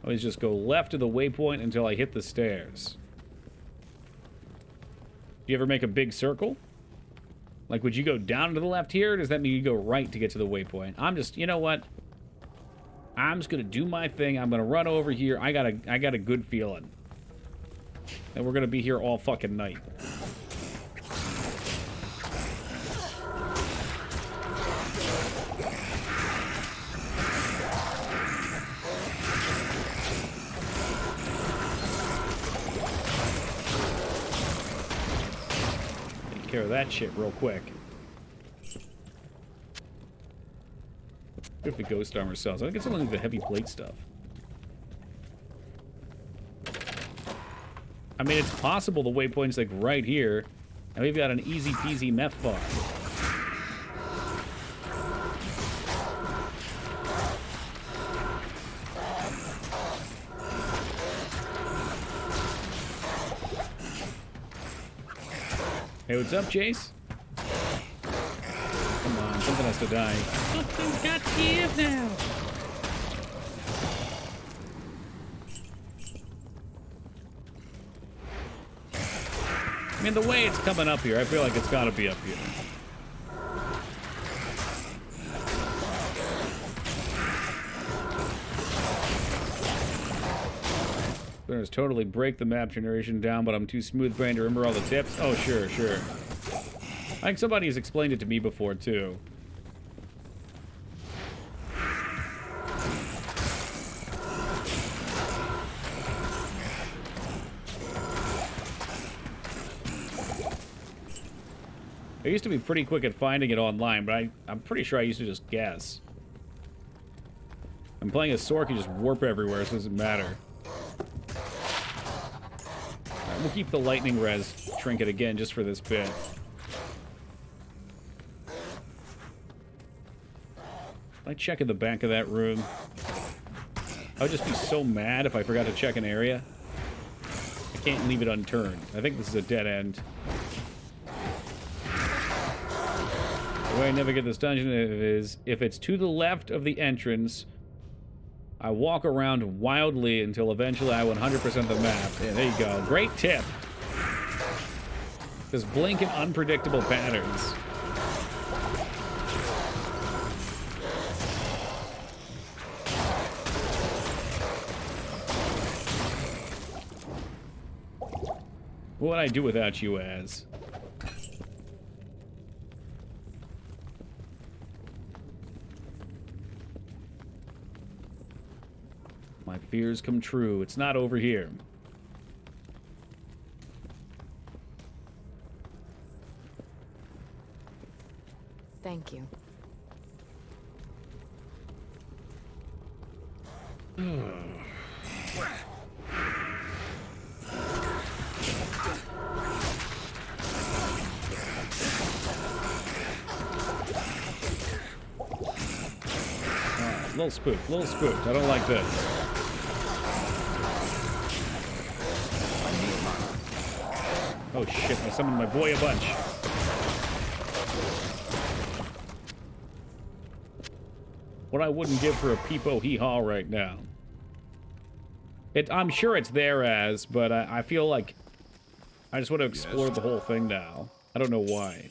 Always just go left of the waypoint until I hit the stairs. Do you ever make a big circle? Like, would you go down to the left here, or does that mean you go right to get to the waypoint? I'm just, you know what? I'm just gonna do my thing. I'm gonna run over here. I got a good feeling. And we're gonna be here all fucking night. Care of that shit real quick. If the ghost armor sells, I think it's only like the heavy plate stuff. I mean, it's possible the waypoint's like right here, and we've got an easy peasy meth farm. Hey, what's up, Chase? Come on, something has to die. Something's got to give now. I mean, the way it's coming up here, I feel like it's got to be up here. There's totally break the map generation down, but I'm too smooth-brained to remember all the tips. Oh, sure, sure. I think somebody has explained it to me before, too. I used to be pretty quick at finding it online, but I'm pretty sure I used to just guess. I'm playing a Sork, you just warp everywhere, so it doesn't matter. We'll keep the lightning res trinket again just for this bit. I check in the back of that room. I would just be so mad if I forgot to check an area. I can't leave it unturned. I think this is a dead end. The way I navigate this dungeon is if it's to the left of the entrance, I walk around wildly until eventually I 100% the map. Yeah, there you go. Great tip. Just blink in unpredictable patterns. What would I do without you, Az? My fears come true. It's not over here. Thank you. Little spooked, little spooked. I don't like this. Oh shit, I summoned my boy a bunch. What I wouldn't give for a peepo hee-haw right now. I'm sure it's there as, but I feel like I just want to explore the whole thing now. I don't know why.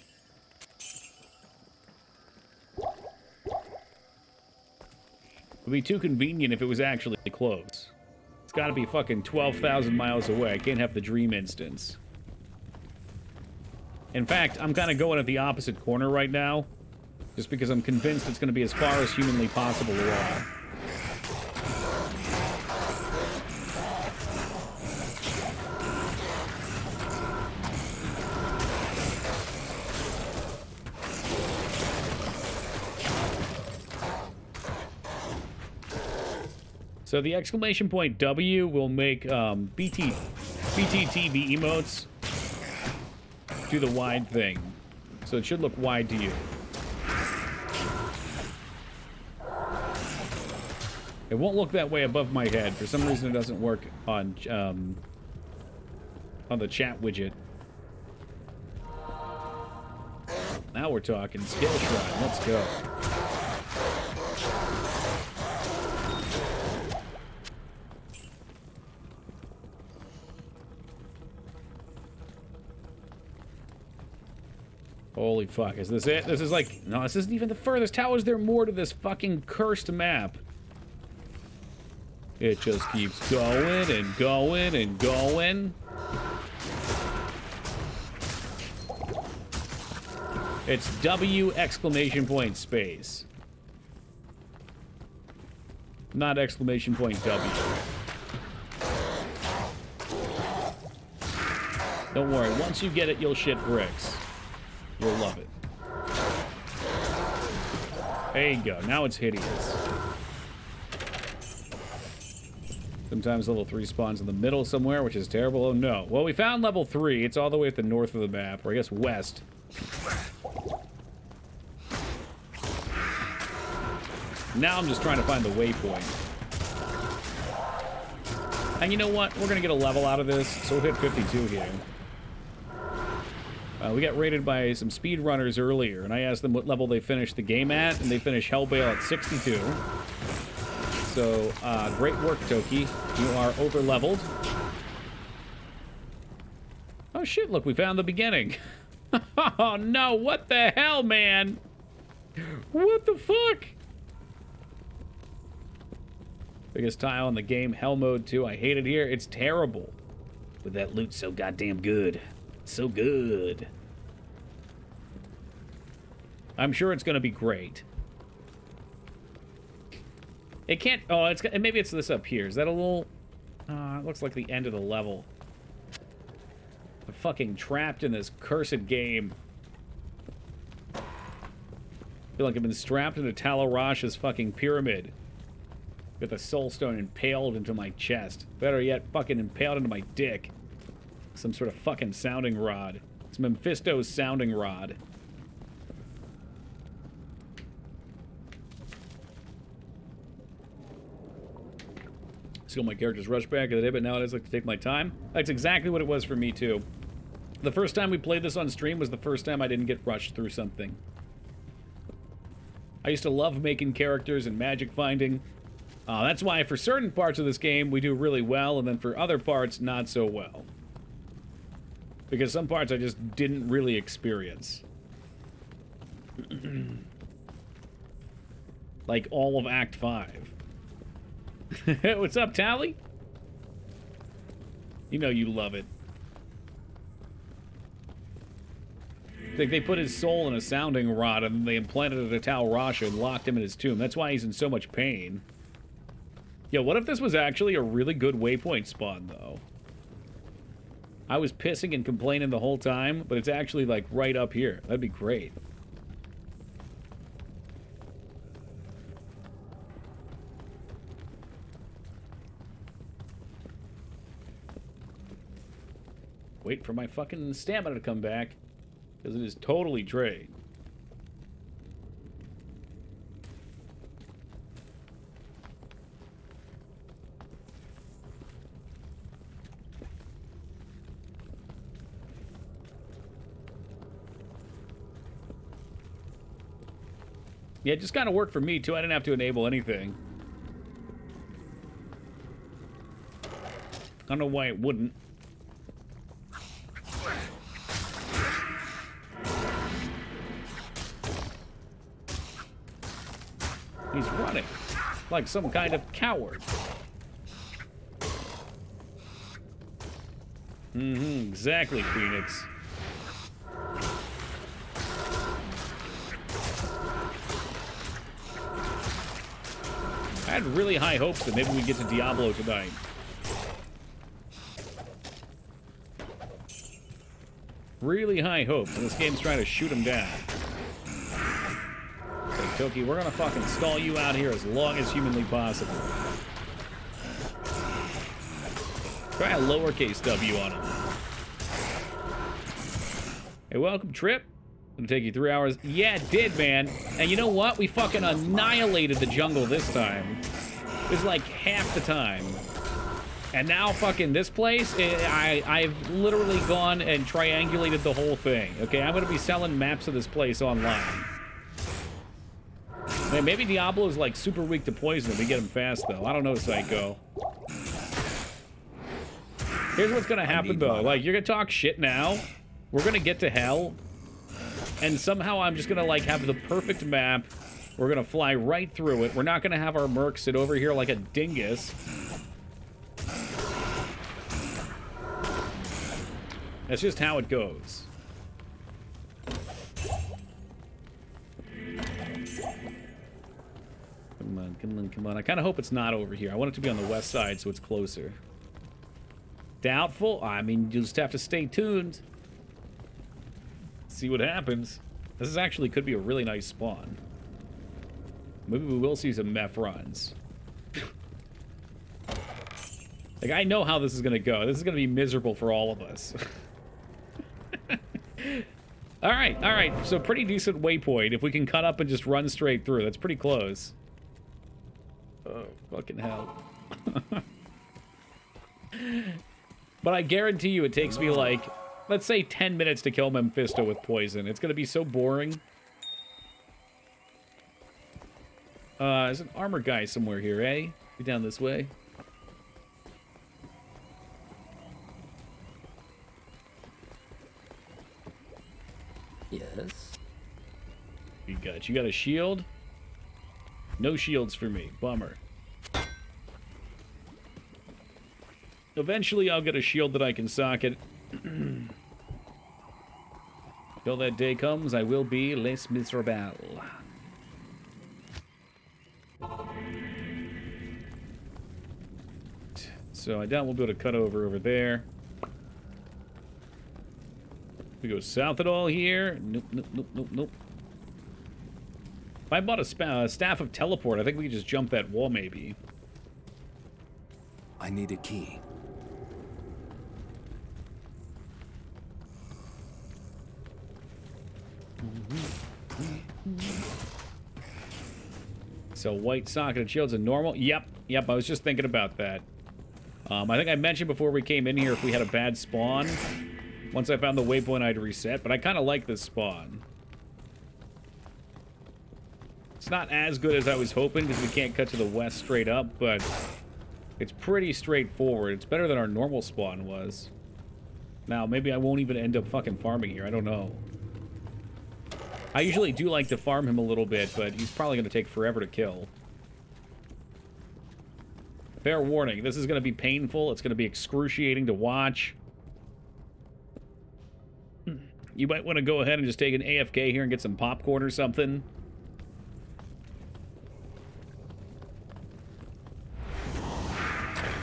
It would be too convenient if it was actually close. It's gotta be fucking 12,000 miles away. I can't have the dream instance. In fact, I'm kind of going at the opposite corner right now. Just because I'm convinced it's going to be as far as humanly possible along. So the exclamation point W will make BTTV emotes do the wide thing. So it should look wide to you. It won't look that way above my head. For some reason it doesn't work on the chat widget. Now we're talking. Skill Shrine. Let's go. Holy fuck, is this it? This is like... No, this isn't even the furthest. How is there more to this fucking cursed map? It just keeps going and going and going. It's W exclamation point space. Not exclamation point W. Don't worry, once you get it, you'll shit bricks. You'll love it. There you go. Now it's hideous. Sometimes level 3 spawns in the middle somewhere, which is terrible. Oh no. Well, we found level 3. It's all the way at the north of the map, or I guess west. Now I'm just trying to find the waypoint. And you know what? We're going to get a level out of this, so we'll hit 52 here. We got rated by some speedrunners earlier, and I asked them what level they finished the game at, and they finished Hellbale at 62. So, great work, Toki. You are over-leveled. Oh shit, look, we found the beginning. Oh no, what the hell, man? What the fuck? Biggest tile in the game, Hell Mode 2. I hate it here. It's terrible. But that loot's so goddamn good. So good. I'm sure it's going to be great. It can't... Oh, it's maybe it's this up here. Is that a little... it looks like the end of the level. I'm fucking trapped in this cursed game. I feel like I've been strapped into Talorash's fucking pyramid. With a soul stone impaled into my chest. Better yet, fucking impaled into my dick. Some sort of fucking sounding rod. It's Mephisto's sounding rod. Steal my character's rush back of the day, but nowadays I like to take my time. That's exactly what it was for me, too. The first time we played this on stream was the first time I didn't get rushed through something. I used to love making characters and magic finding. That's why for certain parts of this game we do really well, and then for other parts, not so well. Because some parts I just didn't really experience. Like all of Act 5. What's up, Tally? You know you love it. Like they put his soul in a sounding rod and they implanted it at Tal Rasha and locked him in his tomb. That's why he's in so much pain. Yo, what if this was actually a really good waypoint spawn, though? I was pissing and complaining the whole time, but it's actually, like, right up here. That'd be great. Wait for my fucking stamina to come back, because it is totally drained. Yeah, it just kind of worked for me, too. I didn't have to enable anything. I don't know why it wouldn't. He's running like some kind of coward. Exactly, Phoenix. I had really high hopes that maybe we'd get to Diablo tonight. Really high hopes, and this game's trying to shoot him down. So, Toki, we're gonna fucking stall you out here as long as humanly possible. Try a lowercase W on him. Hey, welcome, Trip. It'll take you 3 hours. Yeah, it did, man. And you know what? We fucking annihilated the jungle this time. It was like half the time. And now fucking this place, I've literally gone and triangulated the whole thing. Okay, I'm going to be selling maps of this place online. Man, maybe Diablo's like super weak to poison if we get him fast, though. I don't know, Psycho. Here's what's going to happen, though. Like, you're going to talk shit now. We're going to get to hell. And somehow I'm just going to, like, have the perfect map. We're going to fly right through it. We're not going to have our merc sit over here like a dingus. That's just how it goes. Come on, come on, come on. I kind of hope it's not over here. I want it to be on the west side so it's closer. Doubtful? I mean, you just have to stay tuned. See what happens. This is actually could be a really nice spawn. Maybe we will see some meth runs. Like, I know how this is going to go. This is going to be miserable for all of us. All right. So pretty decent waypoint. If we can cut up and just run straight through. That's pretty close. Oh, fucking hell. But I guarantee you it takes me like, let's say 10 minutes to kill Mephisto with poison. It's going to be so boring. There's an armor guy somewhere here, eh? Be down this way. Yes. You got a shield? No shields for me. Bummer. Eventually I'll get a shield that I can socket. Till that day comes, I will be less miserable. So I doubt we'll be able to cut over there. We go south at all here? Nope. If I bought a staff of teleport, I think we could just jump that wall, maybe. I need a key. So white socketed shields and normal? Yep, I was just thinking about that. I think I mentioned before we came in here if we had a bad spawn. Once I found the waypoint, I'd reset, but I kind of like this spawn. It's not as good as I was hoping because we can't cut to the west straight up, but it's pretty straightforward. It's better than our normal spawn was. Now, maybe I won't even end up fucking farming here. I don't know. I usually do like to farm him a little bit, but he's probably going to take forever to kill. Fair warning, this is going to be painful. It's going to be excruciating to watch. You might want to go ahead and just take an AFK here and get some popcorn or something.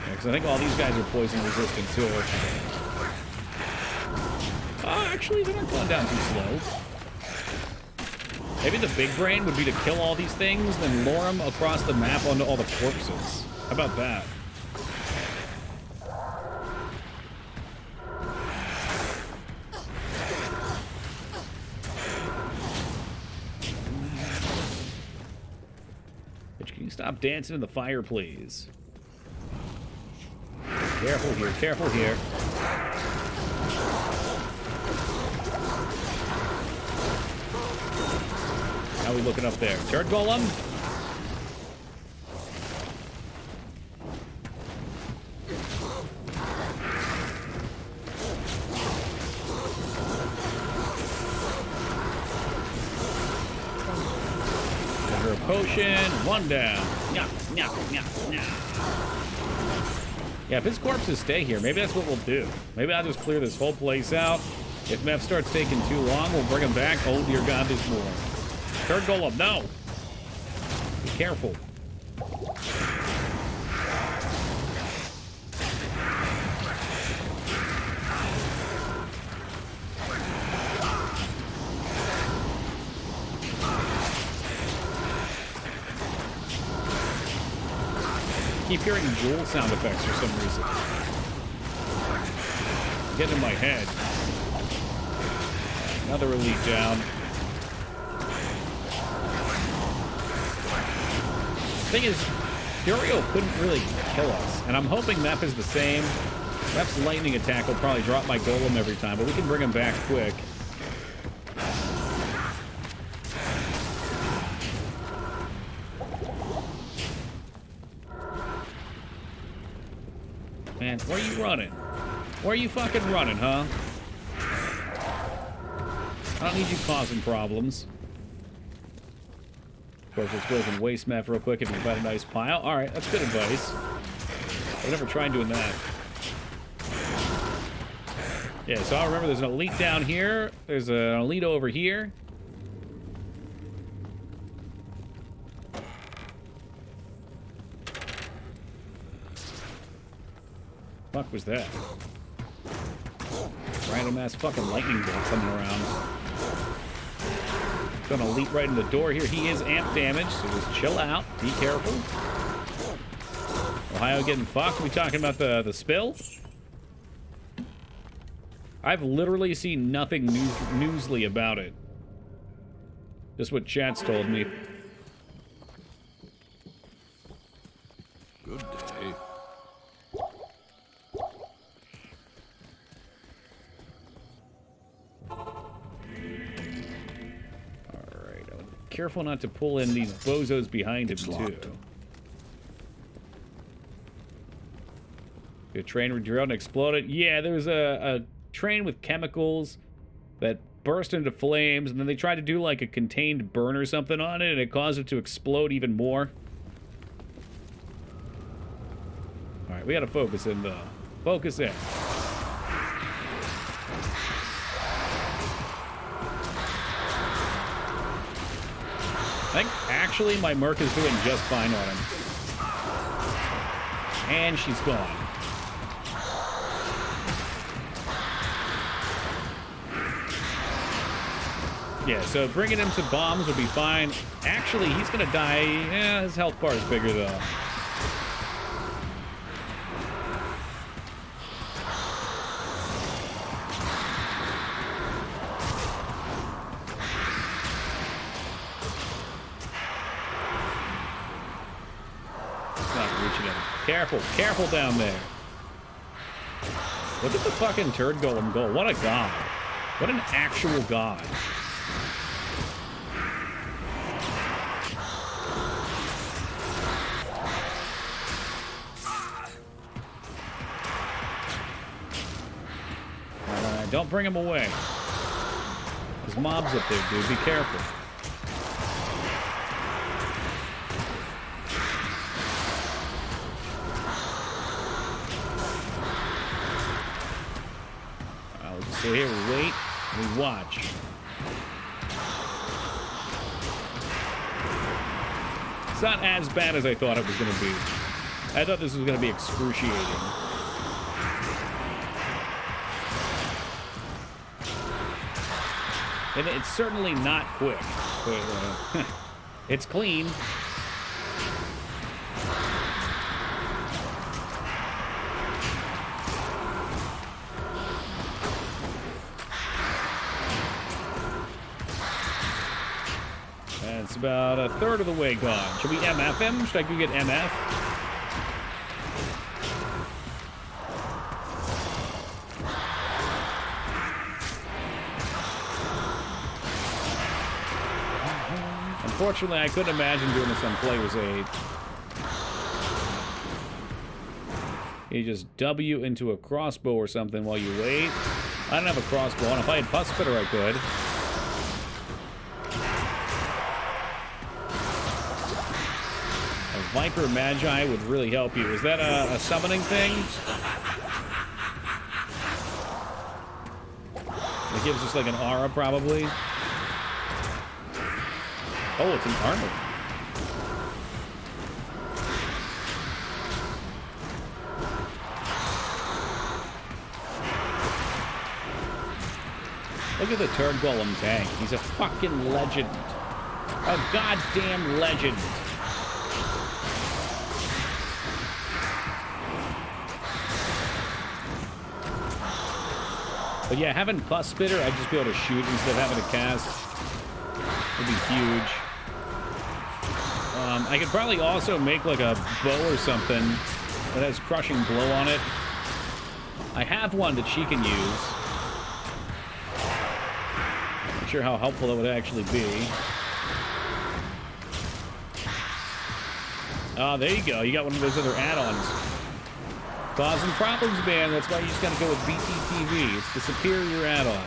Because I think all these guys are poison resistant too. Oh, actually, they're not going down too slow. Maybe the big brain would be to kill all these things, then lure them across the map onto all the corpses. How about that? Bitch, can you stop dancing in the fire, please? Careful here, careful here. How are we looking up there? Turret Golem? Trigger a potion. One down. Yeah, if his corpses stay here, maybe that's what we'll do. Maybe I'll just clear this whole place out. If Meph starts taking too long, we'll bring him back. Oh, dear God, there's more. Third golem, no! Be careful. keep hearing jewel sound effects for some reason. Get in my head. Another elite down. Thing is, Furio couldn't really kill us, and I'm hoping Mep is the same. Mep's lightning attack will probably drop my golem every time, but we can bring him back quick. Man, where are you running? Where are you fucking running, huh? I don't need you causing problems. Of course, let's go and waste map real quick if you can find a nice pile. Alright, that's good advice. I've never tried doing that. Yeah, so I'll remember there's an elite down here. There's an elite over here. Fuck was that? Random ass fucking lightning bolt coming around. Got an elite right in the door here. He is amp damage, so just chill out. Be careful. Ohio getting fucked. Are we talking about the spill? I've literally seen nothing newsly about it. Just what chat's told me. Good day. Careful not to pull in these bozos behind him, too. A train were drilled and exploded. Yeah, there was a train with chemicals that burst into flames, and then they tried to do like a contained burn or something on it, and it caused it to explode even more. Alright, we gotta focus in, though. Focus in. I think, actually, my Merc is doing just fine on him. And she's gone. Yeah, so bringing him to bombs will be fine. Actually, he's gonna die. Yeah, his health bar is bigger, though. Careful, careful down there. Look at the fucking turd golem go. What a god. What an actual god. Alright, don't bring him away. There's mobs up there, dude. Be careful. So here we wait, we watch. It's not as bad as I thought it was going to be. I thought this was going to be excruciating. And it's certainly not quick. But, it's clean. It's about a third of the way gone. Should we MF him? Should I go get MF? Unfortunately, I couldn't imagine doing this on Player's Aid. You just W into a crossbow or something while you wait. I don't have a crossbow, and if I had Pus Spitter, I could. Viper Magi would really help you. Is that a summoning thing? It gives us like an aura, probably. Oh, it's an armor. Look at the Turd Golem tank. He's a fucking legend. A goddamn legend. But yeah, having Pus Spitter, I'd just be able to shoot instead of having to cast. Would be huge. I could probably also make like a bow or something that has Crushing Blow on it. I have one that she can use. Not sure how helpful that would actually be. Oh, there you go. You got one of those other add-ons. Causing problems, man. That's why you just gotta go with BTTV. It's the superior add-on.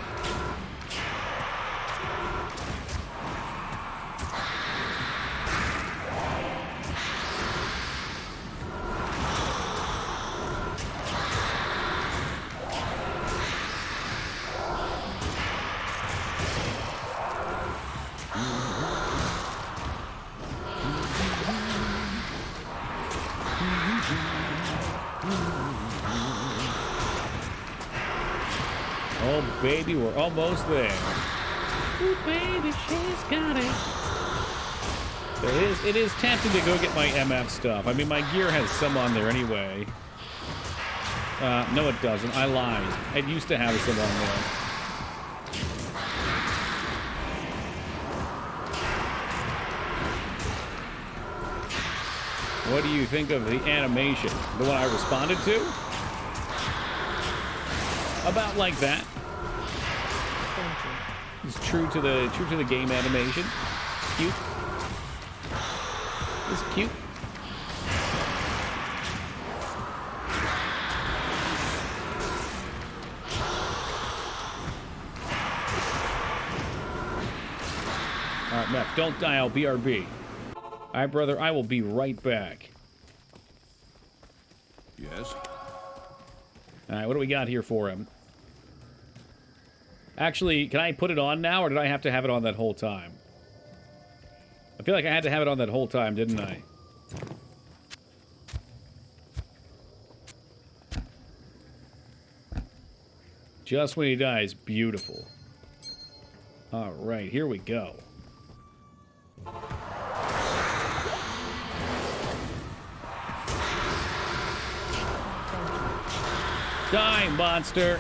Oh, baby, we're almost there. Ooh, baby, she's got it. So it is tempting to go get my MF stuff. I mean, my gear has some on there anyway. No, it doesn't. I lied. It used to have some on there. What do you think of the animation? The one I responded to? About like that. It's true to the game animation. It's cute. It's cute. All right, Meth, don't die. I'll BRB. All right, brother. I will be right back. Yes? All right, what do we got here for him? Actually, can I put it on now, or did I have to have it on that whole time? I feel like I had to have it on that whole time, didn't I? Just when he dies. Beautiful. All right, here we go. Die, monster!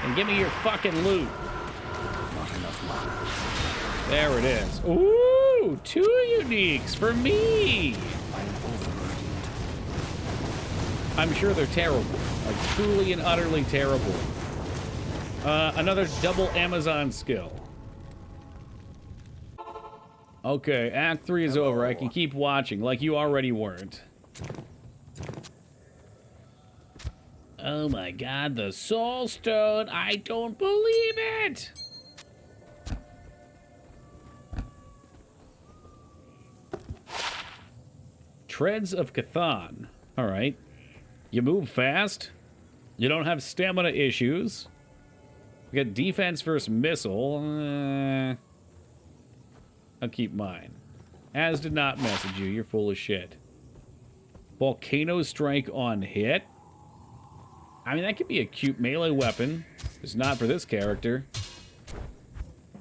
And give me your fucking loot. Not enough mana. There it is. Ooh, 2 uniques for me. I'm overburdened. I'm sure they're terrible. Like, truly and utterly terrible. Another double Amazon skill. Okay, Act 3 is over. I can keep watching, like you already weren't. Oh my god, the Soul Stone! I don't believe it! Treads of Cthon. Alright. You move fast. You don't have stamina issues. We got defense versus missile. I'll keep mine. As did not message you. You're full of shit. Volcano Strike on hit. I mean, that could be a cute melee weapon. It's not for this character.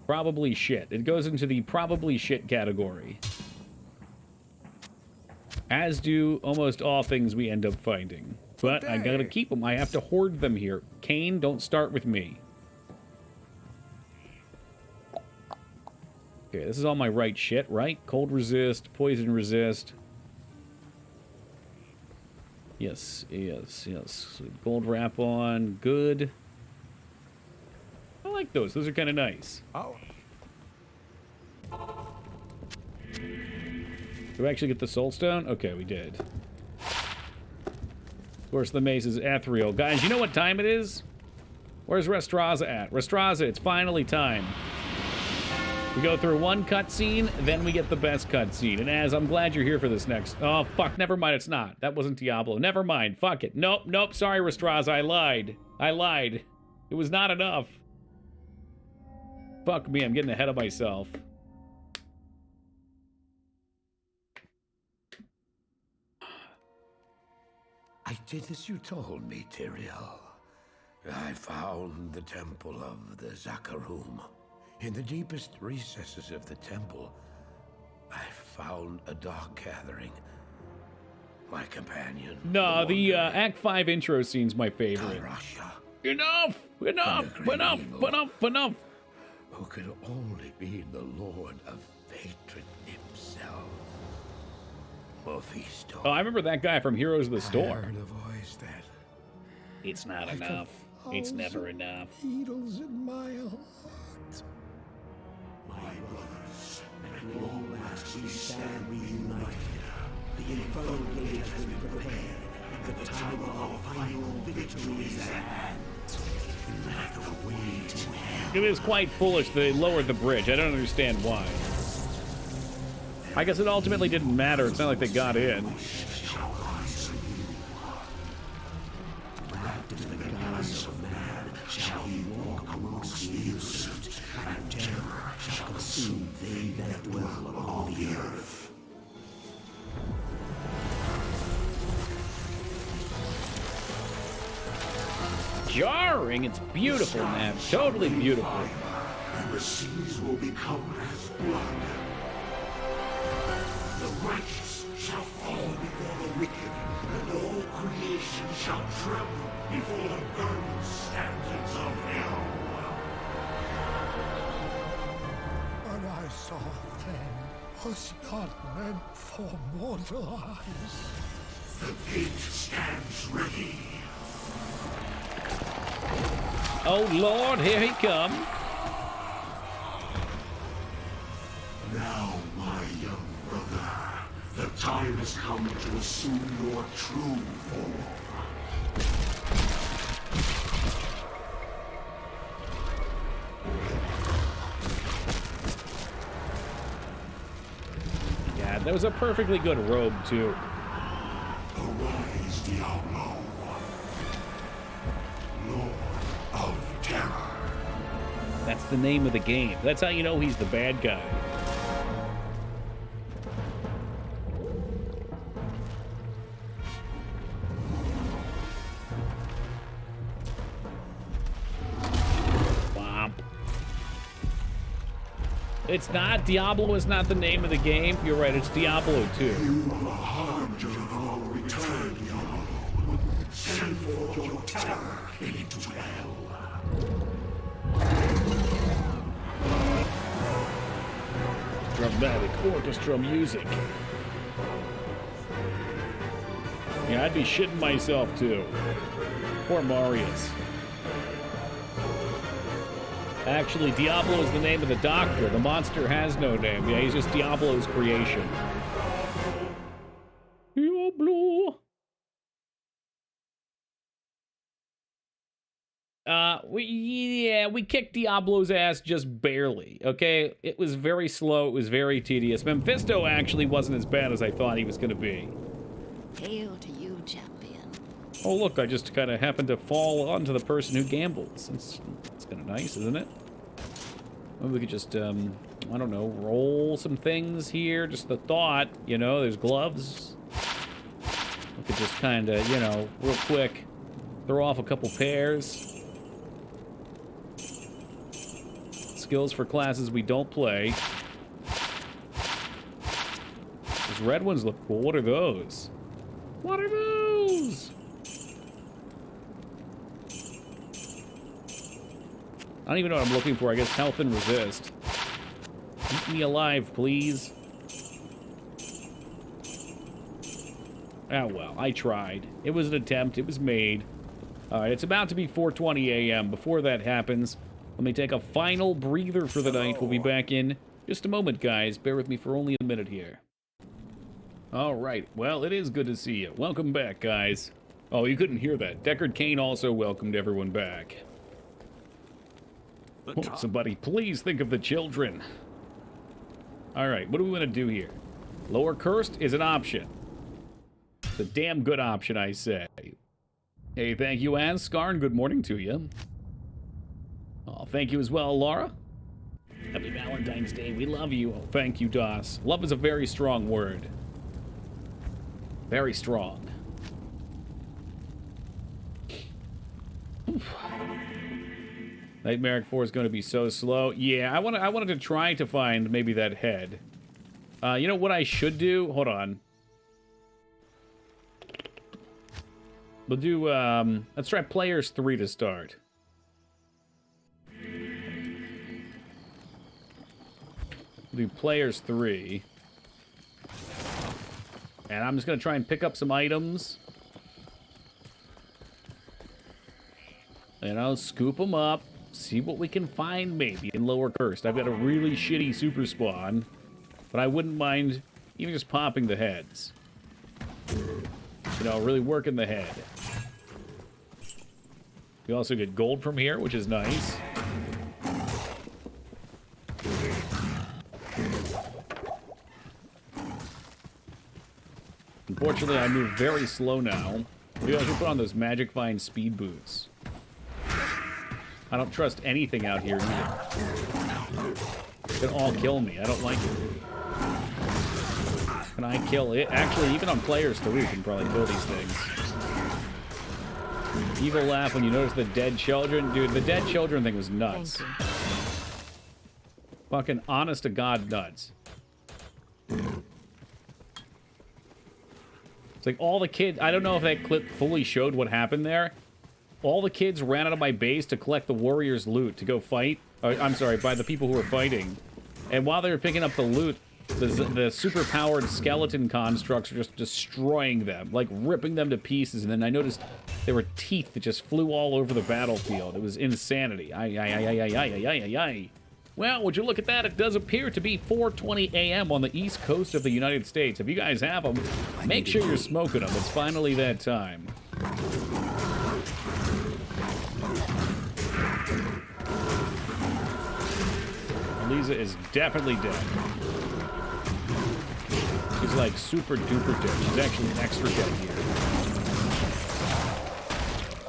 Probably shit. It goes into the probably shit category. As do almost all things we end up finding. But I gotta keep them. I have to hoard them here. Kane, don't start with me. Okay, this is all my right shit, right? Cold resist, poison resist. Yes, yes, yes. Gold wrap on, good. I like those. Those are kind of nice. Oh. Do we actually get the Soul Stone? Okay, we did. Of course, the mace is ethereal. Guys, you know what time it is? Where's Restraza at? Restraza, it's finally time. We go through one cutscene, then we get the best cutscene. And Az, I'm glad you're here for this next... Oh, fuck, never mind, it's not. That wasn't Diablo. Never mind, fuck it. Nope, nope, sorry, Restraza, I lied. I lied. It was not enough. Fuck me, I'm getting ahead of myself. I did as you told me, Tyrael. I found the temple of the Zakarum. In the deepest recesses of the temple, I found a dark gathering. My companion. No, the Act 5 intro scene's my favorite. Tarasha. Enough! Enough! Who could only be the Lord of Hatred himself. Mephisto. Oh, I remember that guy from Heroes of the I Storm. heard a voice that It's not enough. It's never enough. needles in my heart. My brothers, at long last we stand reunited. The infernal gate has been prepared, and the time of our final victory is at hand. Let the way to hell. It is quite foolish they lowered the bridge. I don't understand why. I guess it ultimately didn't matter. It's not like they got in. Wrapped in the guise of man, shall he walk amongst the innocent, and terror shall consume they that dwell upon the earth. Jarring. It's beautiful, man. Totally beautiful. And the seas will become as blood. The righteous shall fall before the wicked, and all creation shall tremble before the burning standards of hell. What I saw then was not meant for mortal eyes. The gate stands ready. Oh, Lord, here he come. Now, my young brother, the time has come to assume your true form. Yeah, that was a perfectly good robe, too. Arise, Diablo. Lord of Terror. That's the name of the game. That's how you know he's the bad guy. Womp. It's not. Diablo is not the name of the game. You're right, it's Diablo 2. You are the harbinger of our return, Diablo. Send forth your terror into hell. Dramatic orchestra music. Yeah, I'd be shitting myself too. Poor Marius. Actually, Diablo is the name of the doctor. The monster has no name. Yeah, he's just Diablo's creation. Diablo. We kicked Diablo's ass just barely, okay? It was very slow, it was very tedious. Mephisto actually wasn't as bad as I thought he was gonna be. Hail to you, champion. Oh look, I just kind of happened to fall onto the person who gambles. It's kind of nice, isn't it? Maybe we could just, I don't know, roll some things here. Just the thought, you know, there's gloves. We could just kind of, you know, real quick, throw off a couple pairs. Skills for classes we don't play. Those red ones look cool. What are those? What are those? I don't even know what I'm looking for. I guess health and resist. Keep me alive, please. Oh well, I tried. It was an attempt. It was made. Alright, it's about to be 4:20 a.m. Before that happens, let me take a final breather for the night. We'll be back in just a moment, guys. Bear with me for only a minute here. Alright, well, it is good to see you. Welcome back, guys. Oh, you couldn't hear that. Deckard Cain also welcomed everyone back. Oh, somebody, please think of the children. Alright, what do we want to do here? Lower Cursed is an option. It's a damn good option, I say. Hey, thank you, Ascarn. Good morning to you. Oh, thank you as well, Laura. Happy Valentine's Day. We love you. Oh, thank you, Doss. Love is a very strong word. Very strong. Nightmare 4 is going to be so slow. Yeah, I wanted to try to find maybe that head. You know what I should do? Hold on. We'll do, let's try Players 3 to start. We'll do Players 3. And I'm just going to try and pick up some items. And I'll scoop them up. See what we can find, maybe, in Lower Cursed. I've got a really shitty super spawn, but I wouldn't mind even just popping the heads. You know, really working the head. We also get gold from here, which is nice. Unfortunately, I move very slow now. Maybe I should put on those Magic Vine speed boots. I don't trust anything out here either. It can all kill me. I don't like it. Can I kill it? Actually, even on Players 3, you can probably kill these things. Evil laugh when you notice the dead children. Dude, the dead children thing was nuts. Fucking honest to God nuts. It's like all the kids... I don't know if that clip fully showed what happened there. All the kids ran out of my base to collect the warriors' loot to go fight. I'm sorry, by the people who were fighting. And while they were picking up the loot, the super-powered skeleton constructs were just destroying them, like ripping them to pieces. And then I noticed there were teeth that just flew all over the battlefield. It was insanity. Well, would you look at that? It does appear to be 4:20 a.m. on the east coast of the United States. If you guys have them, make sure you're smoking them. It's finally that time. Lisa is definitely dead. She's like super duper dead. She's actually extra dead here.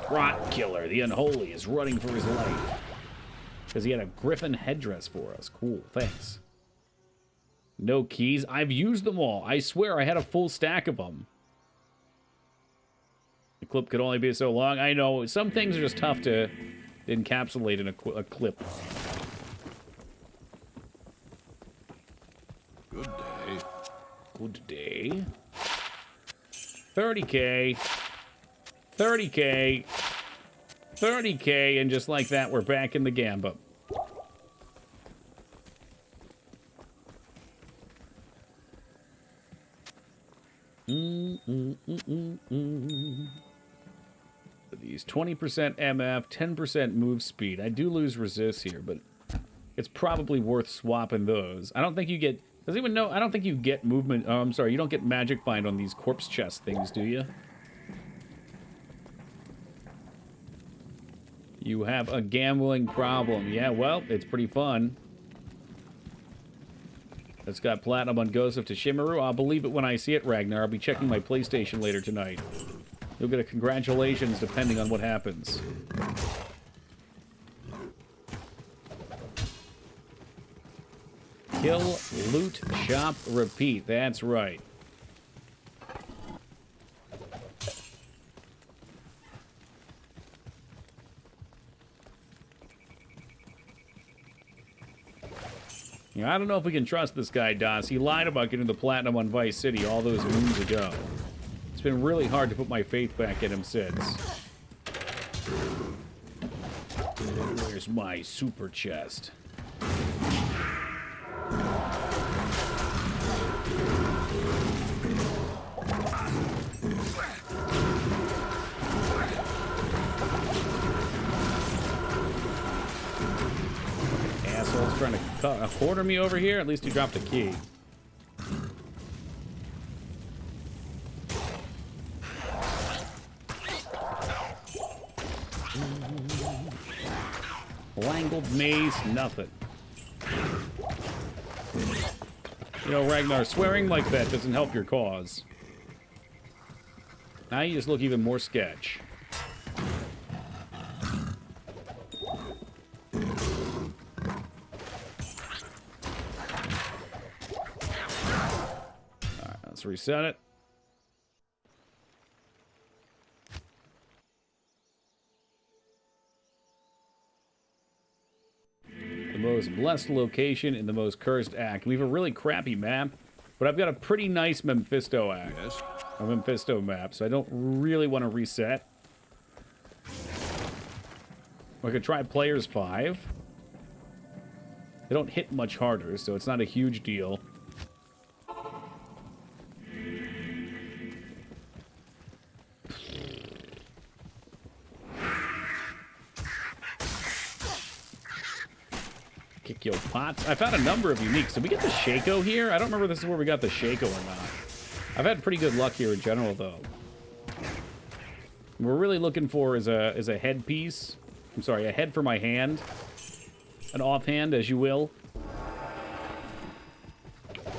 Rot Killer, the Unholy, is running for his life. Because he had a griffin headdress for us. Cool, thanks. No keys. I've used them all. I swear I had a full stack of them. The clip could only be so long. I know, some things are just tough to encapsulate in a clip. Good day. Good day. 30K. 30K. 30K, and just like that, we're back in the Gamba. These 20% MF, 10% move speed. I do lose resist here, but it's probably worth swapping those. I don't think you get... Does anyone know? I don't think you get movement... Oh, I'm sorry. You don't get magic bind on these corpse chest things, do you? You have a gambling problem. Yeah, well, it's pretty fun. It's got platinum on Ghost of Tsushima. I'll believe it when I see it, Ragnar. I'll be checking my PlayStation later tonight. You'll get a congratulations depending on what happens. Kill, loot, shop, repeat. That's right. Yeah, I don't know if we can trust this guy, Das. He lied about getting the platinum on Vice City all those moons ago. It's been really hard to put my faith back in him since. Where's my super chest? Asshole's trying to corner me over here. At least he dropped a key. Langled maze, nothing. You know, Ragnar, swearing like that doesn't help your cause. Now you just look even more sketch. Alright, let's reset it. The most blessed location in the most cursed act. We have a really crappy map. But I've got a pretty nice Mephisto act. A Mephisto map, so I don't really want to reset. I could try Players 5. They don't hit much harder, so it's not a huge deal. Kick your pots. I found a number of uniques. Did we get the Shaco here? I don't remember this is where we got the Shaco or not. I've had pretty good luck here in general, though. What we're really looking for is a headpiece. I'm sorry, a head for my hand. An offhand, as you will.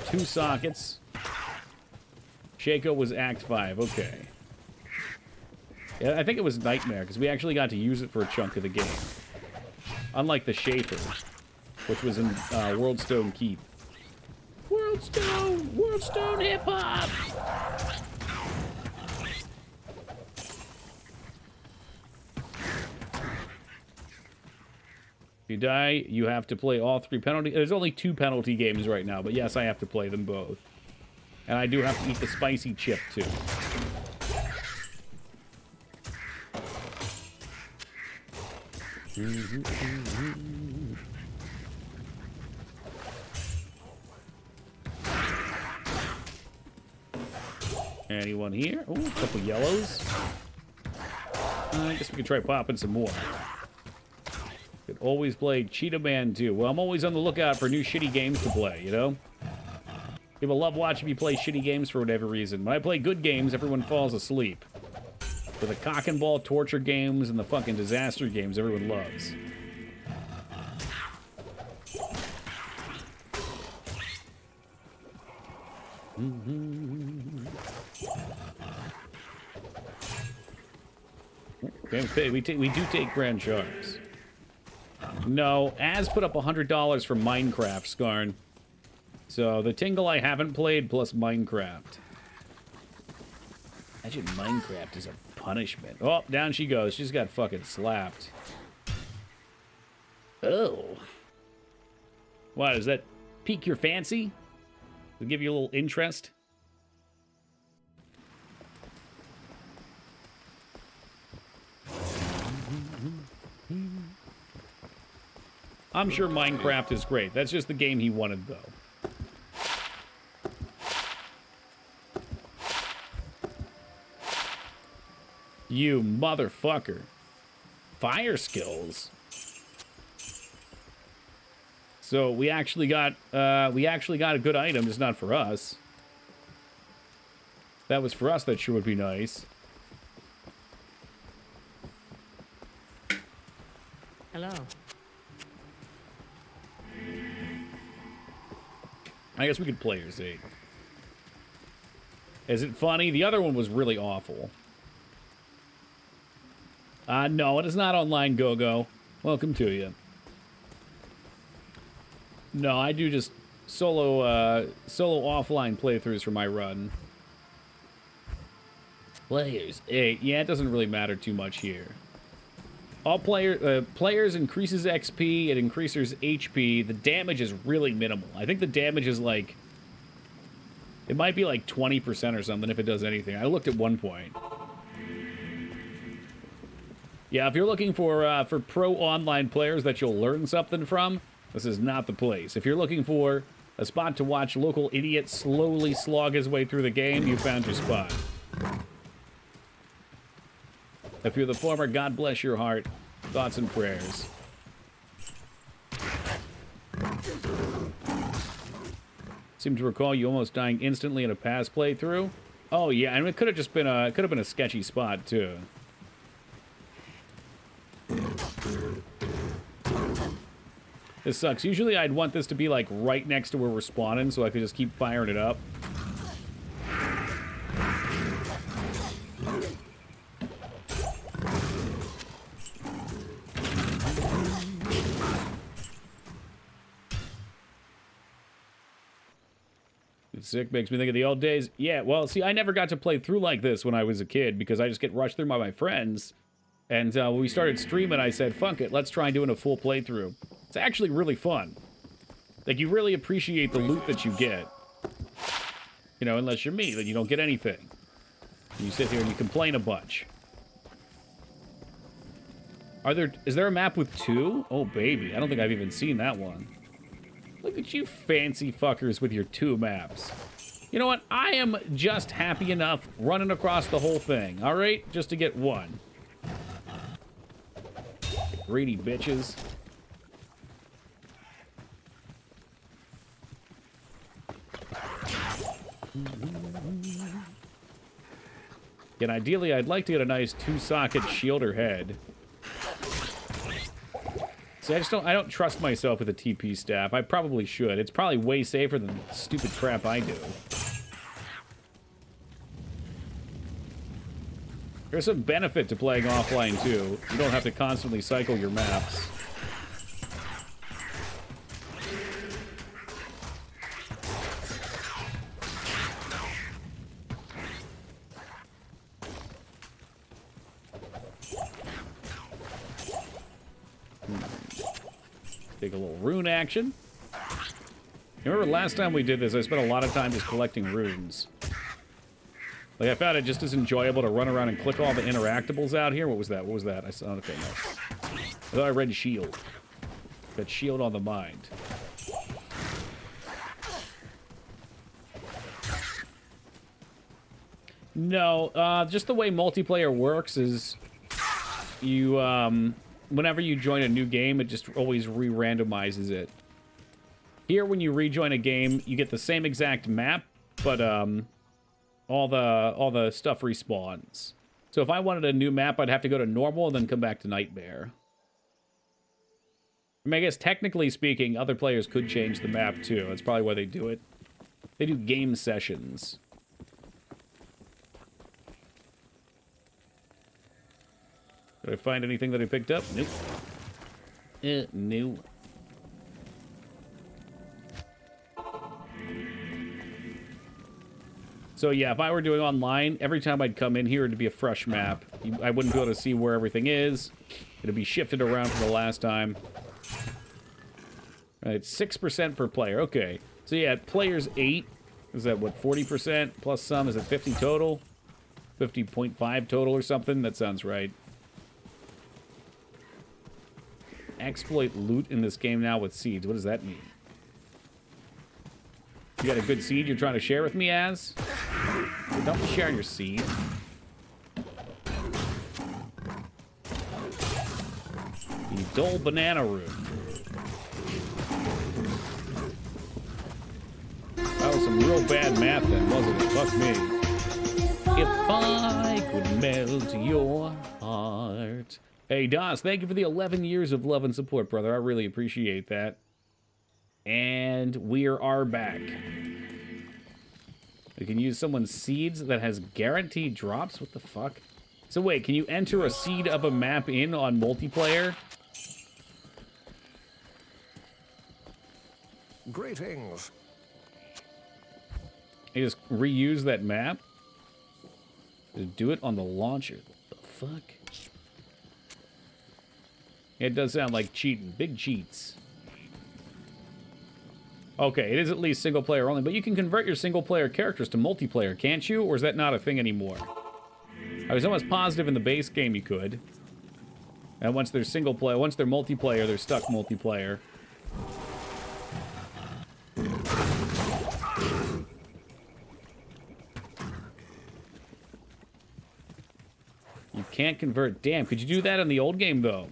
2 sockets. Shaco was Act 5. Okay. Yeah, I think it was Nightmare, because we actually got to use it for a chunk of the game. Unlike the Shaper, which was in Worldstone Keep. Worldstone hip-hop! If you die, you have to play all 3 penalty. There's only 2 penalty games right now, but yes, I have to play them both. And I do have to eat the spicy chip, too. Anyone here? Oh, a couple yellows. I guess we could try popping some more. Could always play Cheetah Man 2. Well, I'm always on the lookout for new shitty games to play, you know? People love watching me play shitty games for whatever reason. When I play good games, everyone falls asleep. For the cock and ball torture games and the fucking disaster games everyone loves. Okay, we do take grand sharks. No, Az put up $100 for Minecraft, Skarn. So the Tingle I haven't played plus Minecraft. Imagine Minecraft is a punishment. Oh, down she goes. She's got fucking slapped. Oh. What, does that pique your fancy? Does it give you a little interest? I'm sure Minecraft is great. That's just the game he wanted, though. You motherfucker. Fire skills. So we actually got a good item, just not for us. If that was for us, that sure would be nice. Hello. I guess we could Players 8. Is it funny? The other one was really awful. No, it is not online, Go-Go. Welcome to you. No, I do just solo offline playthroughs for my run. Players 8. Yeah, it doesn't really matter too much here. All players increases XP, it increases HP. The damage is really minimal. I think the damage is like... It might be like 20% or something if it does anything. I looked at one point. Yeah, if you're looking for pro online players that you'll learn something from, this is not the place. If you're looking for a spot to watch local idiots slowly slog his way through the game, you found your spot. If you're the former, God bless your heart. Thoughts and prayers. Seem to recall you almost dying instantly in a past playthrough. Oh yeah, and it could have just been a sketchy spot too. This sucks. Usually I'd want this to be like right next to where we're spawning so I could just keep firing it up. It's sick, makes me think of the old days. Yeah, well, see, I never got to play through like this when I was a kid because I just get rushed through by my friends. And when we started streaming, I said, fuck it, let's try doing a full playthrough. It's actually really fun. Like, you really appreciate the loot that you get. You know, unless you're me, then you don't get anything. You sit here and you complain a bunch. Is there a map with 2? Oh, baby. I don't think I've even seen that one. Look at you fancy fuckers with your 2 maps. You know what? I am just happy enough running across the whole thing, all right? Just to get 1. Greedy bitches. And ideally, I'd like to get a nice 2-socket shielder head. See, I don't trust myself with a TP staff. I probably should. It's probably way safer than the stupid crap I do. There's some benefit to playing offline, too. You don't have to constantly cycle your maps. Take a little rune action. Remember last time we did this, I spent a lot of time just collecting runes. Like, I found it just as enjoyable to run around and click all the interactables out here. What was that? What was that? I saw, okay, no. I thought I read shield. Got shield on the mind. No, just the way multiplayer works is you, whenever you join a new game, it just always re-randomizes it. Here, when you rejoin a game, you get the same exact map, but, all the stuff respawns. So if I wanted a new map, I'd have to go to normal and then come back to Nightmare. I mean, I guess technically speaking, other players could change the map too. That's probably why they do it. They do game sessions. Did I find anything that I picked up? Nope. No. So yeah, if I were doing online, every time I'd come in here, it'd be a fresh map. I wouldn't be able to see where everything is. It'd be shifted around from the last time. Right, 6% per player. Okay. So yeah, players 8. Is that what, 40% plus some? Is it 50 total? 50.5 total or something? That sounds right. Exploit loot in this game now with seeds. What does that mean? You got a good seed you're trying to share with me, Az? Don't be sharing your seed. You dull banana root. That was some real bad math then, wasn't it? Fuck me. If I could melt your heart. Hey, Das, thank you for the 11 years of love and support, brother. I really appreciate that. And we are back. We can use someone's seeds that has guaranteed drops? What the fuck? So wait, can you enter a seed of a map in on multiplayer? Greetings. You just reuse that map? Just do it on the launcher. What the fuck? It does sound like cheating. Big cheats. Okay, it is at least single player only, but you can convert your single player characters to multiplayer, can't you? Or is that not a thing anymore? I was almost positive in the base game you could. And once they're single player, once they're multiplayer, they're stuck multiplayer. You can't convert. Damn, could you do that in the old game, though?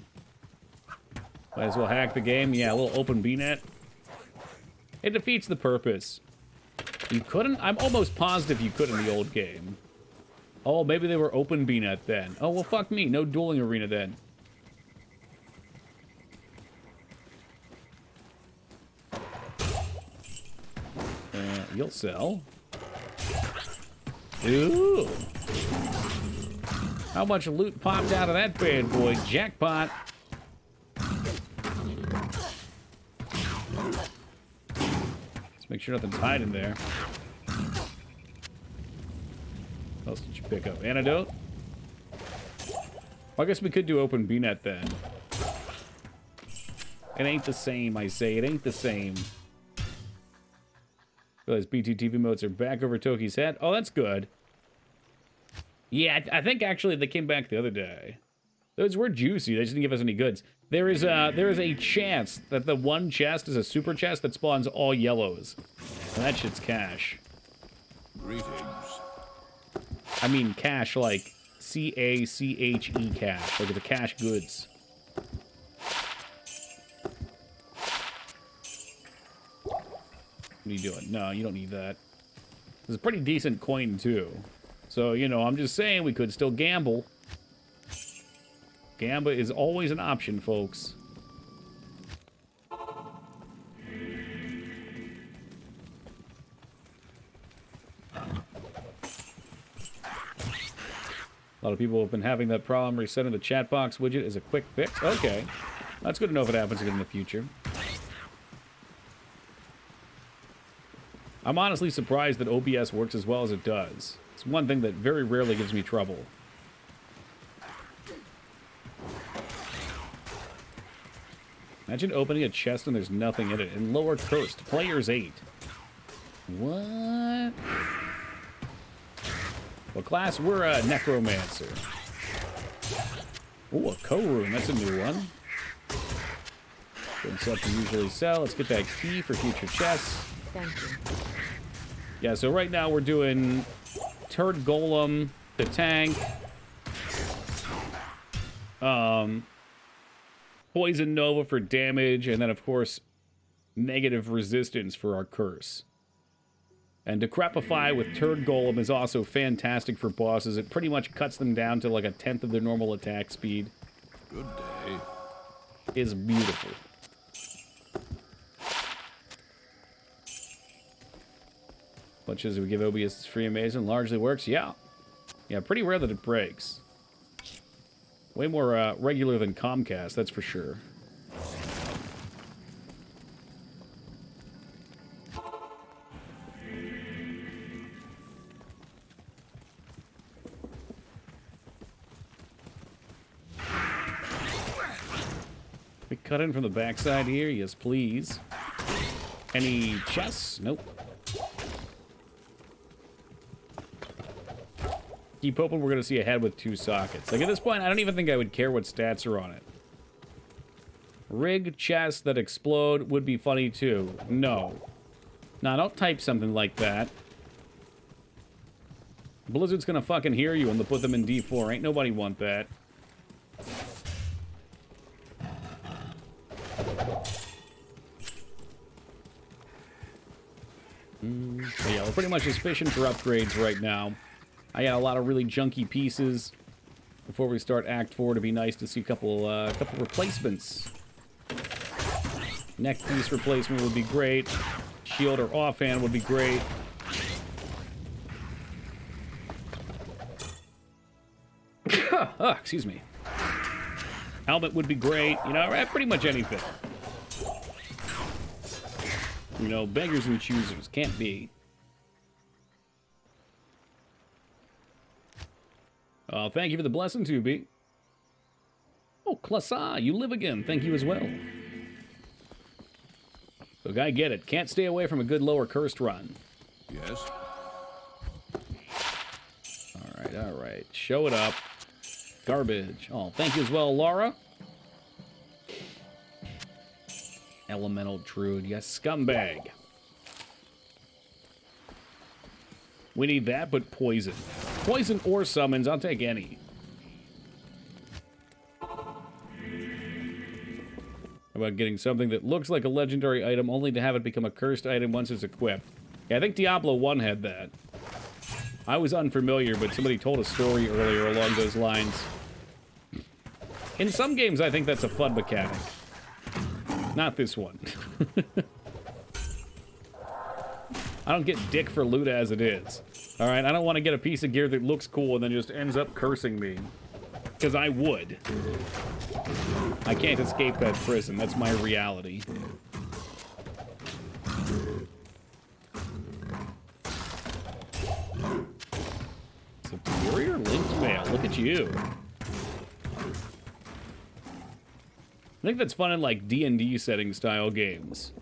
Might as well hack the game. Yeah, a little open BNet. It defeats the purpose. You couldn't? I'm almost positive you could in the old game. Oh, maybe they were open BNet then. Oh, well, fuck me. No dueling arena then. You'll sell. Ooh. How much loot popped out of that bad boy? Jackpot. Make sure nothing's hiding there. What else did you pick up? Antidote? Well, I guess we could do open BNet then. It ain't the same, I say. It ain't the same. Realize BTTV modes are back over Toki's head. Oh, that's good. Yeah, I think actually they came back the other day. Those were juicy. They just didn't give us any goods. There is a chance that the one chest is a super chest that spawns all yellows. And that shit's cash. Greetings. I mean cash like C-A-C-H-E cash. Like it's a cash goods. What are you doing? No, you don't need that. This is a pretty decent coin, too. So, you know, I'm just saying we could still gamble. Gamba is always an option, folks. A lot of people have been having that problem. Resetting the chat box widget is a quick fix. Okay. That's good to know if it happens again in the future. I'm honestly surprised that OBS works as well as it does. It's one thing that very rarely gives me trouble. Imagine opening a chest and there's nothing in it. And lower cursed. Players 8. What? What class? We're a Necromancer. Ooh, a co-room. That's a new one. Good stuff to usually sell. Let's get that key for future chests. Thank you. Yeah, so right now we're doing Turd Golem, the tank, Poison Nova for damage, and then, of course, negative resistance for our curse. And Decrepify with Turd Golem is also fantastic for bosses. It pretty much cuts them down to like a 10th of their normal attack speed. Good day. Is beautiful. Much as we give OBS free amazing, largely works. Yeah. Yeah, pretty rare that it breaks. Way more regular than Comcast, that's for sure. We cut in from the backside here? Yes, please. Any chests? Nope. Keep hoping we're going to see a head with 2 sockets. Like, at this point, I don't even think I would care what stats are on it. Rig chests that explode would be funny, too. No. Nah, don't type something like that. Blizzard's going to fucking hear you and they'll put them in D4. Ain't nobody want that. But yeah, we're pretty much just fishing for upgrades right now. I got a lot of really junky pieces before we start Act 4. To be nice to see a couple replacements. Neck piece replacement would be great. Shield or offhand would be great. Excuse me. Helmet would be great. You know, pretty much anything. You know, beggars and choosers. Can't be. Thank you for the blessing, 2B. Oh, Klasa, you live again. Thank you as well. Look, I get it. Can't stay away from a good lower cursed run. Yes? All right. Show it up. Garbage. Oh, thank you as well, Laura. Elemental Druid. Yes, scumbag. We need that, but poison. Poison or summons, I'll take any. How about getting something that looks like a legendary item, only to have it become a cursed item once it's equipped? Yeah, I think Diablo 1 had that. I was unfamiliar, but somebody told a story earlier along those lines. In some games, I think that's a fun mechanic. Not this one. I don't get dick for loot as it is. Alright, I don't want to get a piece of gear that looks cool and then just ends up cursing me. Because I would. I can't escape that prison. That's my reality. Superior linked mail. Look at you. I think that's fun in, like, D&D setting style games.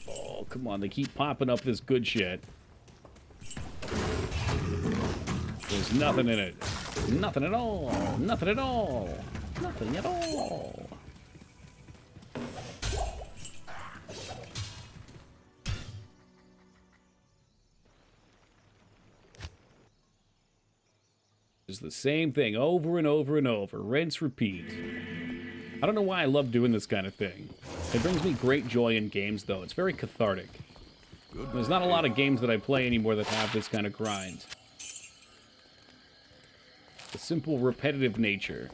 Oh, come on. They keep popping up this good shit. There's nothing in it. Nothing at all. Nothing at all. Nothing at all. It's the same thing over and over and over. Rinse, repeat. I don't know why I love doing this kind of thing. It brings me great joy in games, though. It's very cathartic. There's not a lot of games that I play anymore that have this kind of grind. The simple, repetitive nature.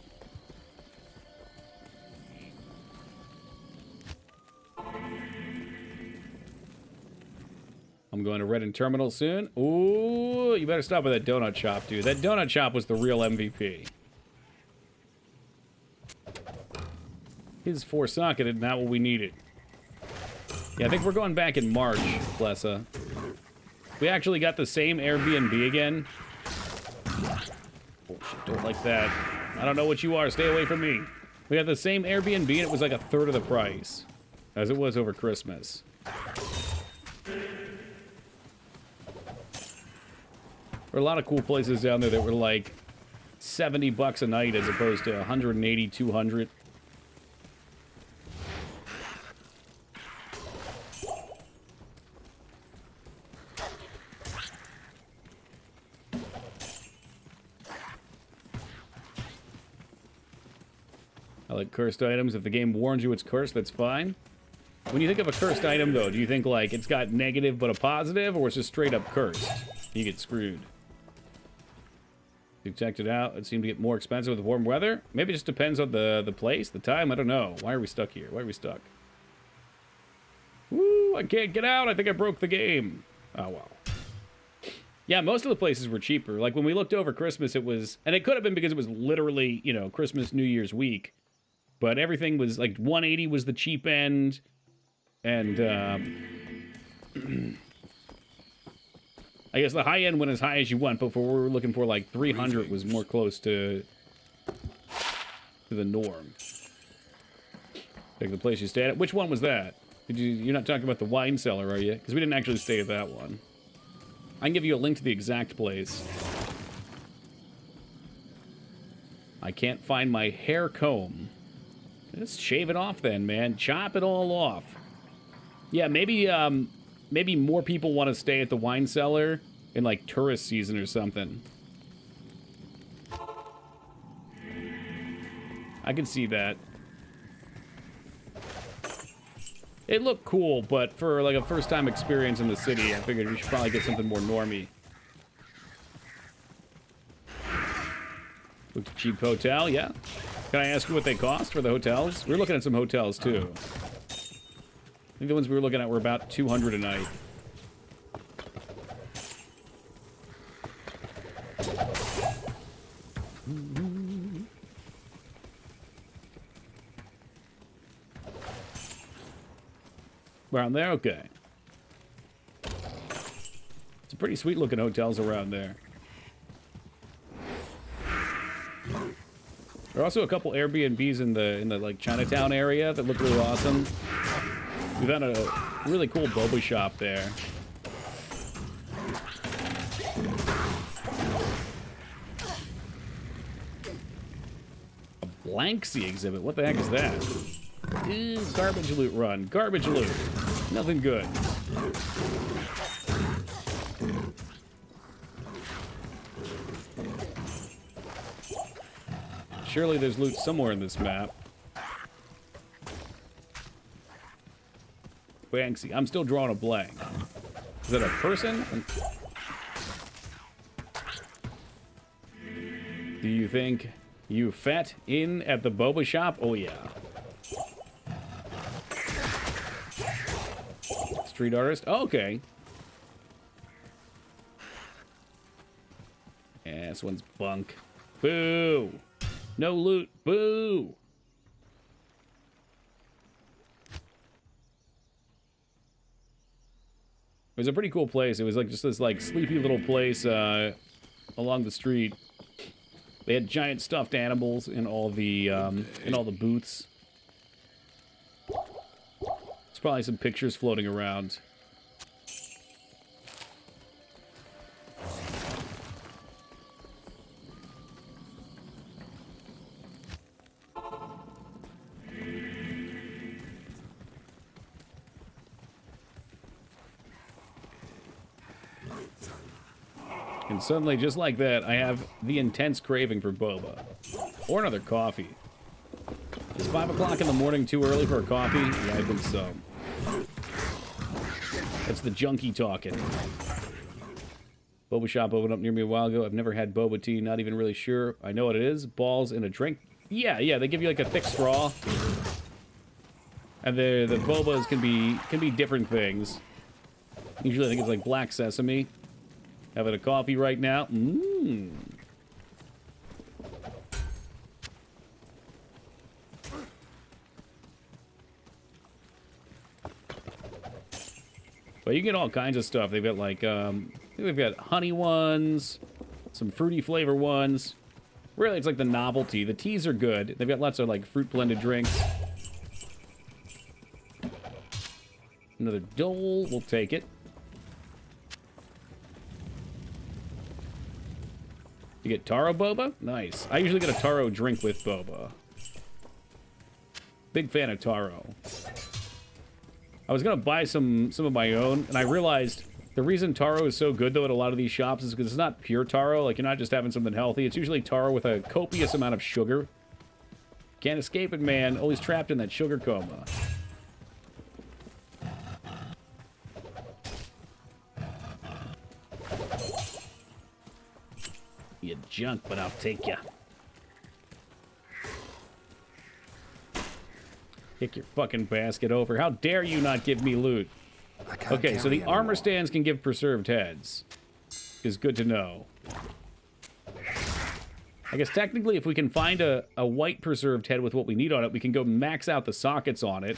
I'm going to Redden Terminal soon. Ooh, you better stop with that donut shop, dude. That donut shop was the real MVP. His 4-socketed, not what we needed. Yeah, I think we're going back in March, Blessa. We actually got the same Airbnb again. Bullshit, don't like that. I don't know what you are. Stay away from me. We got the same Airbnb, and it was like a third of the price as it was over Christmas. There were a lot of cool places down there that were like 70 bucks a night as opposed to 180, 200. I like cursed items. If the game warns you it's cursed, that's fine. When you think of a cursed item, though, do you think like it's got negative but a positive, or it's just straight up cursed? You get screwed. You checked it out. It seemed to get more expensive with warm weather. Maybe it just depends on the place, the time. I don't know. Why are we stuck here? Why are we stuck? Woo! I can't get out. I think I broke the game. Oh, well. Yeah, most of the places were cheaper. Like, when we looked over Christmas, it was... And it could have been because it was literally, you know, Christmas, New Year's week. But everything was, like, 180 was the cheap end. And, I guess the high end went as high as you want, but for what we were looking for, like, 300 was more close to the norm. Like the place you stayed at. Which one was that? You're not talking about the wine cellar, are you? Because we didn't actually stay at that one. I can give you a link to the exact place. I can't find my hair comb. Just shave it off then, man. Chop it all off. Yeah, maybe maybe more people want to stay at the wine cellar in, like, tourist season or something. I can see that. It looked cool, but for, like, a first-time experience in the city, I figured we should probably get something more normie. Looked a cheap hotel, yeah. Can I ask you what they cost for the hotels? We were looking at some hotels, too. I think the ones we were looking at were about 200 a night. Around there? Okay. It's pretty sweet looking hotels around there. There are also a couple Airbnbs in the like Chinatown area that look really awesome. We found a really cool boba shop there. A Blanksy exhibit. What the heck is that? Ew, garbage loot run. Garbage loot. Nothing good. Surely there's loot somewhere in this map. Banksy. I'm still drawing a blank. Is that a person? Do you think you fat in at the boba shop? Oh, yeah. Street artist? Oh, okay. Yeah, this one's bunk. Boo! No loot. Boo! It was a pretty cool place. It was like just this like sleepy little place along the street. They had giant stuffed animals in all the booths. There's probably some pictures floating around. And suddenly, just like that, I have the intense craving for boba. Or another coffee. Is 5 o'clock in the morning too early for a coffee? Yeah, I think so. That's the junkie talking. Boba shop opened up near me a while ago. I've never had boba tea, not even really sure. I know what it is. Balls in a drink. Yeah, they give you like a thick straw. And the bobas can be different things. Usually I think it's like black sesame. Having a coffee right now. Mmm. But you get all kinds of stuff. They've got like, I think they've got honey ones, some fruity flavor ones. Really, it's like the novelty. The teas are good. They've got lots of like fruit blended drinks. Another dole, we'll take it. You get taro boba? Nice. I usually get a taro drink with boba. Big fan of taro. I was gonna buy some of my own, and I realized the reason taro is so good though at a lot of these shops is because it's not pure taro. Like, you're not just having something healthy. It's usually taro with a copious amount of sugar. Can't escape it, man. Always trapped in that sugar coma. You junk, but I'll take ya. Kick your fucking basket over. How dare you not give me loot? Okay, so the armor stands can give preserved heads. Is good to know. I guess technically if we can find a white preserved head with what we need on it, we can go max out the sockets on it.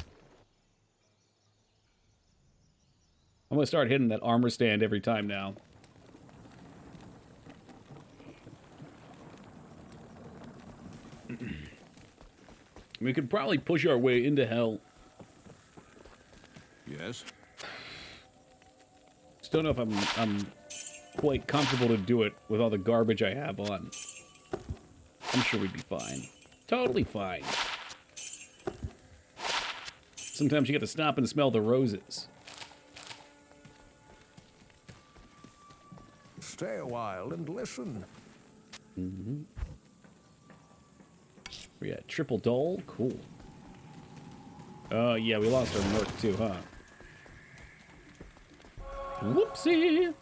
I'm gonna start hitting that armor stand every time now. We could probably push our way into hell. Yes? Just don't know if I'm quite comfortable to do it with all the garbage I have on. I'm sure we'd be fine. Totally fine. Sometimes you get to stop and smell the roses. Stay a while and listen. Mm-hmm. We got triple dole. Cool. Yeah, we lost our merc too, huh? Whoopsie!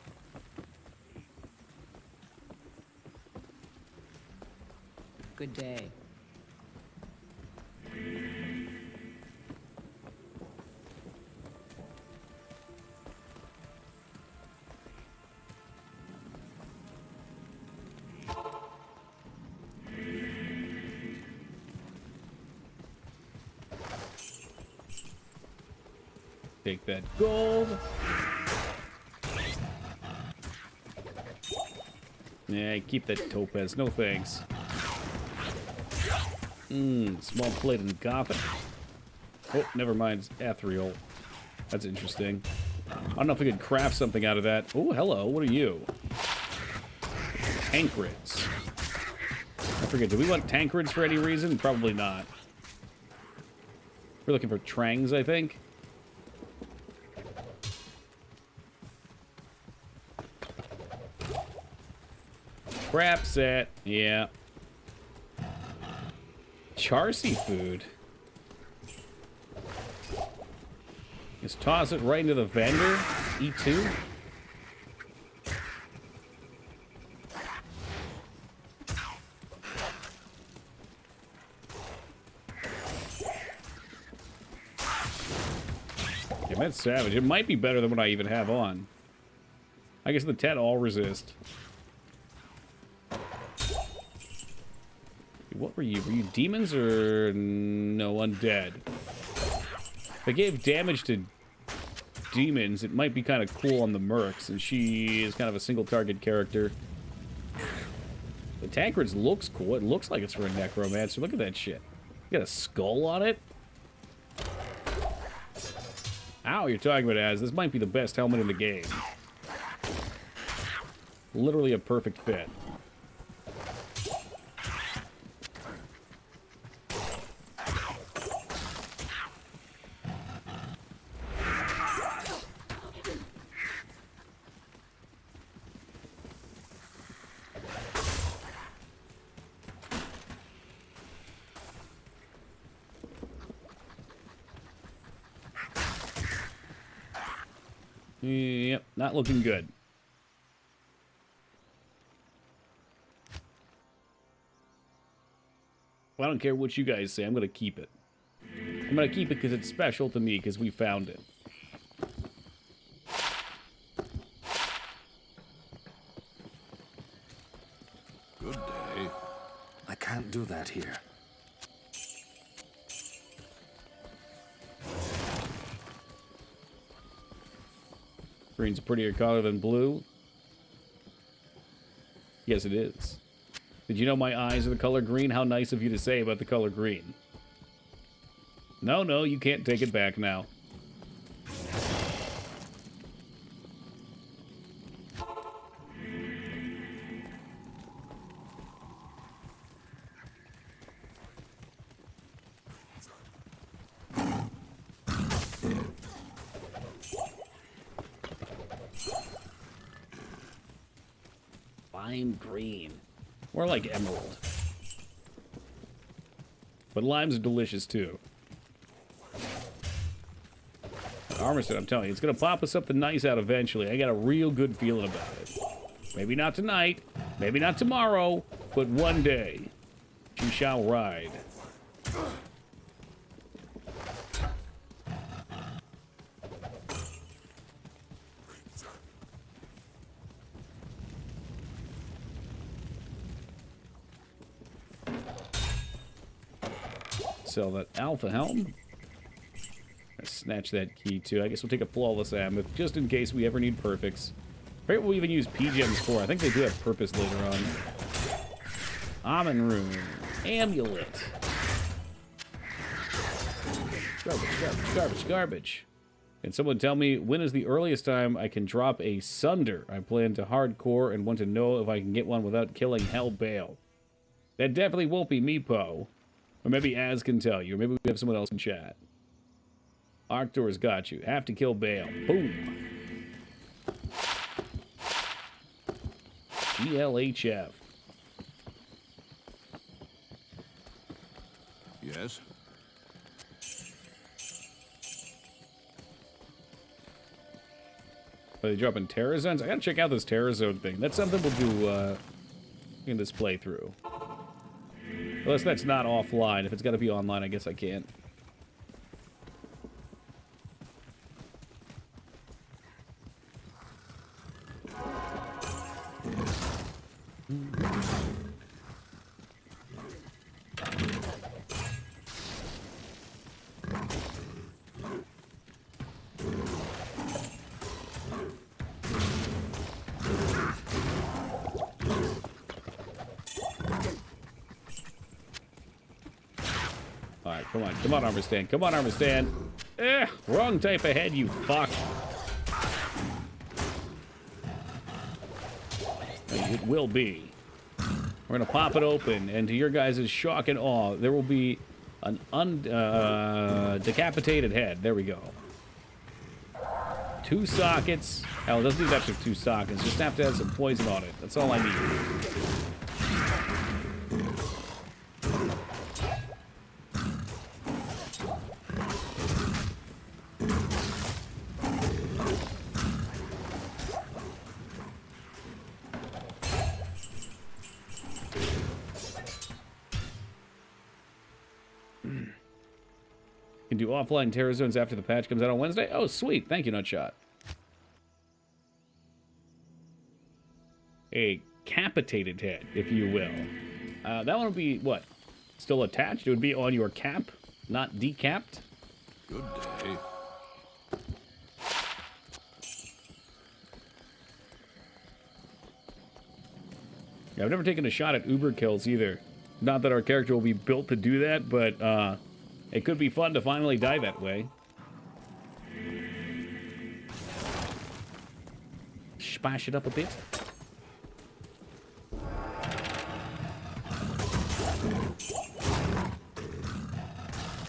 Good day. Take that gold. Yeah, keep that topaz. No thanks. Small plate and gothic. Oh, never mind. It's ethereal. That's interesting. I don't know if we could craft something out of that. Oh, hello. What are you? Tankreds. I forget. Do we want tankreds for any reason? Probably not. We're looking for trangs, I think. Crap set. Yeah. Char seafood. Just toss it right into the vendor. E2. Yeah, that's savage. It might be better than what I even have on. I guess the Tet all resist. What were you? Were you demons or no, undead? If I gave damage to demons, it might be kind of cool on the mercs, and she is kind of a single target character. The Tankreds looks cool. It looks like it's for a Necromancer. Look at that shit. You got a skull on it? Ow, you're talking about Az. This might be the best helmet in the game. Literally a perfect fit. Yep, not looking good. Well, I don't care what you guys say. I'm going to keep it. I'm going to keep it because it's special to me because we found it. Good day. I can't do that here. Green's a prettier color than blue. Yes, it is. Did you know my eyes are the color green? How nice of you to say about the color green. No, you can't take it back now. Lime green. More like emerald. But limes are delicious too. Armistead, I'm telling you, it's gonna pop us something nice out eventually. I got a real good feeling about it. Maybe not tonight, maybe not tomorrow, but one day you shall ride. Sell that alpha helm. Snatch that key too. I guess we'll take a flawless amulet just in case we ever need perfects. I forget what we even use P-gems for. I think they do have purpose later on. Almond rune. Amulet. Garbage. Can someone tell me when is the earliest time I can drop a Sunder? I plan to hardcore and want to know if I can get one without killing Hell Bale. That definitely won't be me, Poe. Or maybe Az can tell you, or maybe we have someone else in chat. Arctur's got you. Have to kill Bale. Boom. GLHF. Yes? Are they dropping Terror Zones? I gotta check out this Terror Zone thing. That's something we'll do in this playthrough. Unless that's not offline. If it's gotta be online, I guess I can't. Alright, come on. Come on, armor stand. Come on, armor stand. Wrong type of head, you fuck. It will be. We're gonna pop it open, and to your guys' shock and awe, there will be an decapitated head. There we go. 2 sockets. Hell, it doesn't even have to have 2 sockets. Just have to have some poison on it. That's all I need. Can do offline terror zones after the patch comes out on Wednesday. Oh, sweet. Thank you, Nutshot. A capitated head, if you will. That one would be, what? Still attached? It would be on your cap, not decapped? Good day. Yeah, I've never taken a shot at Uber kills either. Not that our character will be built to do that, but it could be fun to finally die that way. Spice it up a bit.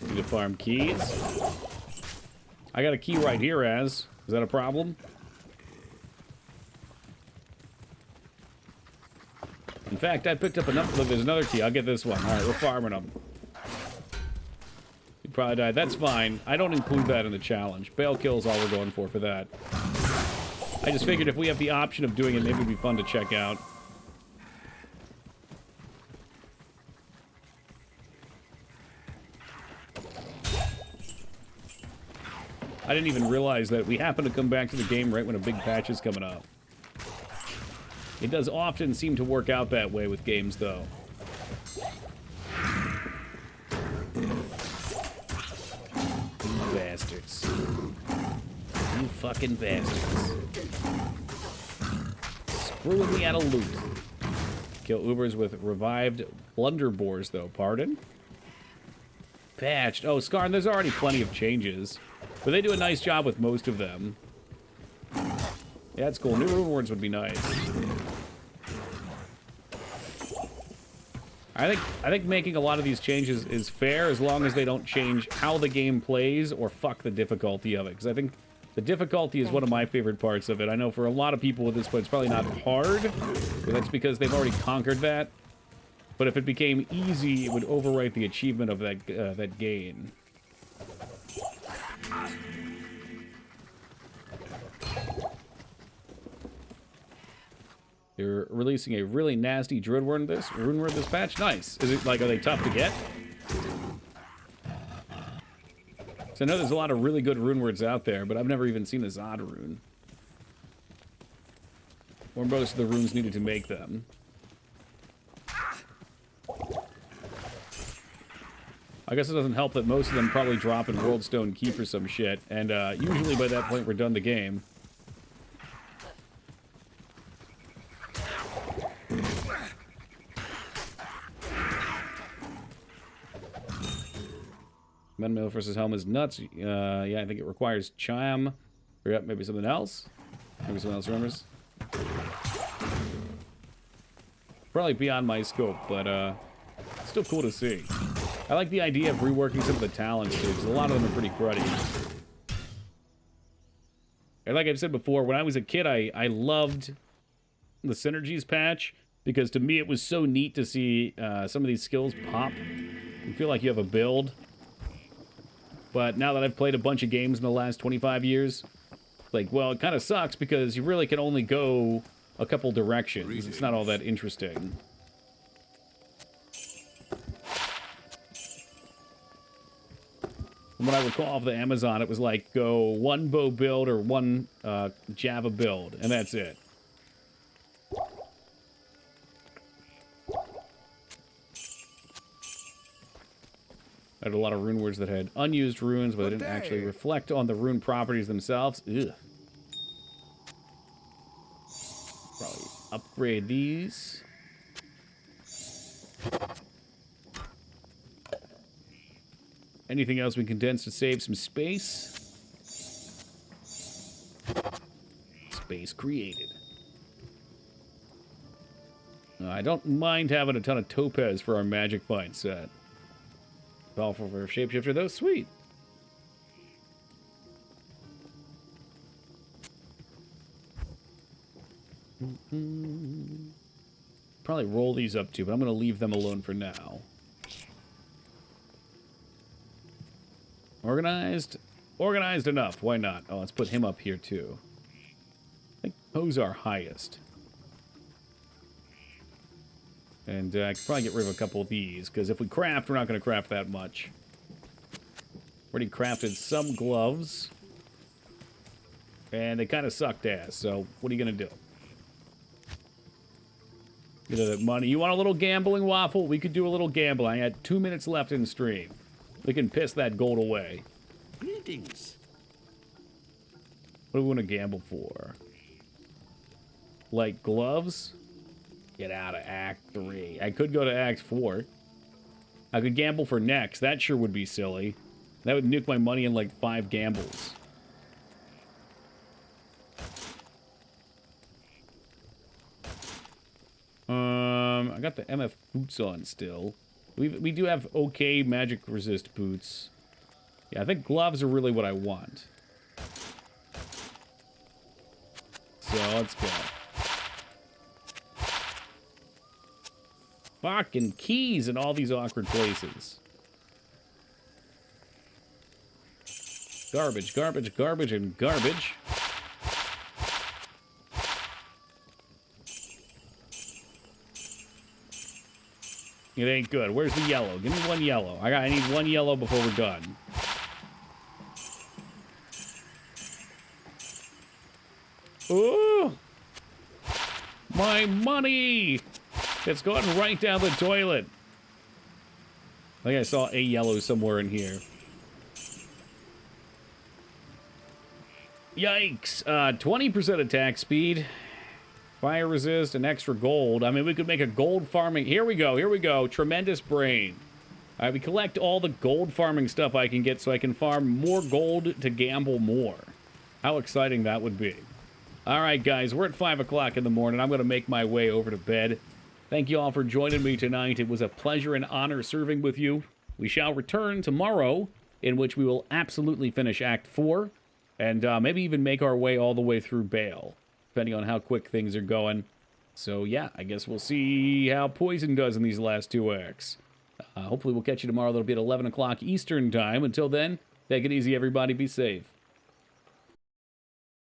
Need to farm keys. I got a key right here, Az. Is that a problem? In fact, I picked up enough. Look, there's another key. I'll get this one. All right, we're farming them. You probably died. That's fine. I don't include that in the challenge. Bale kill is all we're going for that. I just figured if we have the option of doing it, maybe it'd be fun to check out. I didn't even realize that we happen to come back to the game right when a big patch is coming up. It does often seem to work out that way with games, though. You bastards. You fucking bastards. Screwing me out of loot. Kill Ubers with revived blunderboars, though. Pardon? Patched. Oh, Scarn, there's already plenty of changes. But they do a nice job with most of them. Yeah, it's cool. New rune words would be nice. I think making a lot of these changes is fair as long as they don't change how the game plays or fuck the difficulty of it. Because I think the difficulty is one of my favorite parts of it. I know for a lot of people at this point it's probably not hard, but that's because they've already conquered that. But if it became easy, it would overwrite the achievement of that gain. They're releasing a really nasty rune word this patch. Nice. Is it like, are they tough to get? So I know there's a lot of really good rune words out there, but I've never even seen a Zod rune. Or most of the runes needed to make them. I guess it doesn't help that most of them probably drop in Worldstone Keep or some shit, and usually by that point we're done the game. Menmill versus Helm is nuts. Yeah, I think it requires Chime. Or yep, maybe something else. Maybe someone else remembers. Probably beyond my scope, but still cool to see. I like the idea of reworking some of the talents too, because a lot of them are pretty cruddy. And like I've said before, when I was a kid, I loved the Synergies patch, because to me it was so neat to see some of these skills pop. You feel like you have a build. But now that I've played a bunch of games in the last 25 years, like, well, it kind of sucks because you really can only go a couple directions. It's not all that interesting. From what I recall of the Amazon, it was like go one bow build or one Java build, and that's it. I had a lot of rune words that had unused runes, but they didn't actually reflect on the rune properties themselves. Ugh. Probably upgrade these. Anything else we condense to save some space? Space created. I don't mind having a ton of topaz for our magic find set. Powerful for a shapeshifter, though. Sweet. Probably roll these up too, but I'm going to leave them alone for now. Organized? Organized enough. Why not? Oh, let's put him up here too. I think Poe's our highest. And I could probably get rid of a couple of these, because if we craft, we're not going to craft that much. Already crafted some gloves. And they kind of sucked ass, so what are you going to do? Get that money. You want a little gambling, Waffle? We could do a little gambling. I had 2 minutes left in the stream. We can piss that gold away. Greetings. What do we want to gamble for? Like gloves? Get out of Act 3. I could go to Act 4. I could gamble for next. That sure would be silly. That would nuke my money in like 5 gambles. I got the MF boots on still. We do have okay magic resist boots. Yeah, I think gloves are really what I want. So let's go. Fucking keys in all these awkward places. Garbage, garbage, garbage, and garbage. It ain't good. Where's the yellow? Give me one yellow. I need one yellow before we're done. Ooh! My money! It's gone right down the toilet. I think I saw a yellow somewhere in here. Yikes. 20% attack speed. Fire resist and extra gold. I mean, we could make a gold farming... Here we go. Tremendous brain. All right, we collect all the gold farming stuff I can get so I can farm more gold to gamble more. How exciting that would be. All right, guys, we're at 5 o'clock in the morning. I'm going to make my way over to bed. Thank you all for joining me tonight. It was a pleasure and honor serving with you. We shall return tomorrow, in which we will absolutely finish Act 4, and maybe even make our way all the way through Bale, depending on how quick things are going. So, yeah, I guess we'll see how Poison does in these last 2 acts. Hopefully we'll catch you tomorrow. That'll be at 11 o'clock Eastern Time. Until then, take it easy, everybody. Be safe.